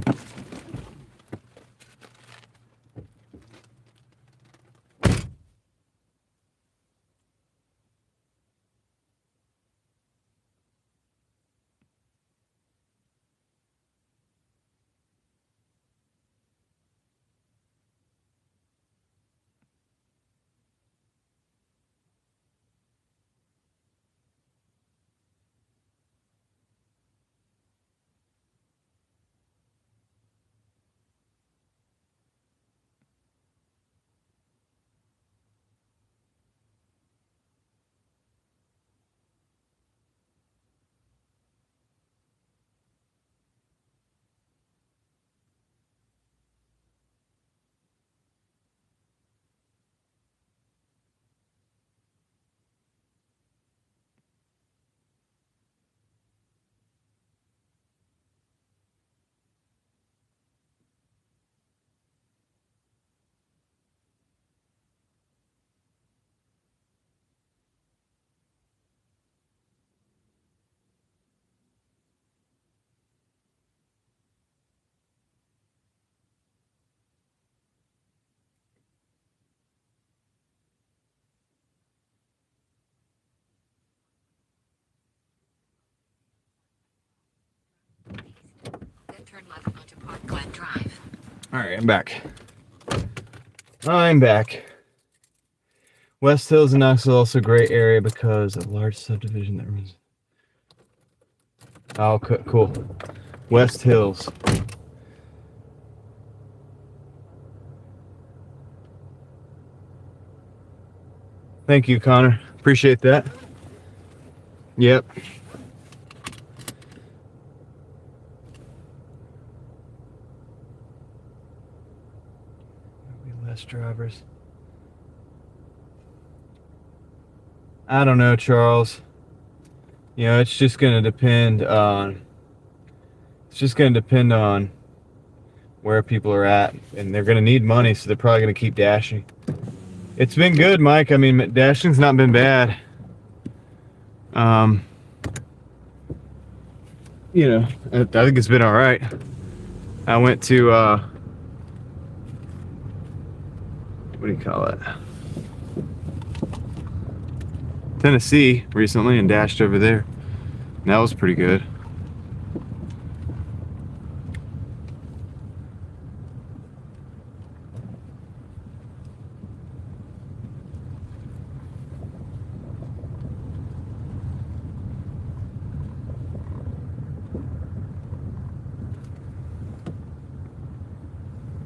Turn left onto Parkland Drive. All right, I'm back. West Hills and Knoxville is also a great area because of a large subdivision that runs. Oh, cool. West Hills. Thank you, Connor. Appreciate that. Yep. There'll be less drivers. I don't know, Charles. You know, it's just going to depend on where people are at, and they're going to need money, so they're probably going to keep dashing. It's been good, Mike. I mean, dashing's not been bad. You know, I think it's been all right. I went to what do you call it? Tennessee recently and dashed over there. And that was pretty good.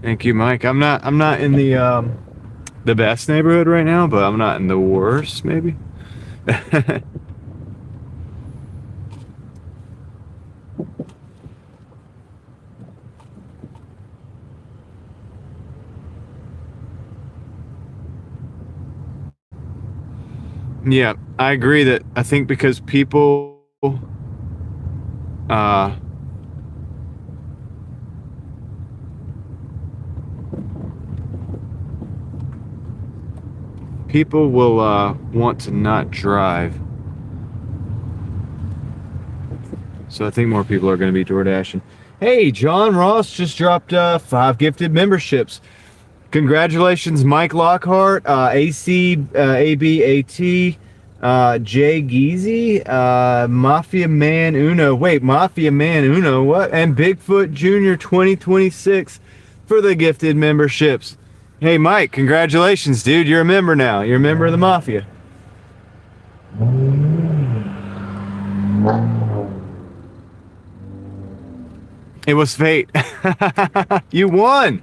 Thank you, Mike. I'm not in the best neighborhood right now, but I'm not in the worst, maybe. Yeah, I agree that I think because people people will want to not drive. So I think more people are going to be Doordashing. Hey, John Ross just dropped 5 gifted memberships. Congratulations, Mike Lockhart, AC, ABAT, Jay Geezy, Mafia Man Uno. Wait, Mafia Man Uno, what? And Bigfoot Jr. 2026 for the gifted memberships. Hey, Mike, congratulations, dude. You're a member now. You're a member of the Mafia. It was fate. You won.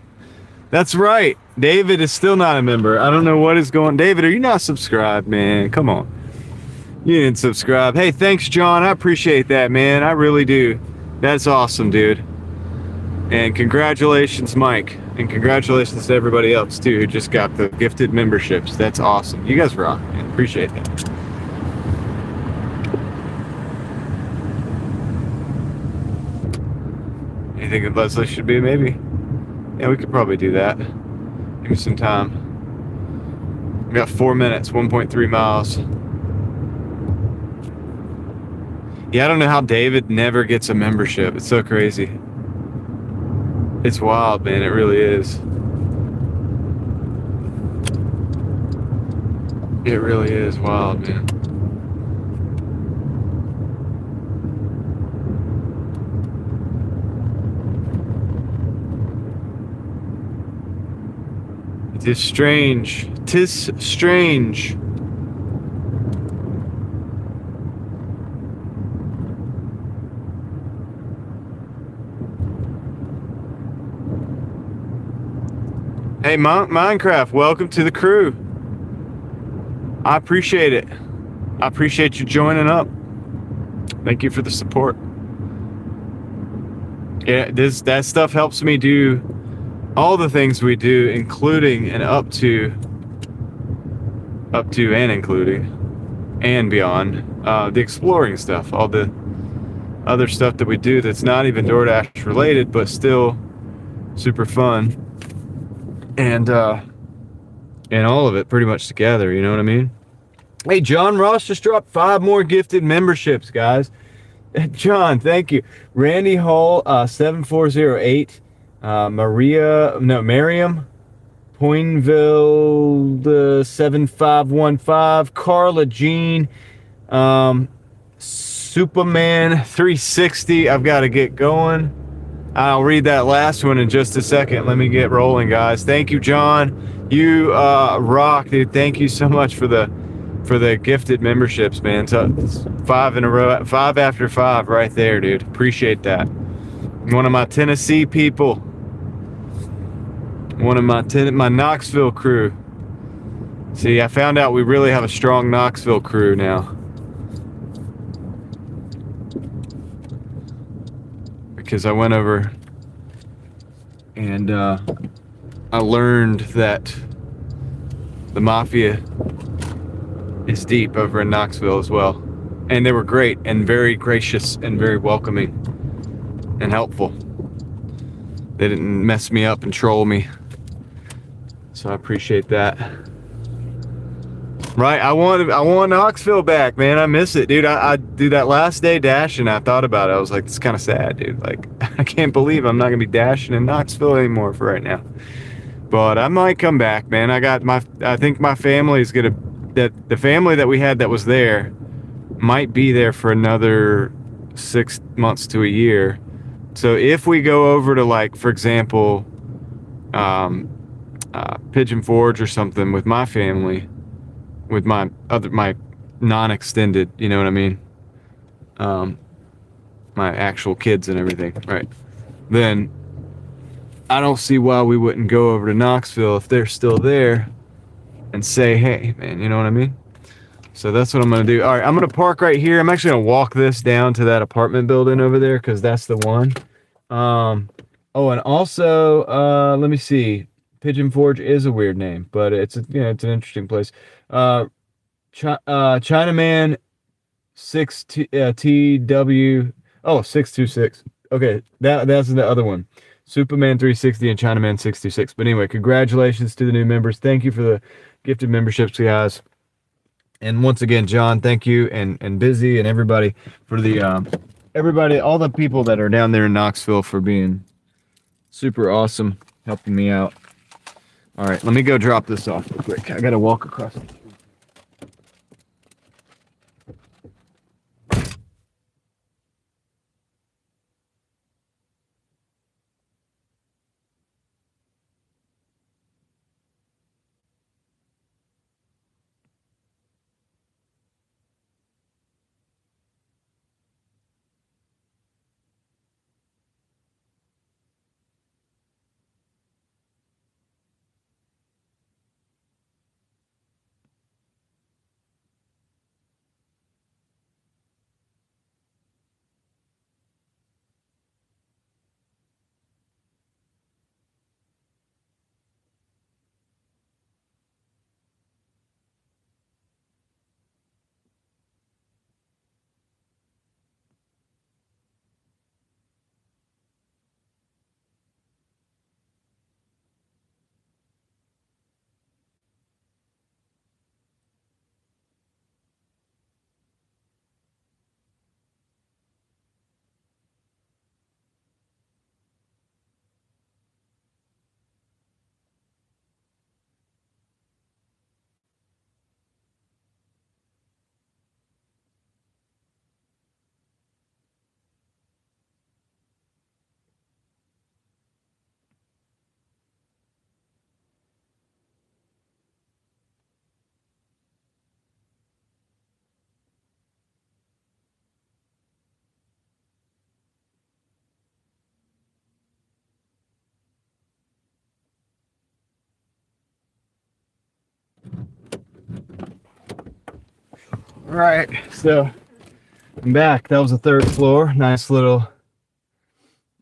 That's right. David is still not a member. I don't know what is going on. David, are you not subscribed, man? Come on. You didn't subscribe. Hey, thanks, John. I appreciate that, man. I really do. That's awesome, dude. And congratulations, Mike. And congratulations to everybody else, too, who just got the gifted memberships. That's awesome. You guys rock, man. Appreciate that. Anything that Leslie should be, maybe? Yeah, we could probably do that. Give me some time. We got 4 minutes, 1.3 miles. Yeah, I don't know how David never gets a membership. It's so crazy. It's wild, man. It really is. It really is wild, man. It is strange. 'Tis strange. Hey, Minecraft, welcome to the crew. I appreciate it. I appreciate you joining up. Thank you for the support. Yeah, that stuff helps me do all the things we do, including and up to and including and beyond the exploring stuff, all the other stuff that we do that's not even DoorDash related, but still super fun. And all of it pretty much together, you know what I mean? Hey, John Ross just dropped 5 more gifted memberships, guys. John, thank you. Randy Hall, 7408. Miriam Poinville, 7515. Carla Jean, Superman 360. I've got to get going. I'll read that last one in just a second. Let me get rolling, guys. Thank you, John. You rock, dude. Thank you so much for the gifted memberships, man. So it's 5 in a row, 5 after 5 right there, dude. Appreciate that. One of my Tennessee people. One of my Knoxville crew. See, I found out we really have a strong Knoxville crew now. Because I went over and I learned that the mafia is deep over in Knoxville as well. And they were great and very gracious and very welcoming and helpful. They didn't mess me up and troll me. So I appreciate that. Right, I want Knoxville back, man. I miss it, dude. I do that last day dashing. I thought about it. I was like, it's kind of sad, dude. Like, I can't believe I'm not gonna be dashing in Knoxville anymore for right now. But I might come back, man. I think my family's gonna, the family that we had that was there might be there for another 6 months to a year. So if we go over to, like, for example, Pigeon Forge or something with my family, with my non-extended, you know what I mean? My actual kids and everything, right? Then I don't see why we wouldn't go over to Knoxville if they're still there and say, hey, man, you know what I mean? So that's what I'm gonna do. All right, I'm gonna park right here. I'm actually gonna walk this down to that apartment building over there because that's the one. Oh, and also, let me see. Pigeon Forge is a weird name, but it's an interesting place. Chinaman 6TW 626. Okay, that's the other one. Superman 360 and Chinaman 626. But anyway, congratulations to the new members. Thank you for the gifted memberships, guys. And once again, John, thank you, and Busy and everybody for the all the people that are down there in Knoxville for being super awesome, helping me out. All right, let me go drop this off real quick. I gotta walk across the street. All right, so I'm back. That was the 3rd floor. Nice little.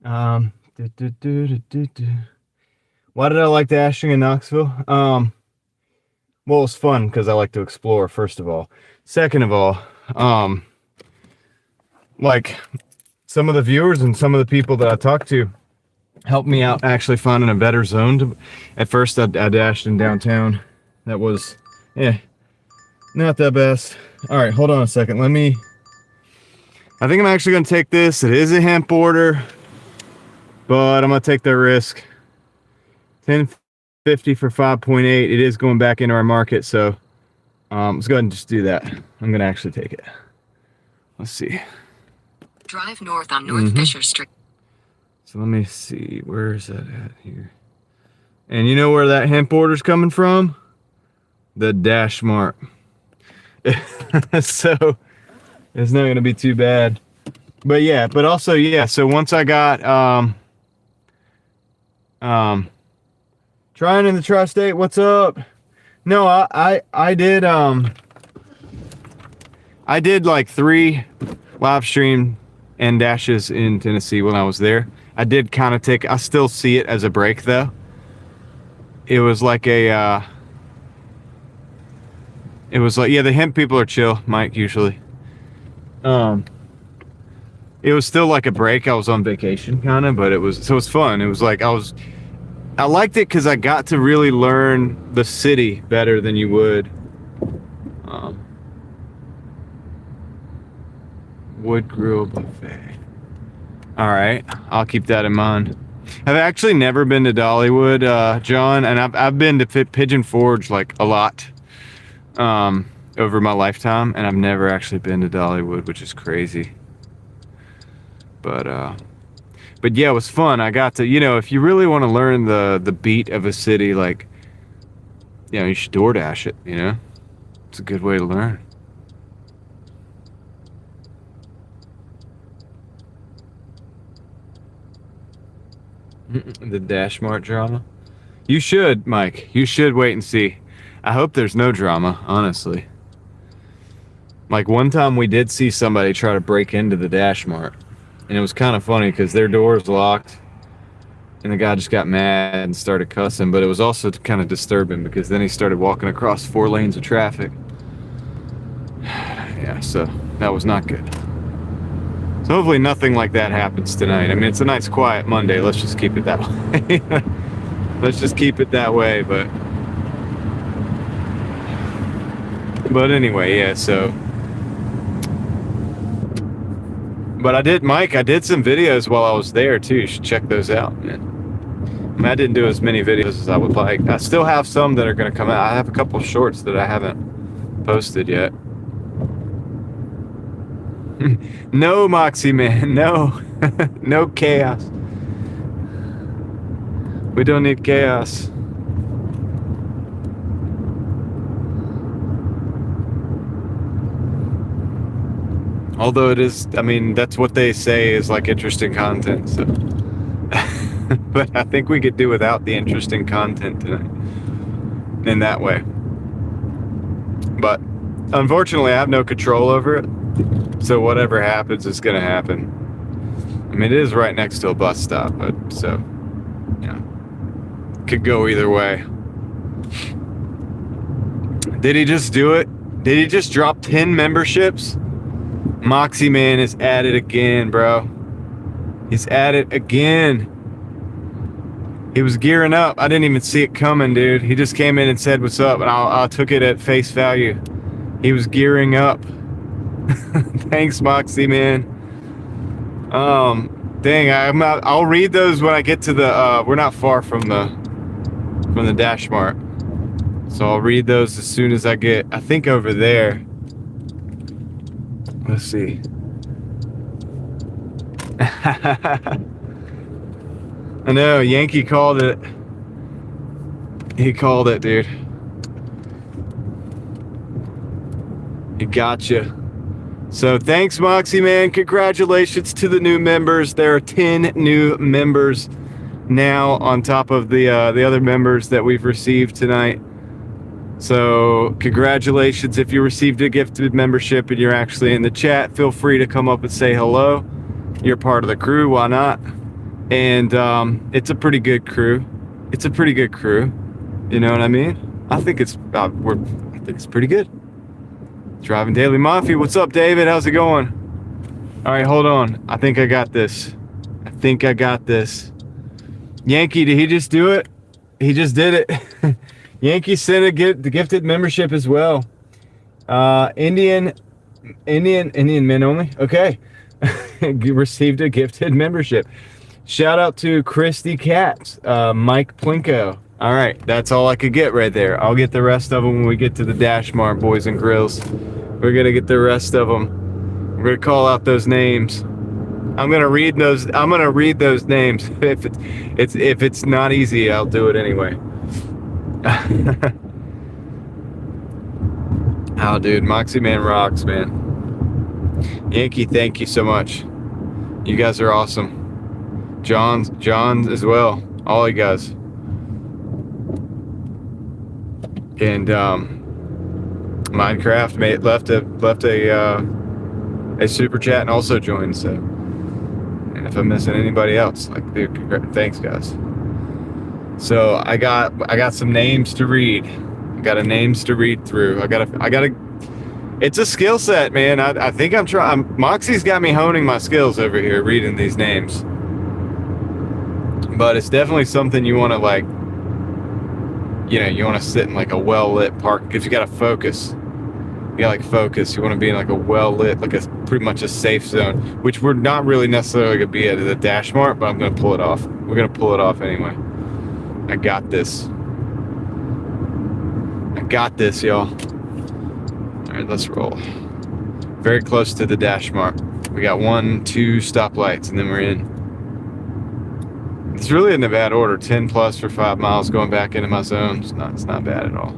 Why did I like dashing in Knoxville? Well, it's fun because I like to explore, first of all. Second of all, like, some of the viewers and some of the people that I talked to helped me out actually finding a better zone. At first, I dashed in downtown. That was, not the best. All right, hold on a second. I think I'm actually going to take this. It is a hemp order, but I'm going to take the risk. $10.50 for 5.8. It is going back into our market, so let's go ahead and just do that. I'm going to actually take it. Let's see. Drive north on North Fisher Street. So let me see. Where is that at here? And you know where that hemp order's coming from? The Dash Mart. So it's not gonna be too bad. But yeah, but also yeah, so once I got trying in the tri-state, what's up? No, I did like 3 live stream and dashes in Tennessee when I was there. I did kind of I still see it as a break though. It was like yeah, the hemp people are chill, Mike, usually. It was still like a break. I was on vacation kind of, but it was fun. It was like I liked it because I got to really learn the city better than you would. Wood Grill Buffet. All right, I'll keep that in mind. I've actually never been to Dollywood, John, and I've been to Pigeon Forge like a lot over my lifetime, and I've never actually been to Dollywood, which is crazy. But yeah, it was fun. I got to, if you really want to learn the beat of a city, like, you should DoorDash it, It's a good way to learn. The Dash Mart drama? You should, Mike. You should wait and see. I hope there's no drama, honestly. Like one time we did see somebody try to break into the Dash Mart. And it was kind of funny because their door was locked. And the guy just got mad and started cussing. But it was also kind of disturbing because then he started walking across 4 lanes of traffic. Yeah, so that was not good. So hopefully nothing like that happens tonight. I mean, it's a nice quiet Monday. Let's just keep it that way. Let's just keep it that way. But anyway, yeah, so. But I did some videos while I was there too. You should check those out, man. I mean, I didn't do as many videos as I would like. I still have some that are going to come out. I have a couple of shorts that I haven't posted yet. No, Moxie Man, no. No chaos. We don't need chaos. Although it is, I mean, that's what they say is like interesting content, so. But I think we could do without the interesting content tonight. In that way. But unfortunately, I have no control over it. So whatever happens is going to happen. I mean, it is right next to a bus stop, but so, could go either way. Did he just do it? Did he just drop 10 memberships? Moxie Man is at it again, bro. He's at it again. He was gearing up. I didn't even see it coming, dude. He just came in and said, "What's up?" And I took it at face value. He was gearing up. Thanks, Moxie Man. Dang, I'll read those when I get to the. We're not far from the Dash Mart, so I'll read those as soon as I get. I think over there. Let's see. I know, Yankee called it. He called it, dude. He gotcha. So thanks, Moxie Man. Congratulations to the new members. There are 10 new members now on top of the other members that we've received tonight. So congratulations. If you received a gifted membership and you're actually in the chat, feel free to come up and say hello. You're part of the crew, why not? And it's a pretty good crew. It's a pretty good crew. You know what I mean? I think it's pretty good. DrivingDaily Mafia, what's up, David? How's it going? All right, hold on. I think I got this. Yankee, did he just do it? He just did it. Yankee sent the gifted membership as well. Indian men only. Okay. Received a gifted membership. Shout out to Christy Katz, Mike Plinko. All right, that's all I could get right there. I'll get the rest of them when we get to the Dash Mart, boys and grills. We're gonna get the rest of them. We're gonna call out those names. I'm gonna read those. I'm gonna read those names. If it's not easy, I'll do it anyway. Oh, dude, Moxie Man rocks, man. Yankee, thank you so much. You guys are awesome. John as well. All you guys. And Minecraft left a super chat and also joined. So, and if I'm missing anybody else, like, dude, thanks, guys. So I got some names to read. I got names to read through. I gotta. It's a skill set, man. I think I'm trying. Moxie's got me honing my skills over here, reading these names. But it's definitely something you want to, like, you want to sit in like a well-lit park, because you got to focus. You got to, like, focus. You want to be in like a well-lit, like a pretty much a safe zone, which we're not really necessarily going to be at the Dash Mart, but I'm going to pull it off. We're going to pull it off anyway. I got this. I got this, y'all. All right, let's roll. Very close to the Dash Mart. We got 1, 2 stoplights, and then we're in. It's really in a bad order. 10 plus for 5 miles going back into my zone. It's not bad at all.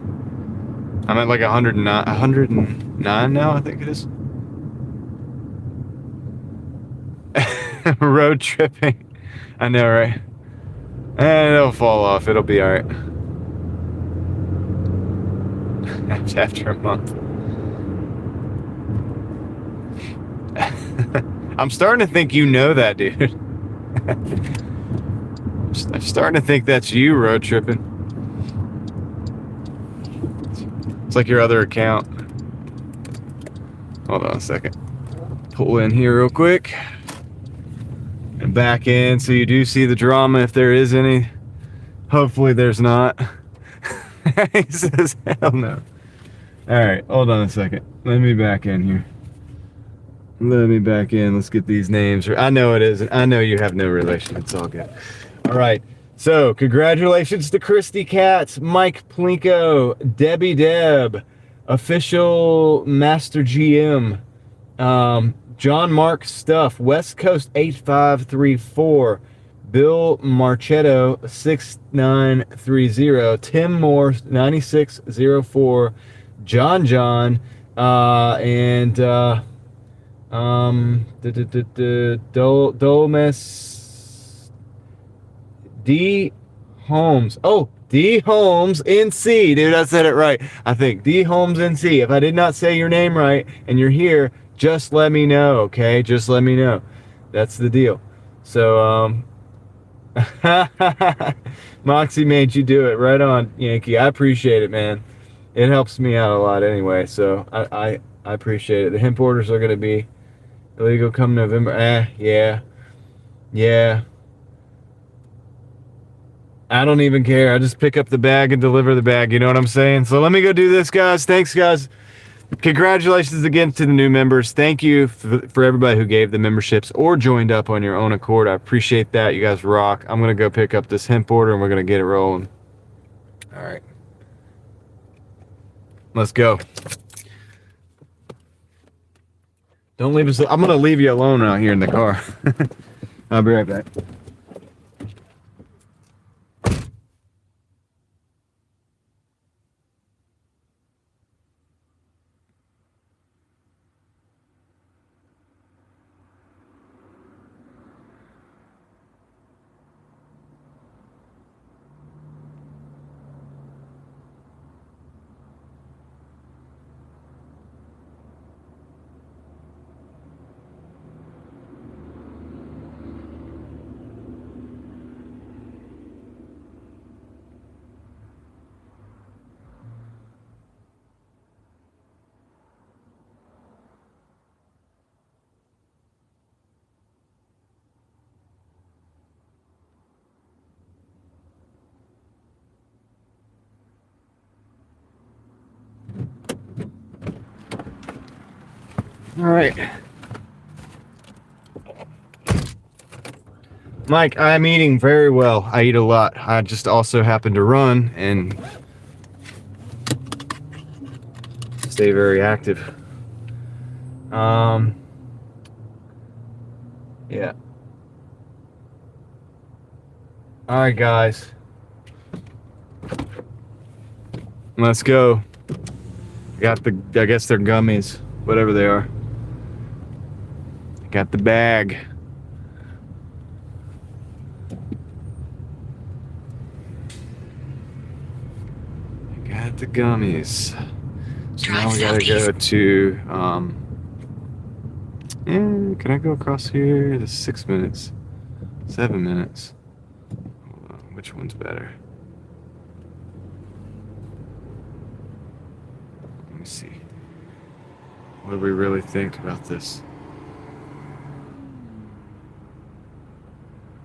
I'm at like 109 now, I think it is. Road tripping. I know, right? And it'll fall off. It'll be all right. After a month. I'm starting to think you know that, dude. I'm starting to think that's you road tripping. It's like your other account. Hold on a second. Pull in here real quick. And back in, so you do see the drama if there is any. Hopefully there's not. He says, hell no. Alright, hold on a second. Let me back in here. Let me back in. Let's get these names. I know it isn't. I know you have no relation. It's all good. All right. So, congratulations to Christy Katz, Mike Plinko, Debbie Deb, official Master GM, John Mark Stuff, West Coast 8534, Bill Marchetto 6930, Tim Moore 9604, John, and Domes D Holmes. Oh, D Holmes NC, dude. I said it right. I think D Holmes NC. If I did not say your name right and you're here, just let me know, okay? Just let me know. That's the deal. So, Moxie made you do it. Right on, Yankee. I appreciate it, man. It helps me out a lot anyway. So I appreciate it. The hemp orders are going to be illegal come November. Yeah. I don't even care. I just pick up the bag and deliver the bag. You know what I'm saying? So let me go do this, guys. Thanks, guys. Congratulations again to the new members. Thank you for everybody who gave the memberships or joined up on your own accord. I appreciate that. You guys rock. I'm going to go pick up this hemp order and we're going to get it rolling. All right. Let's go. Don't leave us. I'm going to leave you alone out here in the car. I'll be right back. All right. Mike, I'm eating very well. I eat a lot. I just also happen to run and stay very active. Yeah. All right, guys. Let's go. Got the, I guess they're gummies, whatever they are. Got the bag. Got the gummies. So now we gotta go to, can I go across here? That's 6 minutes. 7 minutes. Hold on, which one's better? Let me see. What do we really think about this?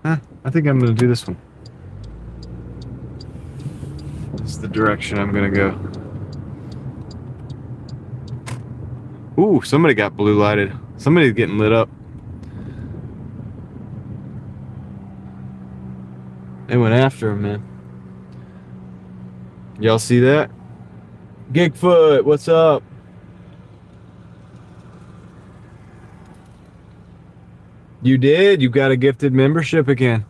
I think I'm gonna do this one. This is the direction I'm gonna go. Ooh, somebody got blue lighted. Somebody's getting lit up. They went after him, man. Y'all see that? Gigfoot, what's up? You did? You got a gifted membership again.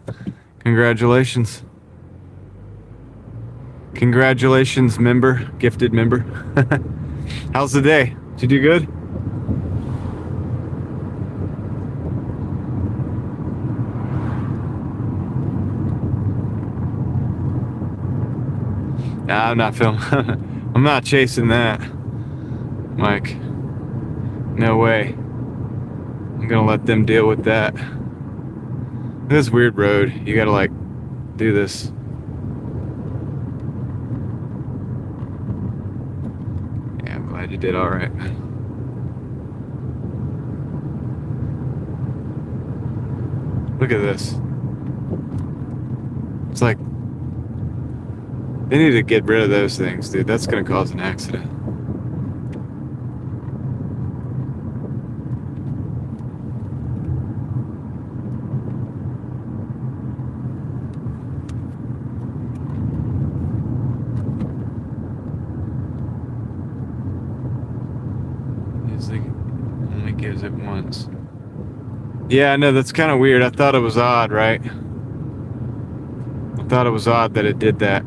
Congratulations. Congratulations, member. Gifted member. How's the day? Did you do good? Nah, I'm not filming. I'm not chasing that, Mike. No way. I'm gonna let them deal with that. This weird road. You gotta like do this. Yeah, I'm glad you did all right. Look at this. It's like they need to get rid of those things, dude. That's gonna cause an accident. Only gives it once. Yeah, I know, that's kind of weird. I thought it was odd, right? I thought it was odd that it did that.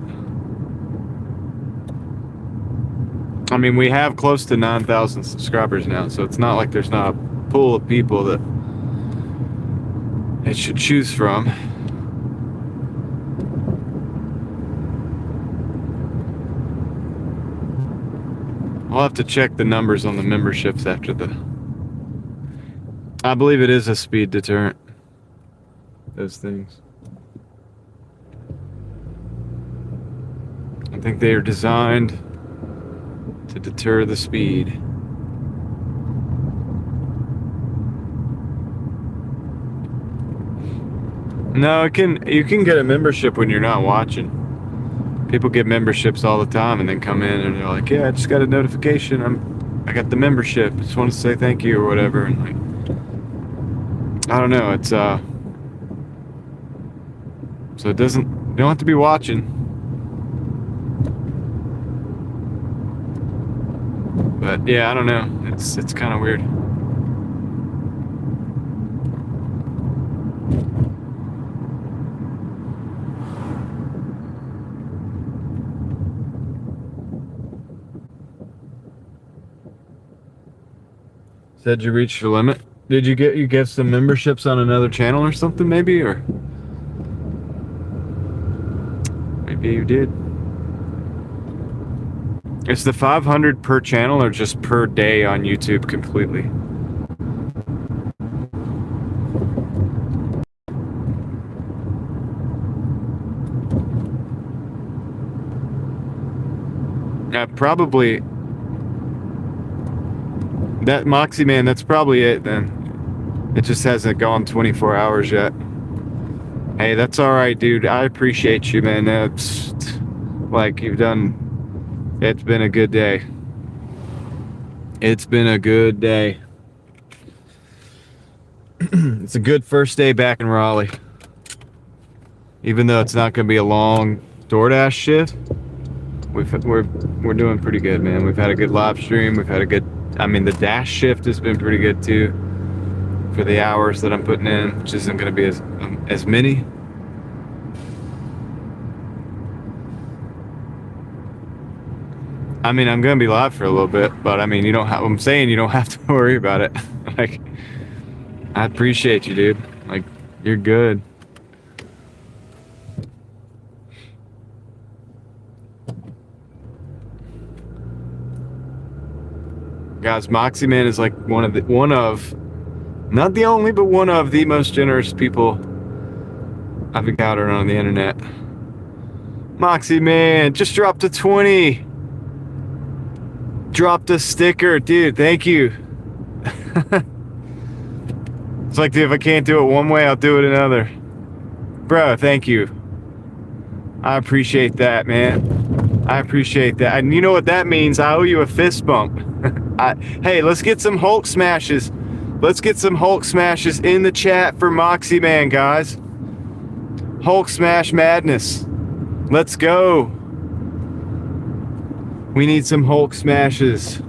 I mean, we have close to 9,000 subscribers now, so it's not like there's not a pool of people that it should choose from. I'll have to check the numbers on the memberships after the... I believe it is a speed deterrent. Those things. I think they are designed to deter the speed. No, you can get a membership when you're not watching. People get memberships all the time and then come in and they're like, yeah, I just got a notification. I got the membership. Just want to say thank you or whatever. And like, I don't know. It's so it doesn't. You don't have to be watching. But yeah, I don't know. It's kind of weird. Said you reached your limit. Did you get some memberships on another channel or something maybe, or maybe you did? Is the 500 per channel or just per day on YouTube completely? Probably. That Moxie man, that's probably it then. It just hasn't gone 24 hours yet. Hey, that's all right, dude. I appreciate you, man. That's like you've done. It's been a good day. It's been a good day. It's a good first day back in Raleigh. Even though it's not going to be a long Doordash shift, we're doing pretty good, man. We've had a good live stream. We've had a good. I mean, the dash shift has been pretty good too. for the hours that I'm putting in, which isn't going to be as many. I mean, I'm going to be live for a little bit, but I mean, you don't have, I'm saying you don't have to worry about it. Like, I appreciate you, dude. Like, you're good. Guys, Moxie Man is like one of, not the only, but one of the most generous people I've encountered on the internet. Moxie Man just dropped a 20. Dropped a sticker, dude. Thank you. It's like, dude, if I can't do it one way, I'll do it another. Bro, thank you. I appreciate that, man. I appreciate that. And you know what that means? I owe you a fist bump. Hey, let's get some Hulk smashes. Let's get some Hulk smashes in the chat for Moxie Man, guys. Hulk smash madness. Let's go. We need some Hulk smashes.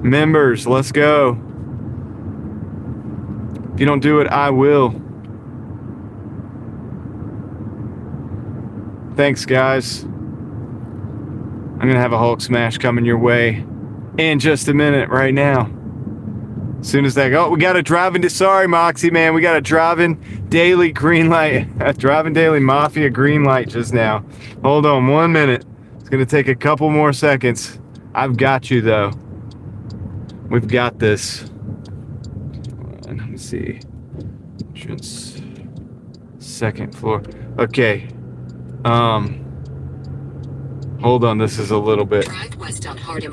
Members, let's go. If you don't do it, I will. Thanks, guys. I'm gonna have a Hulk smash coming your way in just a minute right now. As soon as they go, we got a sorry, Moxie Man, we got a DrivingDaily green light, a DrivingDaily Mafia green light just now. Hold on 1 minute. It's gonna take a couple more seconds. I've got you though. We've got this. Let me see. Entrance. Second floor. Okay. Hold on, this is a little bit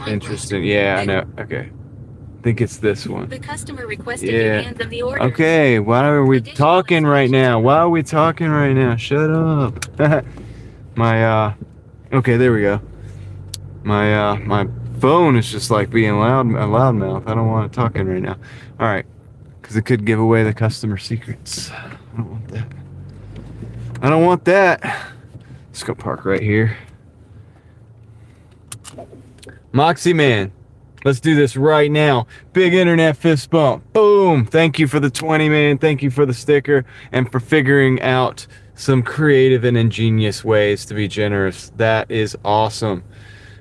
interesting. Yeah, I know. Okay. I think it's this one. The customer requested you hand them the order. Okay, why are we talking right now? Why are we talking right now? Shut up. Okay, there we go. My phone is just like being a loudmouth. I don't want it talking right now. All right, because it could give away the customer secrets. I don't want that. I don't want that. Let's go park right here. Moxie Man, let's do this right now. Big internet fist bump. Boom. Thank you for the 20, man. Thank you for the sticker and for figuring out some creative and ingenious ways to be generous. That is awesome.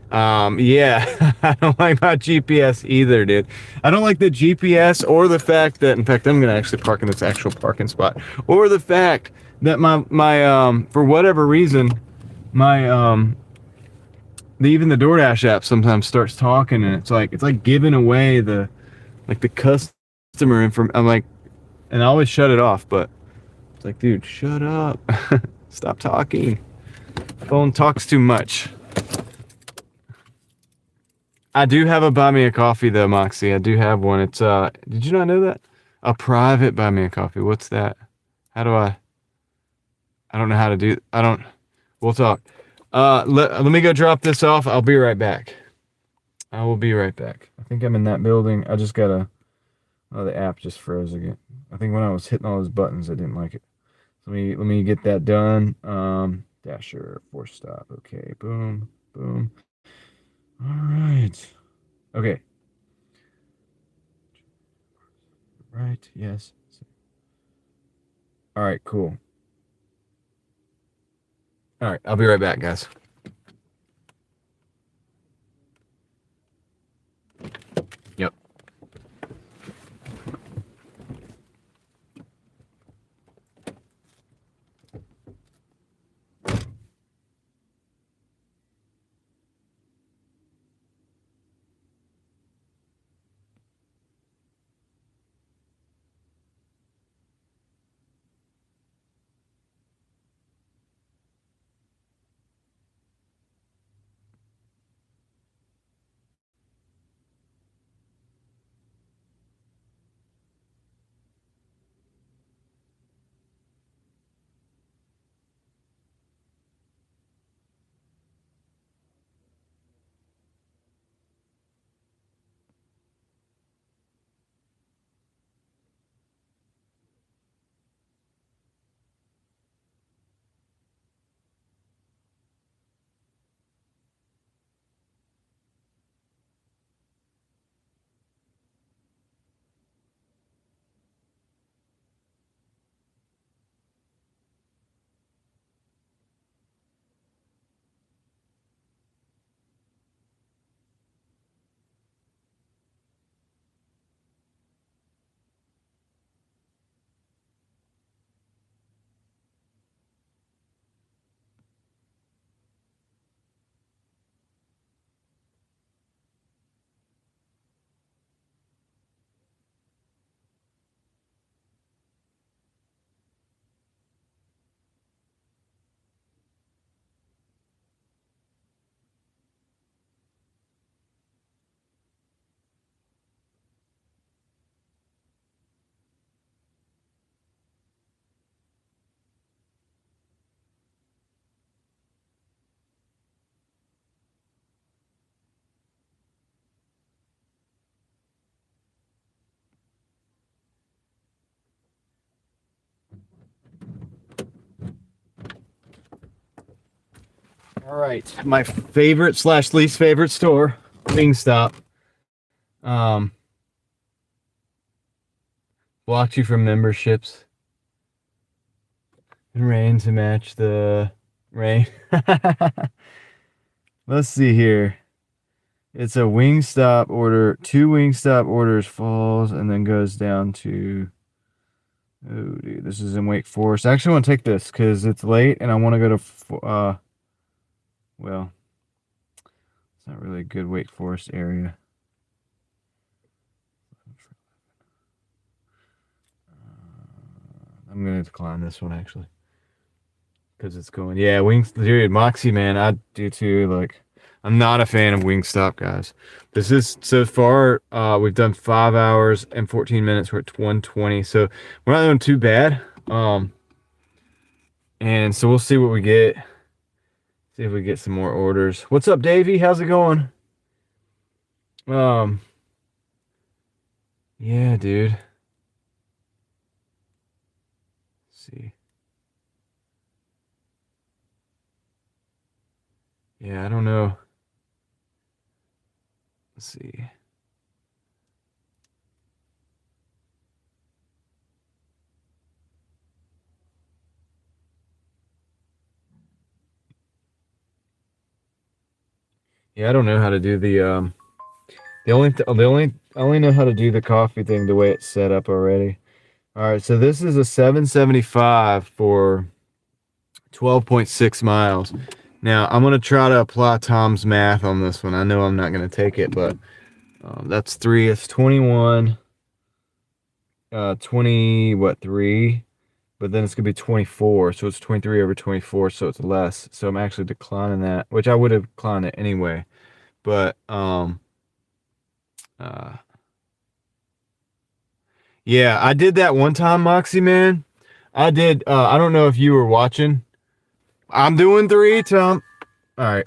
Yeah, I don't like my GPS either, dude. I don't like the GPS or the fact that, in fact, I'm going to actually park in this actual parking spot, or the fact that my for whatever reason, even the Doordash app sometimes starts talking, and it's like giving away the customer information. I'm like, and I always shut it off, but it's like, dude, shut up. Stop talking. Phone talks too much. I do have a buy me a coffee though, Moxie. I do have one. It's did you not know that? A private buy me a coffee. What's that? How do I don't know how to do. We'll talk. Let me go drop this off. I'll be right back. I will be right back. I think I'm in that building. I just gotta, oh, the app just froze again. I think when I was hitting all those buttons, I didn't like it. So let me get that done. Dasher, force stop. Okay, boom, boom. All right. Okay. Right, yes. All right, cool. All right, I'll be right back, guys. Yep. All right, my favorite / least favorite store, Wingstop. Blocked you from memberships. And rain to match the rain. Let's see here. It's a Wingstop order. 2 Wingstop orders falls and then goes down to... Oh, dude, this is in Wake Forest. I actually want to take this because it's late and I want to go to... well, it's not really a good Wake Forest area. I'm going to decline this one, actually. Because it's going... Yeah, dude, Moxie, man, I do too. Like, I'm not a fan of Wingstop, guys. This is, so far, we've done 5 hours and 14 minutes. We're at 120, so we're not doing too bad. And so we'll see what we get. See if we get some more orders. What's up, Davey? How's it going? Yeah, dude. Let's see. Yeah, I don't know. Let's see. Yeah, I don't know how to do the I only know how to do the coffee thing the way it's set up already. All right, so this is a 775 for 12.6 miles. Now, I'm going to try to apply Tom's math on this one. I know I'm not going to take it, but that's 3. It's 21. 20, what, 3? But then it's going to be 24, so it's 23 over 24, so it's less. So I'm actually declining that, which I would have declined it anyway. But, yeah, I did that one time, Moxie, man. I did, I don't know if you were watching. I'm doing 3, Tom. All right.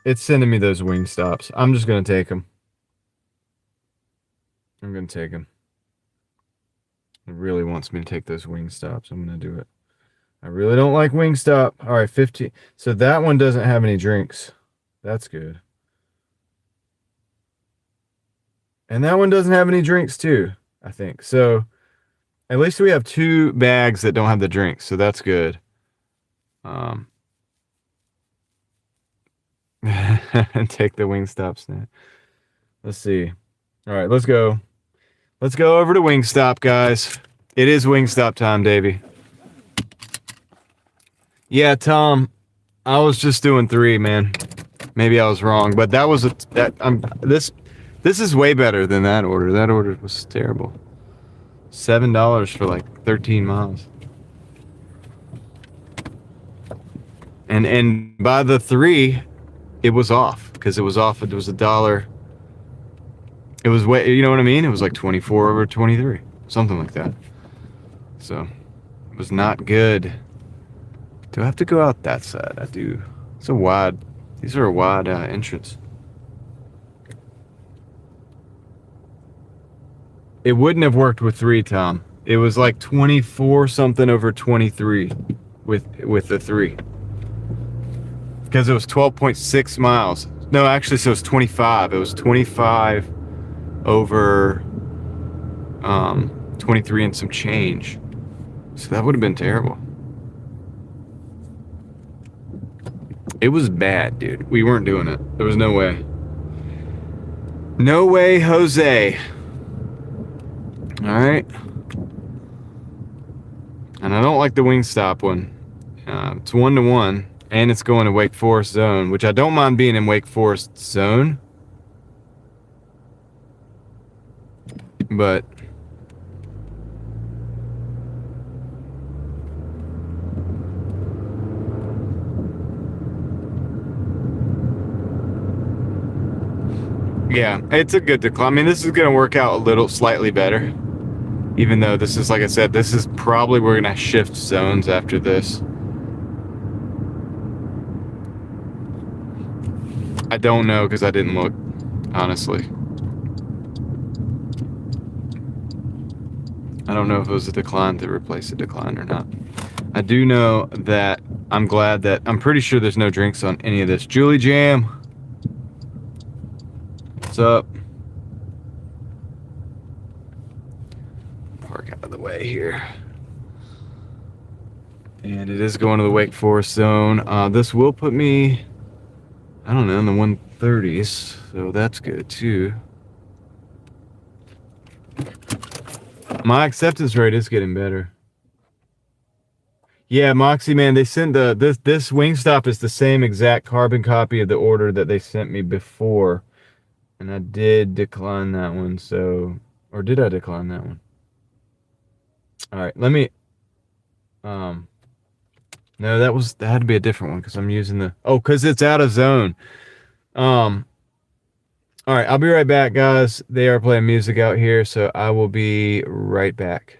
It's sending me those Wingstops. I'm just going to take them. I'm going to take them. It really wants me to take those Wingstops. I'm going to do it. I really don't like Wingstop. All right, 15. So that one doesn't have any drinks. That's good. And that one doesn't have any drinks too, I think. So at least we have 2 bags that don't have the drinks. So that's good. Take the Wingstop snack. Let's see. All right, let's go. Let's go over to Wingstop, guys. It is Wingstop time, Davey. Yeah, Tom, I was just doing 3, man. Maybe I was wrong, but that was this is way better than that order. That order was terrible. $7 for like 13 miles. And by the 3, it was off because it was off. It was $1. It was way, you know what I mean? It was like 24 over 23, something like that. So it was not good. Do I have to go out that side? I do. It's a wide. These are a wide entrance. It wouldn't have worked with 3, Tom. It was like 24 something over 23 with the 3. Because it was 12.6 miles. No, actually, so it was 25. It was 25 over 23 and some change. So that would have been terrible. It was bad, dude. We weren't doing it. There was no way. No way, Jose. All right. And I don't like the Wingstop one. It's 1-to-1, and it's going to Wake Forest zone, which I don't mind being in Wake Forest zone. But yeah, it's a good decline. I mean, this is going to work out a little slightly better. Even though this is, like I said, this is probably, we're going to shift zones after this. I don't know because I didn't look, honestly. I don't know if it was a decline to replace a decline or not. I do know that I'm glad that I'm pretty sure there's no drinks on any of this. Julie Jam, what's up? Park out of the way here. And it is going to the Wake Forest zone. This will put me, I don't know, in the 130s, so that's good too. My acceptance rate is getting better. Yeah, Moxie, man, they sent this Wingstop is the same exact carbon copy of the order that they sent me before, and I did decline that one. So, or did I decline that one? All right, let me. No, that had to be a different one because I'm using because it's out of zone. All right, I'll be right back, guys. They are playing music out here, so I will be right back.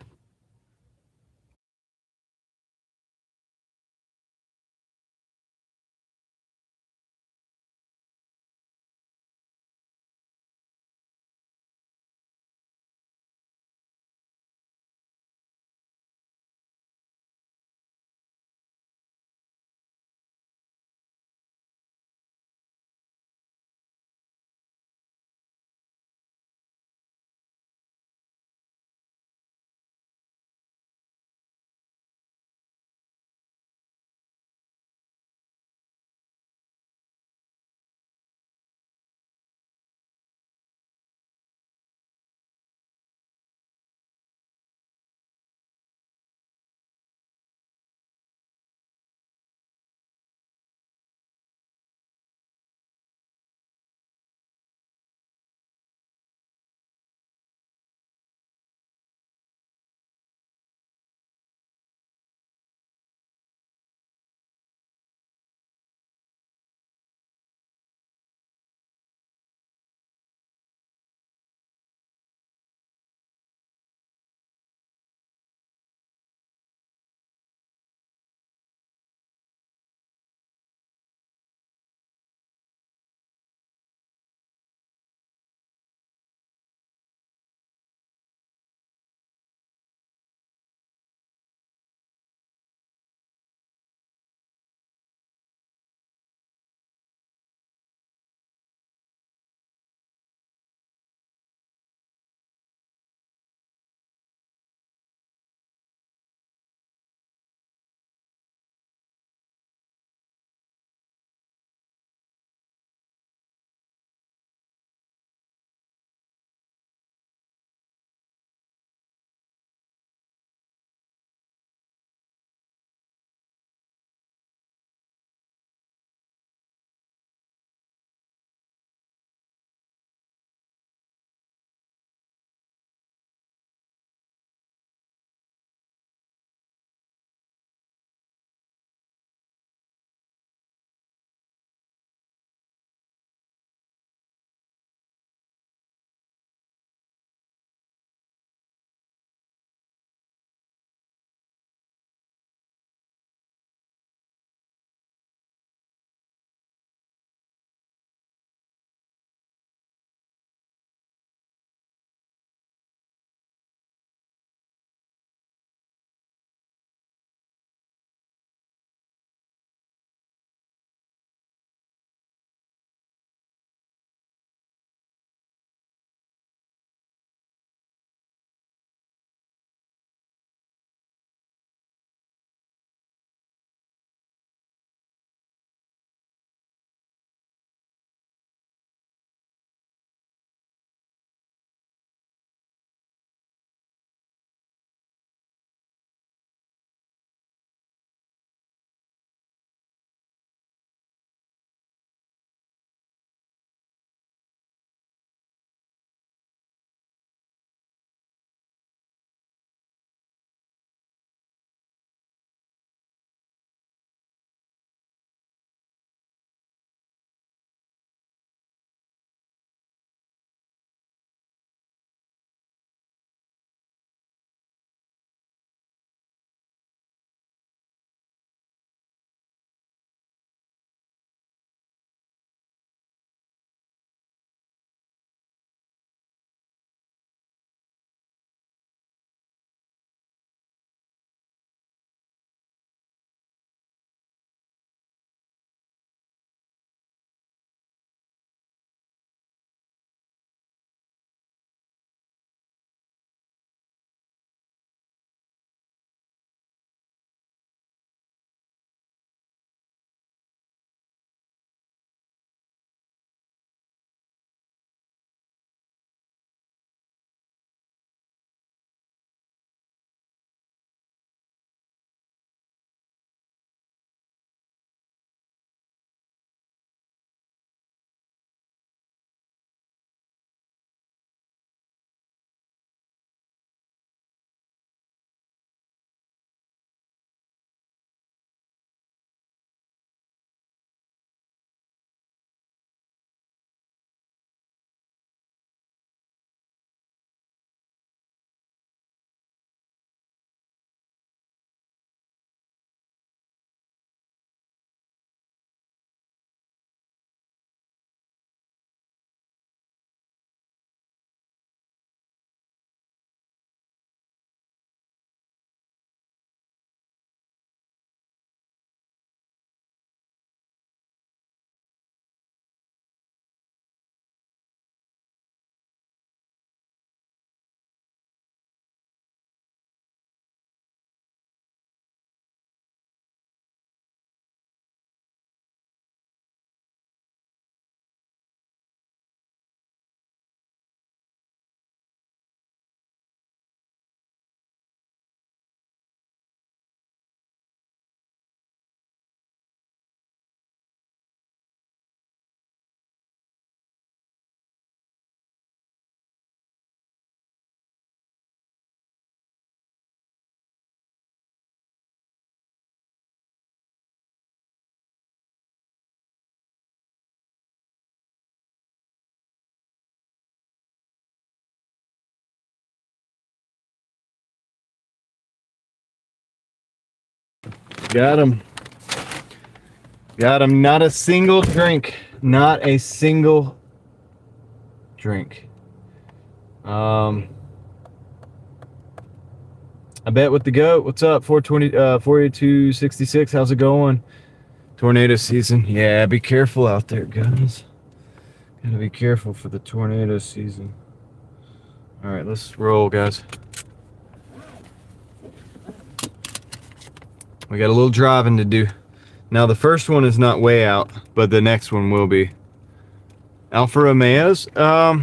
Got him. Got him. Not a single drink. Not a single drink. I bet with the goat. What's up? 420, 4266. How's it going? Tornado season. Yeah, be careful out there, guys. Gotta be careful for the tornado season. All right, let's roll, guys. We got a little driving to do. Now, the first one is not way out, but the next one will be. Alfa Romeos? I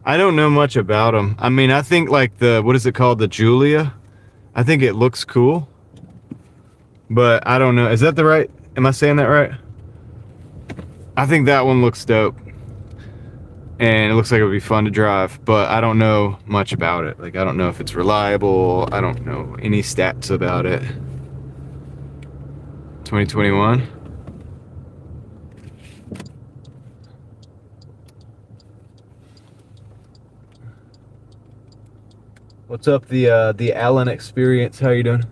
don't know much about them. I mean, I think like the, what is it called? The Giulia? I think it looks cool. But I don't know. Is that the right? Am I saying that right? I think that one looks dope. And it looks like it would be fun to drive, but I don't know much about it. Like, I don't know if it's reliable. I don't know any stats about it. 2021. What's up, the Allen Experience? How you doing?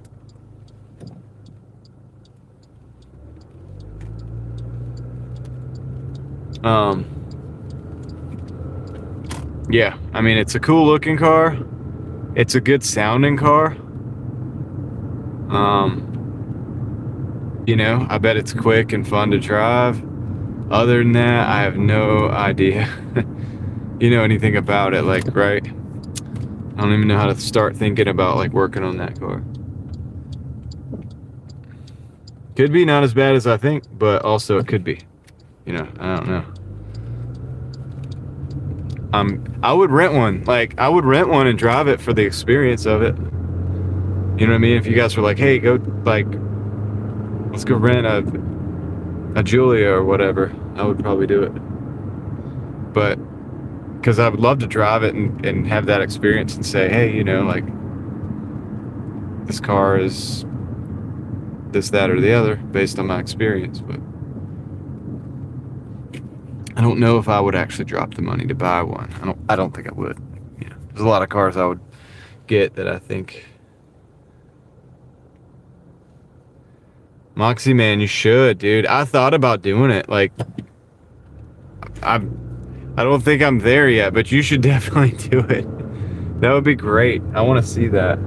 Yeah, I mean, it's a cool looking car. It's a good sounding car. You know, I bet it's quick and fun to drive. Other than that, I have no idea. You know anything about it, like, right? I don't even know how to start thinking about like working on that car. Could be not as bad as I think, but also it could be. You know, I don't know. I would rent one. Like, I would rent one and drive it for the experience of it. You know what I mean? If you guys were like, hey, go, like, let's go rent a Giulia or whatever, I would probably do it. But, because I would love to drive it and have that experience and say, hey, you know, like, this car is this, that, or the other based on my experience. But I don't know if I would actually drop the money to buy one. I don't think I would. Yeah, there's a lot of cars I would get that I think. Moxie, man, you should, dude. I thought about doing it. Like, I don't think I'm there yet, but you should definitely do it. That would be great. I want to see that.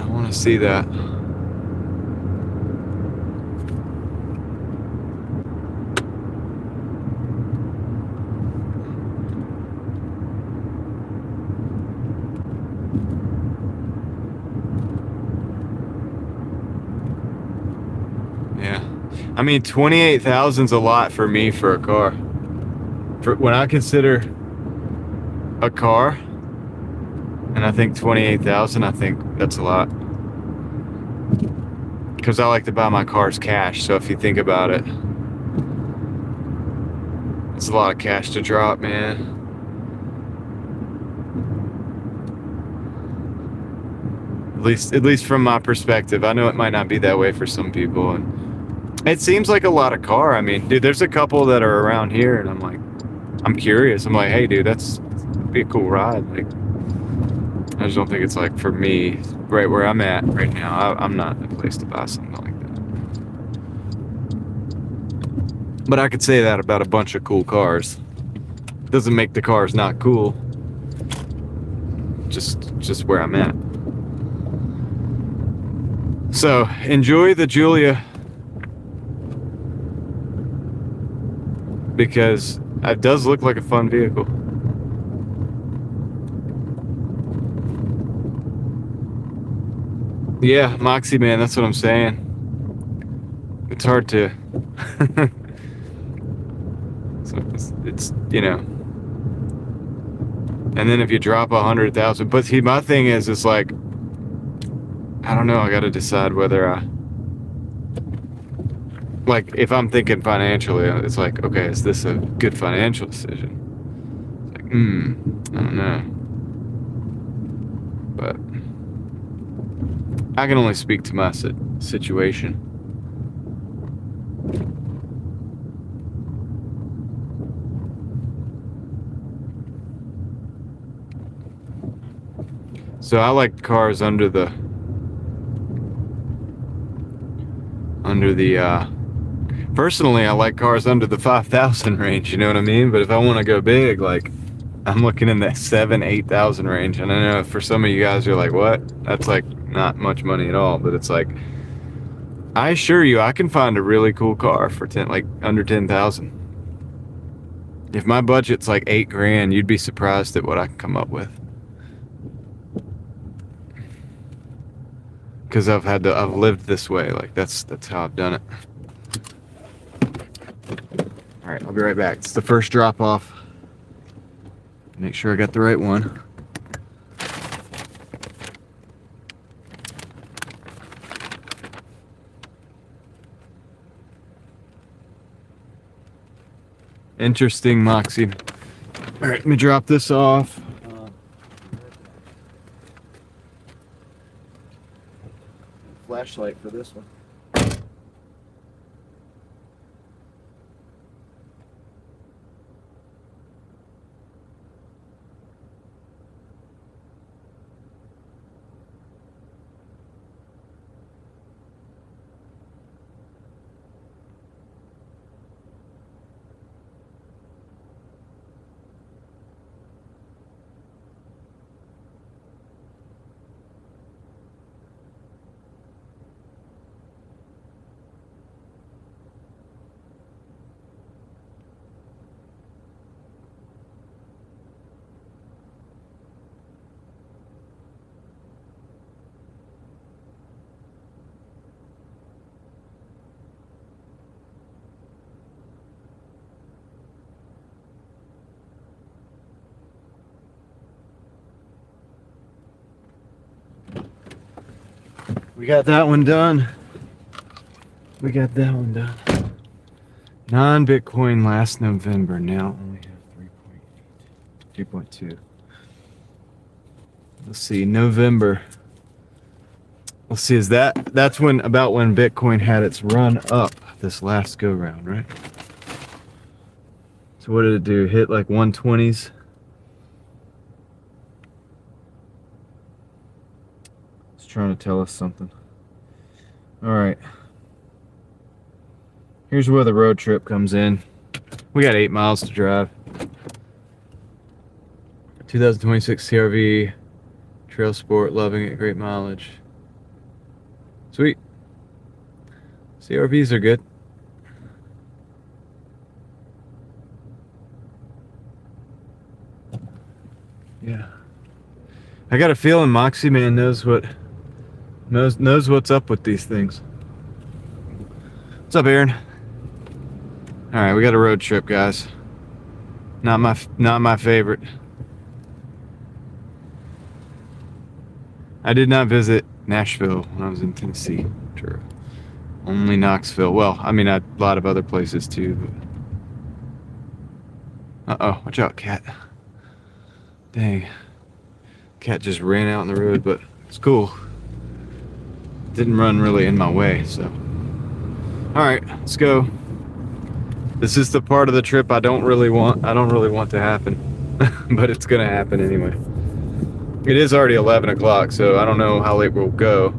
I want to see that. I mean, 28,000's a lot for me for a car. For when I consider a car, and I think 28,000, I think that's a lot. Because I like to buy my cars cash, so if you think about it, it's a lot of cash to drop, man. At least from my perspective. I know it might not be that way for some people, and it seems like a lot of car. I mean, dude, there's a couple that are around here, and I'm like, I'm curious. I'm like, hey, dude, that'd be a cool ride. Like, I just don't think it's like for me, right where I'm at right now. I'm not in a place to buy something like that. But I could say that about a bunch of cool cars. Doesn't make the cars not cool. Just where I'm at. So enjoy the Giulia. Because it does look like a fun vehicle. Yeah, Moxie, man, that's what I'm saying. It's hard to... so it's, you know... And then if you drop 100,000... But see, my thing is, it's like... I don't know, I gotta decide whether I... Like, if I'm thinking financially, it's like, okay, is this a good financial decision? It's like, I don't know. But I can only speak to my situation. So I like cars under the personally, I like cars under the 5,000 range, you know what I mean? But if I want to go big, like, I'm looking in that 7,000-8,000 range. And I know for some of you guys, you're like, what? That's like not much money at all. But it's like, I assure you, I can find a really cool car for like under 10,000. If my budget's like $8,000, you'd be surprised at what I can come up with. Because I've lived this way. Like that's how I've done it. All right, I'll be right back. It's the first drop off. Make sure I got the right one. Interesting, Moxie. All right, let me drop this off. Flashlight for this one. We got that one done. Non-Bitcoin last November. Now only have 3.2. Let's see, November. Let's see, that's about when Bitcoin had its run up this last go round, right? So what did it do? Hit like 120s? It's trying to tell us something. All right. Here's where the road trip comes in. We got 8 miles to drive. 2026 CRV, Trail Sport, loving it, great mileage. Sweet. CRVs are good. Yeah. I got a feeling Moxie Man knows what's up with these things. What's up, Aaron? All right, we got a road trip, guys. Not my favorite. I did not visit Nashville when I was in Tennessee. True. Only Knoxville. Well, I mean, a lot of other places too. But... Uh-oh, watch out, cat. Dang. Cat just ran out in the road, but it's cool. Didn't run really in my way, so. All right, let's go. This is the part of the trip I don't really want to happen, but it's gonna happen anyway. It is already 11 o'clock, so I don't know how late we'll go.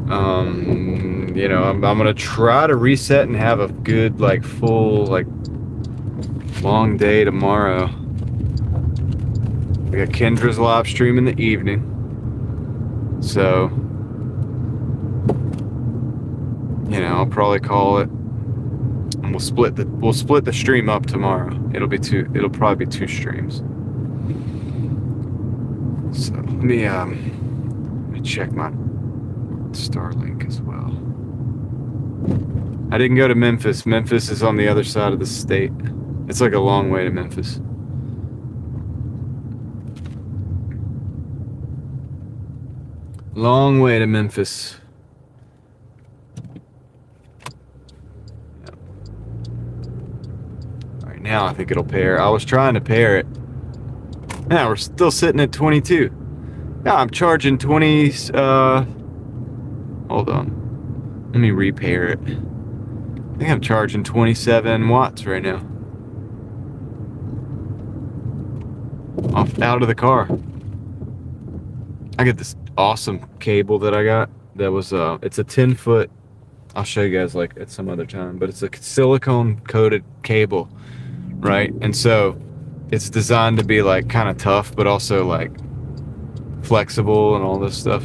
You know, I'm gonna try to reset and have a good, like, full, like, long day tomorrow. We got Kendra's live stream in the evening, so you know, I'll probably call it, and we'll split the stream up tomorrow. It'll probably be 2 streams. So let me check my Starlink as well. I didn't go to Memphis. Memphis is on the other side of the state. It's like a long way to Memphis. Long way to Memphis. Now I think it'll pair. I was trying to pair it. Now we're still sitting at 22. Now I'm charging 20. Hold on. Let me repair it. I think I'm charging 27 watts right now. Out of the car. I got this awesome cable that I got that was it's a 10-foot. I'll show you guys like at some other time, but it's a silicone coated cable, right? And so it's designed to be like kind of tough, but also like flexible and all this stuff.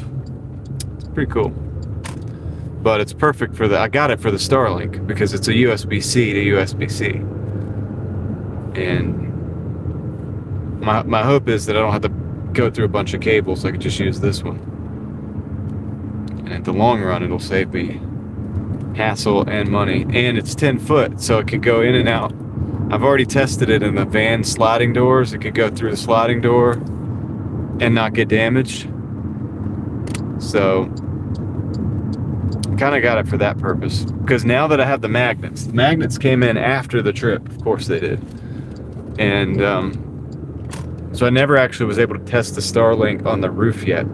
It's pretty cool. But it's perfect for I got it for the Starlink because it's a USB-C to USB-C. And my hope is that I don't have to go through a bunch of cables. I could just use this one. And at the long run, it'll save me hassle and money. And it's 10 foot, so it could go in and out. I've already tested it in the van sliding doors. It could go through the sliding door and not get damaged. So kind of got it for that purpose. Because now that I have the magnets came in after the trip. Of course they did. And so I never actually was able to test the Starlink on the roof yet.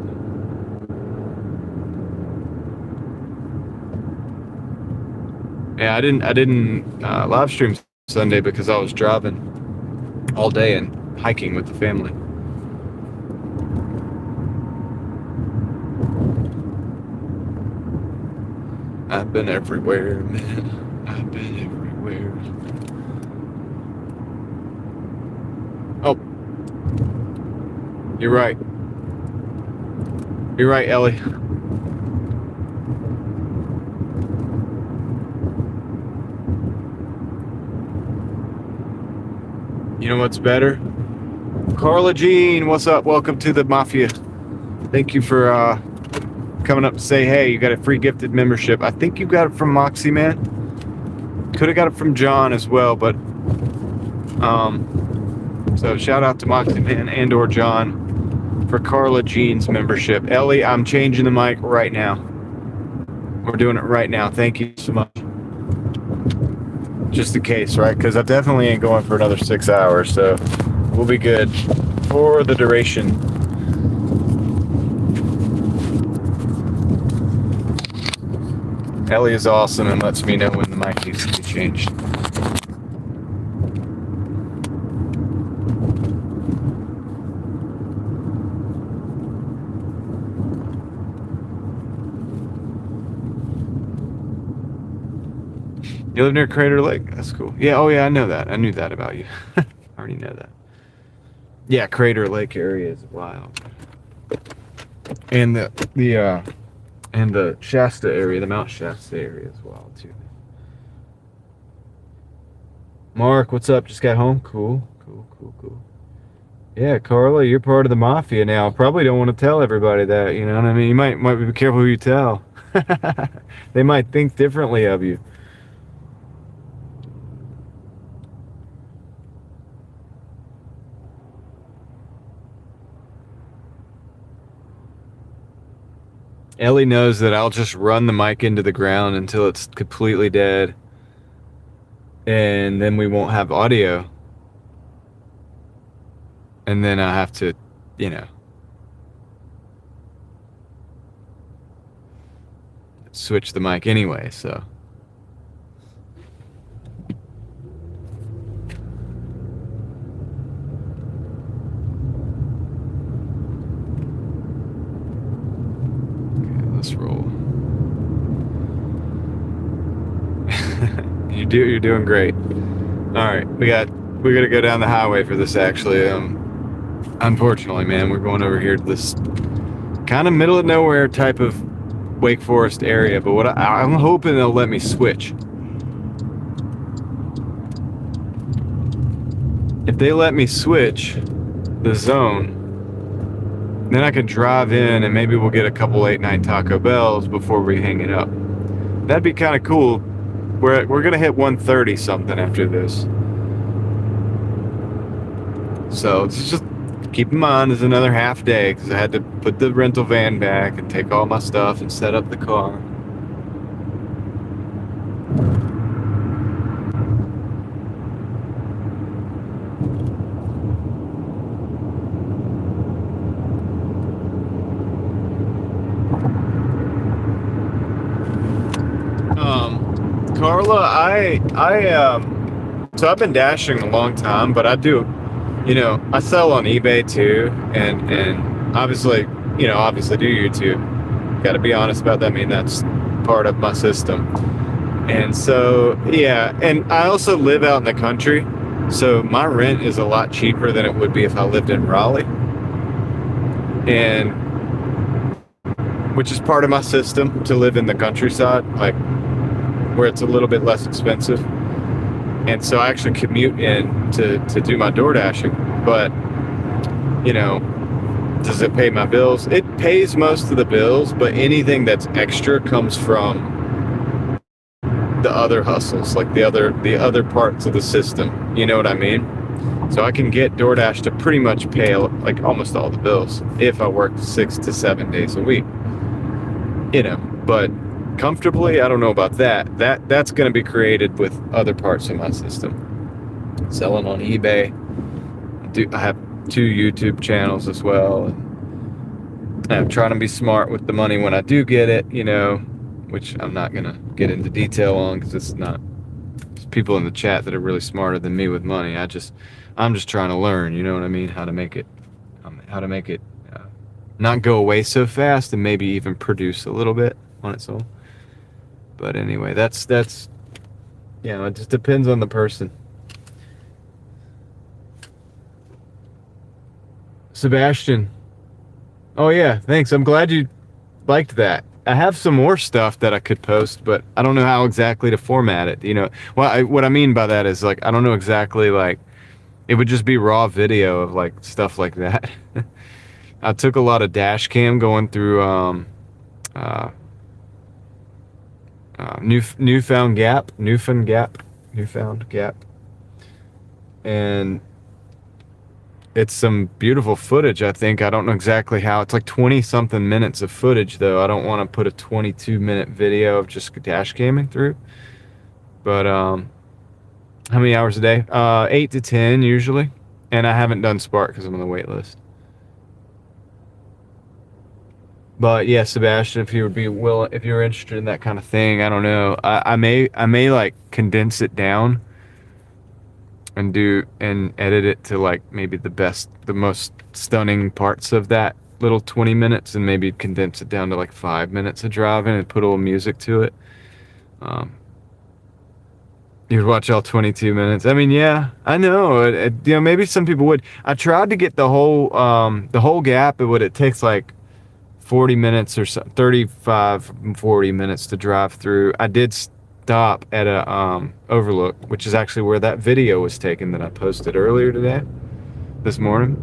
Yeah, I didn't live stream Sunday because I was driving all day and hiking with the family. I've been everywhere, man. I've been everywhere. Oh, you're right. You're right, Ellie. You know what's better? Carla Jean, what's up? Welcome to the Mafia. Thank you for coming up to say, hey, you got a free gifted membership. I think you got it from Moxie Man. Could have got it from John as well, but so shout out to Moxie Man and or John for Carla Jean's membership. Ellie, I'm changing the mic right now. We're doing it right now. Thank you so much. Just in case, right? Because I definitely ain't going for another 6 hours, so we'll be good for the duration. Ellie is awesome and lets me know when the mic needs to be changed. You live near Crater Lake? That's cool. Yeah, oh yeah, I know that. I knew that about you. I already know that. Yeah, Crater Lake area is wild. And the Shasta area, the Mount Shasta area is wild too. Mark, what's up? Just got home? Cool. Yeah, Carla, you're part of the Mafia now. Probably don't want to tell everybody that, you know what I mean? You might be careful who you tell. They might think differently of you. Ellie knows that I'll just run the mic into the ground until it's completely dead. And then we won't have audio. And then I have to, you know, switch the mic anyway, so. Let's roll. You're doing great. All right, we got to go down the highway for this. Actually, unfortunately, man, we're going over here to this kind of middle of nowhere type of Wake Forest area. But what I'm hoping they'll let me switch. If they let me switch the zone, then I can drive in and maybe we'll get a couple late night Taco Bells before we hang it up. That'd be kind of cool. We're gonna hit 130 something after this. So just keep in mind there's another half day because I had to put the rental van back and take all my stuff and set up the car. Carla, so I've been dashing a long time, but I do, you know, I sell on eBay too, and obviously obviously do YouTube. Got to be honest about that. I mean, that's part of my system. And so, yeah, and I also live out in the country, so my rent is a lot cheaper than it would be if I lived in Raleigh. And which is part of my system to live in the countryside, like where it's a little bit less expensive. And so I actually commute in to do my Doordashing, but does it pay my bills? It pays most of the bills, but anything that's extra comes from the other hustles, like the other parts of the system. You know what I mean? So I can get Doordash to pretty much pay like almost all the bills if I work 6 to 7 days a week. But comfortably, I don't know about that. That's going to be created with other parts of my system. Selling on eBay. I have 2 YouTube channels as well. And I'm trying to be smart with the money when I do get it, which I'm not going to get into detail on because there's people in the chat that are really smarter than me with money. I'm just trying to learn, you know what I mean? How to make it not go away so fast and maybe even produce a little bit on its own. But anyway, that's it just depends on the person. Sebastian. Oh yeah, thanks. I'm glad you liked that. I have some more stuff that I could post, but I don't know how exactly to format it. What I mean by that is like I don't know exactly, like it would just be raw video of like stuff like that. I took a lot of dash cam going through Newfound Gap, and it's some beautiful footage. I think I don't know exactly how. It's like 20 something minutes of footage though. I don't want to put a 22-minute video of just dash camming through. But how many hours a day? 8 to 10 usually, and I haven't done Spark because I'm on the wait list. But yeah, Sebastian, if you would be willing, if you're interested in that kind of thing, I don't know. I may like condense it down and edit it to like maybe the most stunning parts of that little 20 minutes, and maybe condense it down to like 5 minutes of driving and put a little music to it. You'd watch all 22 minutes. I mean, yeah, I know. Maybe some people would. I tried to get the whole gap, but it takes like 40 minutes or so, 35, 40 minutes to drive through. I did stop at a overlook, which is actually where that video was taken that I posted earlier this morning.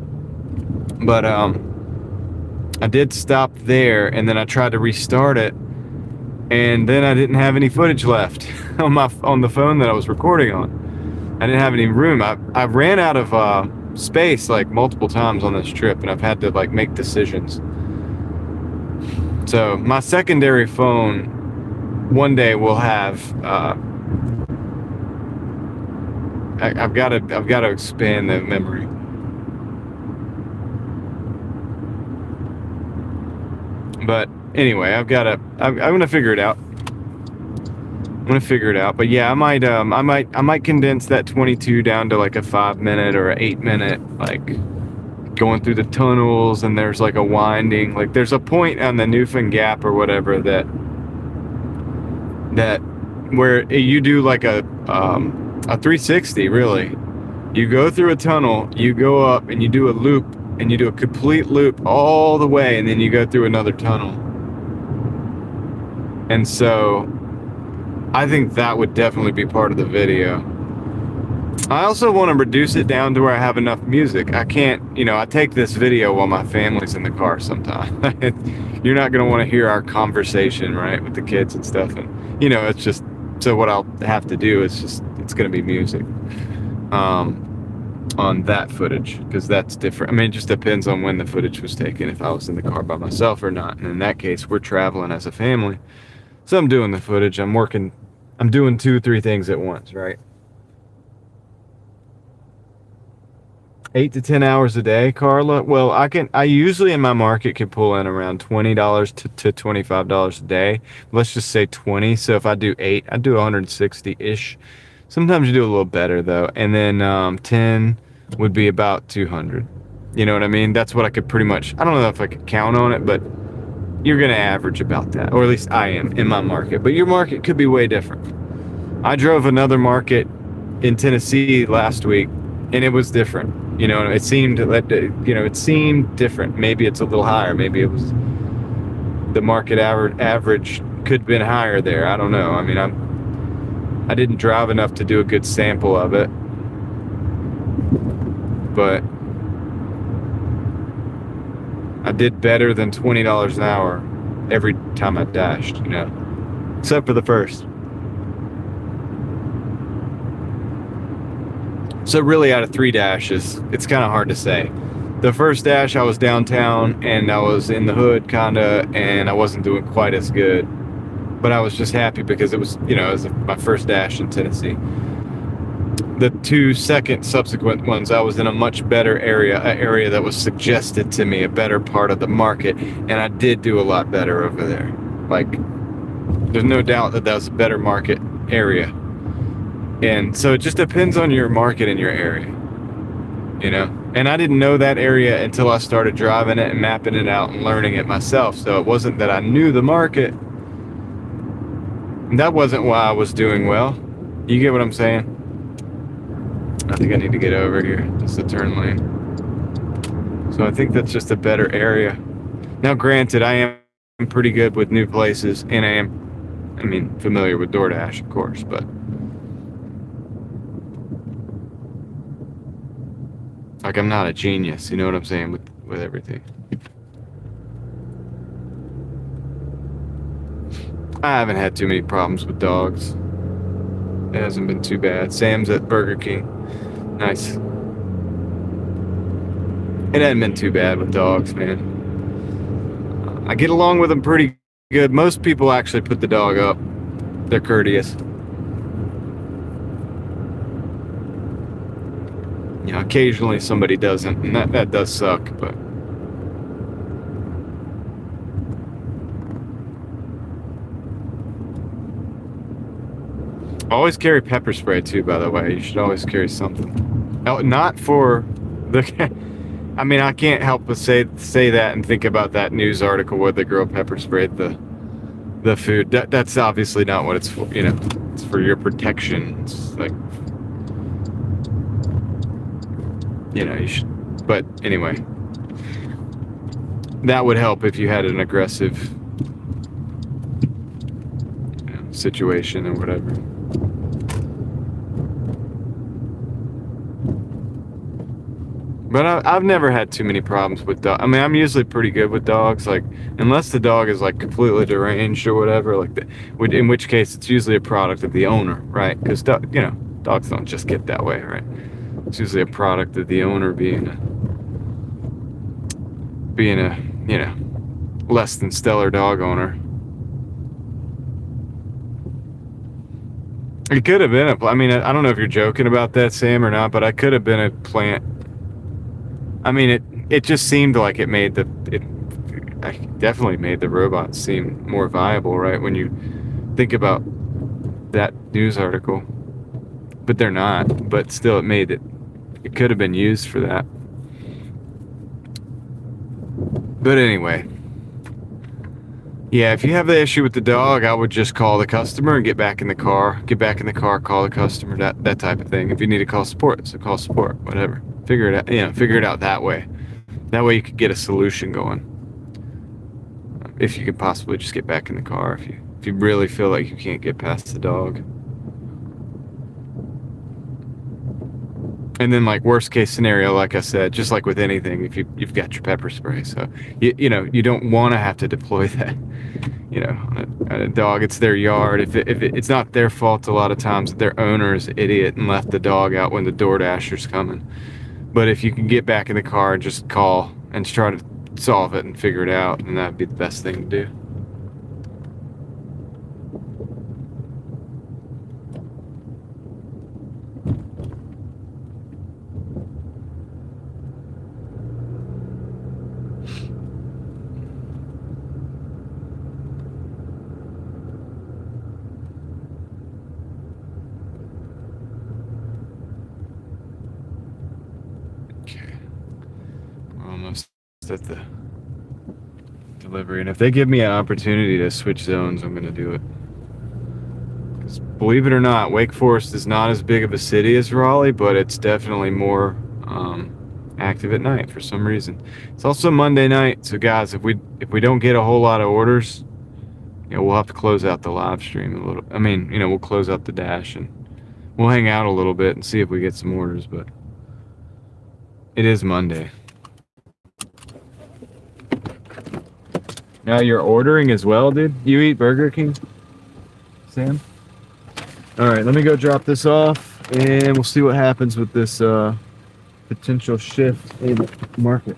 But I did stop there, and then I tried to restart it, and then I didn't have any footage left on the phone that I was recording on. I didn't have any room. I ran out of space like multiple times on this trip, and I've had to like make decisions. So my secondary phone one day will have I've got to expand the memory. But anyway, I'm gonna figure it out. But yeah, I might condense that 22 down to like a 5 minute or an 8 minute, like going through the tunnels, and there's like a winding, like there's a point on the Newfound Gap or whatever that where you do like a 360 really. You go through a tunnel, you go up and you do a loop, and you do a complete loop all the way, and then you go through another tunnel. And so I think that would definitely be part of the video. I also want to reduce it down to where I have enough music. I can't, I take this video while my family's in the car sometimes. You're not going to want to hear our conversation, right, with the kids and stuff. And, it's just, so what I'll have to do is it's going to be music on that footage, because that's different. I mean, it just depends on when the footage was taken, if I was in the car by myself or not. And in that case, we're traveling as a family. So I'm doing the footage. I'm doing 2 or 3 things at once, right? 8 to 10 hours a day, Carla. Well, I usually in my market can pull in around $20 to $25 a day. Let's just say 20. So if I do 8, I do 160-ish. Sometimes you do a little better though. And then 10 would be about 200. You know what I mean? That's what I could pretty much, I don't know if I could count on it, but you're going to average about that. Or at least I am in my market. But your market could be way different. I drove another market in Tennessee last week, and it was different. You know, it seemed different. Maybe it's a little higher. Maybe it was the market average could have been higher there. I don't know. I mean, I didn't drive enough to do a good sample of it, but I did better than $20 an hour every time I dashed, you know, except for the first. So really out of 3 dashes, it's kind of hard to say. The first dash, I was downtown and I was in the hood kinda, and I wasn't doing quite as good. But I was just happy because it was, you know, it was my first dash in Tennessee. The 2 subsequent ones, I was in a much better area, an area that was suggested to me, a better part of the market, and I did do a lot better over there. Like, there's no doubt that was a better market area. And so it just depends on your market and your area, you know? And I didn't know that area until I started driving it and mapping it out and learning it myself. So it wasn't that I knew the market. And that wasn't why I was doing well. You get what I'm saying? I think I need to get over here. It's the turn lane. So I think that's just a better area. Now, granted, I am pretty good with new places, and I mean, familiar with Doordash, of course, but like, I'm not a genius, you know what I'm saying, with everything. I haven't had too many problems with dogs. It hasn't been too bad. Sam's at Burger King. Nice. It hasn't been too bad with dogs, man. I get along with them pretty good. Most people actually put the dog up. They're courteous. You know, occasionally somebody doesn't, and that does suck, but always carry pepper spray too, by the way. You should always carry something. Oh, not for the I mean, I can't help but say that and think about that news article where the girl pepper sprayed the food. That's obviously not what it's for, you know. It's for your protection. It's like, you know, you should, but anyway, that would help if you had an aggressive, you know, situation or whatever. But I've never had too many problems with dogs. I mean, I'm usually pretty good with dogs, like, unless the dog is like completely deranged or whatever, like that, in which case it's usually a product of the owner, right? Because, you know, dogs don't just get that way, right? It's usually a product of the owner being a, you know, less than stellar dog owner. It could have been I mean, I don't know if you're joking about that, Sam, or not, but I could have been a plant. I mean, it just seemed like it definitely made the robots seem more viable, right? When you think about that news article, but they're not. But still, it could have been used for that. But anyway, yeah, if you have the issue with the dog, I would just call the customer and get back in the car, call the customer, that type of thing. If you need to call support, so call support, whatever. Figure it out, you know, figure it out that way. That way you could get a solution going. If you could possibly just get back in the car, if you really feel like you can't get past the dog. And then, like, worst case scenario, like I said, just like with anything, if you've got your pepper spray, so you know, you don't want to have to deploy that. You know, a dog, it's their yard. If it's not their fault, a lot of times their owner is an idiot and left the dog out when the Doordasher's coming. But if you can get back in the car and just call and try to solve it and figure it out, then that'd be the best thing to do. at the delivery, and if they give me an opportunity to switch zones, I'm gonna do it. Because believe it or not, Wake Forest is not as big of a city as Raleigh, but it's definitely more active at night for some reason. It's also Monday night, so guys, if we don't get a whole lot of orders, we'll have to close out the live stream a little. I mean, we'll close out the dash and we'll hang out a little bit and see if we get some orders, but it is Monday. Now you're ordering as well, dude? You eat Burger King, Sam? All right, let me go drop this off and we'll see what happens with this potential shift in market.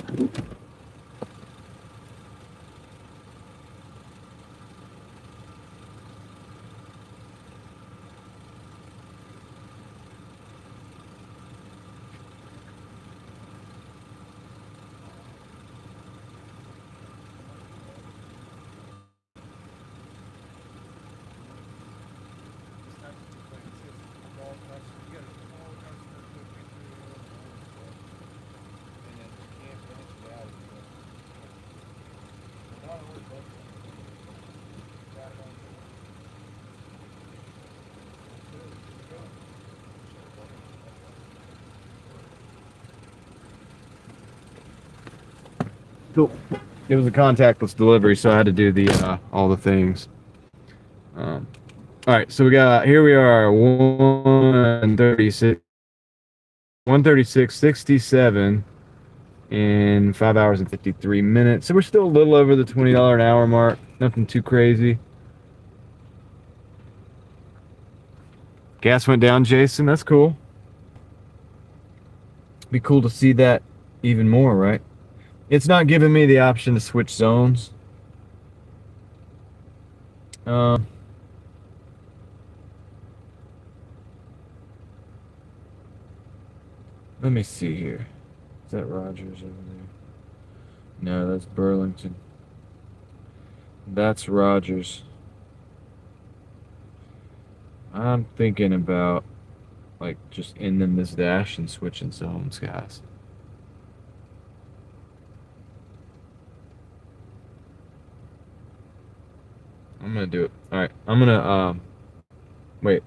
Cool. It was a contactless delivery, so I had to do the all the things. All right, so here we are, 136.67 in 5 hours and 53 minutes. So we're still a little over the $20 an hour mark. Nothing too crazy. Gas went down, Jason. That's cool. Be cool to see that even more, right? It's not giving me the option to switch zones. Let me see here. Is that Rogers over there? No, that's Burlington. That's Rogers. I'm thinking about like just ending this dash and switching zones, guys. I'm gonna do it. All right, I'm gonna wait.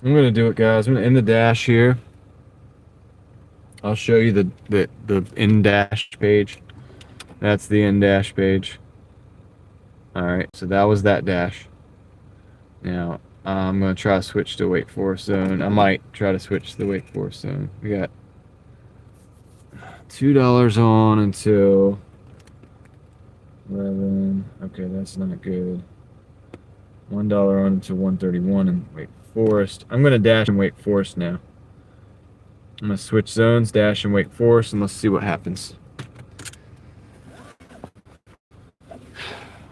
I'm gonna do it, guys. I'm gonna end the dash here. I'll show you the in dash page. That's the in dash page. All right, so that was that dash. Now I'm gonna try to switch to Wake Forest zone. I might try to switch to the Wake Forest zone. We got $2 on until 11. Okay, that's not good. $1 on until 131 in Wake Forest. I'm gonna dash in Wake Forest now. I'm gonna switch zones, dash in Wake Forest, and let's see what happens.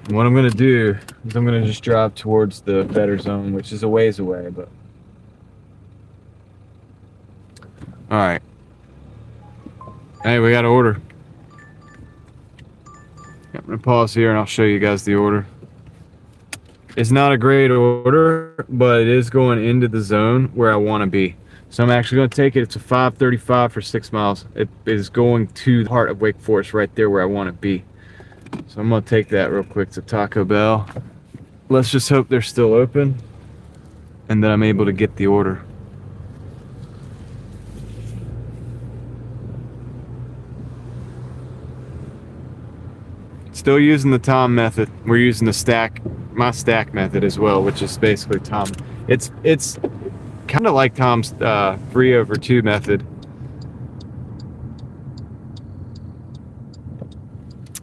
What I'm gonna do is I'm gonna just drive towards the better zone, which is a ways away, but all right. Hey, we got an order. I'm gonna pause here and I'll show you guys the order. It's not a great order, but it is going into the zone where I want to be. So I'm actually going to take it. It's a 535 for 6 miles. It is going to the heart of Wake Forest, right there where I want to be. So I'm going to take that real quick to Taco Bell. Let's just hope they're still open and that I'm able to get the order. Still using the Tom method. We're using my stack method as well, which is basically Tom. It's kind of like Tom's 3/2 method.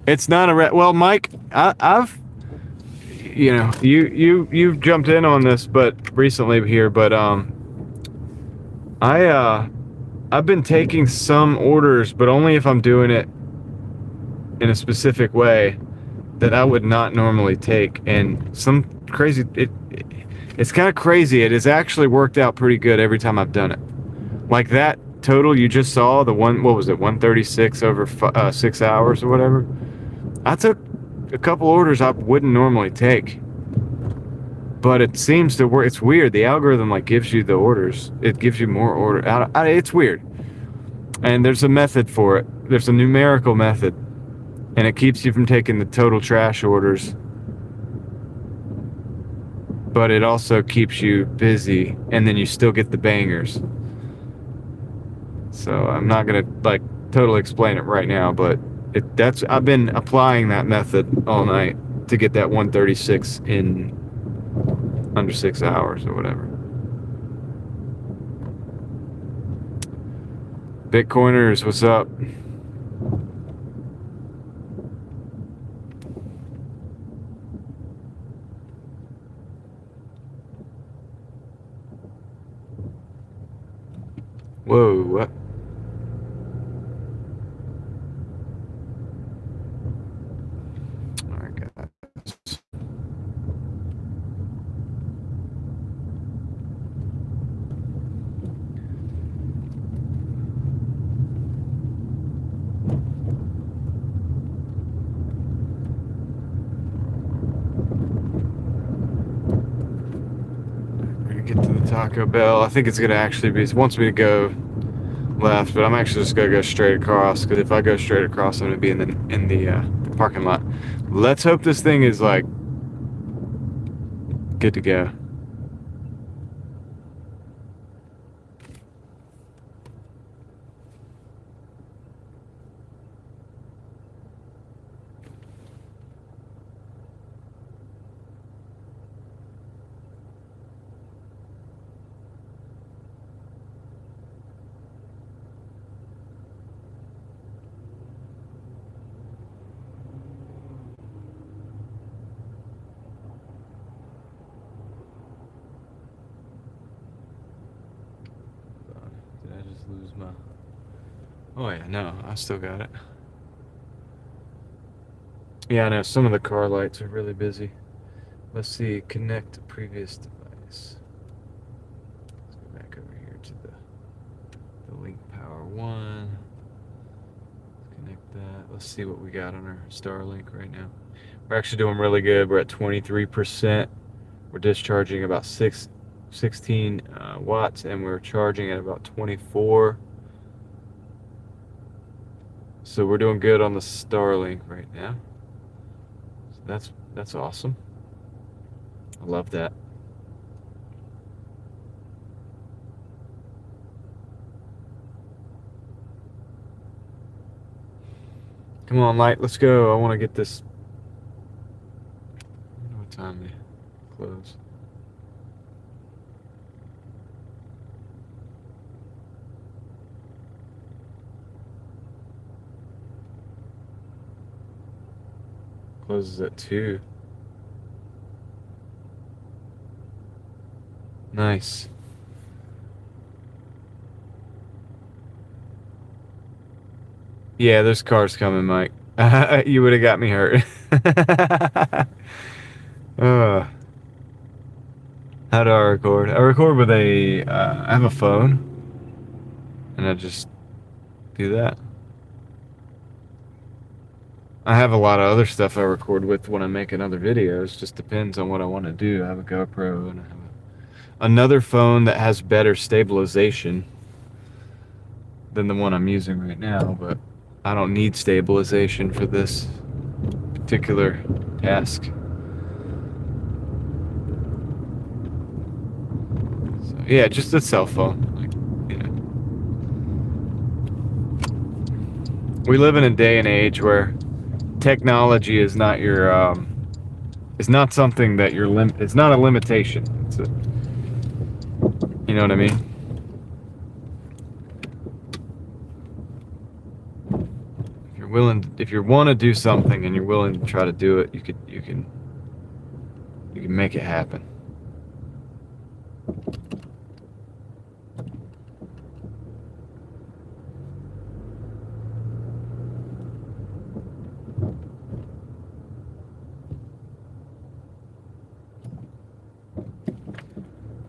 It's not a well, Mike. I've you've jumped in on this, but recently here, but I've been taking some orders, but only if I'm doing it in a specific way that I would not normally take, and some crazy it's kind of crazy. It has actually worked out pretty good every time I've done it. Like that total you just saw, the one, what was it, 136 over 6 hours or whatever. I took a couple orders I wouldn't normally take, but it seems to work. It's weird. The algorithm like gives you the orders. It gives you more order. It's weird. And there's a method for it. There's a numerical method, and it keeps you from taking the total trash orders. But it also keeps you busy, and then you still get the bangers. So I'm not gonna like totally explain it right now, but I've been applying that method all night to get that 136 in under 6 hours or whatever. Bitcoiners, what's up? Whoa, what? All right, guys. Get to the Taco Bell. I think it's gonna actually be, it wants me to go left, but I'm actually just gonna go straight across, because if I go straight across, I'm gonna be in the parking lot. Let's hope this thing is like good to go. Did I just lose my... Oh yeah, no, I still got it. Yeah, I know, some of the car lights are really busy. Let's see, connect to previous device. Let's go back over here to the Link Power 1. Connect that. Let's see what we got on our Starlink right now. We're actually doing really good. We're at 23%. We're discharging about 16 watts, and we're charging at about 24. So we're doing good on the Starlink right now. So that's awesome. I love that. Come on, light, let's go. I want to get this. I don't know what time they close. Closes at 2. Nice. Yeah, there's cars coming, Mike. You would have got me hurt. How do I record? I record with I have a phone, and I just do that. I have a lot of other stuff I record with when I'm making other videos. Just depends on what I want to do. I have a GoPro, and I have another phone that has better stabilization than the one I'm using right now, but I don't need stabilization for this particular task. So, yeah, just a cell phone. We live in a day and age where technology is not your it's not something that it's not a limitation. It's a, you know what I mean? If you want to do something and you're willing to try to do it, you can make it happen.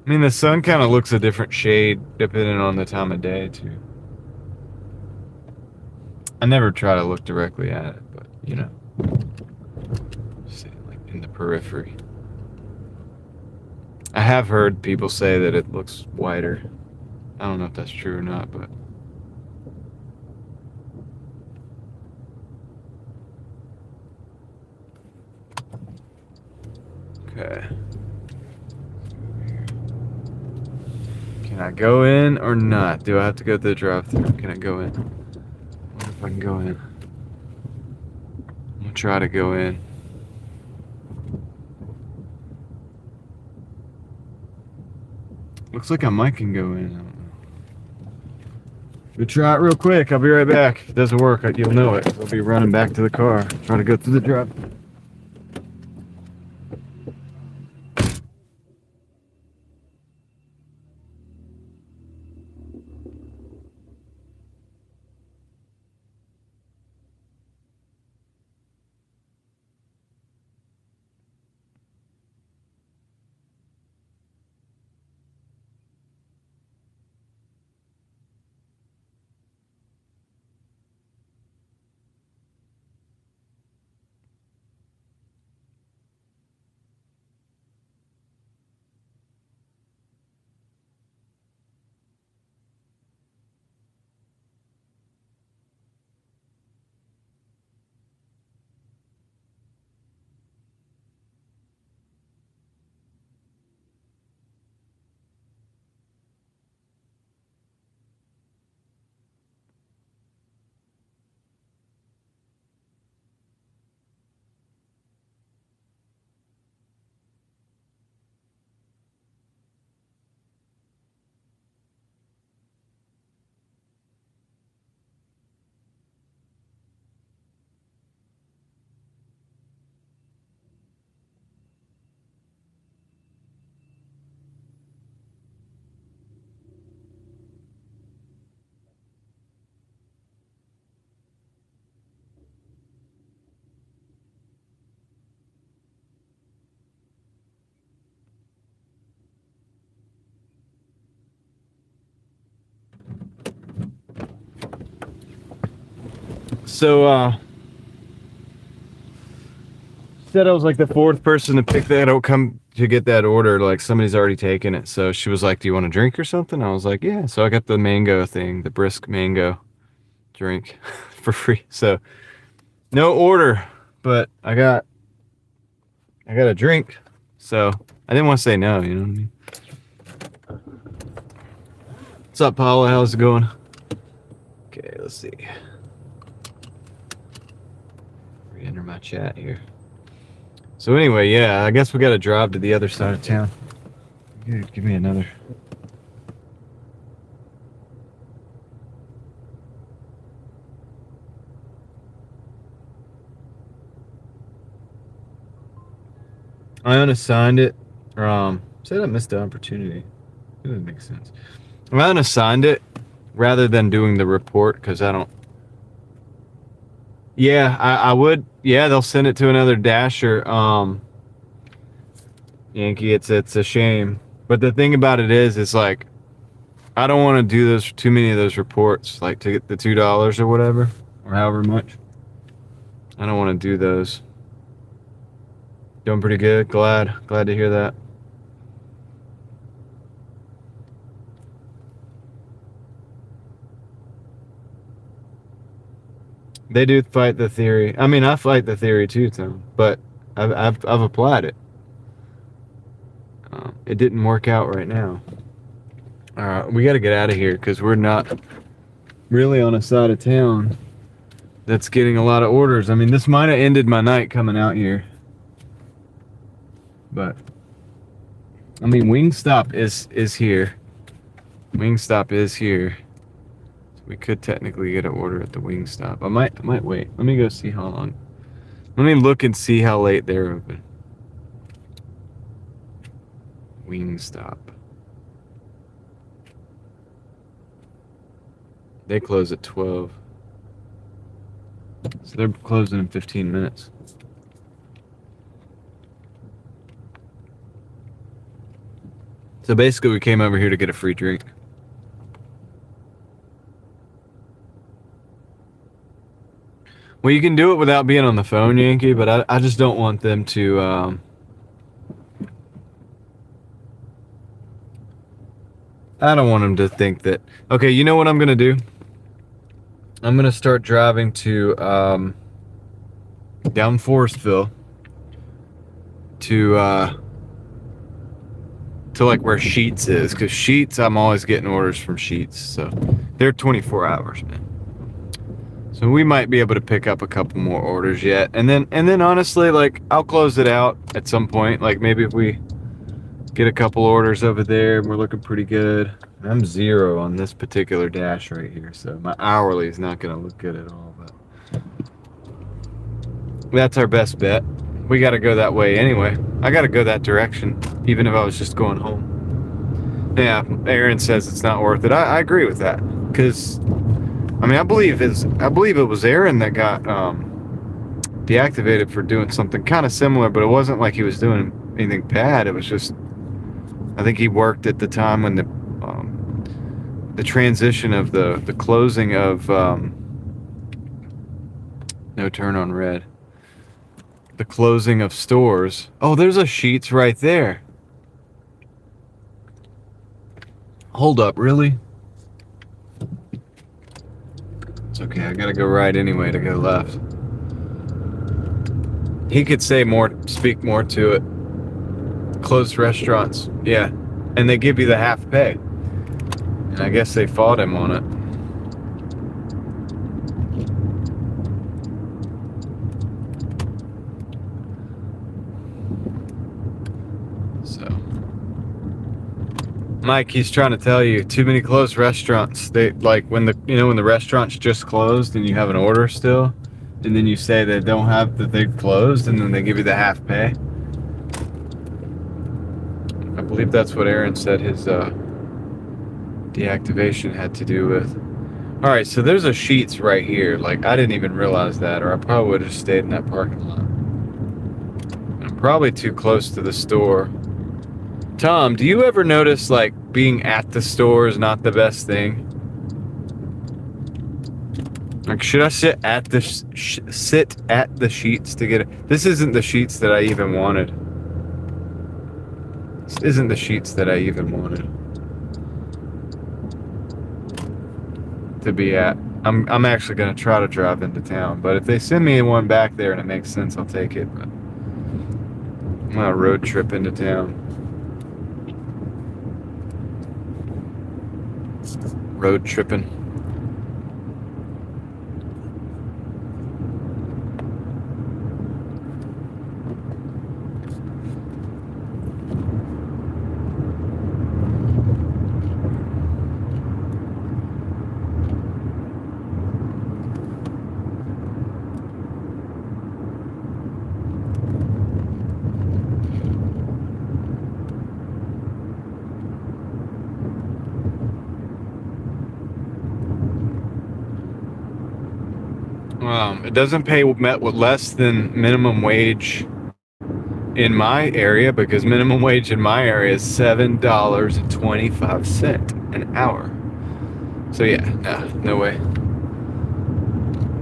I mean, the sun kind of looks a different shade depending on the time of day too. I never try to look directly at it, but you know, see, like in the periphery. I have heard people say that it looks whiter. I don't know if that's true or not, but okay. Can I go in or not? Do I have to go to the drive-thru? Can I go in? I wonder if I can go in. I'm gonna try to go in. Looks like I might can go in. I don't know. We'll try it real quick. I'll be right back. If it doesn't work, you'll know it. I'll be running back to the car. Trying to go through the drive. So, said I was like the fourth person to pick that come to get that order. Like somebody's already taken it. So she was like, "Do you want a drink or something?" I was like, "Yeah." So I got the mango thing, the brisk mango drink for free. So no order, but I got a drink. So I didn't want to say no. You know what I mean? What's up, Paula? How's it going? Okay, let's see. Re-enter my chat here. So anyway, yeah, I guess we got to drive to the other side of town. Give me another. I unassigned it. Said I missed the opportunity. It doesn't make sense. I unassigned it rather than doing the report because I don't. Yeah, I would. Yeah, they'll send it to another dasher. Yankee, it's a shame. But the thing about it is, it's like I don't want to do those too many of those reports, like to get the $2 or whatever, or however much. I don't want to do those. Doing pretty good. Glad to hear that. They do fight the theory. I mean, I fight the theory too, Tom. But I've applied it. It didn't work out right now. We got to get out of here because we're not really on a side of town that's getting a lot of orders. I mean, this might have ended my night coming out here. But I mean, Wingstop is here. Wingstop is here. So we could technically get an order at the Wingstop. I might wait. Let me go see how long. Let me look and see how late they're open. Wingstop. They close at 12. So they're closing in 15 minutes. So basically we came over here to get a free drink. Well, you can do it without being on the phone, Yankee, but I just don't want them to. I don't want them to think that. Okay, you know what I'm gonna do? I'm gonna start driving to down Forestville to like where Sheets is, because Sheets, I'm always getting orders from Sheets, so they're 24 hours, man. So we might be able to pick up a couple more orders yet, and then honestly, like, I'll close it out at some point. Like, maybe if we get a couple orders over there and we're looking pretty good. I'm 0 on this particular dash right here, so my hourly is not gonna look good at all, but that's our best bet. We gotta go that way anyway. I gotta go that direction, even if I was just going home. Yeah, Aaron says it's not worth it. I agree with that, because I mean, I believe it was Aaron that got deactivated for doing something kind of similar, but it wasn't like he was doing anything bad. It was just, I think he worked at the time when the transition of the closing of no turn on red. The closing of stores. Oh, there's a Sheets right there. Hold up, really? It's okay, I gotta go right anyway to go left. He could say more, speak more to it. Closed restaurants, yeah. And they give you the half pay. And I guess they fought him on it. So, Mike, he's trying to tell you, too many closed restaurants. They, like, when the restaurant's just closed and you have an order still, and then you say they don't have, that they've closed, and then they give you the half pay. I believe that's what Aaron said his deactivation had to do with. All right, so there's a Sheets right here. Like, I didn't even realize that, or I probably would have stayed in that parking lot. I'm probably too close to the store. Tom, do you ever notice, like, being at the store is not the best thing? Like, should I sit at the Sheets to get it? This isn't the Sheets that I even wanted. This isn't the Sheets that I even wanted to be at. I'm actually gonna try to drive into town, but if they send me one back there and it makes sense, I'll take it. But I'm gonna road trip into town. Road tripping. It doesn't pay met with less than minimum wage in my area, because minimum wage in my area is $7.25 an hour. So yeah, no way.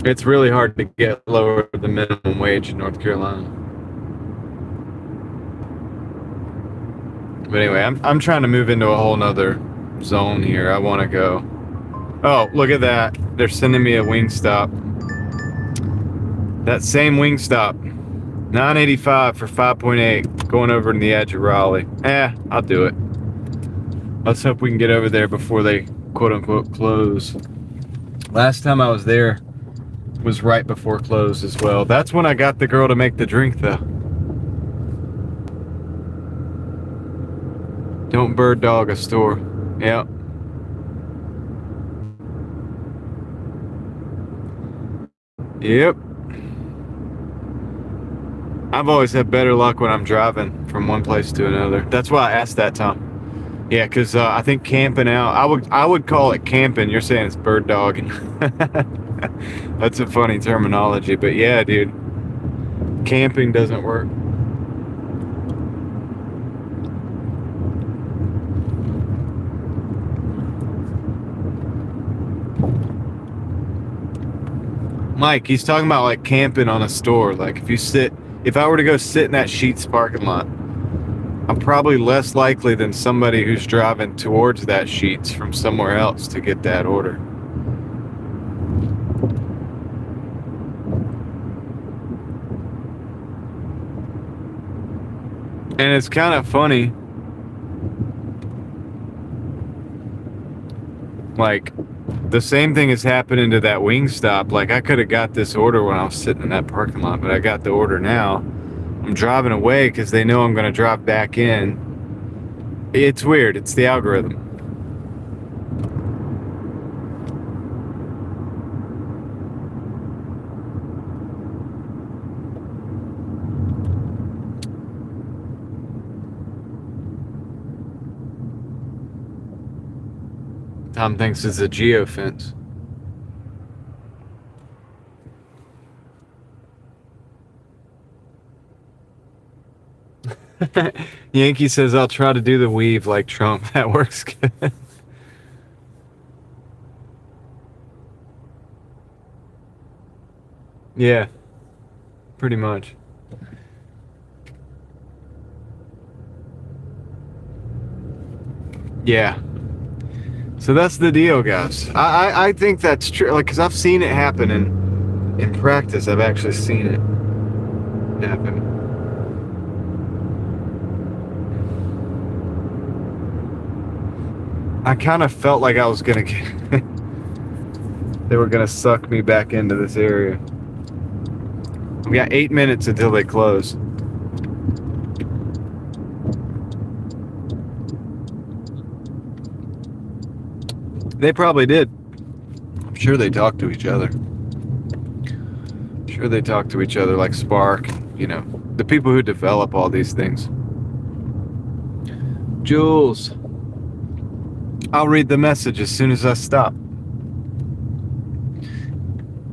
It's really hard to get lower than minimum wage in North Carolina. But anyway, I'm trying to move into a whole nother zone here. I want to go. Oh, look at that. They're sending me a Wingstop. That same Wingstop, $9.85 for 5.8, going over to the edge of Raleigh. I'll do it. Let's hope we can get over there before they quote-unquote close. Last time I was there was right before close as well. That's when I got the girl to make the drink, though. Don't bird dog a store. Yep. Yep. I've always had better luck when I'm driving from one place to another. That's why I asked that, Tom. Yeah, because I think camping out, I would call it camping. You're saying it's bird dogging. That's a funny terminology, but yeah, dude. Camping doesn't work. Mike, he's talking about like camping on a store. Like if I were to go sit in that Sheetz parking lot, I'm probably less likely than somebody who's driving towards that Sheetz from somewhere else to get that order. And it's kind of funny. Like, the same thing is happening to that Wingstop. Like, I could have got this order when I was sitting in that parking lot, but I got the order now. I'm driving away because they know I'm going to drive back in. It's weird. It's the algorithm. Tom thinks it's a geofence. Yankee says, I'll try to do the weave like Trump. That works good. Yeah, pretty much. Yeah. So that's the deal, guys. I think that's true. Like, because I've seen it happen in practice. I've actually seen it happen. I kind of felt like I was gonna get they were gonna suck me back into this area. We got 8 minutes until they close. They probably did. I'm sure they talk to each other. I'm sure they talk to each other like Spark, you know, the people who develop all these things. Jules, I'll read the message as soon as I stop.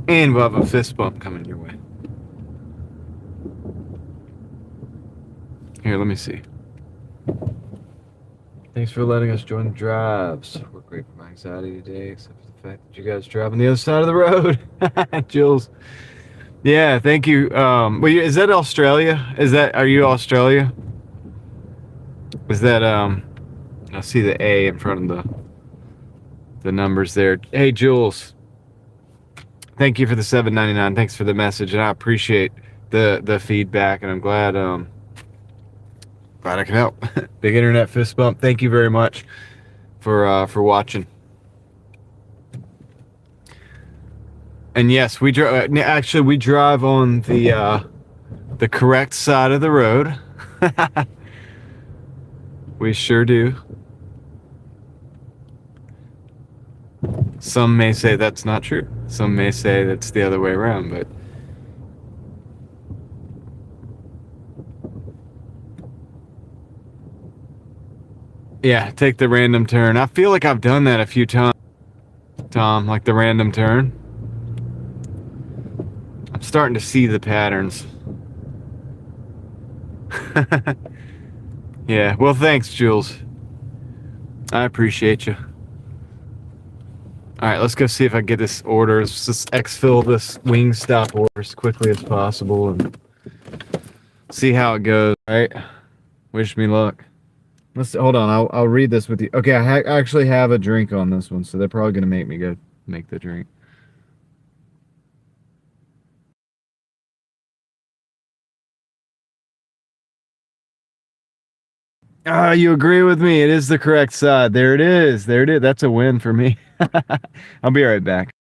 And we'll have a fist bump coming your way. Here, let me see. Thanks for letting us join the drives. We're great for my anxiety today, except for the fact that you guys drive on the other side of the road. Jules. Yeah, thank you. Is that Australia? Are you Australia? Is that, I see the A in front of the numbers there. Hey, Jules. Thank you for the $7.99. Thanks for the message, and I appreciate the feedback, and I'm glad I can help. Big internet fist bump. Thank you very much for watching. And yes, we drive. Actually, we drive on the correct side of the road. We sure do. Some may say that's not true. Some may say that's the other way around, but yeah, take the random turn. I feel like I've done that a few times, Tom, like the random turn. I'm starting to see the patterns. Yeah, well, thanks, Jules. I appreciate you. All right, let's go see if I can get this order. Let's just exfil this Wingstop order as quickly as possible and see how it goes. All right, wish me luck. Let's hold on. I'll read this with you. Okay, I actually have a drink on this one, so they're probably gonna make me go make the drink. Ah, you agree with me? It is the correct side. There it is. There it is. That's a win for me. I'll be right back.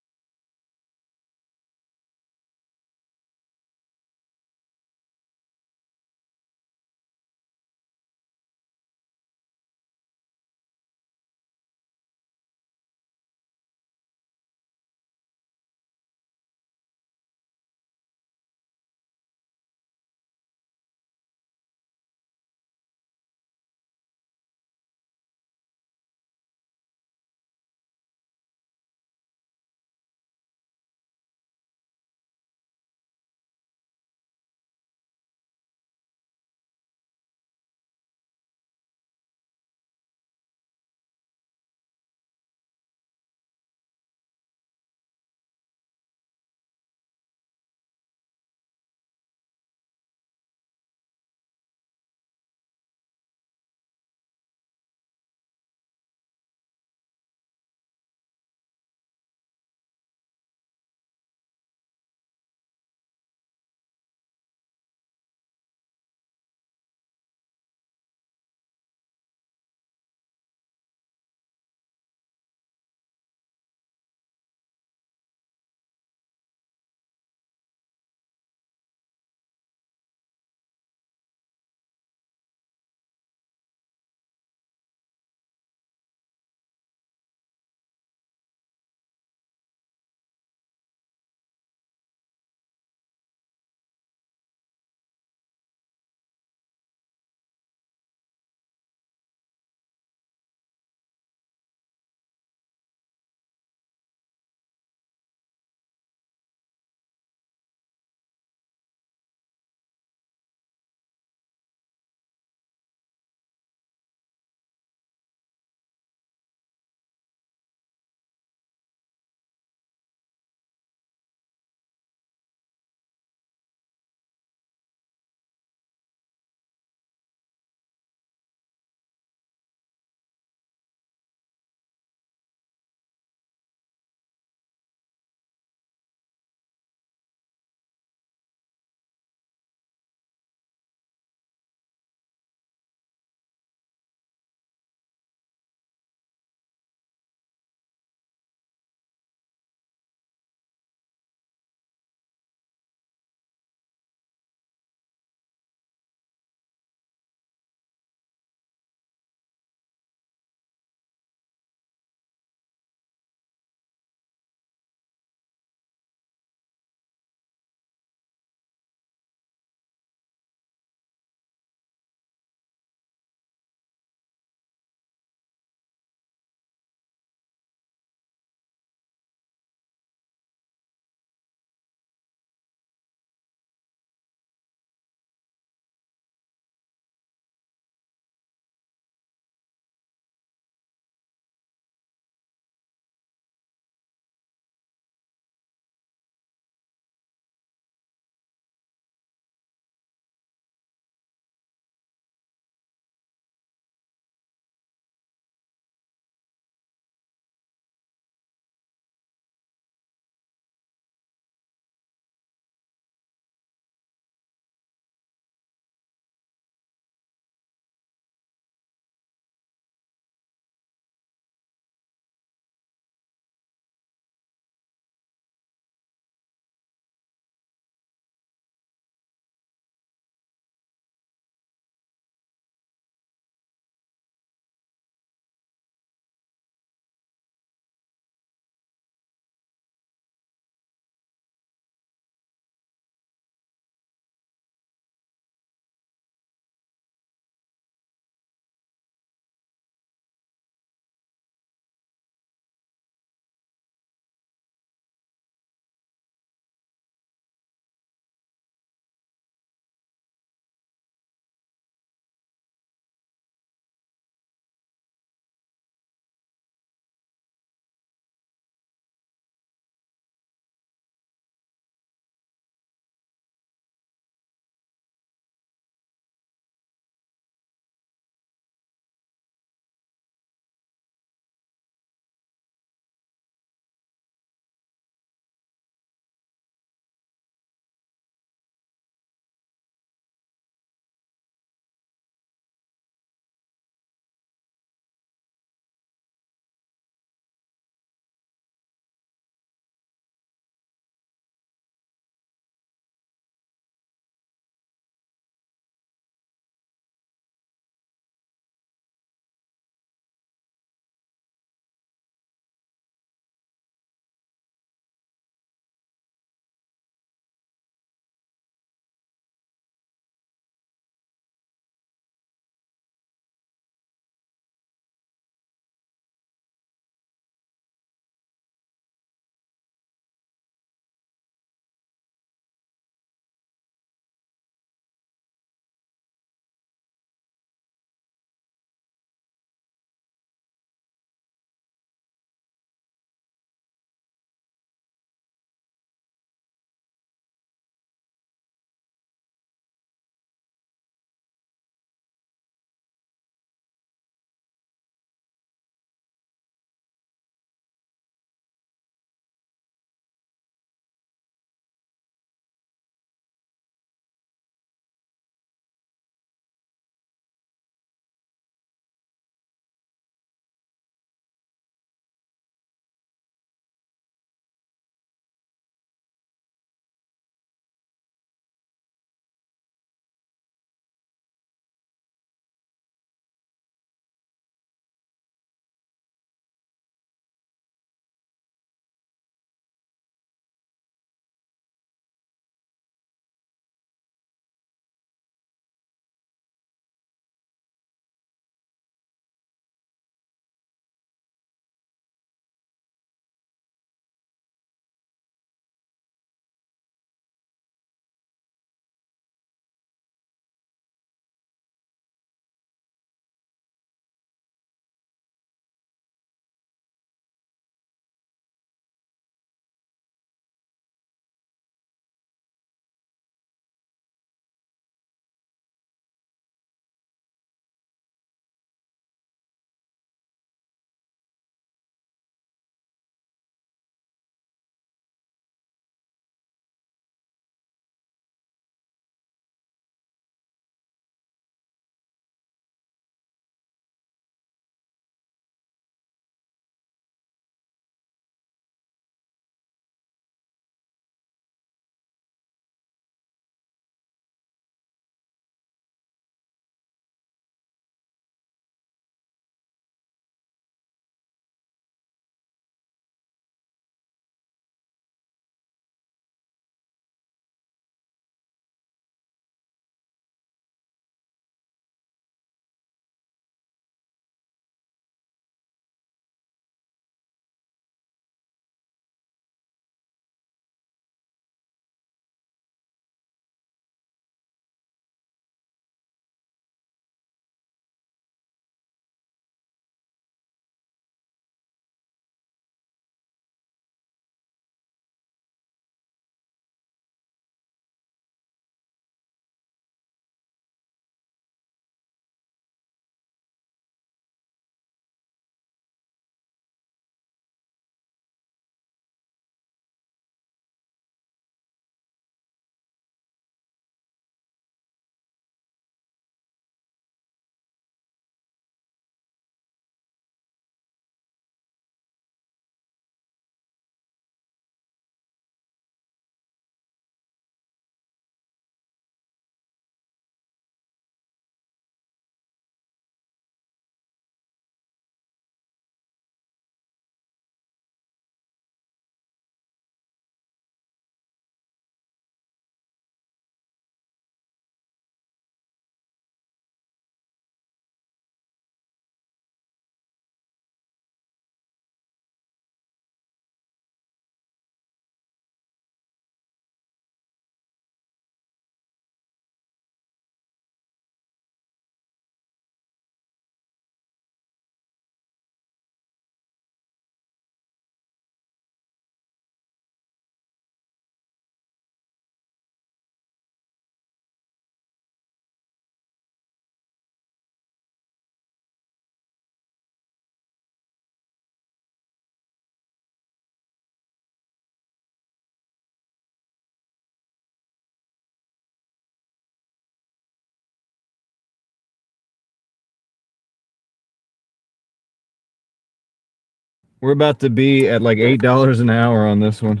We're about to be at like $8 an hour on this one.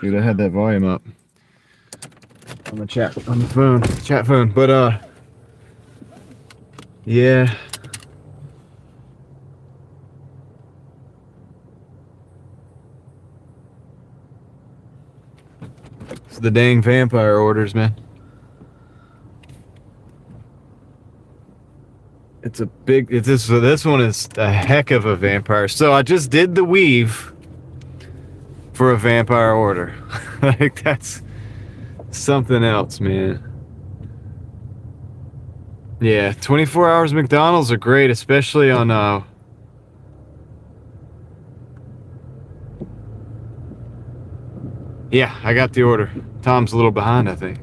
Shoot, I had that volume up on the chat phone. But yeah. It's the dang vampire orders, man. It's a big. This one is a heck of a vampire. So I just did the weave for a vampire order. Like that's something else, man. Yeah, 24 hours McDonald's are great, especially on yeah, I got the order. Tom's a little behind, I think.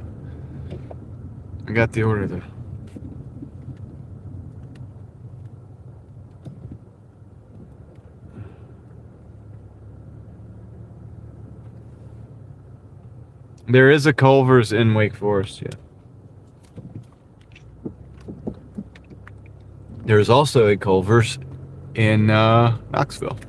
I got the order though. There is a Culver's in Wake Forest, yeah. There's also a Culver's in Knoxville.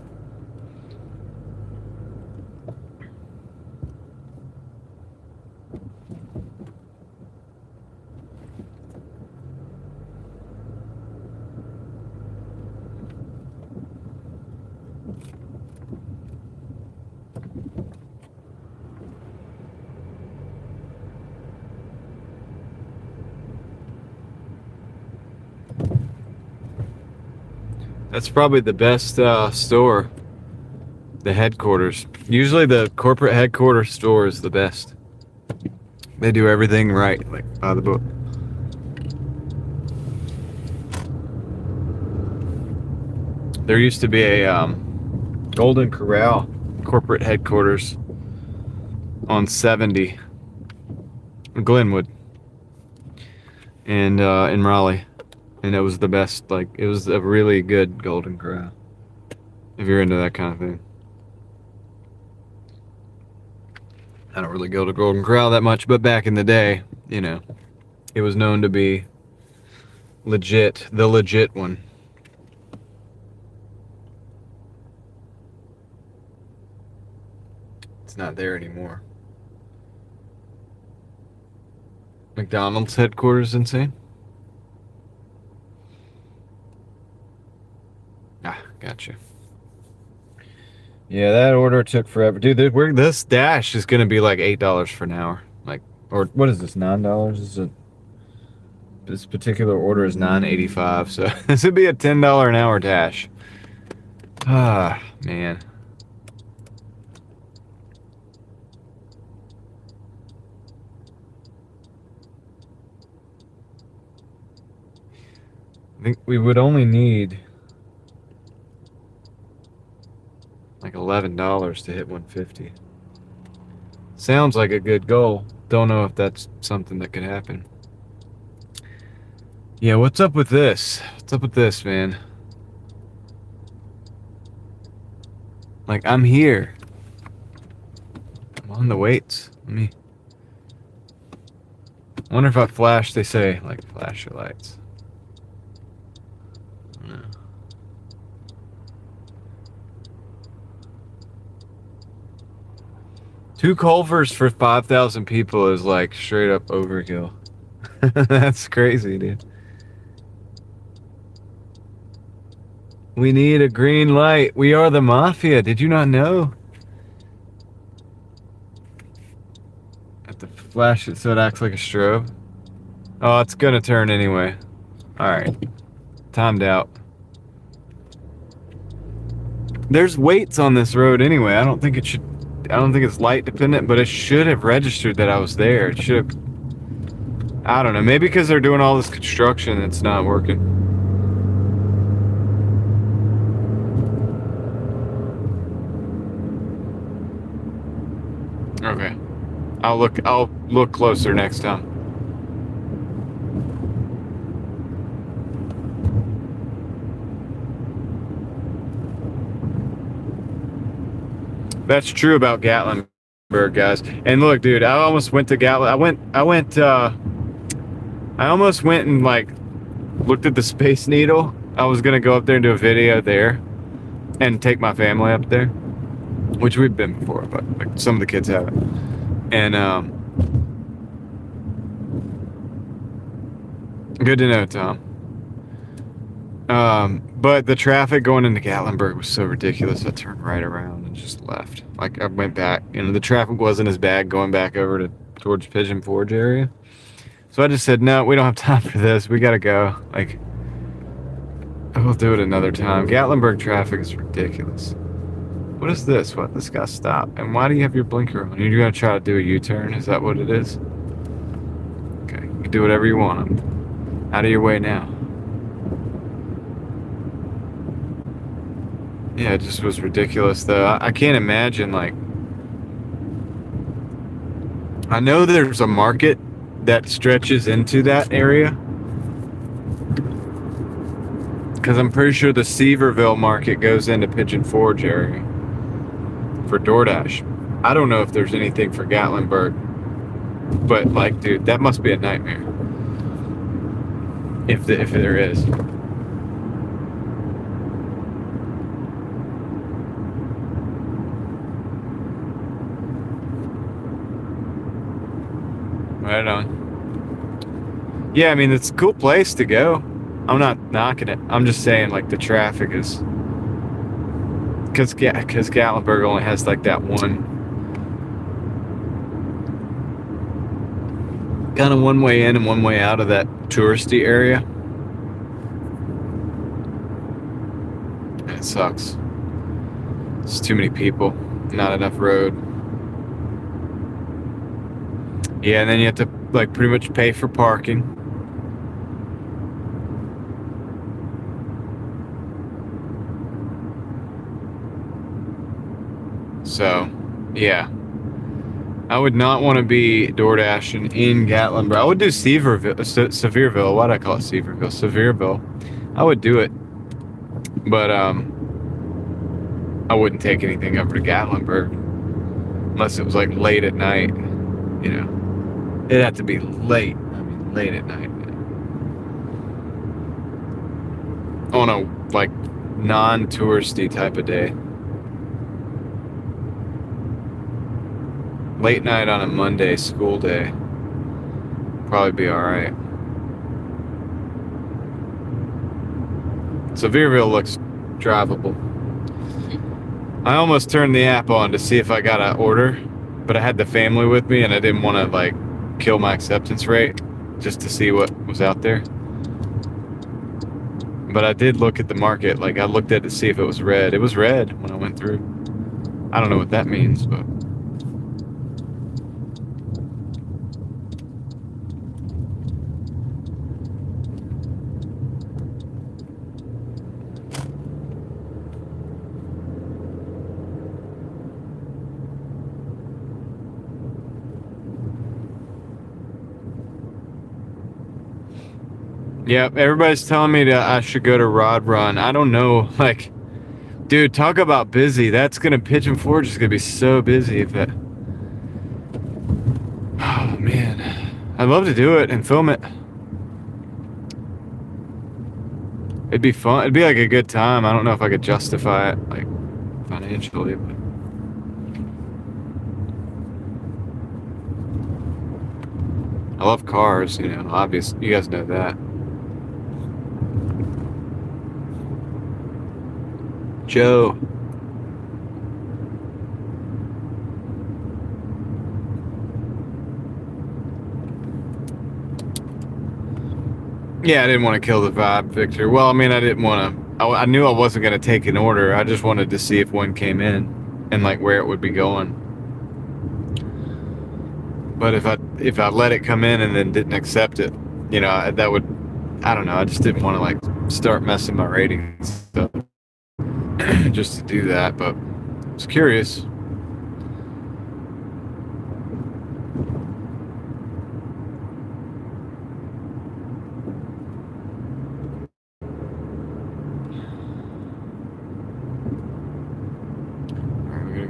That's probably the best store. The headquarters. Usually the corporate headquarters store is the best. They do everything right, like by the book. There used to be a Golden Corral corporate headquarters on 70 Glenwood and in Raleigh. And it was the best, like, it was a really good Golden Corral. If you're into that kind of thing. I don't really go to Golden Corral that much, but back in the day, you know, it was known to be legit, the legit one. It's not there anymore. McDonald's headquarters insane? Ah, gotcha. Yeah, that order took forever. Dude, this dash is gonna be like $8 for an hour. Like, or what is this, $9? This particular order is $9.85, so this would be a $10 an hour dash. Ah, man. I think we would only need like $11 to hit 150. Sounds like a good goal. Don't know if that's something that could happen. Yeah, what's up with this? What's up with this, man? Like, I'm here. I'm on the weights. I wonder if I flash, they say, like, flash your lights. No. Two Culvers for 5,000 people is like straight up overkill. That's crazy, dude. We need a green light. We are the mafia. Did you not know? Have to flash it so it acts like a strobe. Oh, it's gonna turn anyway. Alright. Timed out. There's weights on this road anyway. I don't think it's light dependent, but it should have registered that I was there. It should have. I don't know. Maybe because they're doing all this construction, it's not working. Okay. I'll look closer next time. That's true about Gatlinburg, guys. And look, dude, I almost went to Gatlin. I almost went and like looked at the Space Needle. I was gonna go up there and do a video there, and take my family up there, which we've been before, but like some of the kids haven't. And good to know, Tom. But the traffic going into Gatlinburg was so ridiculous. I turned right around and just left. Like I went back, and the traffic wasn't as bad going back over towards Pigeon Forge area. So I just said, no, we don't have time for this. We gotta go. Like, we'll do it another time. Gatlinburg traffic is ridiculous. What is this? What? This got stopped. And why do you have your blinker on? You're gonna try to do a U-turn? Is that what it is? Okay, you can do whatever you want. I'm out of your way now. Yeah, it just was ridiculous though. I can't imagine, like, I know there's a market that stretches into that area, because I'm pretty sure the Seaverville market goes into Pigeon Forge area for Doordash. I don't know if there's anything for Gatlinburg, but like, dude, that must be a nightmare if there is. Right on. Yeah, I mean, it's a cool place to go. I'm not knocking it. I'm just saying, like, the traffic is... Because Gatlinburg only has, like, that one... kind of one way in and one way out of that touristy area. And it sucks. It's too many people. Not enough road. Yeah, and then you have to, like, pretty much pay for parking. So, yeah. I would not want to be DoorDashing in Gatlinburg. I would do Sevierville. Why do I call it Sevierville? Sevierville. I would do it. But, I wouldn't take anything over to Gatlinburg. Unless it was, like, late at night. You know. It'd have to be late. I mean, late at night. On a, like, non-touristy type of day. Late night on a Monday, school day. Probably be alright. Sevierville looks drivable. I almost turned the app on to see if I got an order, but I had the family with me and I didn't want to, like, kill my acceptance rate just to see what was out there. But I did look at the market. Like, I looked at it to see if it was red. It was red when I went through. I don't know what that means, but... Yeah, everybody's telling me that I should go to Rod Run. I don't know, like, dude, talk about busy. That's gonna, Pigeon Forge is gonna be so busy if that. Oh man, I'd love to do it and film it. It'd be fun. It'd be like a good time. I don't know if I could justify it, like, financially, but. I love cars, you know, obvious. You guys know that. Joe. Yeah, I didn't want to kill the vibe, Victor. Well, I mean, I didn't want to. I knew I wasn't going to take an order. I just wanted to see if one came in and, like, where it would be going. But if I let it come in and then didn't accept it, you know, that would, I don't know. I just didn't want to, like, start messing my ratings up just to do that. But I was curious.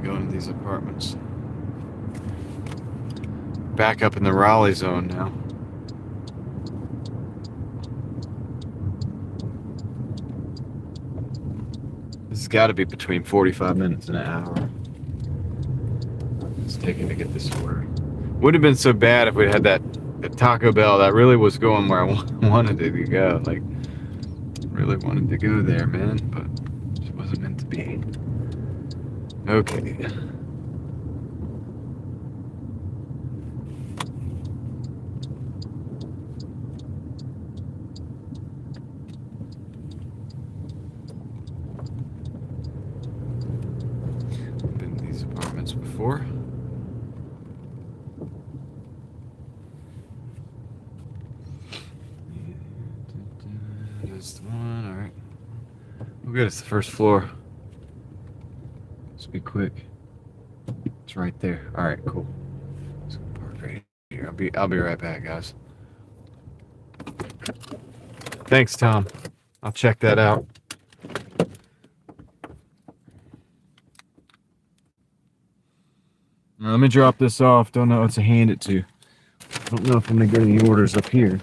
Go into these apartments. Back up in the Raleigh zone now. This is got to be between 45 minutes and an hour. It's taking to get this order. Would have been so bad if we had that Taco Bell that really was going where I wanted it to go. Like, really wanted to go there, man, but it wasn't meant to be. Okay. Been in these apartments before. There's the one, alright. Oh good, it's the first floor. Let's be quick. It's right there. Alright, cool. Let's park right here. I'll be right back, guys. Thanks, Tom. I'll check that out. Now, let me drop this off. Don't know what to hand it to. Don't know if I'm gonna get any orders up here.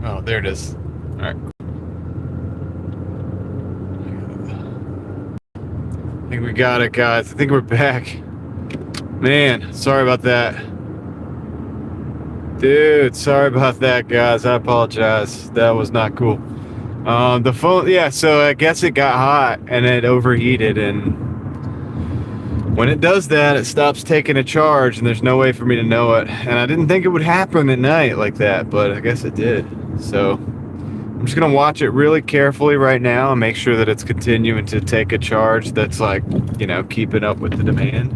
Oh, there it is. All right. I think we got it, guys. I think we're back. Man, sorry about that. Dude, sorry about that, guys. I apologize. That was not cool. The phone, yeah, so I guess it got hot and it overheated, and when it does that, it stops taking a charge, and there's no way for me to know it. And I didn't think it would happen at night like that, but I guess it did. So I'm just gonna watch it really carefully right now and make sure that it's continuing to take a charge that's, like, you know, keeping up with the demand.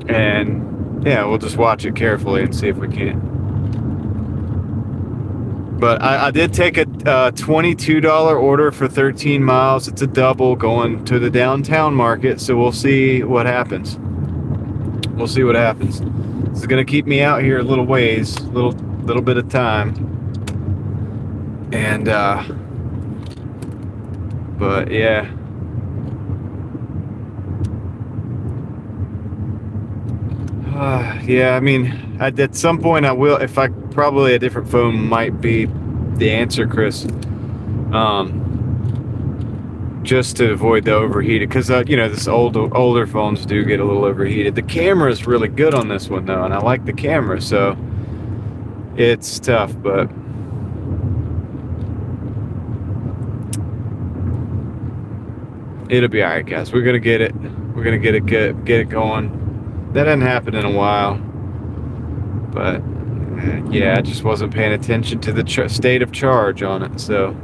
And yeah, we'll just watch it carefully and see if we can. But I did take a $22 order for 13 miles. It's a double going to the downtown market, so we'll see what happens. We'll see what happens. This is gonna keep me out here a little ways, little bit of time. And but yeah. Yeah, I mean, at some point I will, if I probably a different phone might be the answer, Chris. Just to avoid the overheated, because you know, this older phones do get a little overheated. The camera is really good on this one though, and I like the camera, so it's tough, but it'll be all right, guys. We're gonna get it. We're gonna get it going. That hadn't happened in a while, but yeah, I just wasn't paying attention to the state of charge on it, so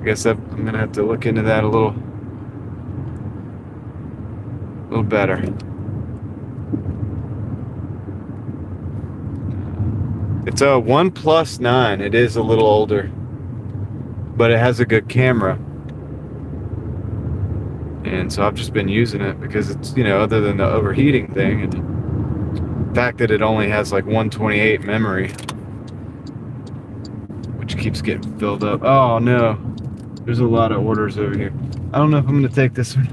I guess I'm gonna have to look into that a little better. It's a OnePlus 9. It is a little older, but it has a good camera. And so I've just been using it because it's, you know, other than the overheating thing and the fact that it only has like 128 memory, which keeps getting filled up. Oh no, there's a lot of orders over here. I don't know if I'm gonna take this one.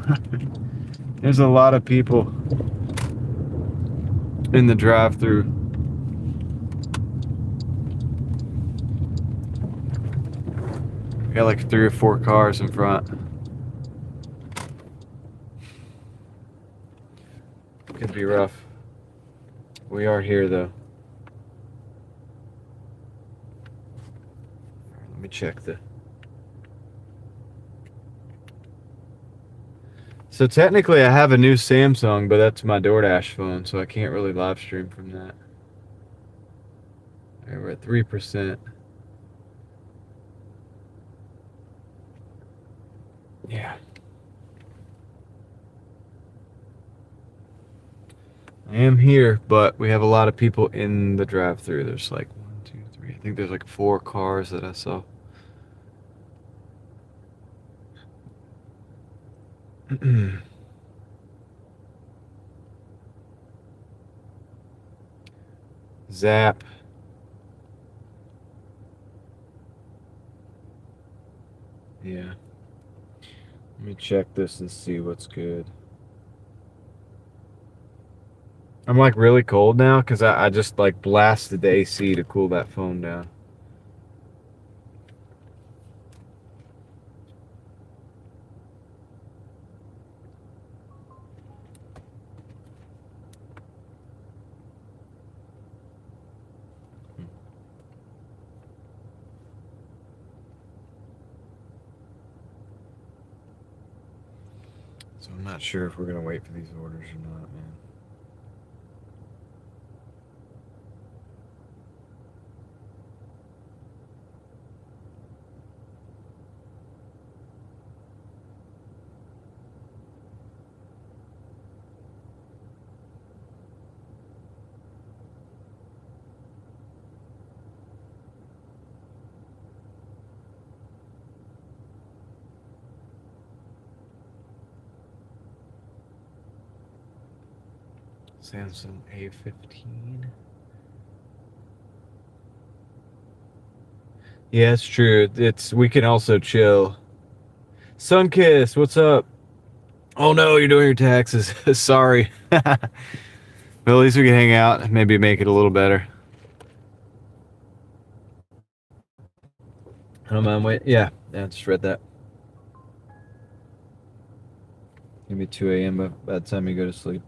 There's a lot of people in the drive-through. Got like 3 or 4 cars in front. Could be rough. We are here though. Let me check the. So technically I have a new Samsung, but that's my Doordash phone, so I can't really live stream from that. All right, we're at 3%. Yeah. I am here, but we have a lot of people in the drive-thru. There's like 1, 2, 3. I think there's like 4 cars that I saw. Zap. Yeah. Let me check this and see what's good. I'm like really cold now because I just like blasted the AC to cool that phone down. So I'm not sure if we're gonna wait for these orders or not, man. Samsung A15. Yeah, it's true. We can also chill. Sunkiss, what's up? Oh no, you're doing your taxes. Sorry. But at least we can hang out and maybe make it a little better. I don't mind wait. Yeah, I just read that. Maybe 2 a.m. by the time you go to sleep.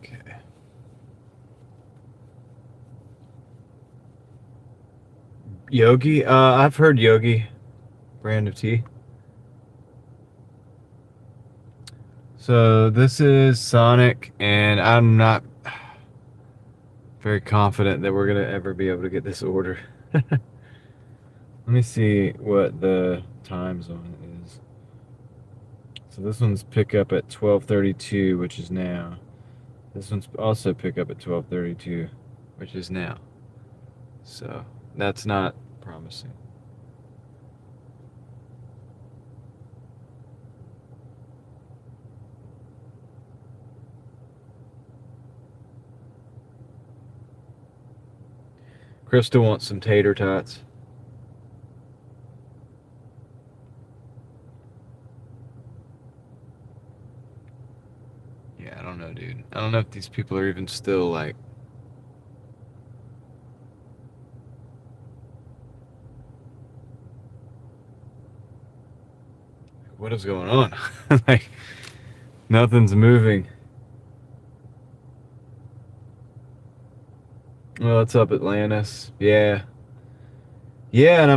Okay. Yogi? I've heard Yogi brand of tea. So this is Sonic, and I'm not very confident that we're gonna ever be able to get this order. Let me see what the times on it is. So this one's pick up at 12:32, which is now. This one's also pick up at 12:32, which is now. So that's not promising. Krista wants some tater tots. Yeah, I don't know, dude. I don't know if these people are even still like. What is going on? Like, nothing's moving. Well, what's up, Atlantis? Yeah. Yeah, and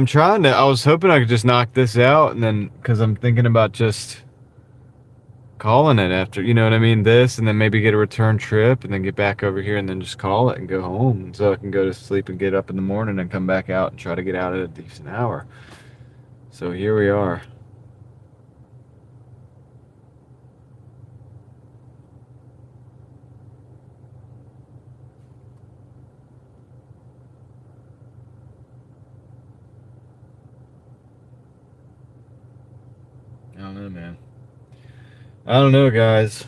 I was hoping I could just knock this out, and then, because I'm thinking about just calling it after, you know what I mean? This, and then maybe get a return trip, and then get back over here, and then just call it and go home. So I can go to sleep and get up in the morning and come back out and try to get out at a decent hour. So here we are. I don't know, man. I don't know, guys.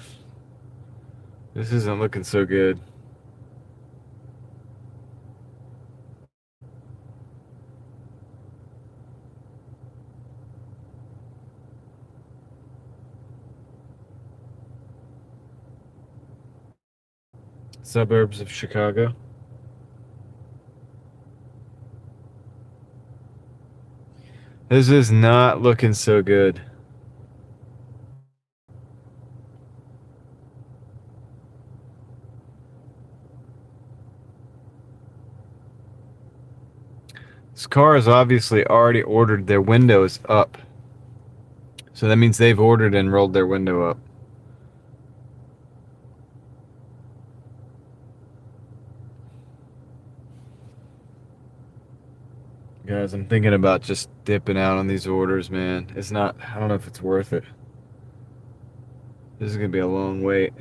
This isn't looking so good. suburbs of Chicago. This is not looking so good. This car has obviously already ordered. Their window is up. So that means they've ordered and rolled their window up. Guys, I'm thinking about just dipping out on these orders, man. It's not, I don't know if it's worth it. This is going to be a long wait.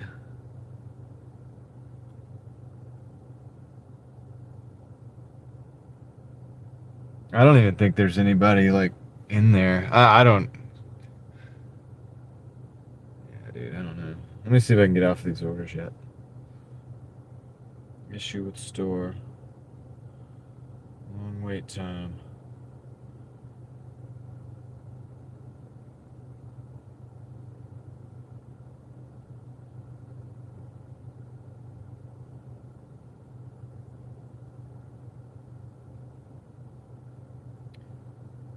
I don't even think there's anybody, like, in there. I don't. Yeah, dude, I don't know. Let me see if I can get off these orders yet. Issue with store. Long wait time.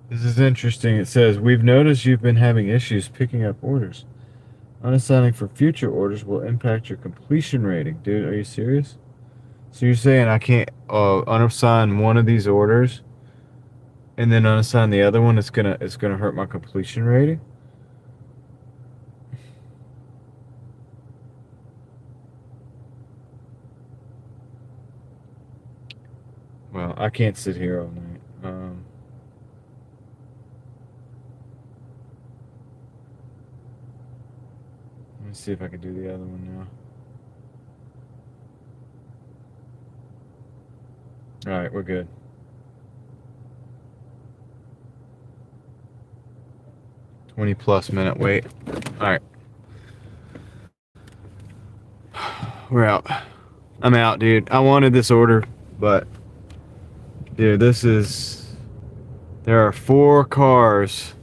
This is interesting. It says, we've noticed you've been having issues picking up orders. Unassigning for future orders will impact your completion rating. Dude, are you serious? So you're saying I can't unassign one of these orders and then unassign the other one? It's gonna hurt my completion rating? Well, I can't sit here all night. Let me see if I can do the other one now. Alright, we're good. +20 minute wait. Alright. We're out. I'm out, dude. I wanted this order, but dude, this is, there are 4 cars.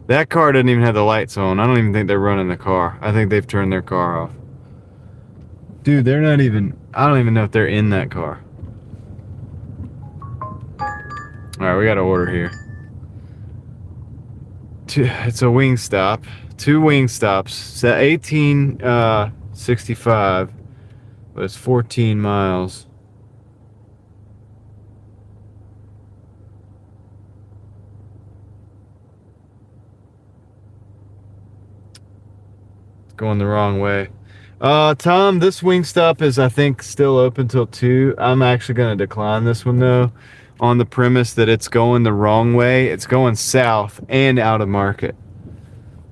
That car doesn't even have the lights on. I don't even think they're running the car. I think they've turned their car off. Dude, they're not even, I don't even know if they're in that car. Alright, we got an order here. It's a wing stop. 2 wing stops. It's at 1865, but it's 14 miles. It's going the wrong way. Tom, this wing stop is, I think, still open till 2. I'm actually going to decline this one, though, on the premise that it's going the wrong way. It's going south and out of market.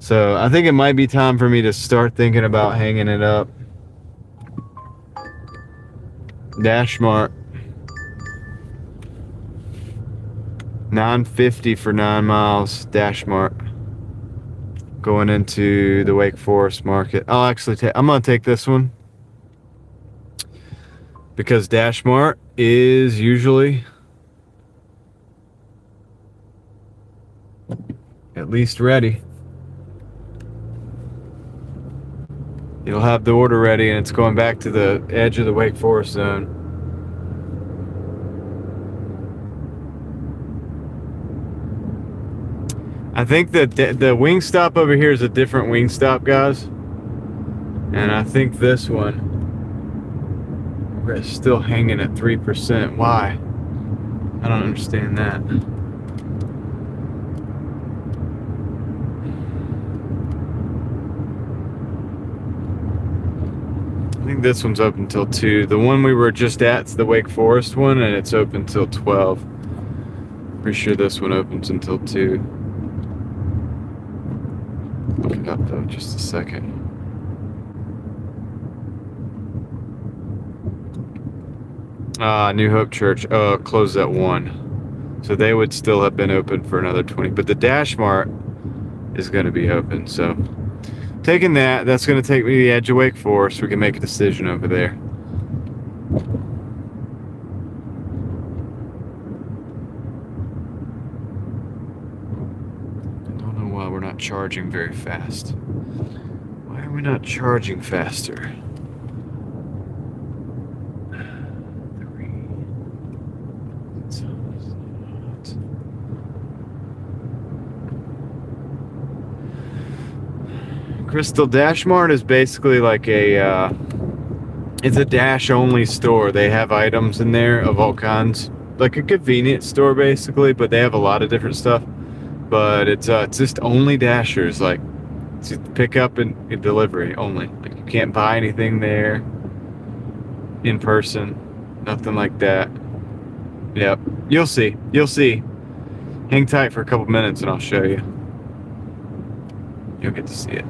So I think it might be time for me to start thinking about hanging it up. Dash Mart. $9.50 for 9 miles. Dash Mart. Going into the Wake Forest market. I'll actually take, I'm going to take this one, because Dash Mart is usually at least ready. You'll have the order ready and it's going back to the edge of the Wake Forest zone. I think that the wing stop over here is a different wing stop, guys. And I think this one, we're still hanging at 3%. Why? I don't understand that. I think this one's open till 2. The one we were just at is the Wake Forest one, and it's open till 12. Pretty sure this one opens until 2. Look it up though, just a second. New Hope Church, closed at 1. So they would still have been open for another 20. But the Dash Mart is going to be open. So taking that's going to take me to the edge of Wake Forest. We can make a decision over there. We're not charging very fast. Why are we not charging faster? Crystal Dash Mart is basically like it's a Dash only store. They have items in there of all kinds, like a convenience store basically, but they have a lot of different stuff. But it's just only Dashers, like it's pick up and delivery only. Like you can't buy anything there in person, nothing like that. Yep, you'll see. Hang tight for a couple minutes and I'll show you. You'll get to see it.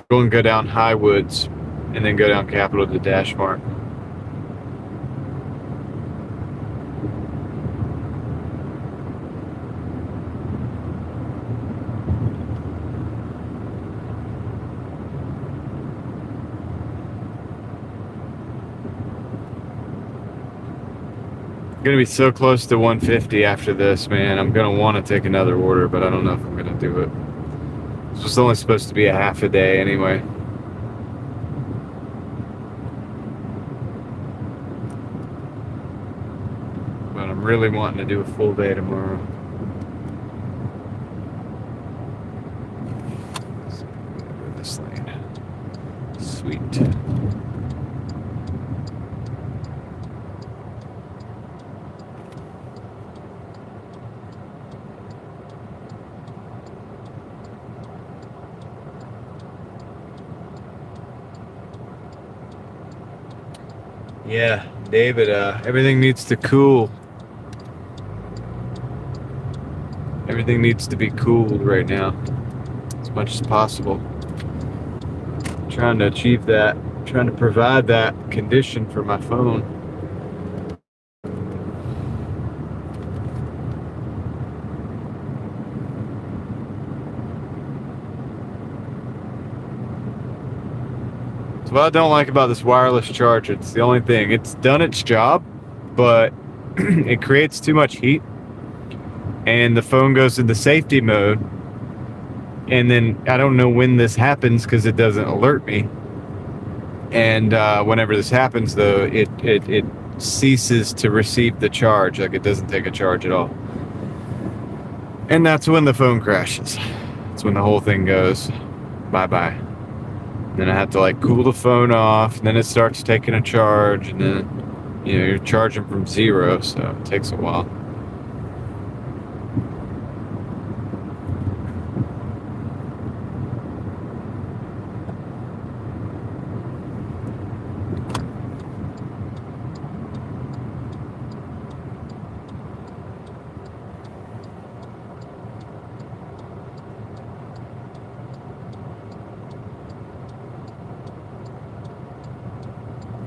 Go down Highwoods and then go down Capitol to Dash Mart. Gonna be so close to 150 after this, man. I'm gonna want to take another order, but I don't know if I'm gonna do it. This was only supposed to be a half a day anyway. But I'm really wanting to do a full day tomorrow. Let's go this lane. Sweet. Yeah, David, everything needs to cool. Everything needs to be cooled right now, as much as possible. Trying to achieve that, trying to provide that condition for my phone. So what I don't like about this wireless charger, it's the only thing. It's done its job, but it creates too much heat. And the phone goes into safety mode. And then I don't know when this happens because it doesn't alert me. And whenever this happens, though, it ceases to receive the charge. Like it doesn't take a charge at all. And that's when the phone crashes. That's when the whole thing goes bye-bye. Then I have to like cool the phone off, and then it starts taking a charge, and then you're charging from zero, so it takes a while.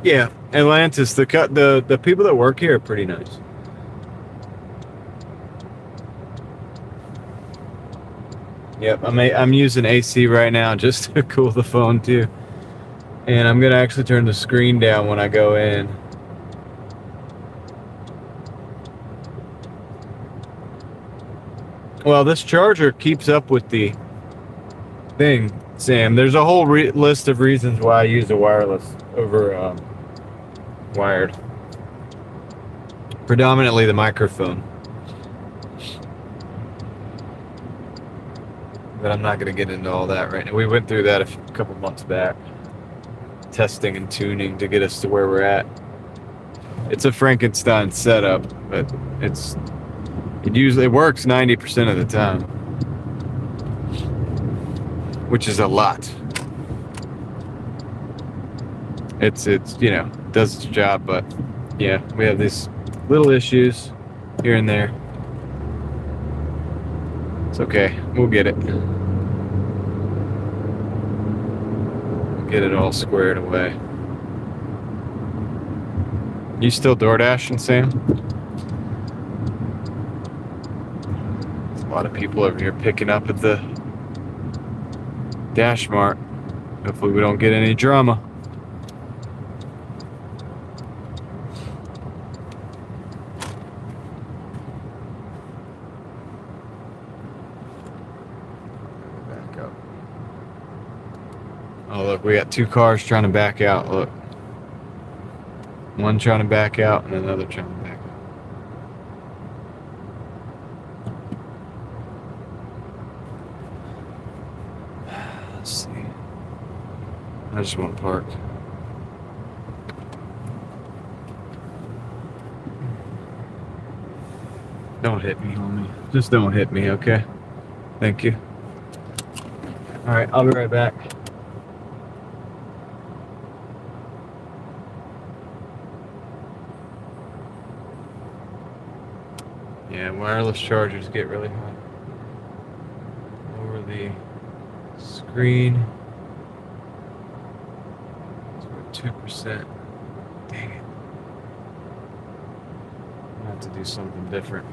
Yeah, Atlantis. The people that work here are pretty nice. Yep, I'm using AC right now just to cool the phone too, and I'm gonna actually turn the screen down when I go in. Well, this charger keeps up with the thing, Sam. There's a whole list of reasons why I use a wireless over wired. Predominantly the microphone. But I'm not going to get into all that right now. We went through that a couple months back. Testing and tuning to get us to where we're at. It's a Frankenstein setup, but it usually works 90% of the time. Which is a lot. It's does its job, but yeah, we have these little issues here and there. It's okay, we'll get it. We'll get it all squared away. You still Doordashing, Sam? There's a lot of people over here picking up at the Dash Mart. Hopefully we don't get any drama. Oh, look, we got two cars trying to back out. Look. One trying to back out and another trying to back out. I just want to park. Don't hit me, homie. Just don't hit me, okay? Thank you. All right, I'll be right back. Yeah, wireless chargers get really hot. Over the screen. It's at 2%. Dang it. I have to do something different.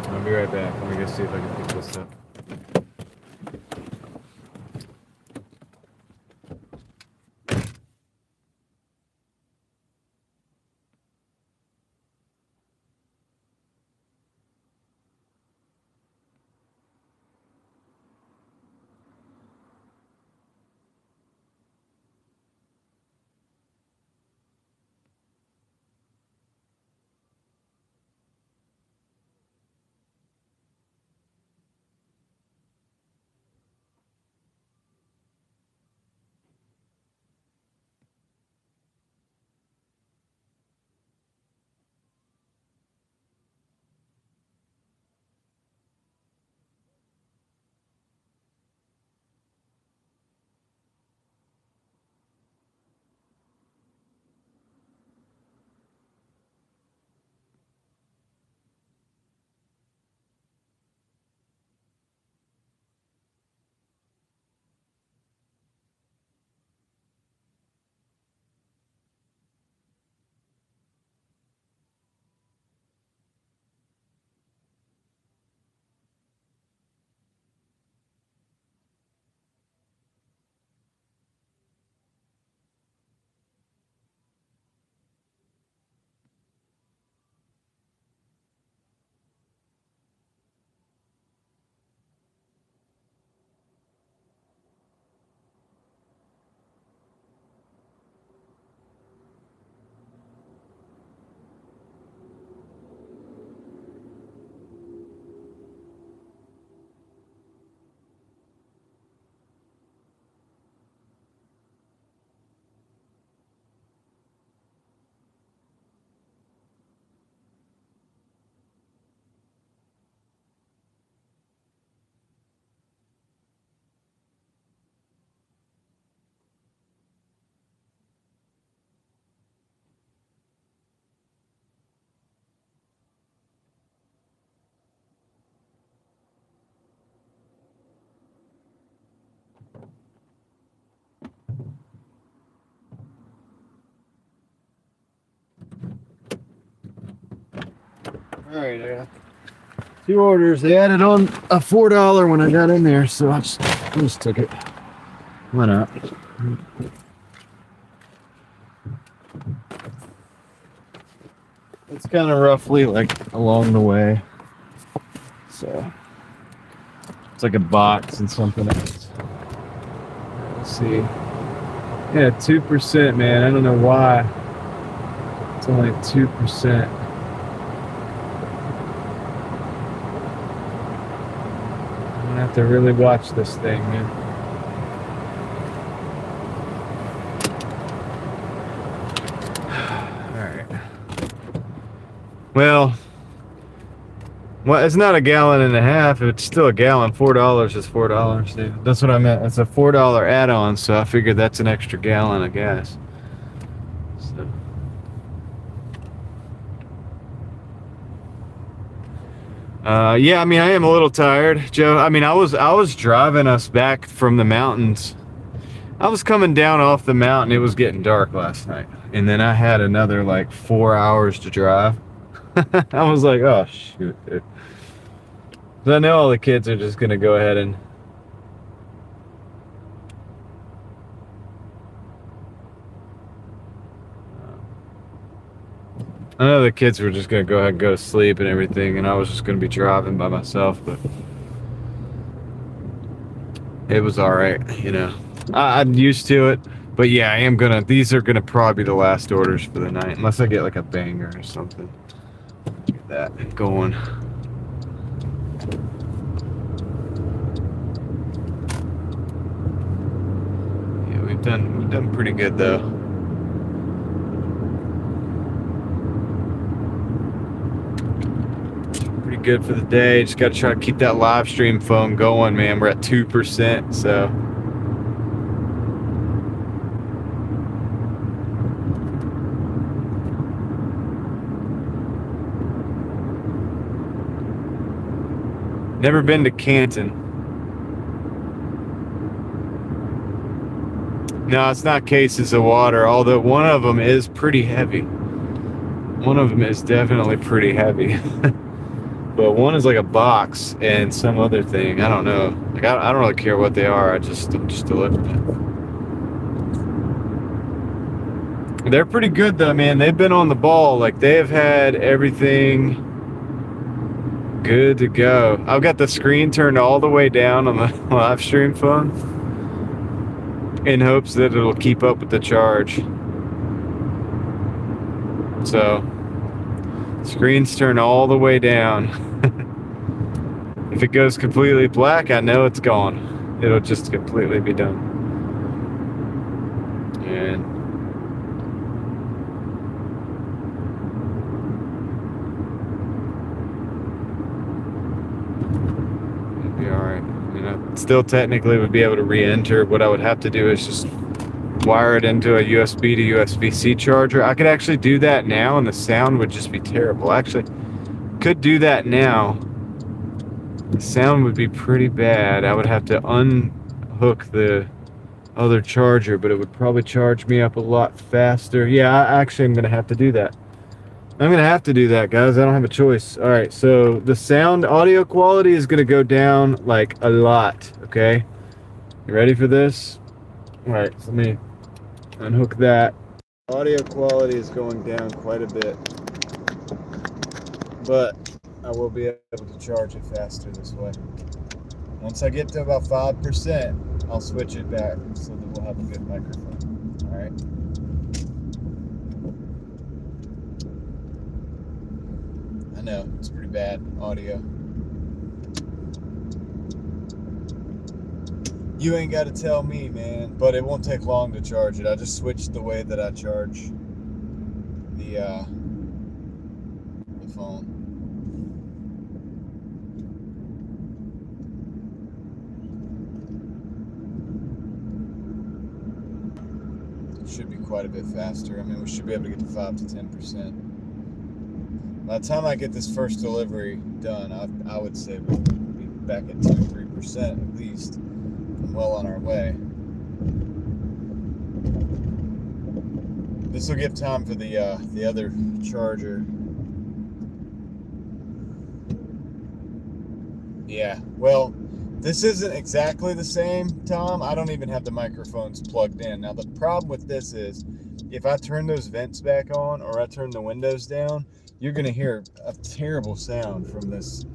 I'll be right back. Let me go see if I can pick this up. All right, yeah. 2 orders. They added on a $4 when I got in there, so I just took it. Why not? It's kind of roughly like along the way, so it's like a box and something else. Let's see. Yeah, 2%, man. I don't know why. It's only 2%. I have to really watch this thing, man. Alright. Well, it's not a gallon and a half. It's still a gallon. $4 is $4, dude. That's what I meant. It's a $4 add-on, so I figured that's an extra gallon of gas. So. Yeah, I mean, I am a little tired, Joe. I mean, I was driving us back from the mountains. I was coming down off the mountain. It was getting dark last night, and then I had another like 4 hours to drive. I was like, oh shoot, dude. So I know all the kids are just gonna go ahead and I know the kids were just gonna go ahead and go to sleep and everything, and I was just gonna be driving by myself, but it was all right, you know. I'm used to it. But yeah, I am gonna. These are gonna probably be the last orders for the night, unless I get like a banger or something. Get that going. Yeah, we've done pretty good though. Pretty good for the day. Just gotta try to keep that live stream phone going, man. We're at 2%, so. Never been to Canton. No, it's not cases of water, although one of them is pretty heavy. One of them is definitely pretty heavy. But one is like a box and some other thing. I don't know. Like I don't really care what they are. I'm just delivering it. They're pretty good though, man. They've been on the ball. Like they have had everything good to go. I've got the screen turned all the way down on the live stream phone in hopes that it'll keep up with the charge. So, screen's turned all the way down. If it goes completely black, I know it's gone. It'll just completely be done. And it'd be alright. You know, still technically would be able to re-enter. What I would have to do is just wire it into a USB to USB-C charger. I could actually do that now and the sound would just be terrible. Actually, could do that now. The sound would be pretty bad. I would have to unhook the other charger, but it would probably charge me up a lot faster. Yeah, I actually am going to have to do that. I'm going to have to do that, guys. I don't have a choice. All right, so the sound audio quality is going to go down like a lot, okay? You ready for this? All right, so let me unhook that. Audio quality is going down quite a bit, but I will be able to charge it faster this way. Once I get to about 5%, I'll switch it back so that we'll have a good microphone. All right. I know, it's pretty bad audio. You ain't got to tell me, man, but it won't take long to charge it. I just switched the way that I charge the phone. It should be quite a bit faster. I mean, we should be able to get to 5 to 10%. By the time I get this first delivery done, I would say we'll be back at 2 or 3% at least. And well on our way. This will give time for the other charger. Yeah, well, this isn't exactly the same, Tom. I don't even have the microphones plugged in. Now, the problem with this is if I turn those vents back on or I turn the windows down, you're going to hear a terrible sound from this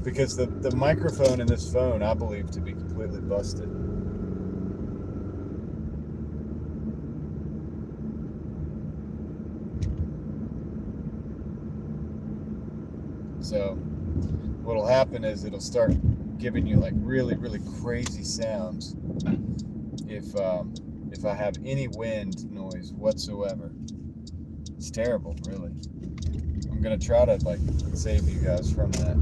because the microphone in this phone I believe to be completely busted. So what'll happen is it'll start giving you like really, really crazy sounds if I have any wind noise whatsoever. It's terrible, really. I'm gonna try to like save you guys from that.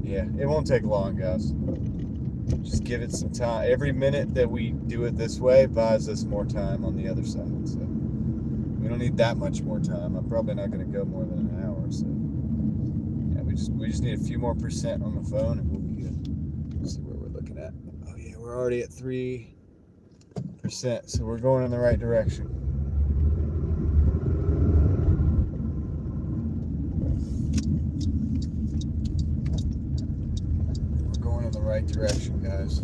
Yeah, it won't take long, guys. Just give it some time. Every minute that we do it this way buys us more time on the other side. So we don't need that much more time. I'm probably not going to go more than an hour. So yeah, we just need a few more percent on the phone and we'll be good. Let's see where we're looking at. Oh yeah, we're already at 3%. So we're going in the right direction. In the right direction, guys.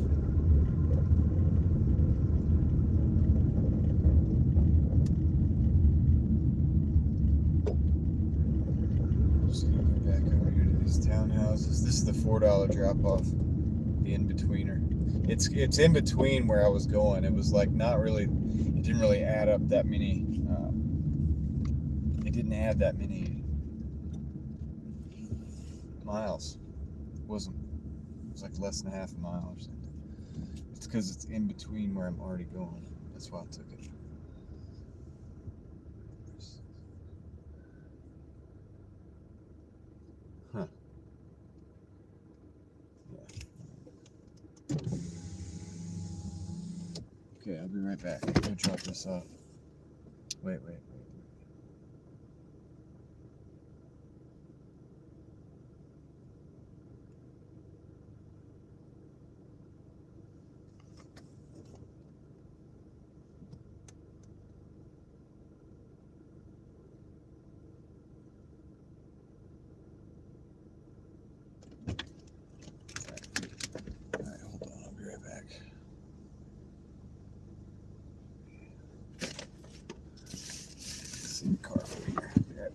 Just gonna go back over here to these townhouses. This is the $4 drop-off, the in-betweener. It's in between where I was going. It was like not really, it didn't really add up that many, it didn't add that many miles. It was like less than half a mile or something. It's because it's in between where I'm already going. That's why I took it. Huh. Yeah. Okay, I'll be right back. I'm gonna drop this off. Wait. Alright, hold on, I'll be right back. See the car over here. Yeah.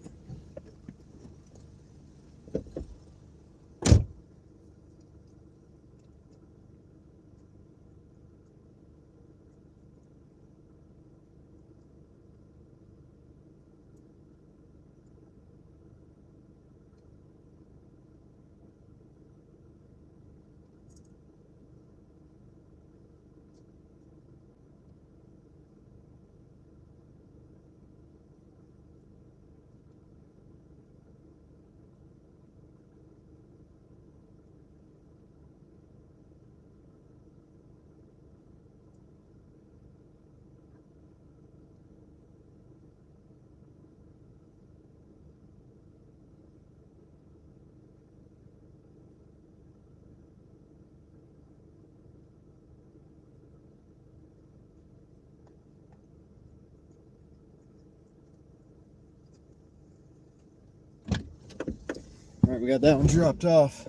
Alright, we got that one dropped off.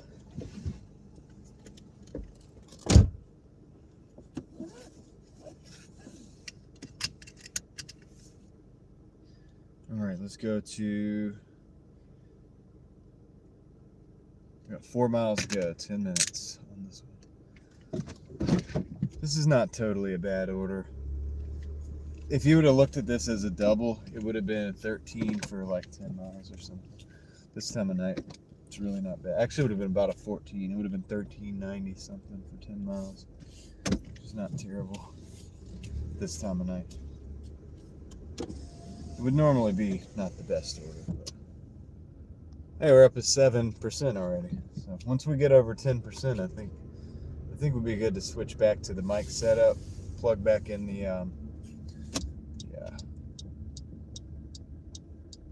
Alright, let's go to... We got 4 miles to go, 10 minutes on this one. This is not totally a bad order. If you would have looked at this as a double, it would have been 13 for like 10 miles or something. This time of night, it's really not bad. Actually, it would have been about a 14. It would have been 13.90 something for 10 miles. Which is not terrible this time of night. It would normally be not the best order, but hey, we're up to 7% already. So once we get over 10%, I think we'd be good to switch back to the mic setup, plug back in the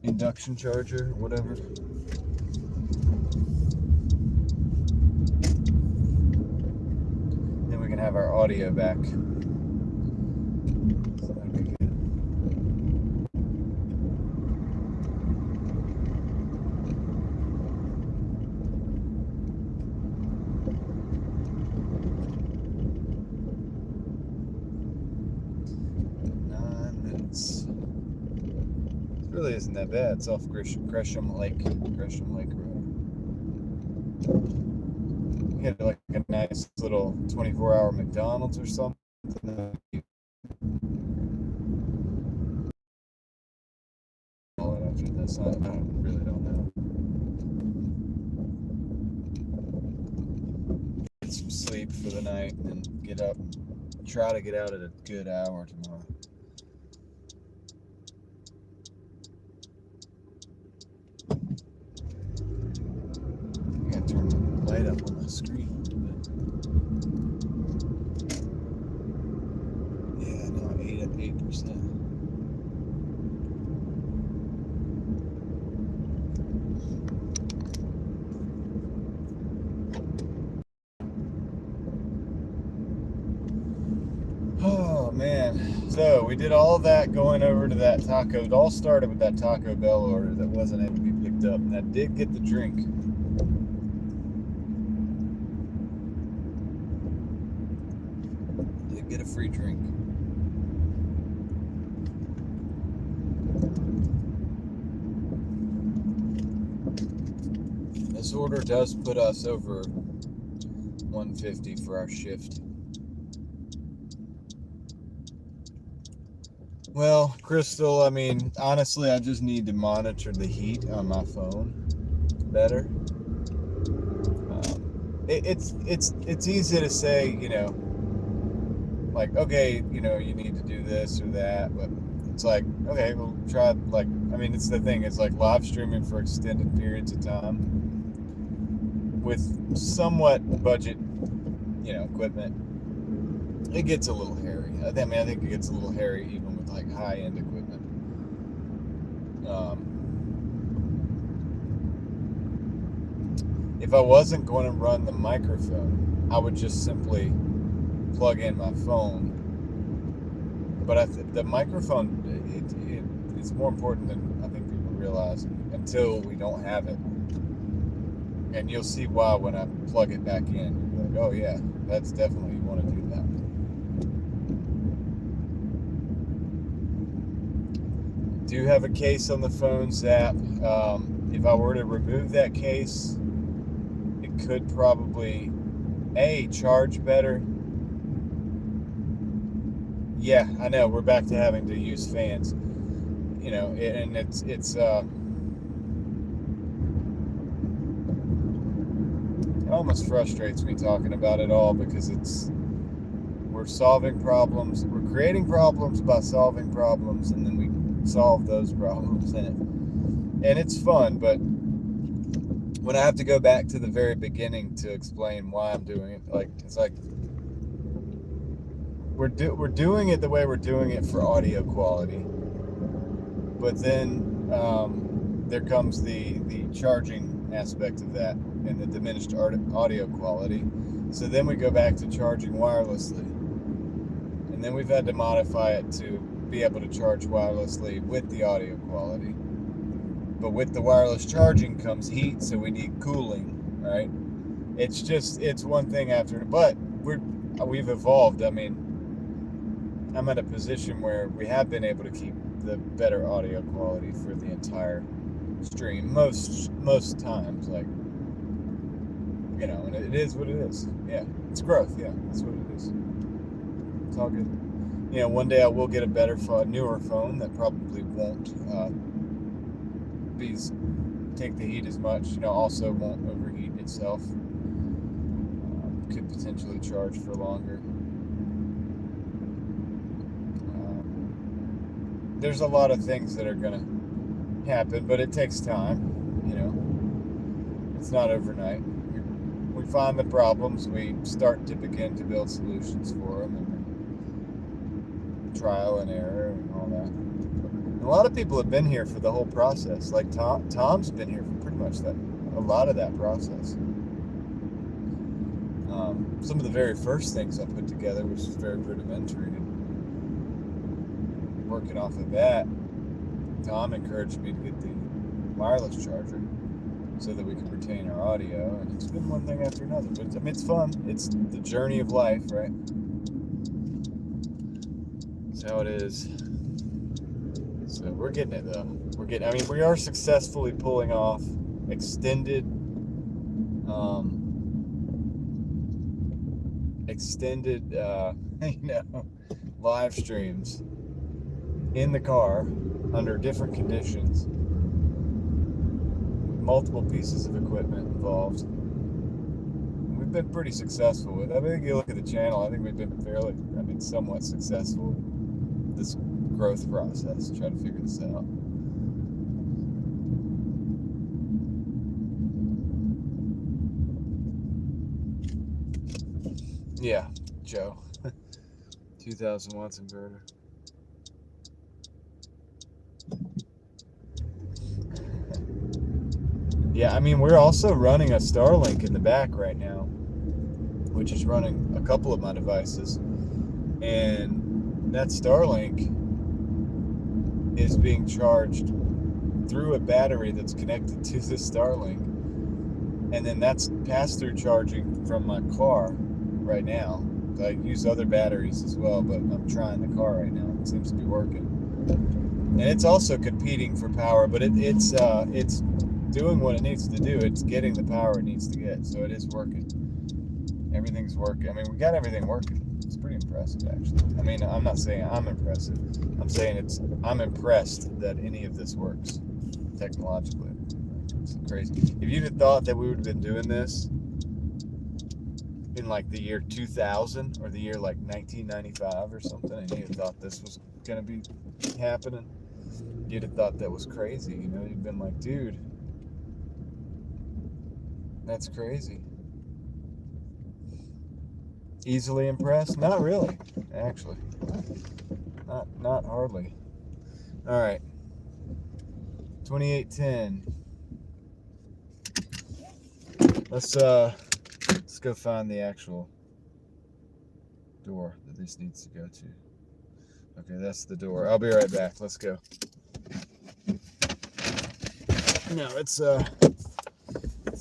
induction charger, whatever. Then we can have our audio back. So that'd be good. Really isn't that bad. It's off Gresham Lake Road. You get like a nice little 24-hour McDonald's or something. After this, I really don't know. Get some sleep for the night and then get up and try to get out at a good hour tomorrow. I gotta turn the light up on my screen a little bit. Yeah, now 8%. Oh man. So we did all that going over to that taco. It all started with that Taco Bell order that wasn't able to be picked up. And I did get the drink. Get a free drink. This order does put us over 150 for our shift. Well, Crystal, I mean, honestly, I just need to monitor the heat on my phone better. It's easy to say, you know, like, okay, you know, you need to do this or that, but it's like, okay, we'll try, like, I mean, it's the thing, it's like live streaming for extended periods of time with somewhat budget, you know, equipment. It gets a little hairy. I think it gets a little hairy even with like high-end equipment. If I wasn't going to run the microphone, I would just simply plug in my phone. But the microphone, it's more important than I think people realize until we don't have it. And you'll see why when I plug it back in. You're like, oh yeah, that's definitely, you want to do that. Do have a case on the phone, Zap. If I were to remove that case, it could probably, charge better. Yeah, I know, we're back to having to use fans. You know, and it's it almost frustrates me talking about it all because we're solving problems, we're creating problems by solving problems, and then we solve those problems and it's fun. But when I have to go back to the very beginning to explain why I'm doing it, like, it's like we're doing it the way we're doing it for audio quality, but then there comes the charging aspect of that and the diminished audio quality. So then we go back to charging wirelessly, and then we've had to modify it to be able to charge wirelessly with the audio quality. But with the wireless charging comes heat, so we need cooling, right? It's one thing after, but we've evolved. I mean, I'm at a position where we have been able to keep the better audio quality for the entire stream most times, like, you know, and it is what it is. Yeah, it's growth. Yeah, that's what it is. It's all good. You know, one day I will get a better newer phone that probably won't take the heat as much, you know, also won't overheat itself. Could potentially charge for longer. There's a lot of things that are gonna happen, but it takes time, you know. It's not overnight. We find the problems, we start to begin to build solutions for them, and trial and error and all that. And a lot of people have been here for the whole process. Like Tom's been here for pretty much a lot of that process. Some of the very first things I put together, which is very rudimentary, and working off of that, Tom encouraged me to get the wireless charger so that we can retain our audio, and it's been one thing after another. But I mean, it's fun. It's the journey of life, right? That's how it is. So we're getting it though. I mean, we are successfully pulling off extended you know, live streams in the car under different conditions, with multiple pieces of equipment involved. We've been pretty successful with it. I think you look at the channel, I think we've been somewhat successful with this growth process, trying to figure this out. Yeah, Joe. 2000 watts inverter. Yeah, I mean, we're also running a Starlink in the back right now, which is running a couple of my devices. And that Starlink is being charged through a battery that's connected to the Starlink. And then that's pass-through charging from my car right now. I use other batteries as well, but I'm trying the car right now. It seems to be working. And it's also competing for power, but it's doing what it needs to do. It's getting the power it needs to get. So it is working. Everything's working. I mean, we got everything working. It's pretty impressive, actually. I mean, I'm not saying I'm impressive. I'm saying I'm impressed that any of this works technologically. It's crazy. If you'd have thought that we would have been doing this in like the year 2000 or the year like 1995 or something, and you'd have thought this was going to be happening, you'd have thought that was crazy. You know, you'd been like, dude, that's crazy. Easily impressed? Not really, actually. Not hardly. All right. 2810. Let's go find the actual door that this needs to go to. Okay, that's the door. I'll be right back. Let's go. No, it's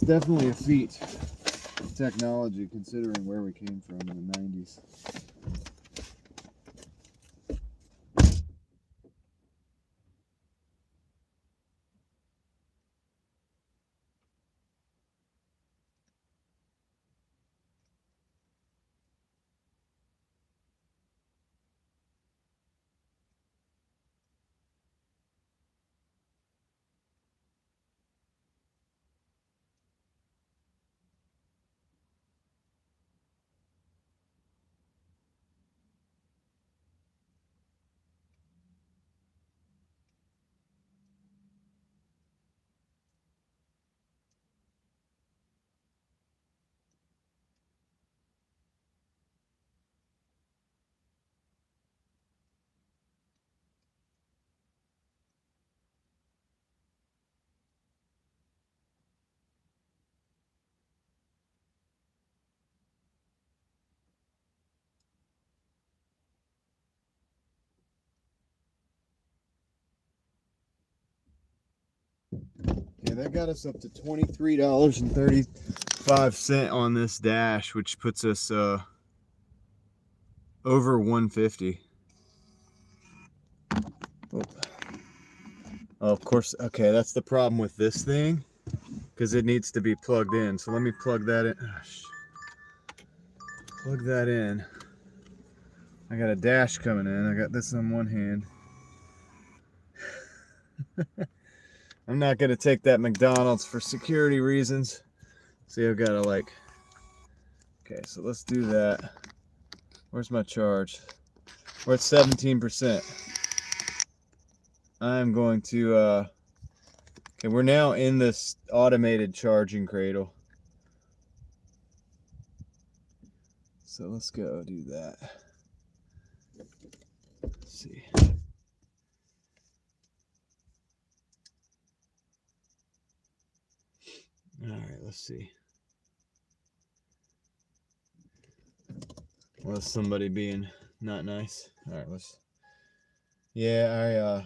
definitely a feat of technology considering where we came from in the 90s. Yeah, that got us up to $23.35 on this dash, which puts us over 150. Oh, of course. Okay, that's the problem with this thing, because it needs to be plugged in. So let me plug that in. Plug that in. I got a dash coming in. I got this on one hand. I'm not gonna take that McDonald's for security reasons. See, I've got to like. Okay, so let's do that. Where's my charge? We're at 17%. I'm going to. Okay, we're now in this automated charging cradle. So let's go do that. Let's see. All right, let's see. Was somebody being not nice? All right, let's. Yeah,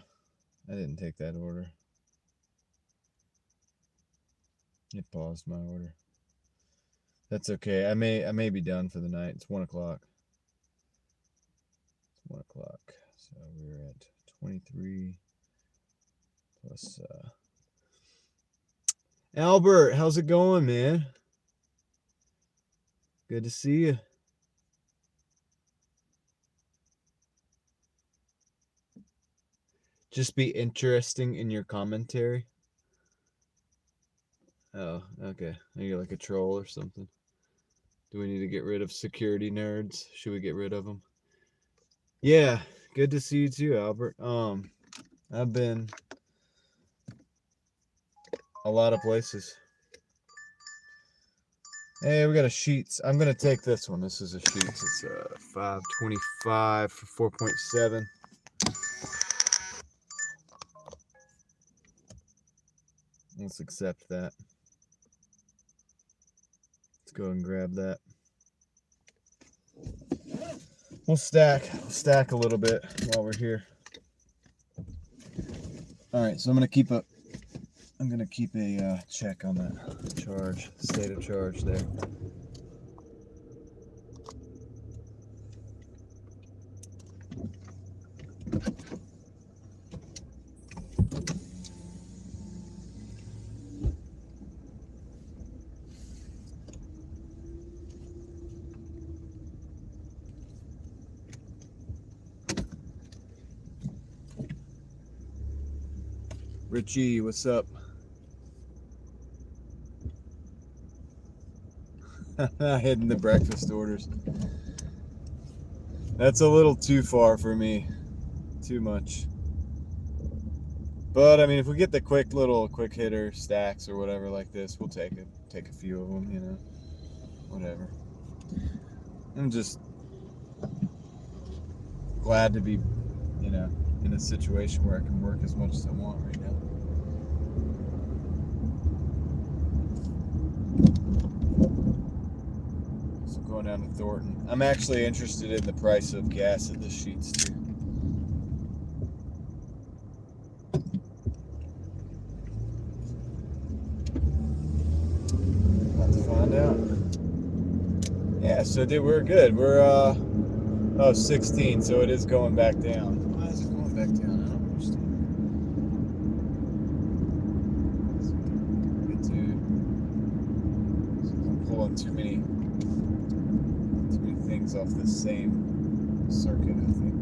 I didn't take that order. It paused my order. That's okay. I may be done for the night. It's 1 o'clock. It's 1 o'clock. So we're at 23 plus. Albert, how's it going, man? Good to see you. Just be interesting in your commentary. Oh, okay. Are you like a troll or something? Do we need to get rid of security nerds? Should we get rid of them? Yeah, good to see you too, Albert. I've been a lot of places. Hey, we got a Sheets. I'm gonna take this one. This is a Sheets. It's $5.25 for 4.7. Let's accept that. Let's go and grab that. We'll stack a little bit while we're here. All right, so I'm gonna keep a check on that charge, state of charge there. Richie, what's up? Hitting the breakfast orders. That's a little too far for me. Too much. But I mean, if we get the quick hitter stacks or whatever like this, we'll take it. Take a few of them, you know. Whatever. I'm just glad to be, you know, in a situation where I can work as much as I want right now. So going down to Thornton. I'm actually interested in the price of gas at the Sheets too. About to find out. Yeah, so dude, we're good. We're 16, so it is going back down. Why is it going back down? I don't understand. I'm pulling too many things off the same circuit, I think.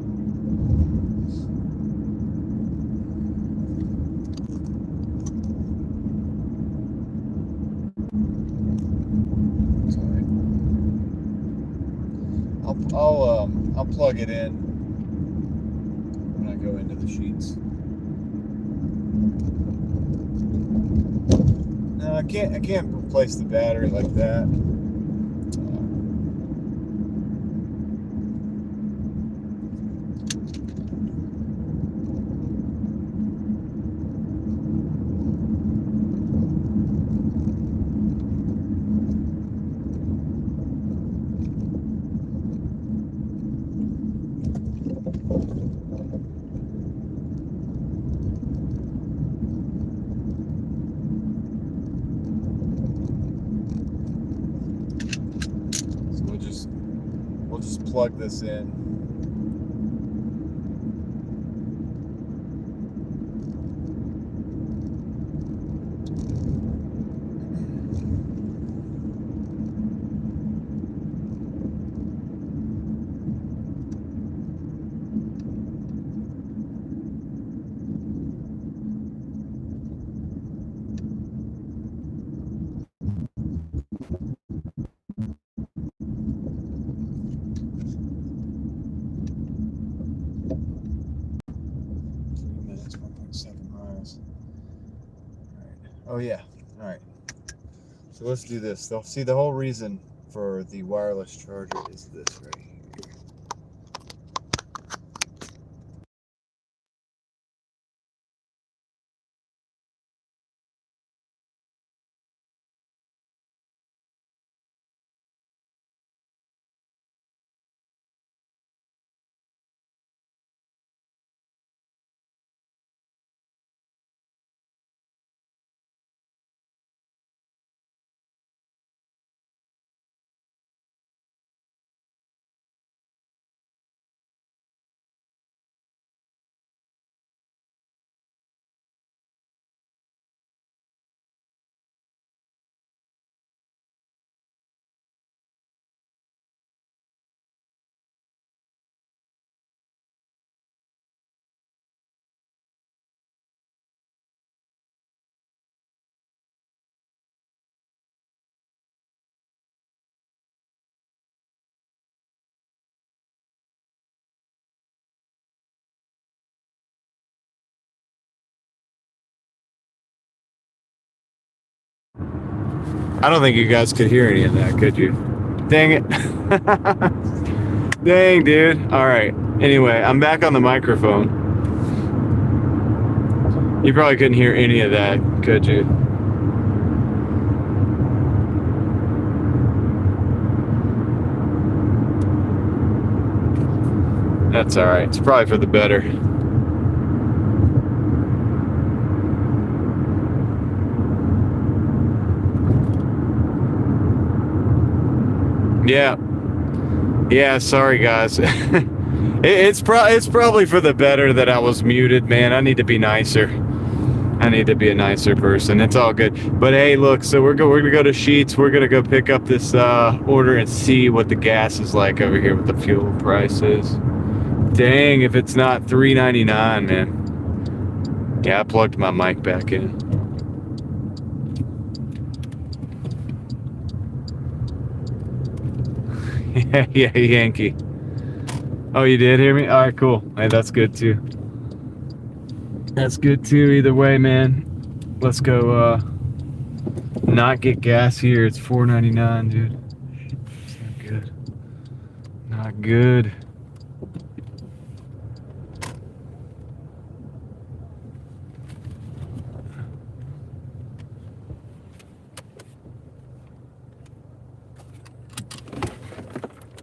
Sorry. I'll plug it in when I go into the Sheets. No, I can't replace the battery like that. We'll just plug this in. Oh yeah, all right. So let's do this. They'll see the whole reason for the wireless charger is this right here. I don't think you guys could hear any of that, could you? Dang it. Dang, dude. All right. Anyway, I'm back on the microphone. You probably couldn't hear any of that, could you? That's all right. It's probably for the better. Yeah, sorry guys. It's probably for the better that I was muted, man. I need to be nicer. I need to be a nicer person. It's all good. But hey, look, so we're gonna go to Sheets. We're gonna go pick up this order and see what the gas is like over here, what the fuel price is. Dang, if it's not $3.99, man. Yeah, I plugged my mic back in. Yeah, Yankee. Oh, you did hear me? All right, cool. Hey, that's good too. That's good too. Either way, man. Let's go. Not get gas here. It's $4.99, dude. It's not good. Not good.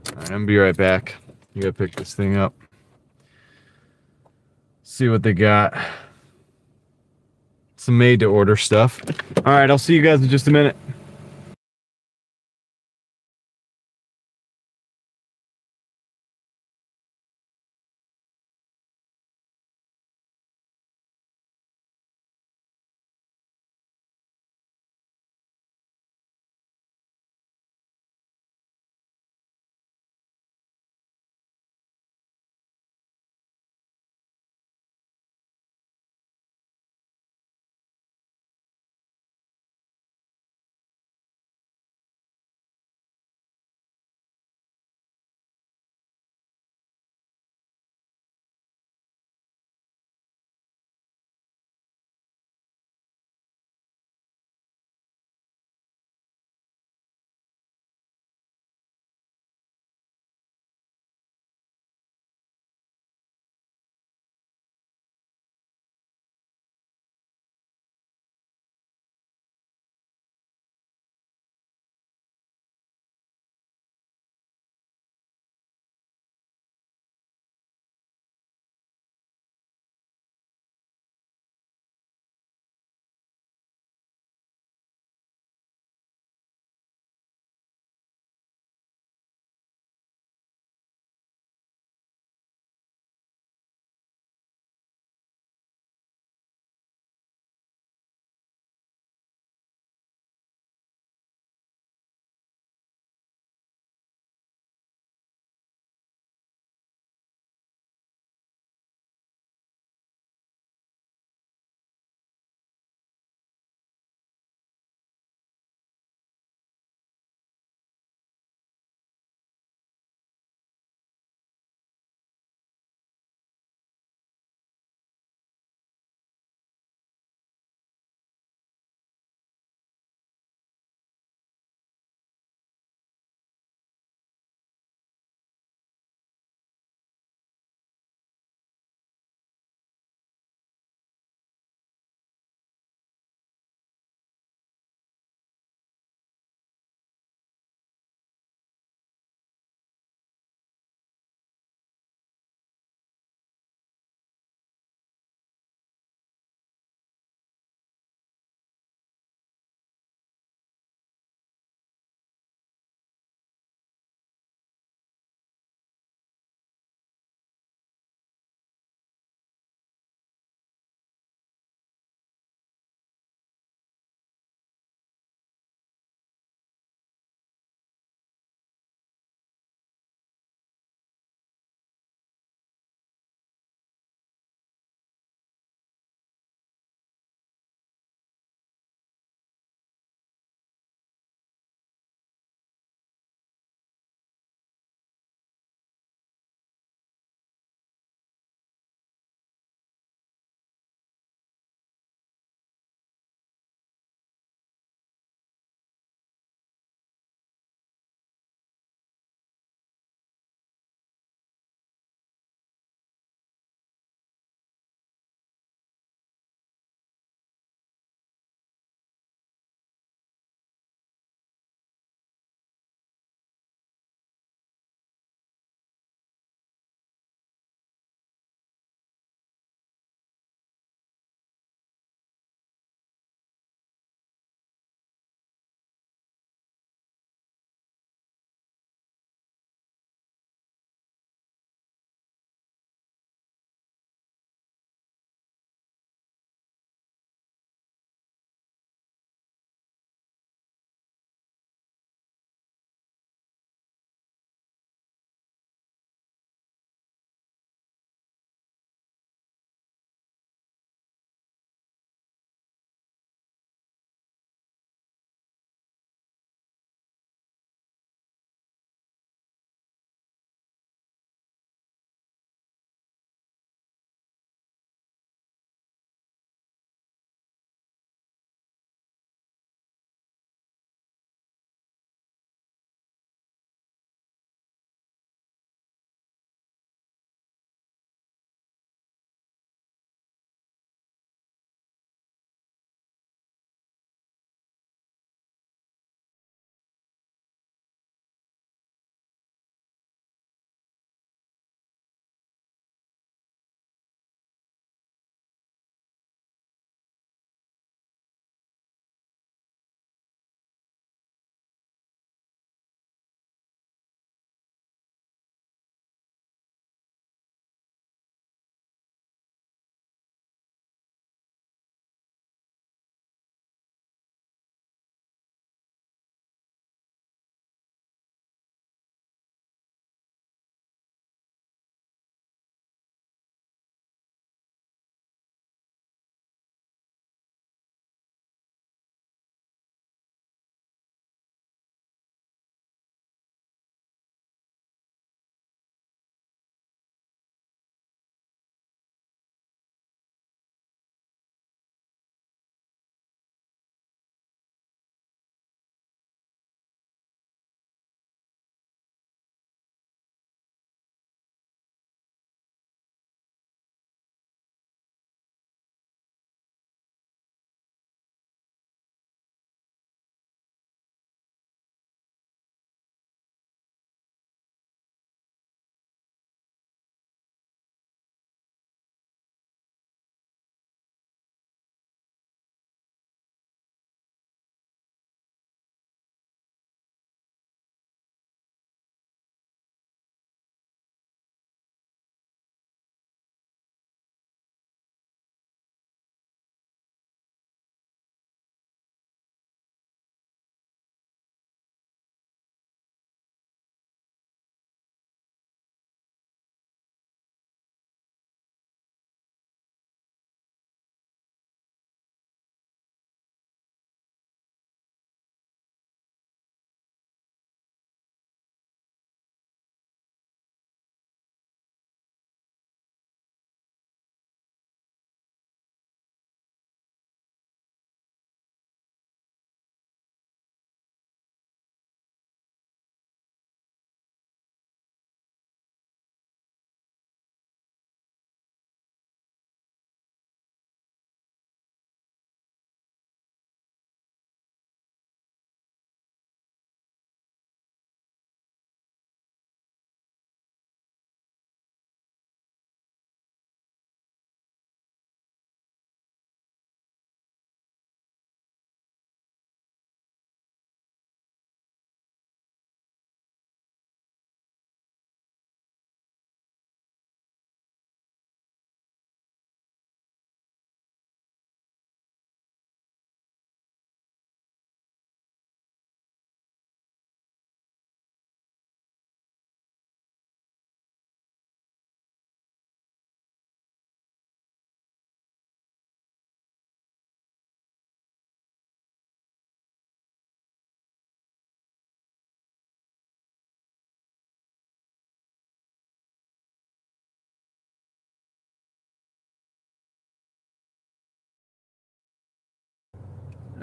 All right, I'm gonna be right back. You gotta pick this thing up. See what they got. Some made to order stuff. All right, I'll see you guys in just a minute.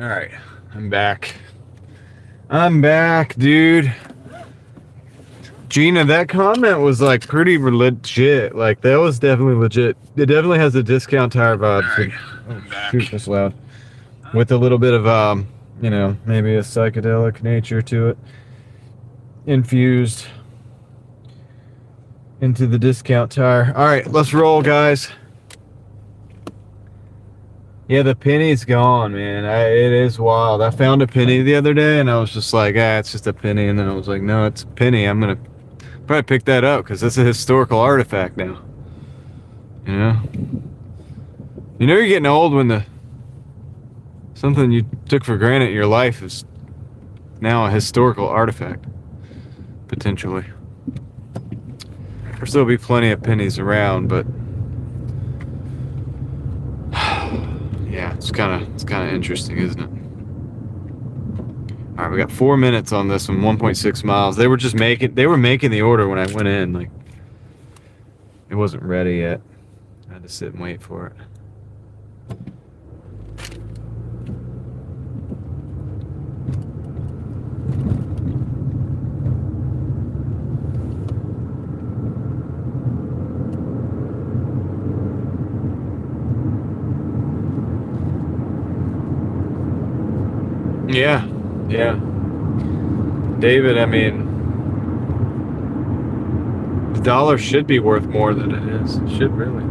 All right, I'm back. I'm back, dude. Gina, that comment was like pretty legit. Like that was definitely legit. It definitely has a Discount Tire vibe. All right, Oh, I'm back. shoot, that's loud. With a little bit of you know, maybe a psychedelic nature to it, infused into the Discount Tire. All right, let's roll, guys. Yeah, the penny's gone, man. It is wild. I found a penny the other day, and I was just like, it's just a penny. And then I was like, no, it's a penny. I'm gonna probably pick that up because it's a historical artifact now. You know, you're getting old when something you took for granted in your life is now a historical artifact, potentially. There'll still be plenty of pennies around, but yeah, it's kind of interesting, isn't it? All right, we got 4 minutes on this one, 1.6 miles. They were making the order when I went in. Like, it wasn't ready yet. I had to sit and wait for it. Yeah. David, I mean, the dollar should be worth more than it is. It should really.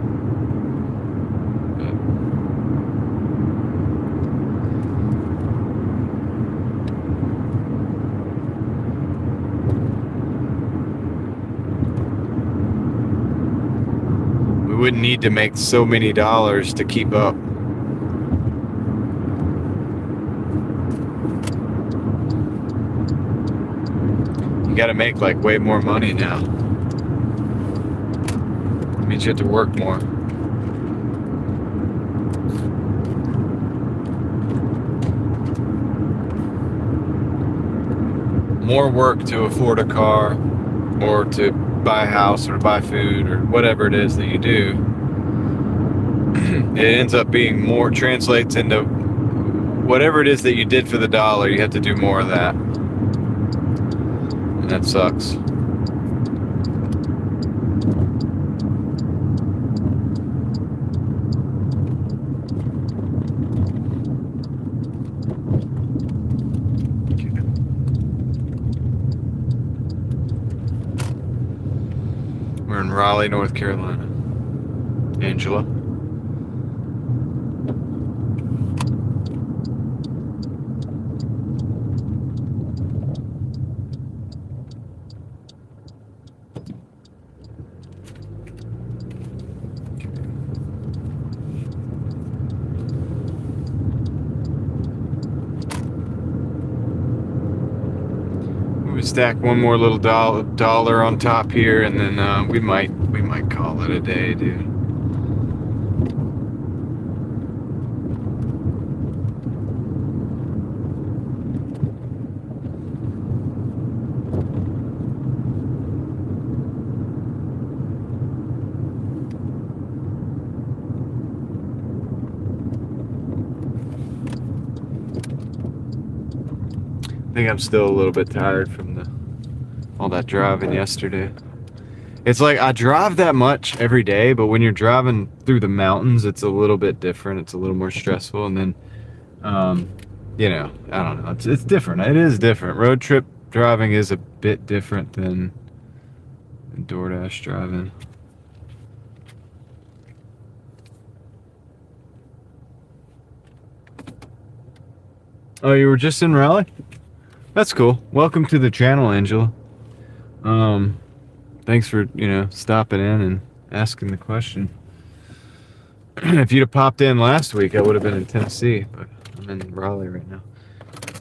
We wouldn't need to make so many dollars to keep up. You gotta make like way more money now. It means you have to work more. More work to afford a car or to buy a house or buy food or whatever it is that you do. It ends up being more, translates into whatever it is that you did for the dollar, you have to do more of that. And that sucks. We're in Raleigh, North Carolina. Angela. We stack one more little dollar on top here, and then we might call it a day, dude. I think I'm still a little bit tired from all that driving yesterday. It's like I drive that much every day, but when you're driving through the mountains, it's a little bit different. It's a little more stressful, and then, you know, I don't know. It's different. It is different. Road trip driving is a bit different than Doordash driving. Oh, you were just in Raleigh? That's cool. Welcome to the channel, Angela. Thanks for, stopping in and asking the question. If you'd have popped in last week, I would have been in Tennessee, but I'm in Raleigh right now.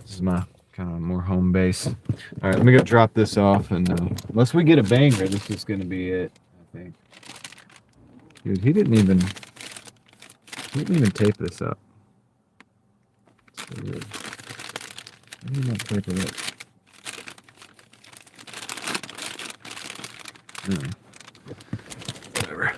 This is my kind of more home base. All right, let me go drop this off, and unless we get a banger, this is going to be it, I think. Dude, he didn't even tape this up. So weird. I did not tape it up. Whatever.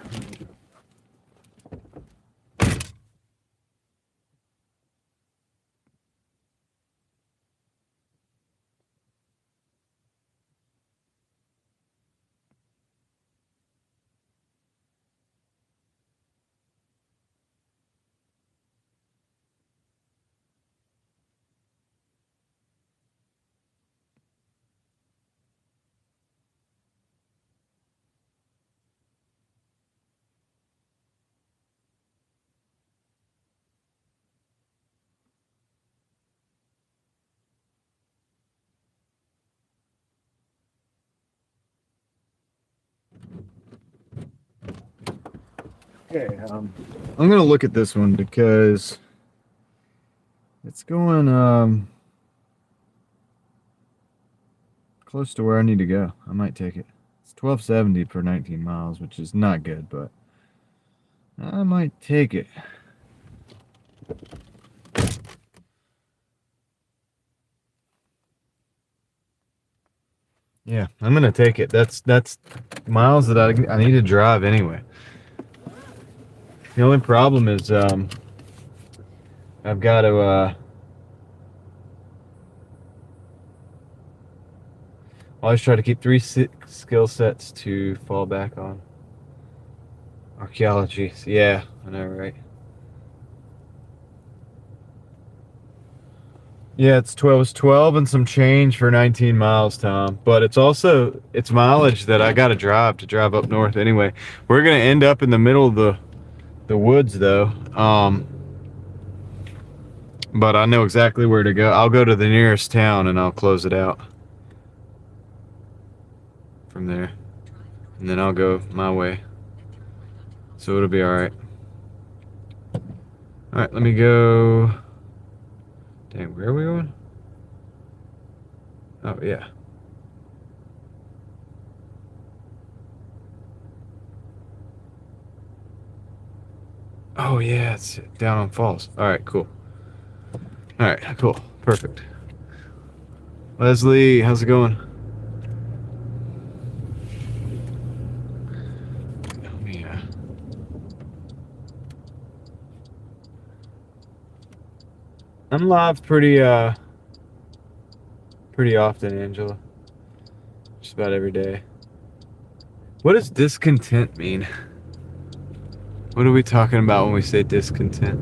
Okay, I'm gonna look at this one because it's going close to where I need to go. I might take it. It's 1270 for 19 miles, which is not good, but I might take it. Yeah, I'm gonna take it. That's miles that I need to drive anyway. The only problem is I've got to always try to keep 3 skill sets to fall back on. Archaeology. Yeah, I know, right? Yeah, it's 12 and some change for 19 miles, Tom. But it's mileage that I got to drive up north anyway. We're gonna end up in the middle of the woods though. But I know exactly where to go. I'll go to the nearest town and I'll close it out from there, and then I'll go my way. So it'll be all right. All right, let me go. Dang, where are we going? Oh, yeah. Oh, yeah, it's down on Falls. All right, cool. All right, cool. Perfect. Leslie, how's it going? Let me, I'm live pretty often, Angela. Just about every day. What does discontent mean? What are we talking about when we say discontent?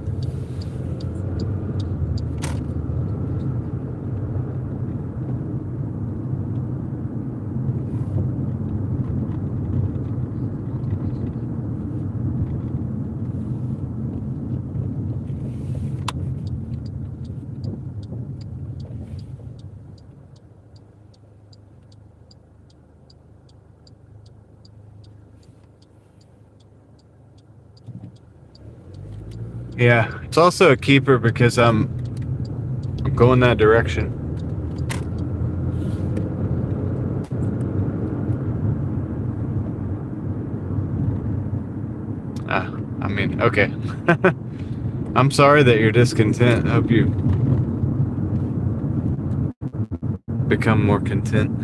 Yeah, it's also a keeper because I'm going that direction. I mean, okay. I'm sorry that you're discontent. I hope you become more content.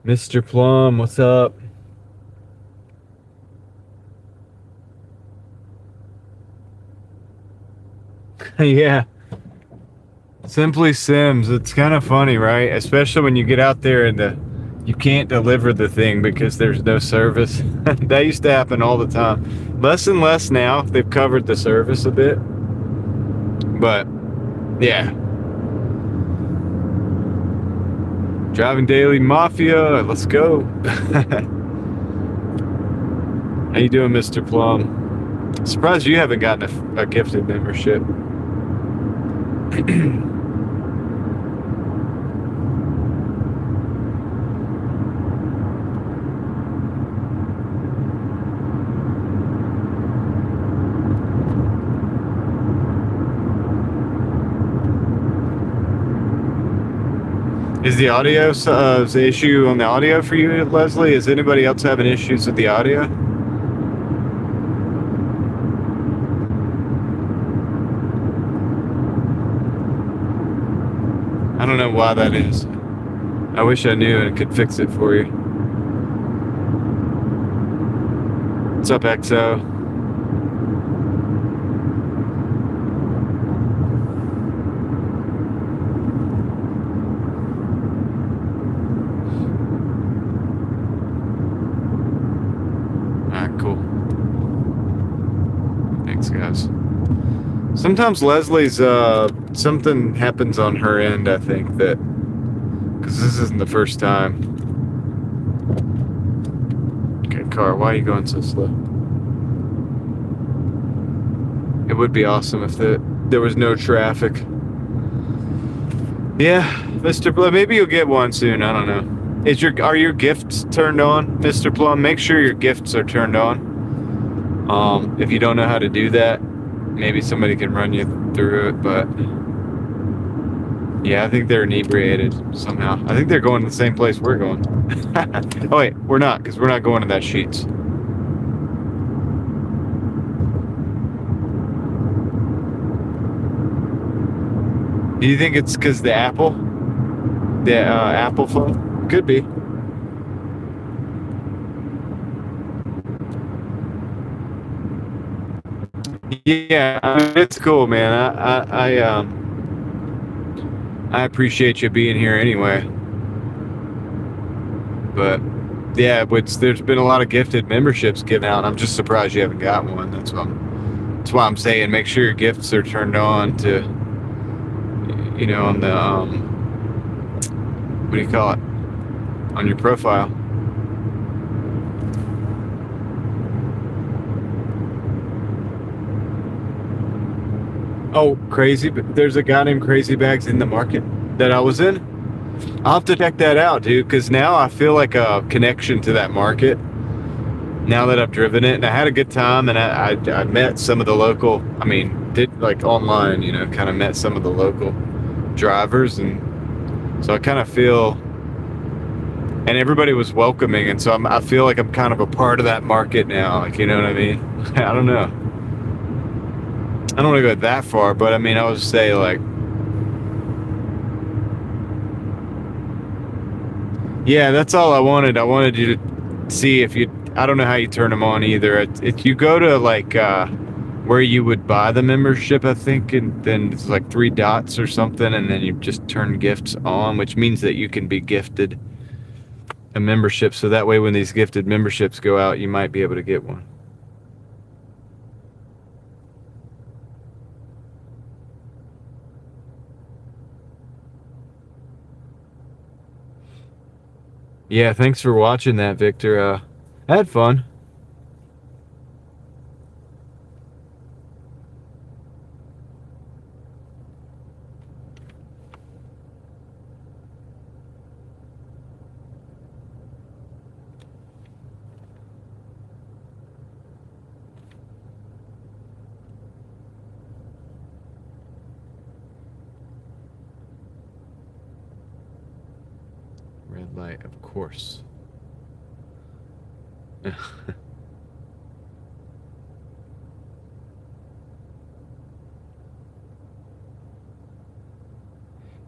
Mr. Plum, what's up? Yeah. Simply Sims. It's kind of funny, right? Especially when you get out there and you can't deliver the thing because there's no service. That used to happen all the time. Less and less now. They've covered the service a bit. But, yeah. Driving Daily Mafia. Let's go. How you doing, Mr. Plum? Surprised you haven't gotten a gifted membership. Is the audio the issue on the audio for you, Leslie? Is anybody else having issues with the audio? I don't know why that is. I wish I knew and could fix it for you. What's up, XO? Sometimes Leslie's, something happens on her end, I think, that, because this isn't the first time. Okay, car, why are you going so slow? It would be awesome if there was no traffic. Yeah, Mr. Plum, maybe you'll get one soon. I don't know. Are your gifts turned on, Mr. Plum? Make sure your gifts are turned on. If you don't know how to do that, maybe somebody can run you through it. But yeah, I think they're inebriated somehow. I think they're going to the same place we're going. Oh wait, we're not, because we're not going to that Sheets. Do you think it's because the Apple phone? Could be. Yeah, I mean, it's cool, man. I appreciate you being here anyway. But yeah, there's been a lot of gifted memberships given out. I'm just surprised you haven't got one. That's why I'm saying make sure your gifts are turned on to, on the what do you call it? On your profile. Oh, crazy! There's a guy named Crazy Bags in the market that I was in. I'll have to check that out, dude, because now I feel like a connection to that market. Now that I've driven it, and I had a good time, and I met some of the local. I mean, did like online, kind of met some of the local drivers, and so I kind of feel. And everybody was welcoming, and so I feel like I'm kind of a part of that market now. Like, you know what I mean? I don't know. I don't want to go that far, but I mean, I would say like, yeah, that's all I wanted. I wanted you to see if you. I don't know how you turn them on either. If you go to like where you would buy the membership, I think, and then it's like 3 dots or something, and then you just turn gifts on, which means that you can be gifted a membership, so that way when these gifted memberships go out, you might be able to get one. Yeah, thanks for watching that, Victor. I had fun. Red light, of course.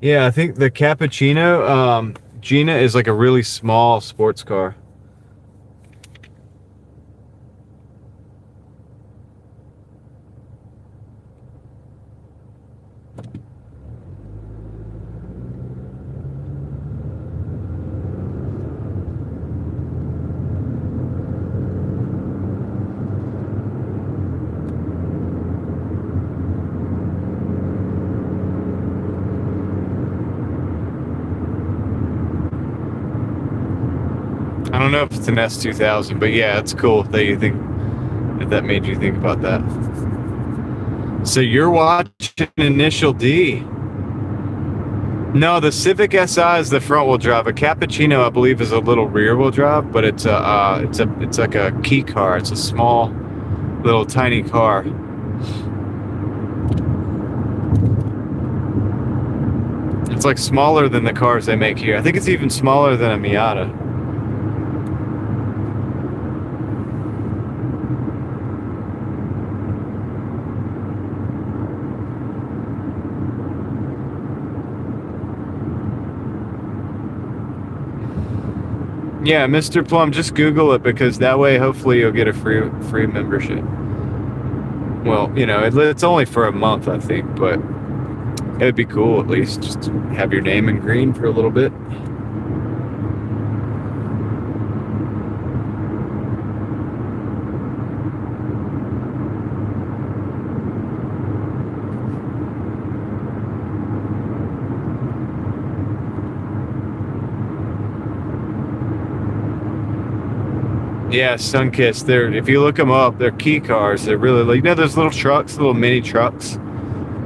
Yeah, I think the Cappuccino, Gina, is like a really small sports car. I don't know if it's an S2000, but yeah, it's cool that you think that made you think about that. So you're watching Initial D. No, the Civic Si is the front wheel drive. A Cappuccino, I believe, is a little rear wheel drive, but it's like a key car. It's a small, little tiny car. It's like smaller than the cars they make here. I think it's even smaller than a Miata. Yeah, Mr. Plum, just Google it, because that way hopefully you'll get a free membership. Well, it's only for a month, I think, but it'd be cool at least just to have your name in green for a little bit. Yeah, Sunkist. They're, if you look them up, they're key cars. They're really, you know, those little trucks, little mini trucks.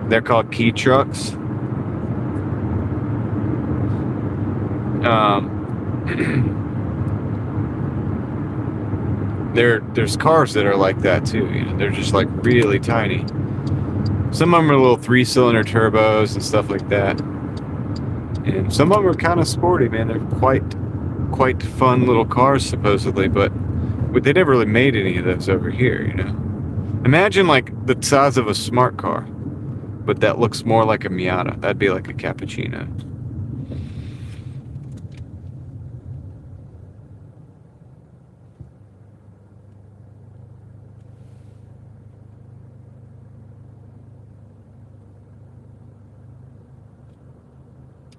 They're called key trucks. There's cars that are like that too. You know, they're just like really tiny. Some of them are little 3-cylinder turbos and stuff like that. And some of them are kind of sporty, man. They're quite fun little cars supposedly, but they never really made any of those over here, you know. Imagine like the size of a smart car, but that looks more like a Miata. That'd be like a cappuccino.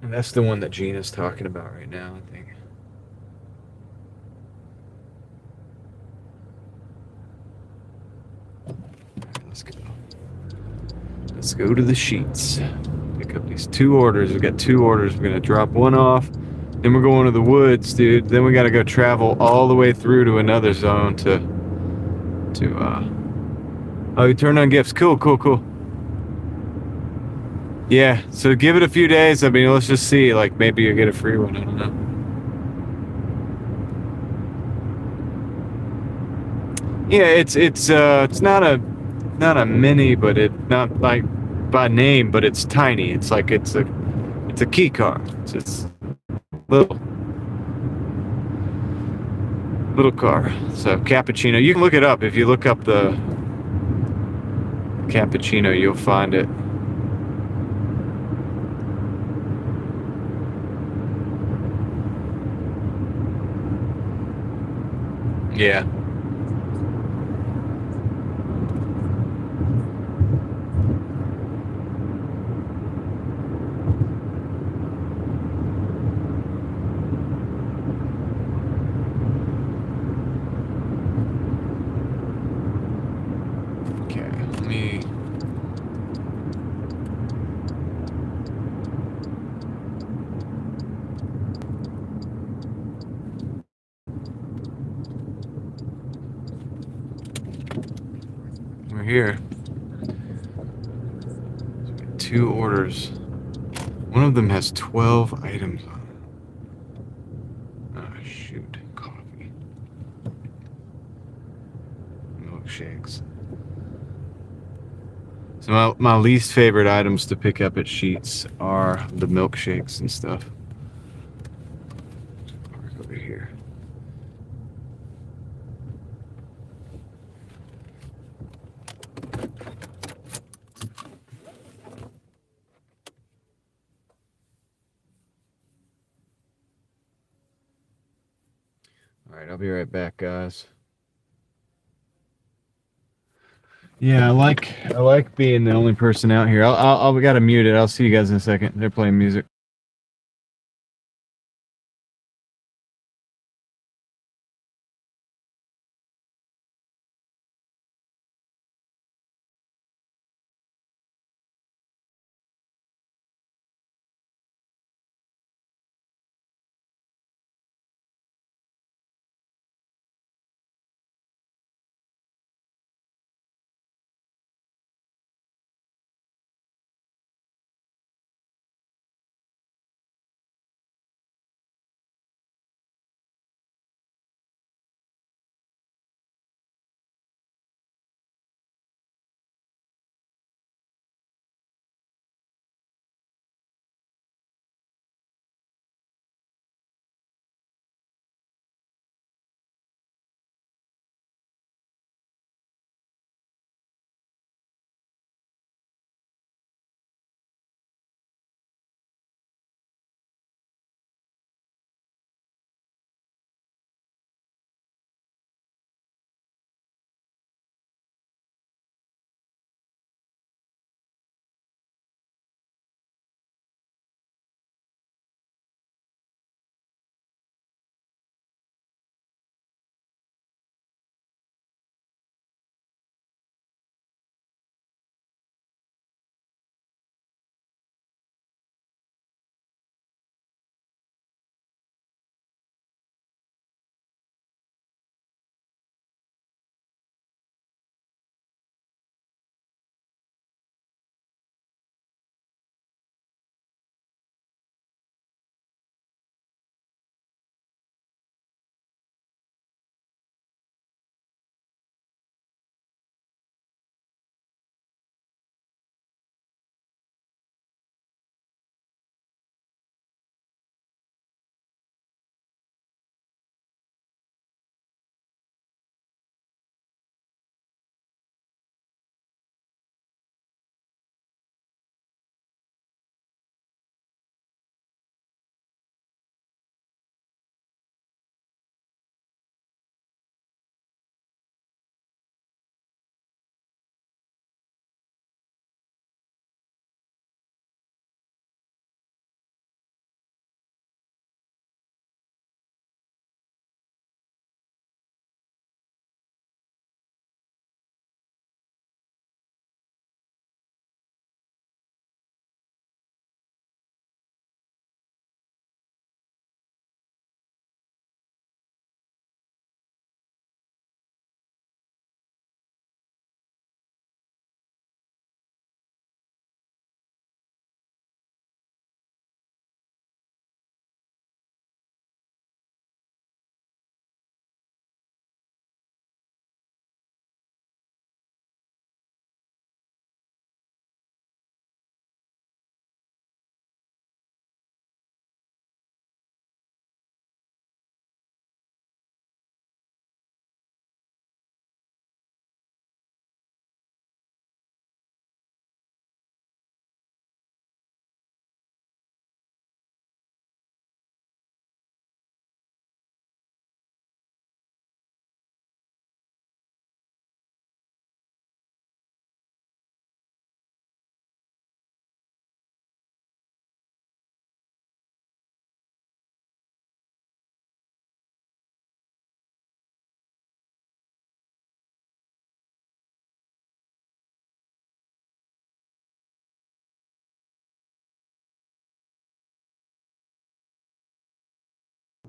And that's the one that Gina's talking about right now, I think. Alright, let's go. Let's go to the sheets. Pick up these 2 orders. We got 2 orders. We're gonna drop one off. Then we're going to the woods, dude. Then we gotta go travel all the way through to another zone to oh, you turned on gifts. Cool. Yeah, so give it a few days. I mean, let's just see. Like, maybe you get a free one. I don't know. Yeah, it's not a mini, but it not like by name, but it's tiny. It's like it's a key car. It's little car. So cappuccino. You can look it up. If you look up the cappuccino, you'll find it. Yeah. Okay, let me. We're here. 2 orders. One of them has 12 items on it. Oh, shoot. Coffee. Milkshakes. So my least favorite items to pick up at Sheets are the milkshakes and stuff. Park over here. All right, I'll be right back, guys. Yeah, I like being the only person out here. We gotta mute it. I'll see you guys in a second. They're playing music.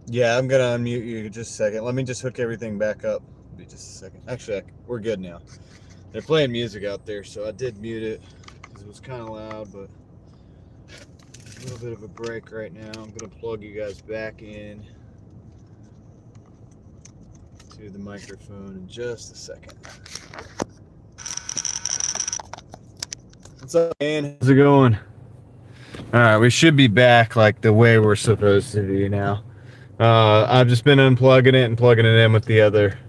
Yeah, I'm gonna unmute you just a second. Let me just hook everything back up. Be just a second. Actually, we're good now. They're playing music out there, so I did mute it because it was kind of loud, but a little bit of a break right now. I'm gonna plug you guys back in to the microphone in just a second. What's up, man? How's it going? All right, we should be back like the way we're supposed to be now. I've just been unplugging it and plugging it in with the other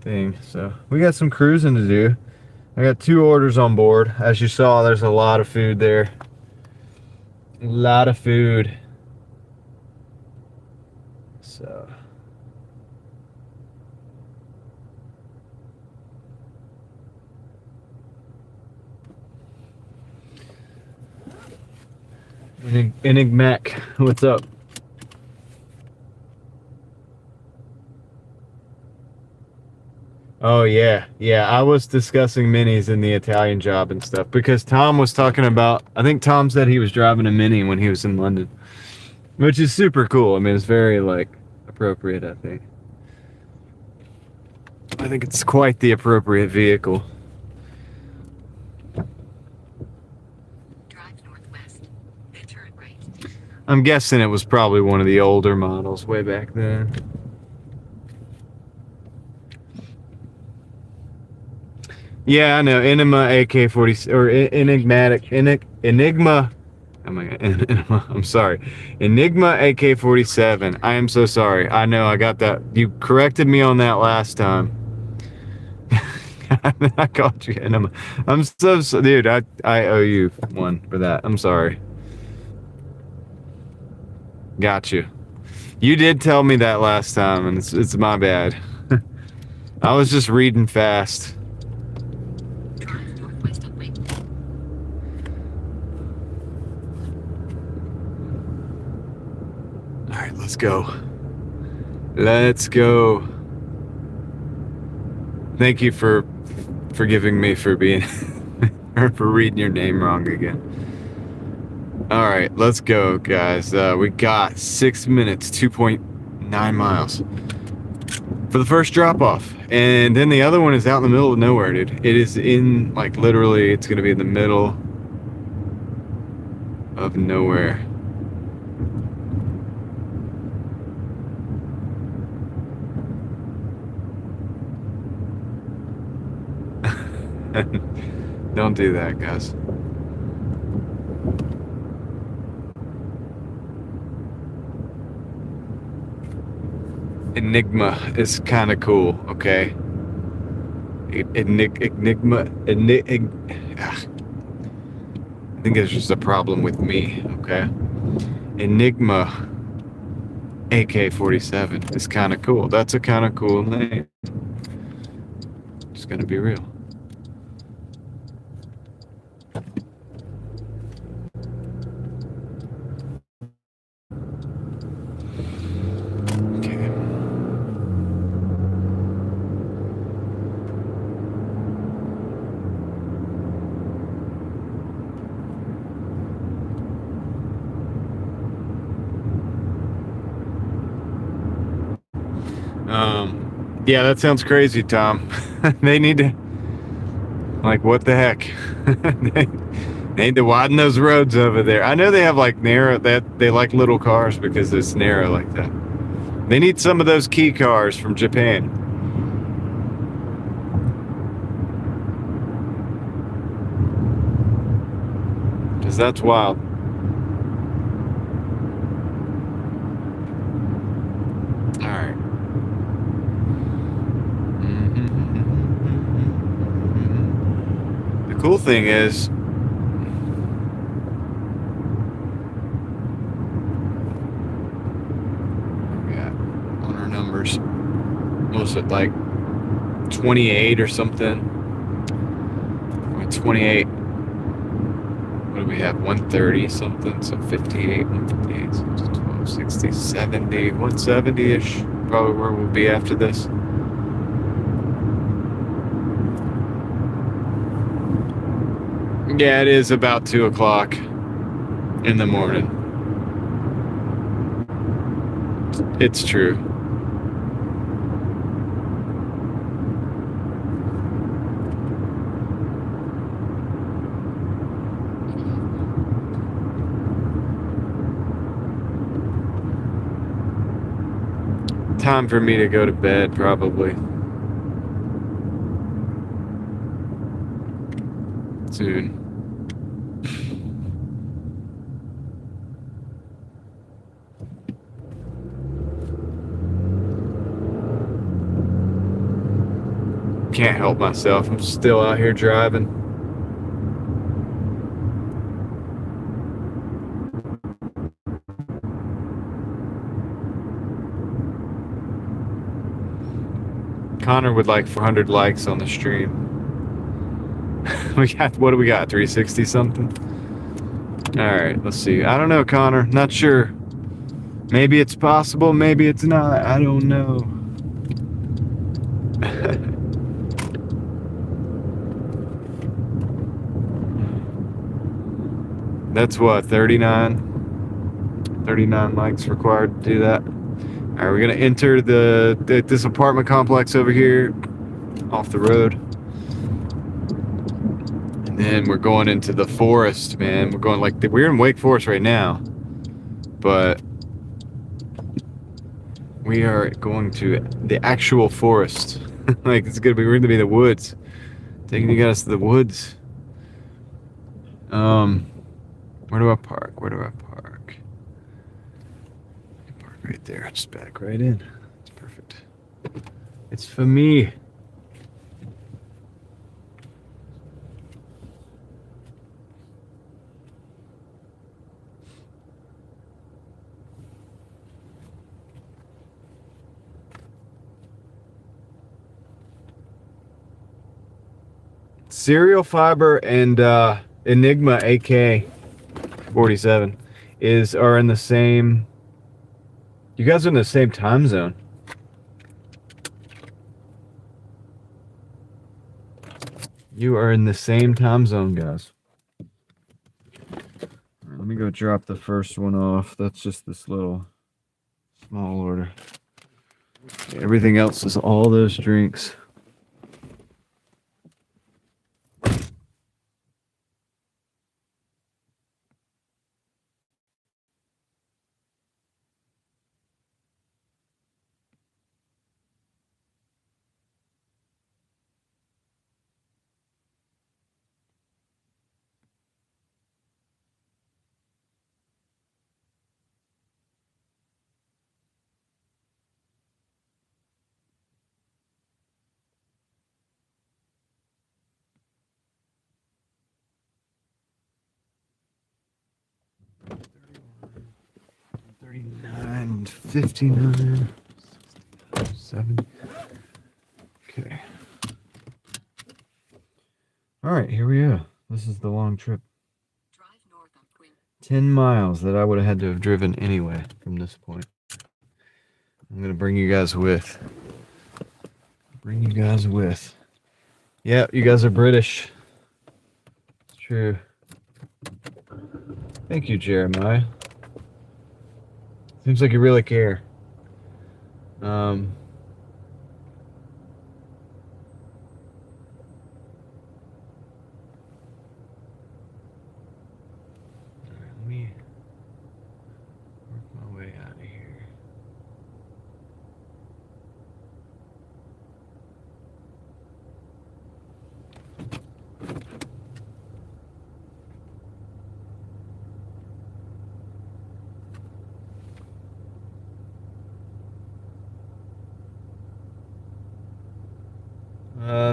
thing. So we got some cruising to do. I got 2 orders on board. As you saw, there's a lot of food there. A lot of food. So Enigmac, what's up? Oh yeah, I was discussing minis in the Italian job and stuff because Tom was talking about. I think Tom said he was driving a mini when he was in London, which is super cool. I mean, it's very like appropriate. I think it's quite the appropriate vehicle. Drive northwest. Then turn right. I'm guessing it was probably one of the older models way back then. Yeah, I know. Enigma AK-40 or Enigma. Oh my God, Enigma. I'm sorry. Enigma AK-47. I am so sorry. I know I got that. You corrected me on that last time. I called you Enigma. I'm so dude. I owe you one for that. I'm sorry. Got you. You did tell me that last time, and it's my bad. I was just reading fast. Drive northwest on Lake. All right, let's go. Let's go. Thank you for forgiving me for being or for reading your name wrong again. All right, let's go, guys. We got 6 minutes, 2.9 miles for the first drop off, and then the other one is out in the middle of nowhere, dude. It is in like literally, it's gonna be in the middle of nowhere. Don't do that, guys. Enigma is kind of cool, okay? Enigma. I think there's just a problem with me, okay? Enigma AK-47 is kind of cool. That's a kind of cool name. Just gonna be real. Okay. Yeah, that sounds crazy, Tom. They need to, like, what the heck? They need to widen those roads over there. I know they have like narrow, that they like little cars because it's narrow like that. They need some of those key cars from Japan. Because that's wild. All right. The cool thing is, yeah, on our numbers, was it like 28 or something? Or 28. What do we have? 130 something, so 58, 158, so 12, 60, 70, 170-ish, probably where we'll be after this. Yeah, it is about 2 o'clock in the morning. It's true. Time for me to go to bed, probably. Soon. Can't help myself. I'm still out here driving. Connor would like 400 likes on the stream. We got, what do we got? 360 something? Alright, let's see. I don't know, Connor. Not sure. Maybe it's possible, maybe it's not. I don't know. That's what, 39 likes required to do that. All right, we're gonna enter this apartment complex over here, off the road, and then we're going into the forest, man. We're going we're in Wake Forest right now, but we are going to the actual forest. We're gonna be the woods, taking you guys to the woods. Where do I park? Where do I park? I park right there. Just back right in. It's perfect. It's for me. Cereal Fiber and Enigma AK-47 are in the same. You guys are in the same time zone. You are in the same time zone, guys. Let me go drop the first one off. That's just this little small order. Everything else is all those drinks. $39, $59, $7. Okay. All right, here we are. This is the long trip. Drive north on Quinn. 10 miles that I would have had to have driven anyway from this point. I'm going to bring you guys with. Yeah, you guys are British. It's true. Thank you, Jeremiah. Seems like you really care. Let me work my way out of here.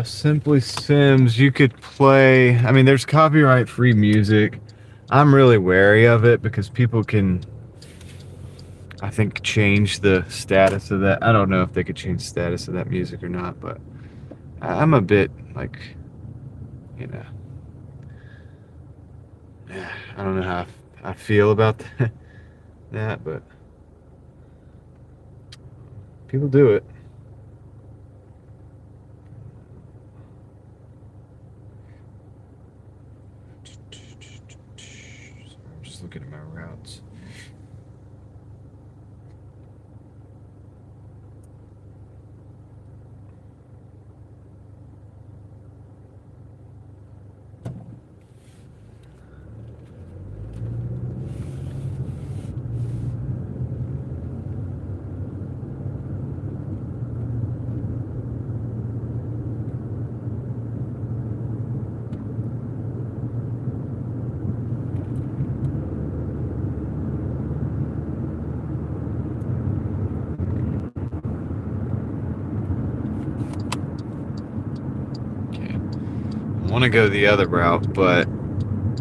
Simply Sims, you could play. I mean, there's copyright free music. I'm really wary of it because people can, I think, change the status of that. I don't know if they could change the status of that music or not, but I'm a bit like, you know, I don't know how I feel about that, but people do it. I'm just looking at my routes. want to go the other route, but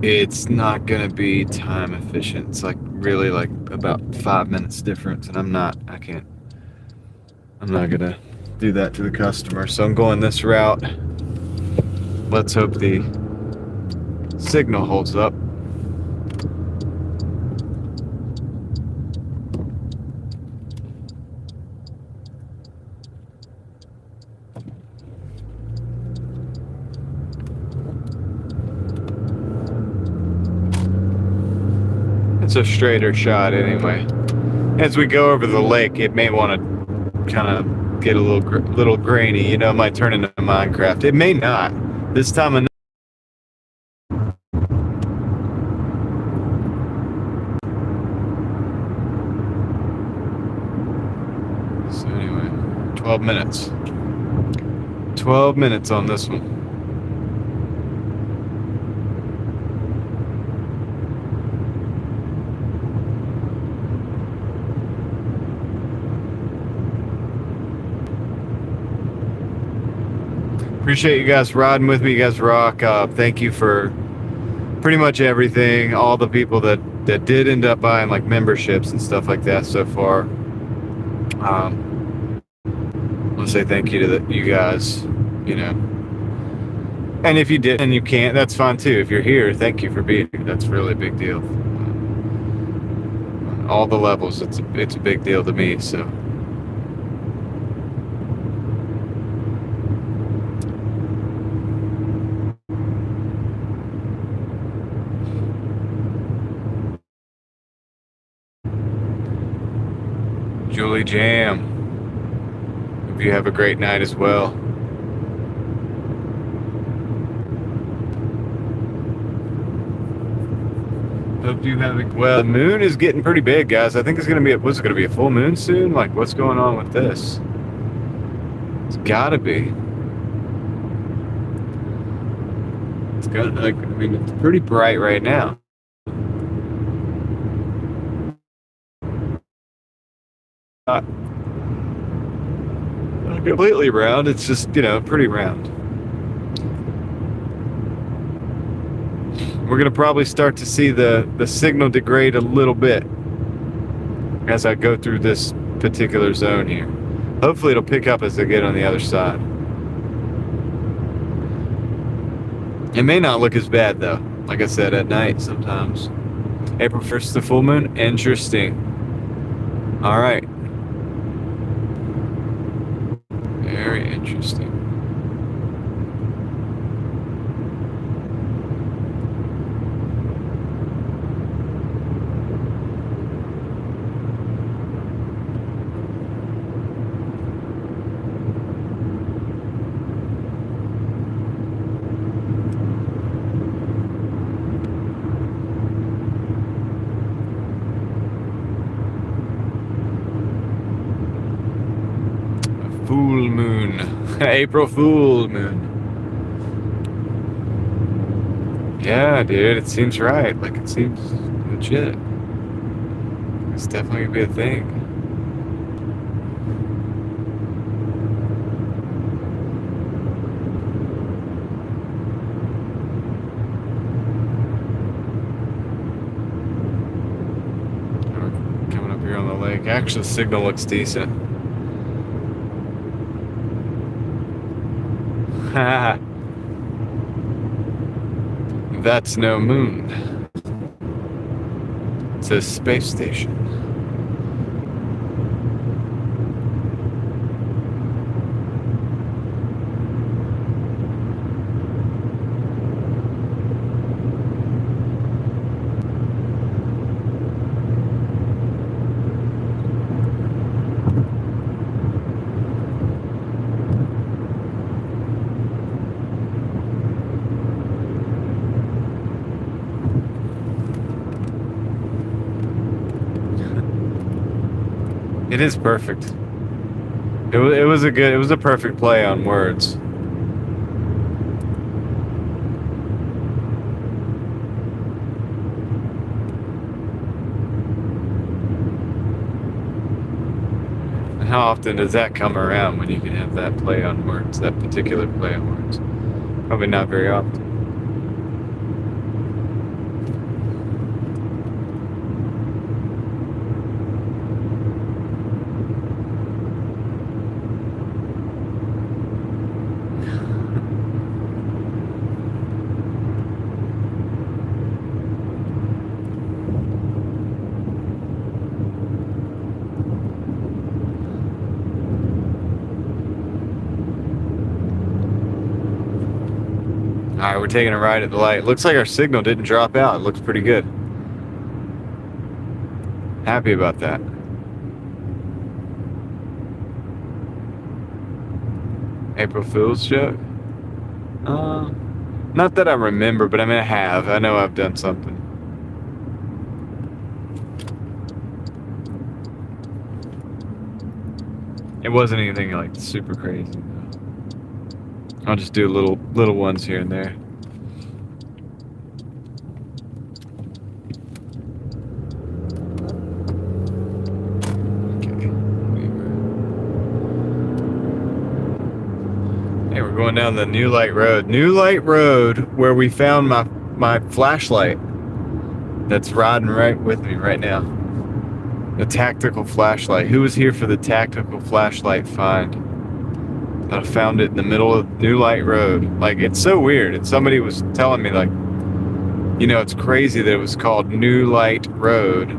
it's not going to be time efficient. It's like really like about 5 minutes difference, and I'm not going to do that to the customer. So I'm going this route. Let's hope the signal holds up. It's a straighter shot anyway. As we go over the lake, it may want to kind of get a little grainy. You know, it might turn into Minecraft. It may not. This time of So anyway, 12 minutes. 12 minutes on this one. Appreciate you guys riding with me. You guys rock. Thank you for pretty much everything. All the people that did end up buying like memberships and stuff like that so far. I want to say thank you to you guys. You know, and if you did and you can't, that's fine too. If you're here, thank you for being here. That's really a big deal. On all the levels, it's a big deal to me. So. Julie Jam. Hope you have a great night as well. Hope you have a... Well, the moon is getting pretty big, guys. I think it's going to be... What's it going to be, a full moon soon? Like, what's going on with this? It's got to be. It's got to... Like, I mean, it's pretty bright right now. Not completely round, it's just, you know, pretty round. We're gonna probably start to see the signal degrade a little bit as I go through this particular zone here. Hopefully it'll pick up as I get on the other side. It may not look as bad though, like I said, at night sometimes. April 1st, the full moon. Interesting. All right. Very interesting. Full moon. April Fool moon. Yeah, dude, it seems right. Like, it seems legit. It's definitely gonna be a thing. We're coming up here on the lake. Actually, the signal looks decent. That's no moon. It's a space station. It is perfect. It was a perfect play on words. And how often does that come around when you can have that play on words, that particular play on words? Probably not very often. All right, we're taking a ride at the light. Looks like our signal didn't drop out. It looks pretty good. Happy about that. April Fool's joke? Not that I remember, but I mean I have. I know I've done something. It wasn't anything like super crazy though. I'll just do little ones here and there. Okay. Hey, we're going down the New Light Road. New Light Road, where we found my flashlight. That's riding right with me right now. The tactical flashlight. Who was here for the tactical flashlight find? I found it in the middle of New Light Road. Like, it's so weird. And somebody was telling me, like, you know, it's crazy that it was called New Light Road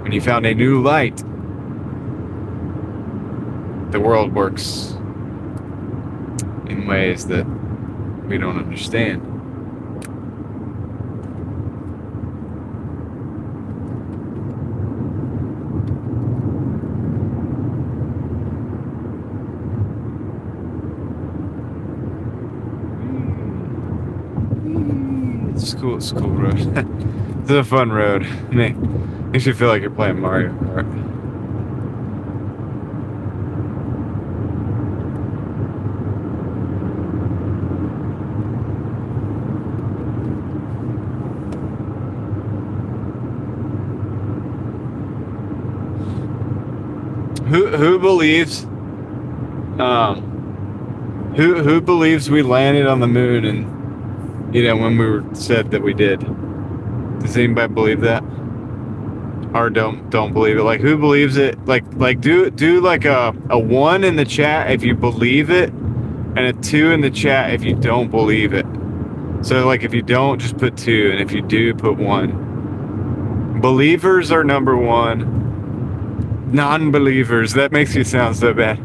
when you found a new light. The world works in ways that we don't understand. It's a cool road. It's a fun road. Makes you feel like you're playing Mario Kart. Who believes who believes we landed on the moon and you know when we were said that we did? Does anybody believe that? Or don't believe it? Like, who believes it? Like do like a 1 in the chat if you believe it, and a 2 in the chat if you don't believe it. So like if you don't, just put 2, and if you do, put 1. Believers are number 1. Non-believers, that makes you sound so bad.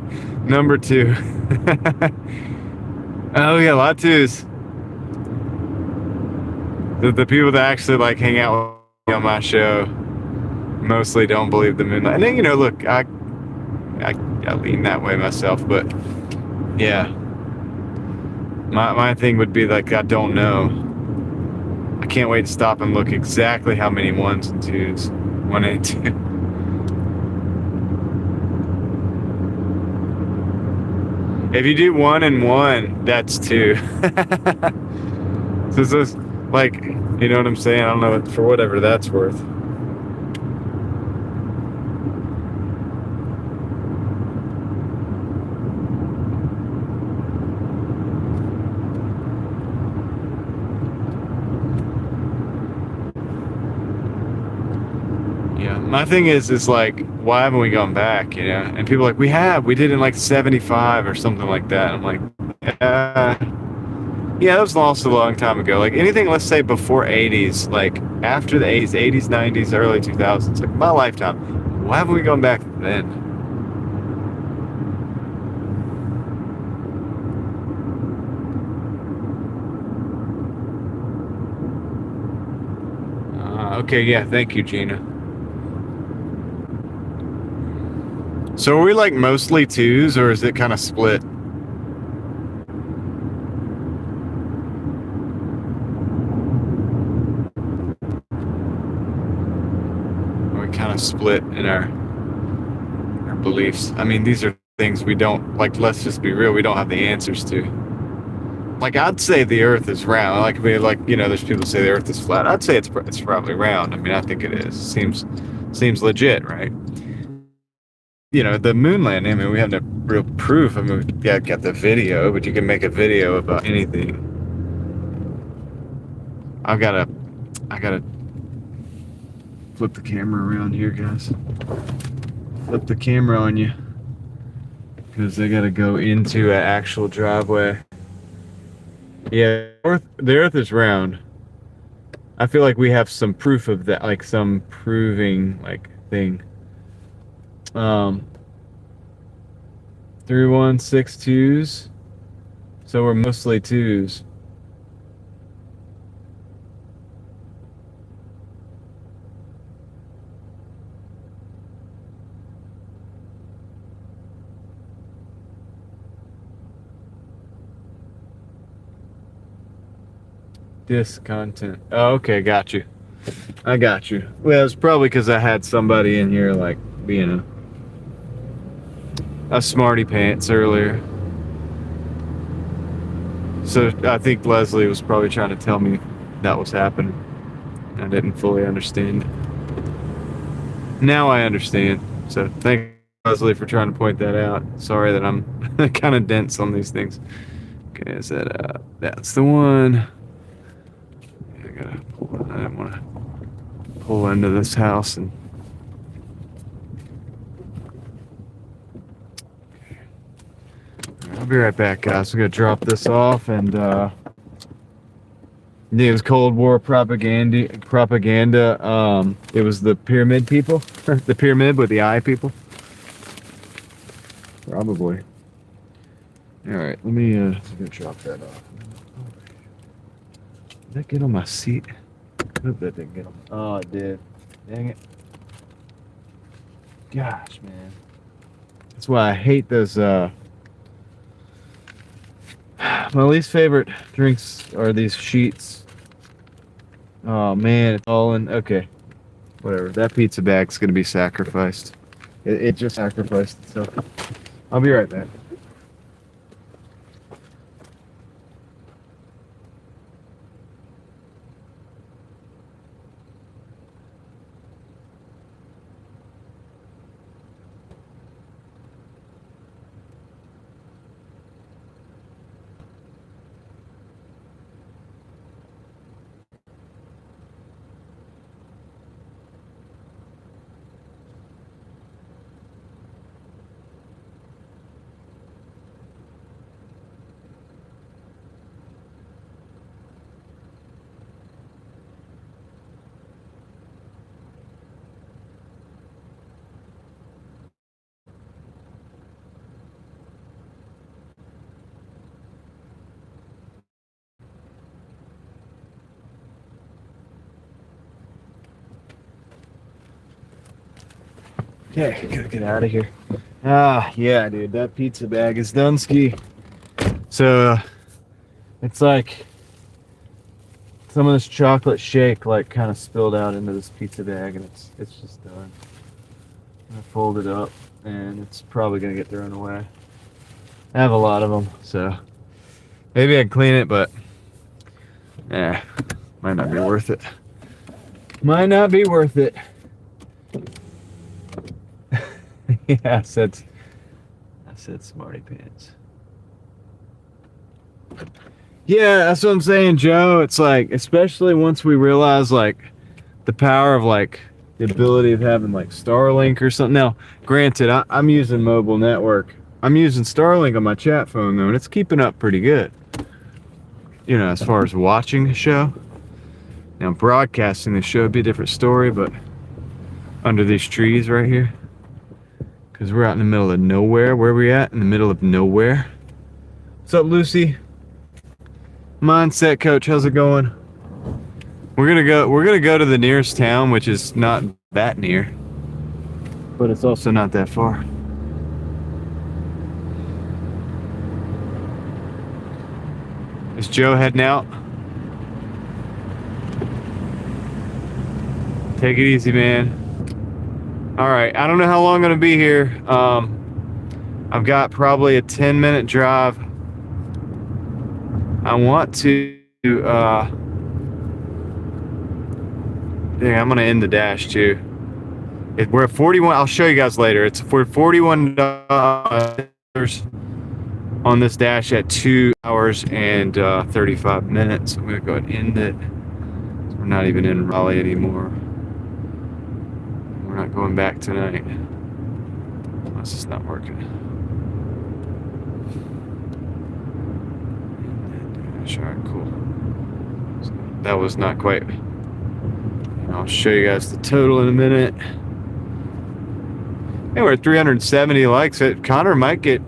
Number 2. Oh yeah, a lot of 2s. The people that actually like hang out with me on my show mostly don't believe the moonlight. And then, you know, look, I lean that way myself, but yeah, my thing would be like, I don't know. I can't wait to stop and look exactly how many 1s and 2s. 1 and 2. If you do 1 and 1, that's 2. So it's just, like, you know what I'm saying? I don't know, for whatever that's worth. Yeah, my thing is like, why haven't we gone back, you know? And people are like, we did in like 75 or something like that. I'm like, yeah, that was lost a long time ago. Like anything, let's say before 80s, like after the 80s, 90s, early 2000s, like my lifetime, why haven't we gone back then? Okay, yeah, thank you, Gina. So are we like mostly 2s, or is it kind of split? Split in our beliefs. I mean, these are things we don't, like, let's just be real, we don't have the answers to. Like, I'd say the earth is round. Like, you know, there's people who say the earth is flat. I'd say it's probably round. I mean, I think it is. Seems legit, right? You know, the moon landing, I mean, we have no real proof. I mean, we got the video, but you can make a video about anything. I gotta flip the camera around here, guys. Flip the camera on you, because they gotta go into an actual driveway. Yeah, the Earth is round. I feel like we have some proof of that, like some proving like thing. 3162s. So we're mostly twos. Discontent. Oh, okay, got you. I got you. Well, it's probably because I had somebody in here like being a smarty pants earlier. So I think Leslie was probably trying to tell me that was happening. I didn't fully understand. Now I understand. So thank you, Leslie, for trying to point that out. Sorry that I'm kind of dense on these things. Okay, is that that's the one. I gotta pull. I didn't want to pull into this house and. I'll be right back, guys. We're gonna drop this off, and it was Cold War propaganda. It was the pyramid people, the pyramid with the eye people. Probably. All right, let me go drop that off. Did that get on my seat? I hope that didn't get on. Oh, it did. Dang it. Gosh, man. That's why I hate those. My least favorite drinks are these sheets. Oh man, it's all in. Okay, whatever. That pizza bag's gonna be sacrificed. It just sacrificed itself. I'll be right back. Okay, gotta get out of here. Ah, yeah, dude, that pizza bag is Dunsky. So, it's like some of this chocolate shake, like, kind of spilled out into this pizza bag, and it's just done. I fold it up, and it's probably gonna get thrown away. I have a lot of them, so maybe I can clean it, but might not be worth it. Might not be worth it. Yeah, I said smarty pants. Yeah, that's what I'm saying, Joe. It's like, especially once we realize like the power of like the ability of having like Starlink or something. Now, granted, I'm using mobile network. I'm using Starlink on my chat phone though, and it's keeping up pretty good. You know, as far as watching the show. Now, broadcasting the show would be a different story, but under these trees right here. Because we're out in the middle of nowhere. Where are we at? In the middle of nowhere. What's up, Lucy? Mindset coach, how's it going? We're gonna go to the nearest town, which is not that near. But it's also not that far. Is Joe heading out? Take it easy, man. All right, I don't know how long I'm gonna be here. I've got probably a 10-minute drive. I want to, I'm gonna end the dash too. We're at 41, I'll show you guys later. We're $41 on this dash at 2 hours and 35 minutes. I'm gonna go ahead and end it. We're not even in Raleigh anymore. We're not going back tonight. Unless it's not working. Alright, cool. So that was not quite. I'll show you guys the total in a minute. Hey, we're at 370 likes. Connor might get.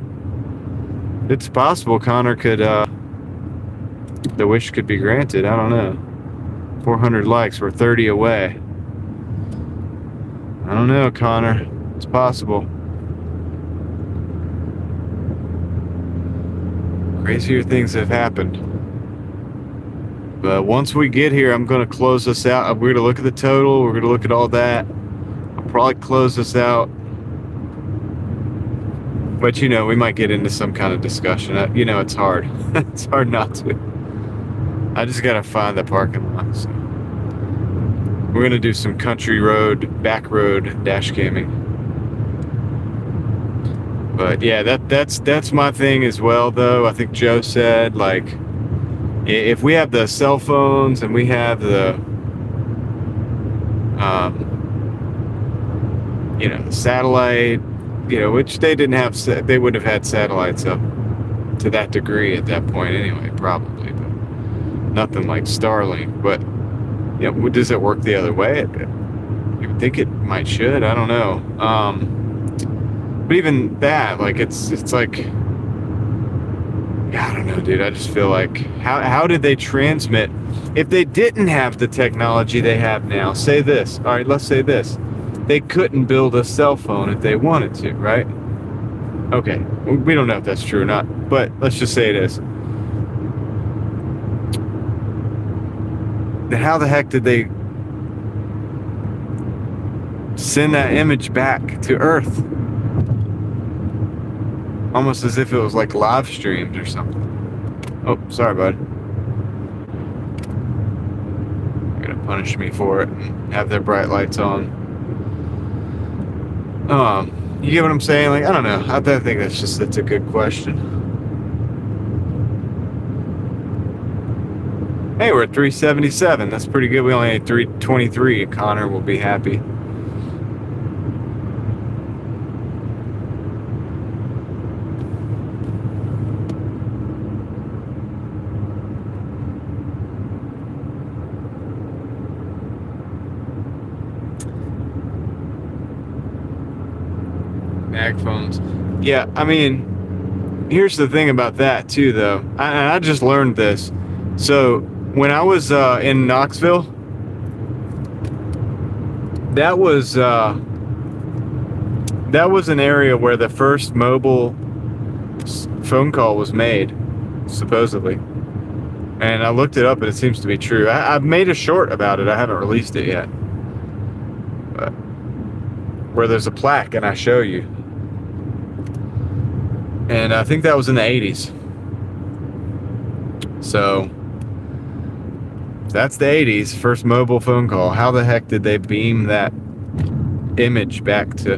It's possible Connor could. The wish could be granted. I don't know. 400 likes. We're 30 away. I don't know, Connor. It's possible. Crazier things have happened. But once we get here, I'm going to close this out. We're going to look at the total. We're going to look at all that. I'll probably close this out. But, you know, we might get into some kind of discussion. You know, it's hard. It's hard not to. I just got to find the parking lot. So. We're going to do some country road, back road dash camming. But, yeah, that's my thing as well, though. I think Joe said, like, if we have the cell phones and we have the, you know, the satellite, you know, which they didn't have, they would have had satellites up to that degree at that point anyway, probably, but nothing like Starlink. But, you know, does it work the other way? You would think it might should. I don't know. But even that, like, it's like, I don't know, dude. I just feel like, how did they transmit? If they didn't have the technology they have now, say this. All right, let's say this. They couldn't build a cell phone if they wanted to, right? Okay, we don't know if that's true or not, but let's just say it is. Then how the heck did they send that image back to Earth? Almost as if it was like live streamed or something. Oh, sorry, bud. You're gonna punish me for it and have their bright lights on. You get what I'm saying? Like, I don't know. I think that's a good question. Hey, we're at 377. That's pretty good. We only had 323. Connor will be happy. Mag phones. Yeah, I mean, here's the thing about that too, though. I just learned this. So when I was in Knoxville, that was an area where the first mobile phone call was made, supposedly. And I looked it up, and it seems to be true. I've made a short about it. I haven't released it yet, but where there's a plaque, and I show you. And I think that was in the 80s. So that's the 80s, first mobile phone call. How the heck did they beam that image back to,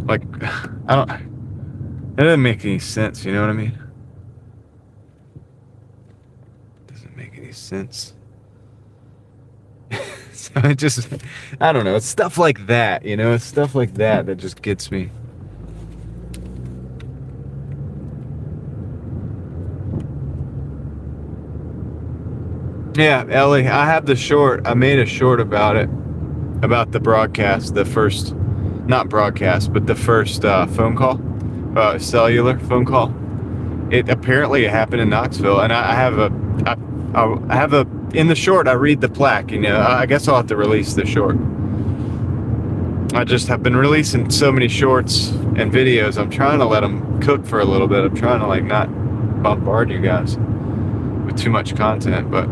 like, that doesn't make any sense, you know what I mean? Doesn't make any sense. So it just, I don't know, it's stuff like that, you know? It's stuff like that that just gets me. Yeah, Ellie, I have the short. I made a short about it, about the broadcast, the first, not broadcast, but the first phone call, cellular phone call. It apparently happened in Knoxville, and I have in the short, I read the plaque, you know. I guess I'll have to release the short. I just have been releasing so many shorts and videos. I'm trying to let them cook for a little bit. I'm trying to, like, not bombard you guys with too much content, but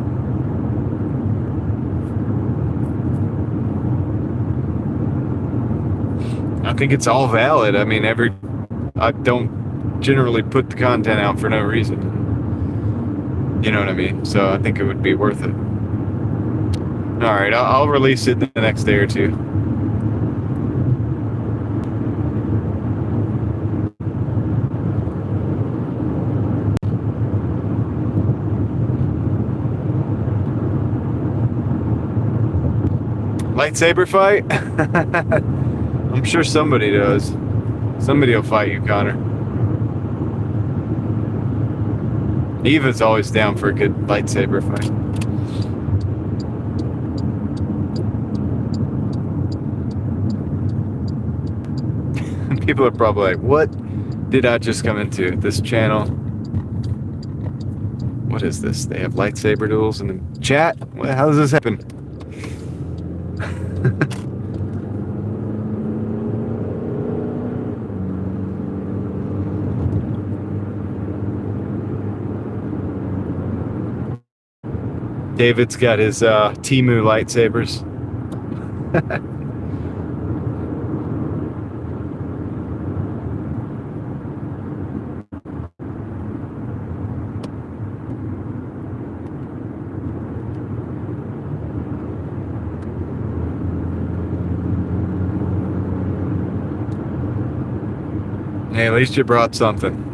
I think it's all valid. I mean, I don't generally put the content out for no reason. You know what I mean? So I think it would be worth it. All right, I'll release it the next day or two. Lightsaber fight? I'm sure somebody does. Somebody will fight you, Connor. Eva's always down for a good lightsaber fight. People are probably like, what did I just come into? This channel? What is this? They have lightsaber duels in the chat? How does this happen? David's got his Temu lightsabers. Hey, at least you brought something.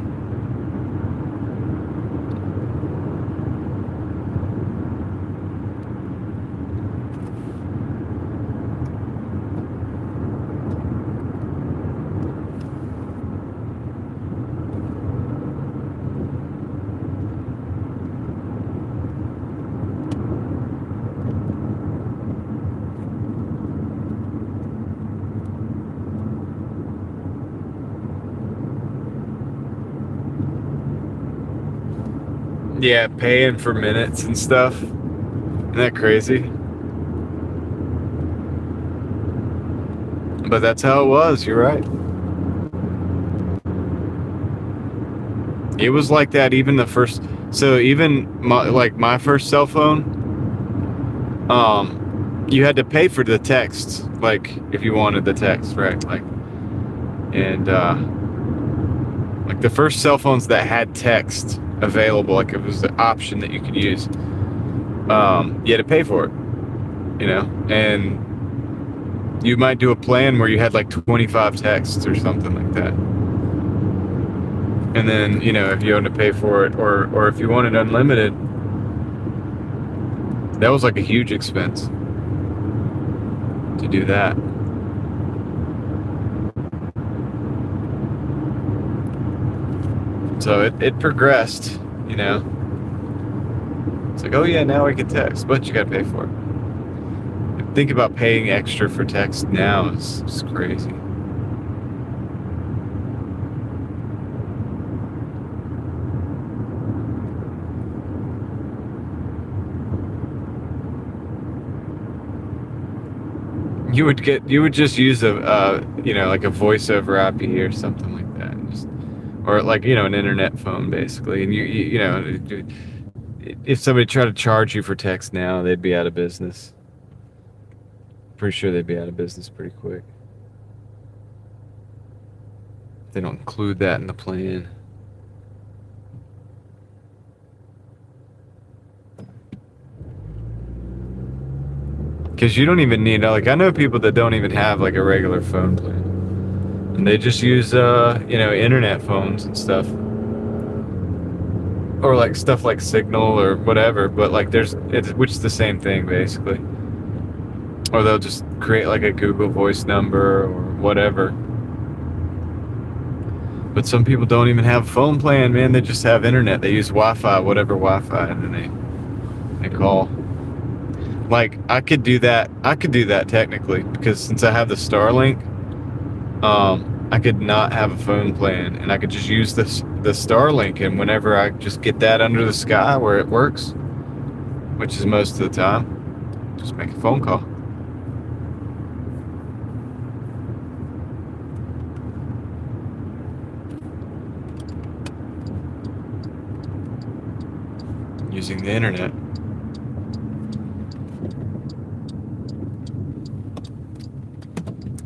Yeah, paying for minutes and stuff. Isn't that crazy? But that's how it was, you're right. It was like that even the first, so even my first cell phone, you had to pay for the text, like if you wanted the text, right? And like the first cell phones that had text available, like it was the option that you could use, you had to pay for it, and you might do a plan where you had like 25 texts or something like that. And then, if you had to pay for it, or if you wanted unlimited, that was like a huge expense to do that. So it progressed, It's like, oh yeah, now we can text, but you gotta pay for it. Think about paying extra for text now is crazy. You would just use a like a voice over IP or something like that, or like an internet phone basically. And if somebody tried to charge you for text now, they'd be out of business. Pretty sure they'd be out of business pretty quick. They don't include that in the plan. Because you don't even need, like, I know people that don't even have like a regular phone plan, and they just use internet phones and stuff, or like stuff like Signal or whatever. But like which is the same thing basically. Or they'll just create like a Google Voice number or whatever. But some people don't even have a phone plan, man. They just have internet. They use Wi-Fi, whatever Wi-Fi, and then they call. Like I could do that technically, because since I have the Starlink, I could not have a phone plan, and I could just use the Starlink, and whenever I just get that under the sky where it works, which is most of the time, just make a phone call. Using the internet.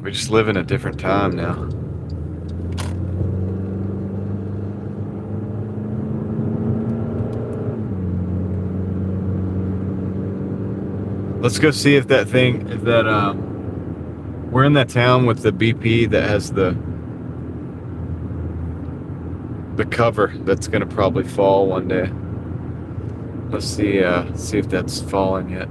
We just live in a different time now. Let's go see if that we're in that town with the BP that has the cover that's gonna probably fall one day. Let's see if that's fallen yet.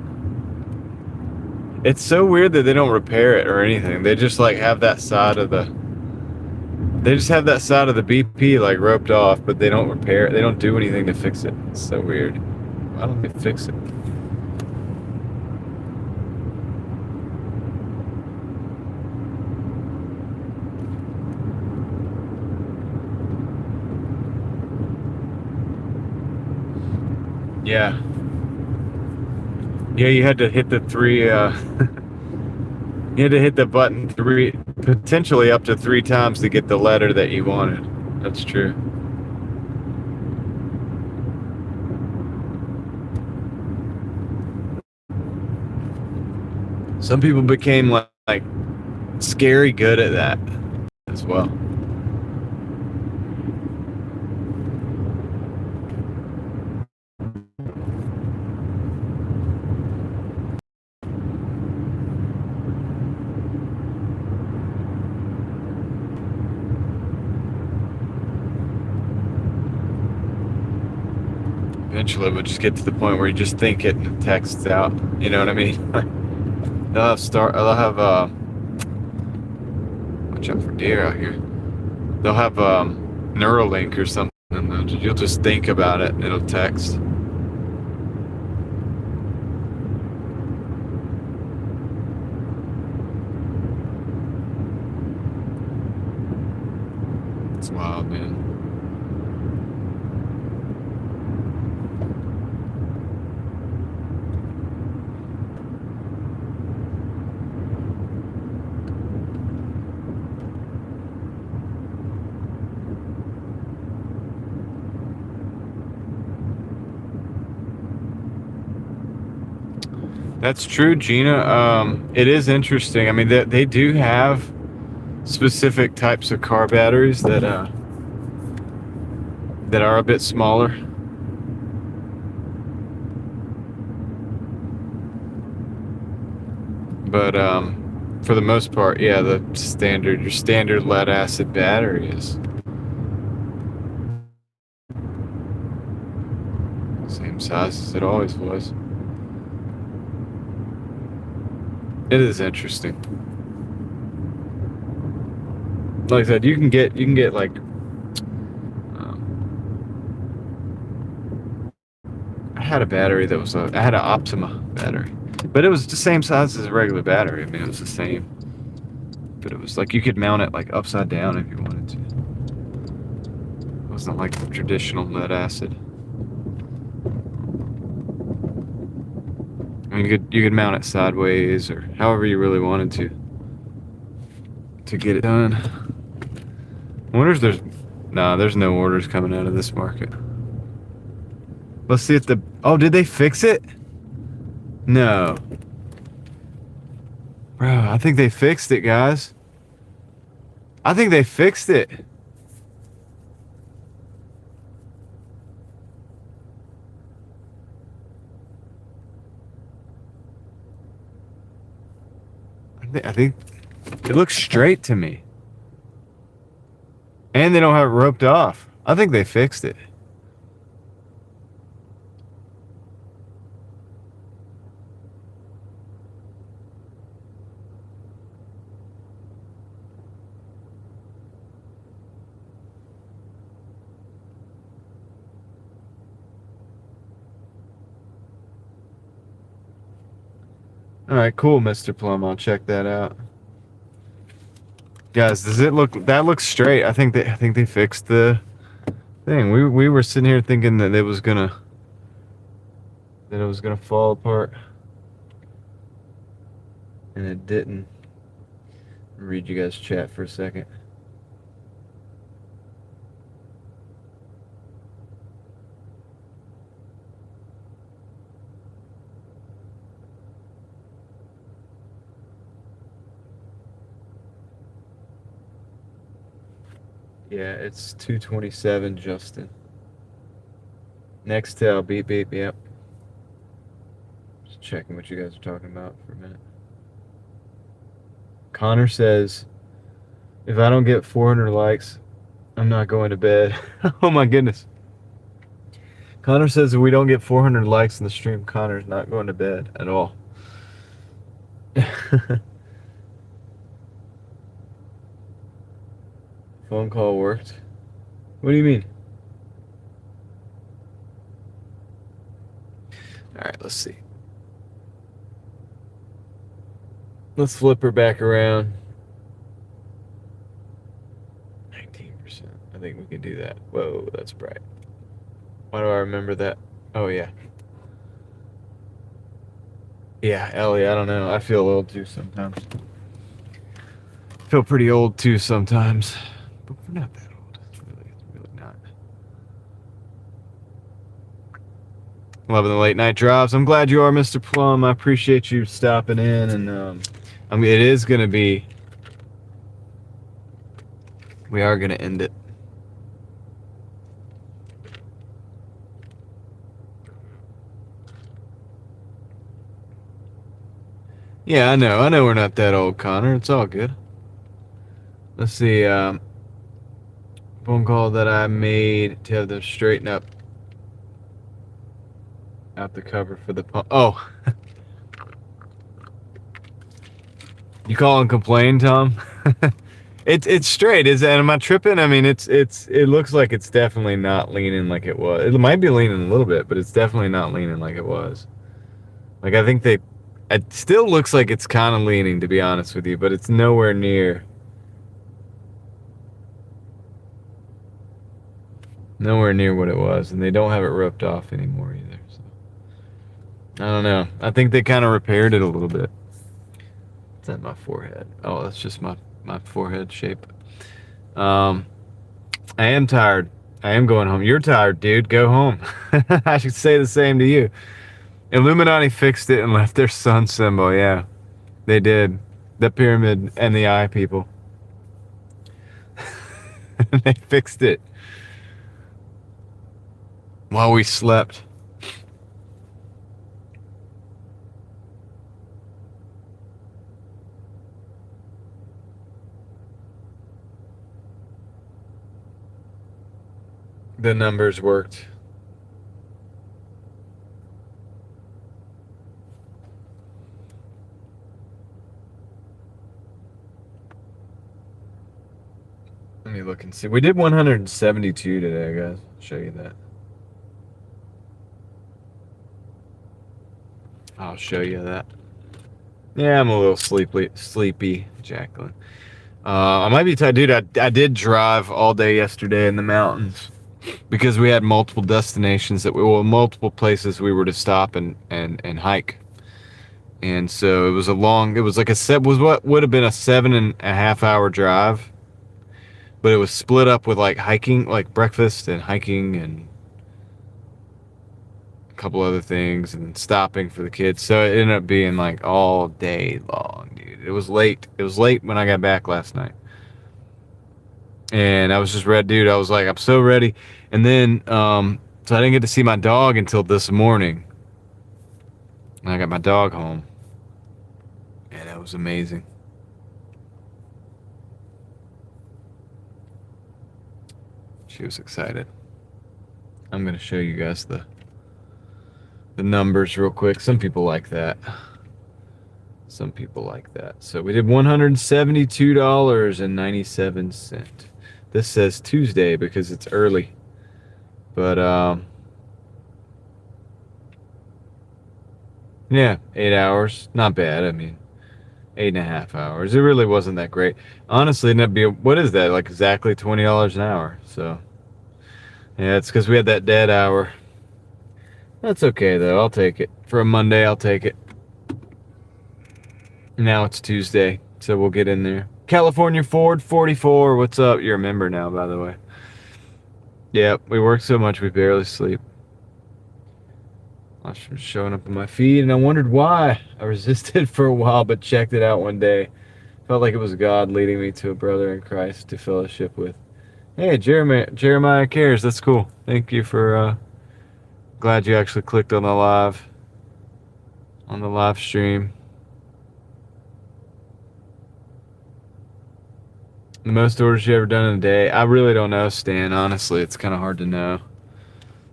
It's so weird that they don't repair it or anything. They just like have that side of the. They just have that side of the BP like roped off, but they don't repair it. They don't do anything to fix it. It's so weird. Why don't they fix it? Yeah. Yeah, you had to hit the three, you had to hit the button potentially up to 3 times to get the letter that you wanted. That's true. Some people became like scary good at that as well. Eventually, we'll just get to the point where you just think it and it texts out. You know what I mean? They'll have watch out for deer out here. They'll have Neuralink or something. And you'll just think about it and it'll text. It's wild, man. That's true, Gina. It is interesting. I mean, they do have specific types of car batteries that are a bit smaller. But for the most part, yeah, your standard lead acid battery is same size as it always was. It is interesting. Like I said, you can get like I had a battery that was I had an Optima battery, but it was the same size as a regular battery. I mean, it was the same, but it was like you could mount it like upside down if you wanted to. It wasn't like traditional lead acid. I mean, you could mount it sideways or however you really wanted to get it done. I wonder if there's no orders coming out of this market. Let's see if did they fix it? No. Bro, I think they fixed it, guys. I think they fixed it. I think it looks straight to me. And they don't have it roped off. I think they fixed it. All right, cool, Mr. Plum. I'll check that out. Guys, that looks straight. I think they fixed the thing. We were sitting here thinking that it was gonna fall apart. And it didn't. I'll read you guys' chat for a second. Yeah, it's 227, Justin. Nextel, beep beep, yep. Just checking what you guys are talking about for a minute. Connor says, if I don't get 400 likes, I'm not going to bed. Oh my goodness. Connor says if we don't get 400 likes in the stream, Connor's not going to bed at all. Phone call worked. What do you mean? All right, let's see. Let's flip her back around. 19%. I think we can do that. Whoa, that's bright. Why do I remember that? Oh, yeah. Yeah, Ellie, I don't know. I feel old too sometimes. I feel pretty old too sometimes. But we're not that old. Really not. Loving the late night drops. I'm glad you are, Mr. Plum. I appreciate you stopping in. And I mean, it is going to be. We are going to end it. Yeah, I know. I know we're not that old, Connor. It's all good. Let's see. Phone call that I made to have them straighten up out the cover for the pump. Oh. You call and complain, Tom? It's straight. Am I tripping? I mean, it looks like it's definitely not leaning like it was. It might be leaning a little bit, but it's definitely not leaning like it was. Like I think it still looks like it's kind of leaning, to be honest with you, but it's nowhere near what it was, and they don't have it roped off anymore either. So I don't know. I think they kind of repaired it a little bit. It's at my forehead. Oh, that's just my forehead shape. I am tired. I am going home. You're tired, dude. Go home. I should say the same to you. Illuminati fixed it and left their sun symbol. Yeah, they did. The pyramid and the eye people. They fixed it while we slept. The numbers worked. Let me look and see. We did 172 today, guys. I'll show you that. I'll show you that. Yeah, I'm a little sleepy, Jacqueline. I might be tired, dude. I did drive all day yesterday in the mountains because we had multiple destinations multiple places we were to stop and hike. And so it was what would have been a 7.5 hour drive, but it was split up with like hiking, like breakfast and hiking and a couple other things and stopping for the kids. So it ended up being like all day long, dude. It was late. It was late when I got back last night. And I was just ready, dude. I was like, I'm so ready. And then, so I didn't get to see my dog until this morning. And I got my dog home. And it was amazing. She was excited. I'm going to show you guys the numbers real quick. Some people like that. Some people like that. So we did $172.97. This says Tuesday because it's early. But yeah, 8 hours. Not bad. I mean, 8.5 hours. It really wasn't that great. Honestly, what is that? Like exactly $20 an hour. So yeah, it's because we had that dead hour. That's okay though. I'll take it. For a Monday, I'll take it. Now it's Tuesday, so we'll get in there. California Ford 44. What's up? You're a member now, by the way. Yeah, we work so much we barely sleep. I was showing up on my feed, and I wondered why. I resisted for a while, but checked it out one day. Felt like it was God leading me to a brother in Christ to fellowship with. Hey, Jeremiah cares. That's cool. Thank you for. Glad you actually clicked on the live stream. The most orders you ever done in a day? I really don't know, Stan. Honestly, it's kind of hard to know.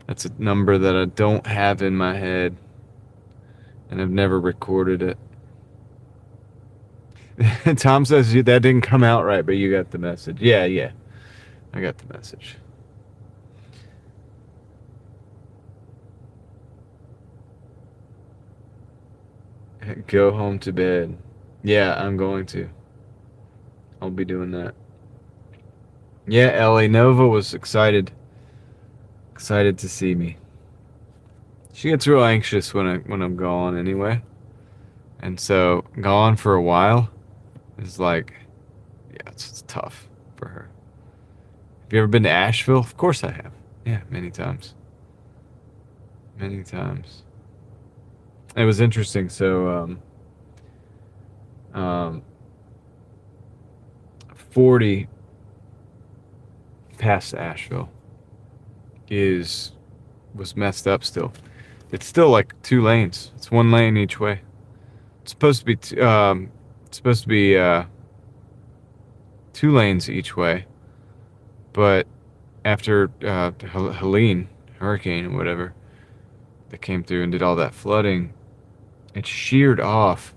That's a number that I don't have in my head, and I've never recorded it. Tom says that didn't come out right, but you got the message. Yeah, yeah. I got the message. Go home to bed. Yeah, I'm going to. I'll be doing that. Yeah, Ellie Nova was excited to see me. She gets real anxious when I'm gone anyway. And so gone for a while is like, yeah, it's tough for her. Have you ever been to Asheville? Of course I have. Yeah, many times. Many times. It was interesting. So, 40 past Asheville was messed up still. It's still like 2 lanes. It's 1 lane each way. It's supposed to be it's supposed to be 2 lanes each way, but after Helene hurricane or whatever that came through and did all that flooding, it sheared off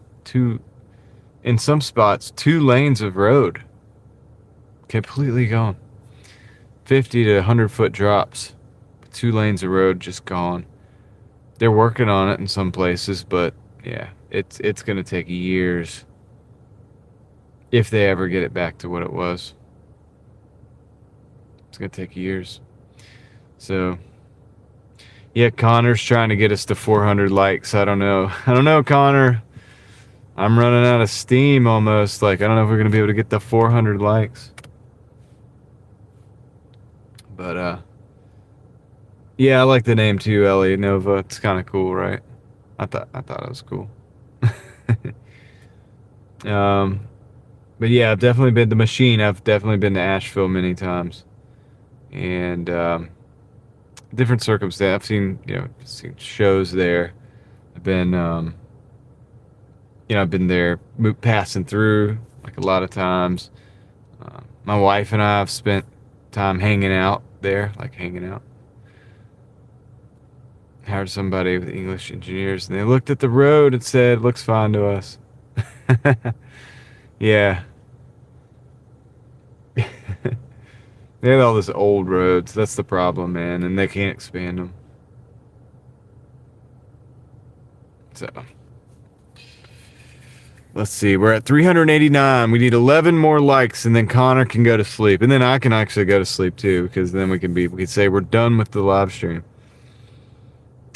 in some spots 2 lanes of road, completely gone. 50 to 100 foot drops, 2 lanes of road just gone. They're working on it in some places, but yeah, it's gonna take years if they ever get it back to what it was. It's gonna take years. So yeah, Connor's trying to get us to 400 likes. I don't know, Connor. I'm running out of steam almost. Like, I don't know if we're gonna be able to get the 400 likes. But yeah, I like the name too, Ellie Nova. It's kind of cool, right? I thought it was cool. But yeah, I've definitely been the Machine. I've definitely been to Asheville many times, and different circumstances. I've seen shows there. I've been I've been there, passing through like a lot of times. My wife and I have spent time hanging out there, like hanging out. Hired somebody with English engineers, and they looked at the road and said, "Looks fine to us." Yeah. They have all those old roads. That's the problem, man, and they can't expand them. So, let's see. We're at 389. We need 11 more likes, and then Connor can go to sleep, and then I can actually go to sleep too, because then we can say we're done with the live stream.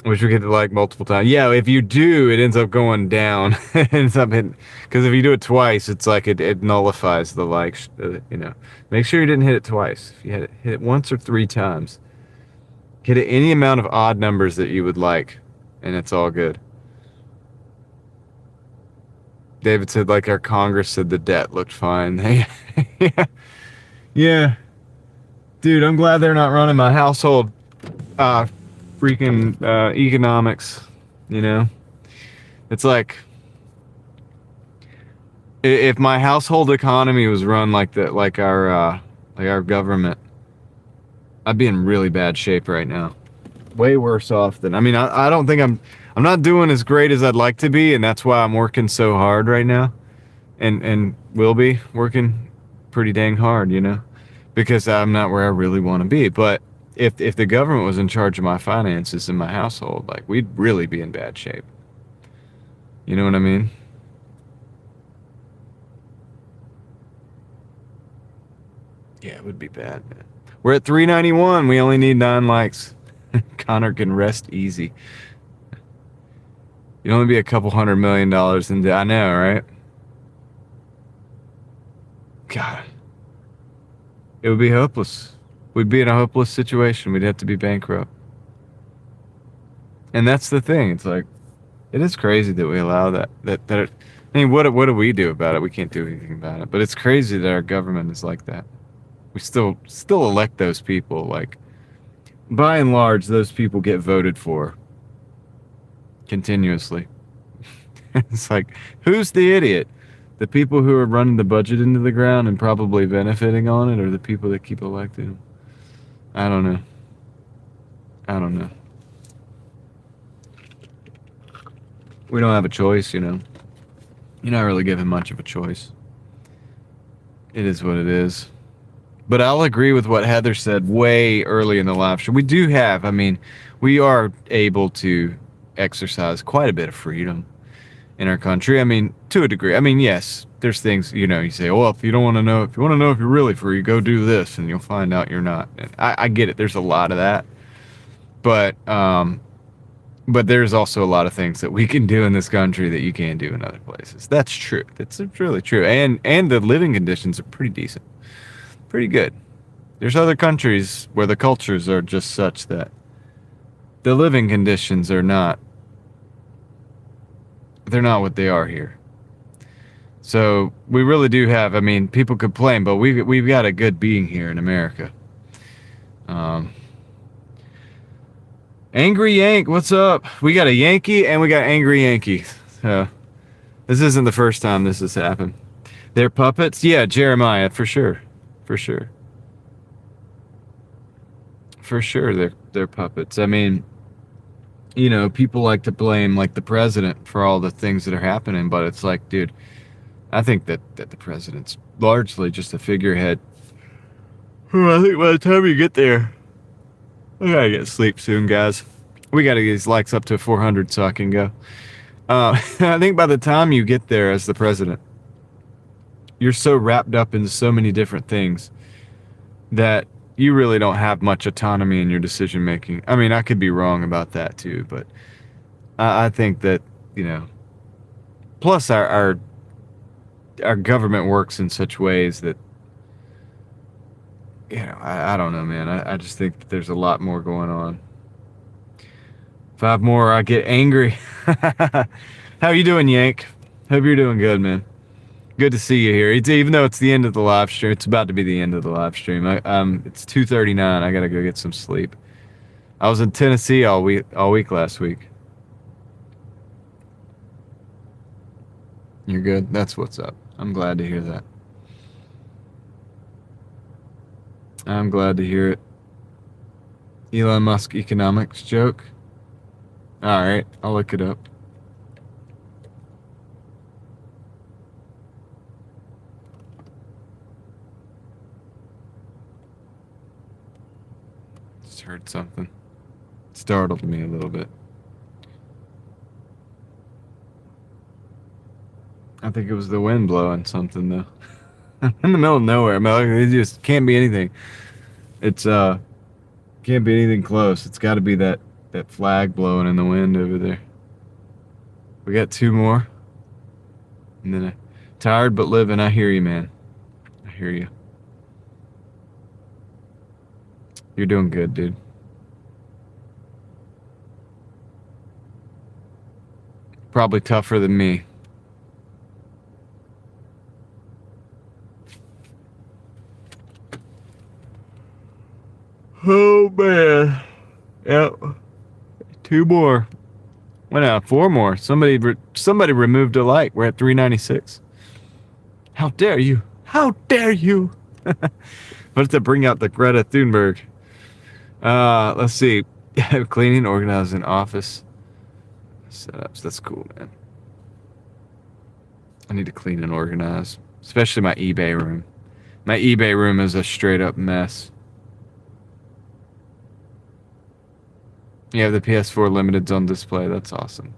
Which we get to like multiple times. Yeah, if you do, it ends up going down. It ends up hitting, because if you do it twice, it's like it nullifies the likes. Make sure you didn't hit it twice. If you hit it once or 3 times, hit it any amount of odd numbers that you would like, and it's all good. David said, like our Congress said, the debt looked fine. Yeah, yeah, dude. I'm glad they're not running my household. Freaking economics, it's like if my household economy was run like that, like our government, I'd be in really bad shape right now. Way worse off than I don't think I'm not doing as great as I'd like to be, and that's why I'm working so hard right now, and will be working pretty dang hard, because I'm not where I really want to be. But if the government was in charge of my finances in my household, like, we'd really be in bad shape. You know what I mean? Yeah, it would be bad, man. We're at 391. We only need 9 likes. Connor can rest easy. You'd only be a couple $100 million into. I know, right? God, it would be hopeless. We'd be in a hopeless situation. We'd have to be bankrupt. And that's the thing. It's like, it is crazy that we allow that. What do we do about it? We can't do anything about it. But it's crazy that our government is like that. We still elect those people. Like, by and large, those people get voted for continuously. It's like, who's the idiot? The people who are running the budget into the ground and probably benefiting on it, or the people that keep electing them? I don't know. We don't have a choice, You're not really given much of a choice. It is what it is. But I'll agree with what Heather said way early in the live show. We do have, I mean, we are able to exercise quite a bit of freedom in our country. I mean, to a degree. I mean, yes, there's things, you know, you say, well, if you want to know if you're really free, go do this and you'll find out you're not. And I get it. There's a lot of that. But there's also a lot of things that we can do in this country that you can't do in other places. That's true. That's really true. And the living conditions are pretty decent. Pretty good. There's other countries where the cultures are just such that the living conditions are not, they're not what they are here. So we really do have, I mean, people complain, but we've got a good being here in America. Angry Yank, what's up? We got a Yankee and we got Angry Yankee. So this isn't the first time this has happened. They're puppets? Yeah, Jeremiah, for sure. For sure. For sure, they're puppets. I mean, you know, people like to blame like the president for all the things that are happening, but it's like, dude, I think that the president's largely just a figurehead. I think by the time you get there, I gotta get sleep soon, guys. We gotta get these likes up to 400 so I can go. I think by the time you get there as the president, you're so wrapped up in so many different things that you really don't have much autonomy in your decision making. I mean, I could be wrong about that too, but I think that, you know, plus our government works in such ways that, you know, I don't know, man. I just think that there's a lot more going on. 5 more, I get angry. How you doing, Yank? Hope you're doing good, man. Good to see you here. Even though it's the end of the live stream, it's about to be the end of the live stream. It's 2:39. I gotta go get some sleep. I was in Tennessee all week last week. You're good? That's what's up. I'm glad to hear that. I'm glad to hear it. Elon Musk economics joke. All right, I'll look it up. Just heard something. Startled me a little bit. I think it was the wind blowing something though. I'm in the middle of nowhere. I mean, like, it just can't be anything. It's can't be anything close. It's got to be that flag blowing in the wind over there. We got 2 more. And then tired but living. I hear you, man. I hear you. You're doing good, dude. Probably tougher than me. Oh, man. Yep. 2 more. Well, no, 4 more. Somebody removed a like. We're at 396. How dare you? How dare you? But to bring out the Greta Thunberg. Let's see. Cleaning, organizing, office setups. That's cool, man. I need to clean and organize, especially my eBay room. My eBay room is a straight up mess. You have the PS4 Limiteds on display. That's awesome.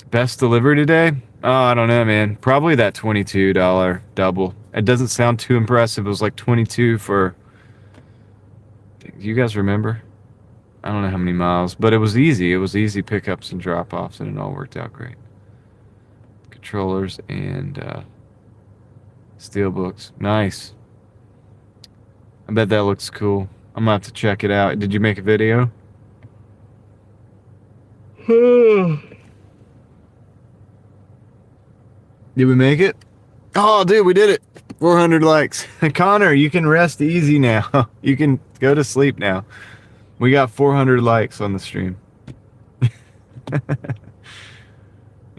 Best delivery today? Oh, I don't know, man. Probably that $22 double. It doesn't sound too impressive. It was like 22 for... Do you guys remember? I don't know how many miles, but it was easy. It was easy pickups and drop-offs, and it all worked out great. Controllers and steelbooks. Nice. I bet that looks cool. I'm gonna have to check it out. Did you make a video? Did we make it? Oh, dude, we did it. 400 likes. Connor, you can rest easy now. You can go to sleep now. We got 400 likes on the stream.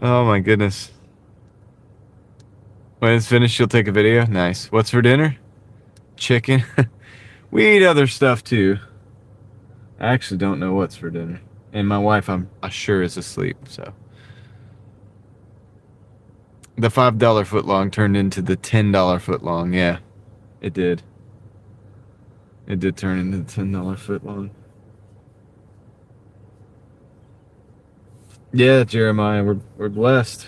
Oh my goodness. When it's finished, you'll take a video. Nice. What's for dinner? Chicken. We eat other stuff too. I actually don't know what's for dinner. And my wife, I'm sure, is asleep, so. The $5 footlong turned into the $10 footlong. Yeah, it did. It did turn into the $10 footlong. Yeah, Jeremiah, we're blessed.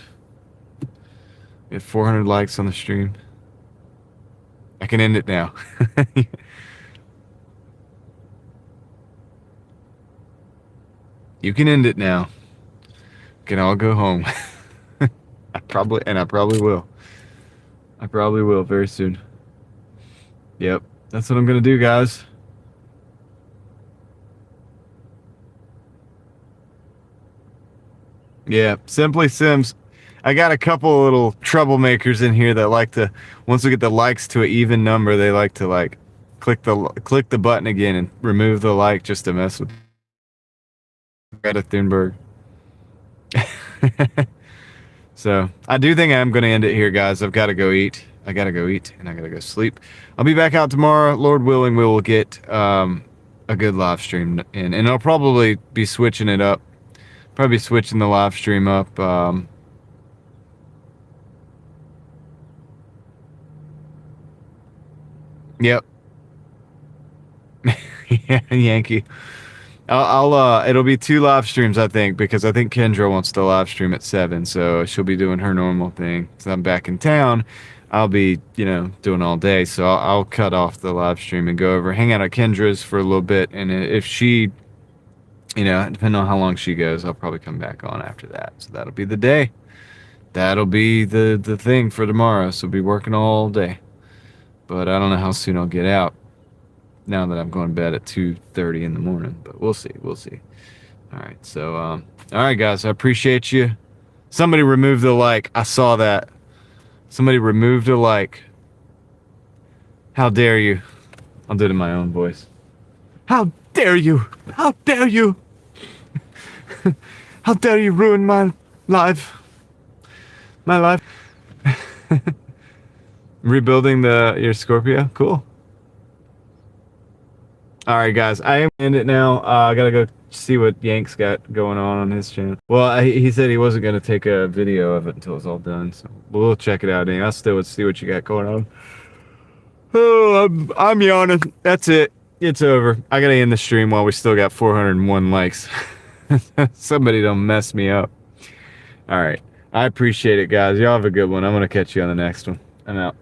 We had 400 likes on the stream. I can end it now. You can end it now. We can all go home. I probably will. I probably will very soon. Yep, that's what I'm gonna do, guys. Yeah, Simply Sims. I got a couple little troublemakers in here that like to, once we get the likes to an even number, they like to like click the button again and remove the like just to mess with Greta Thunberg. So I do think I'm going to end it here, guys. I've got to go eat. I got to go eat and I got to go sleep. I'll be back out tomorrow. Lord willing, we will get a good live stream in, and I'll probably be switching it up. Probably switching the live stream up. Yep. Yeah, Yankee. It'll be 2 live streams, I think, because I think Kendra wants to live stream at 7, so she'll be doing her normal thing. So I'm back in town. I'll be, doing all day, so I'll cut off the live stream and go over, hang out at Kendra's for a little bit, and if she, depending on how long she goes, I'll probably come back on after that. So that'll be the day. That'll be the thing for tomorrow, so I'll be working all day. But I don't know how soon I'll get out now that I'm going to bed at 2:30 in the morning, but we'll see. All right, so all right, guys, I appreciate you. Somebody removed the like. I saw that. Somebody removed a like. How dare you? I'll do it in my own voice. How dare you? How dare you? How dare you ruin my life? My life. Rebuilding your Scorpio? Cool. All right, guys, I am end it now. I gotta go see what Yank's got going on his channel. Well, he said he wasn't gonna take a video of it until it's all done, so we'll check it out. I'll still see what you got going on. Oh, I'm yawning. That's it. It's over. I gotta end the stream while we still got 401 likes. Somebody don't mess me up. All right, I appreciate it, guys. Y'all have a good one. I'm gonna catch you on the next one. I'm out.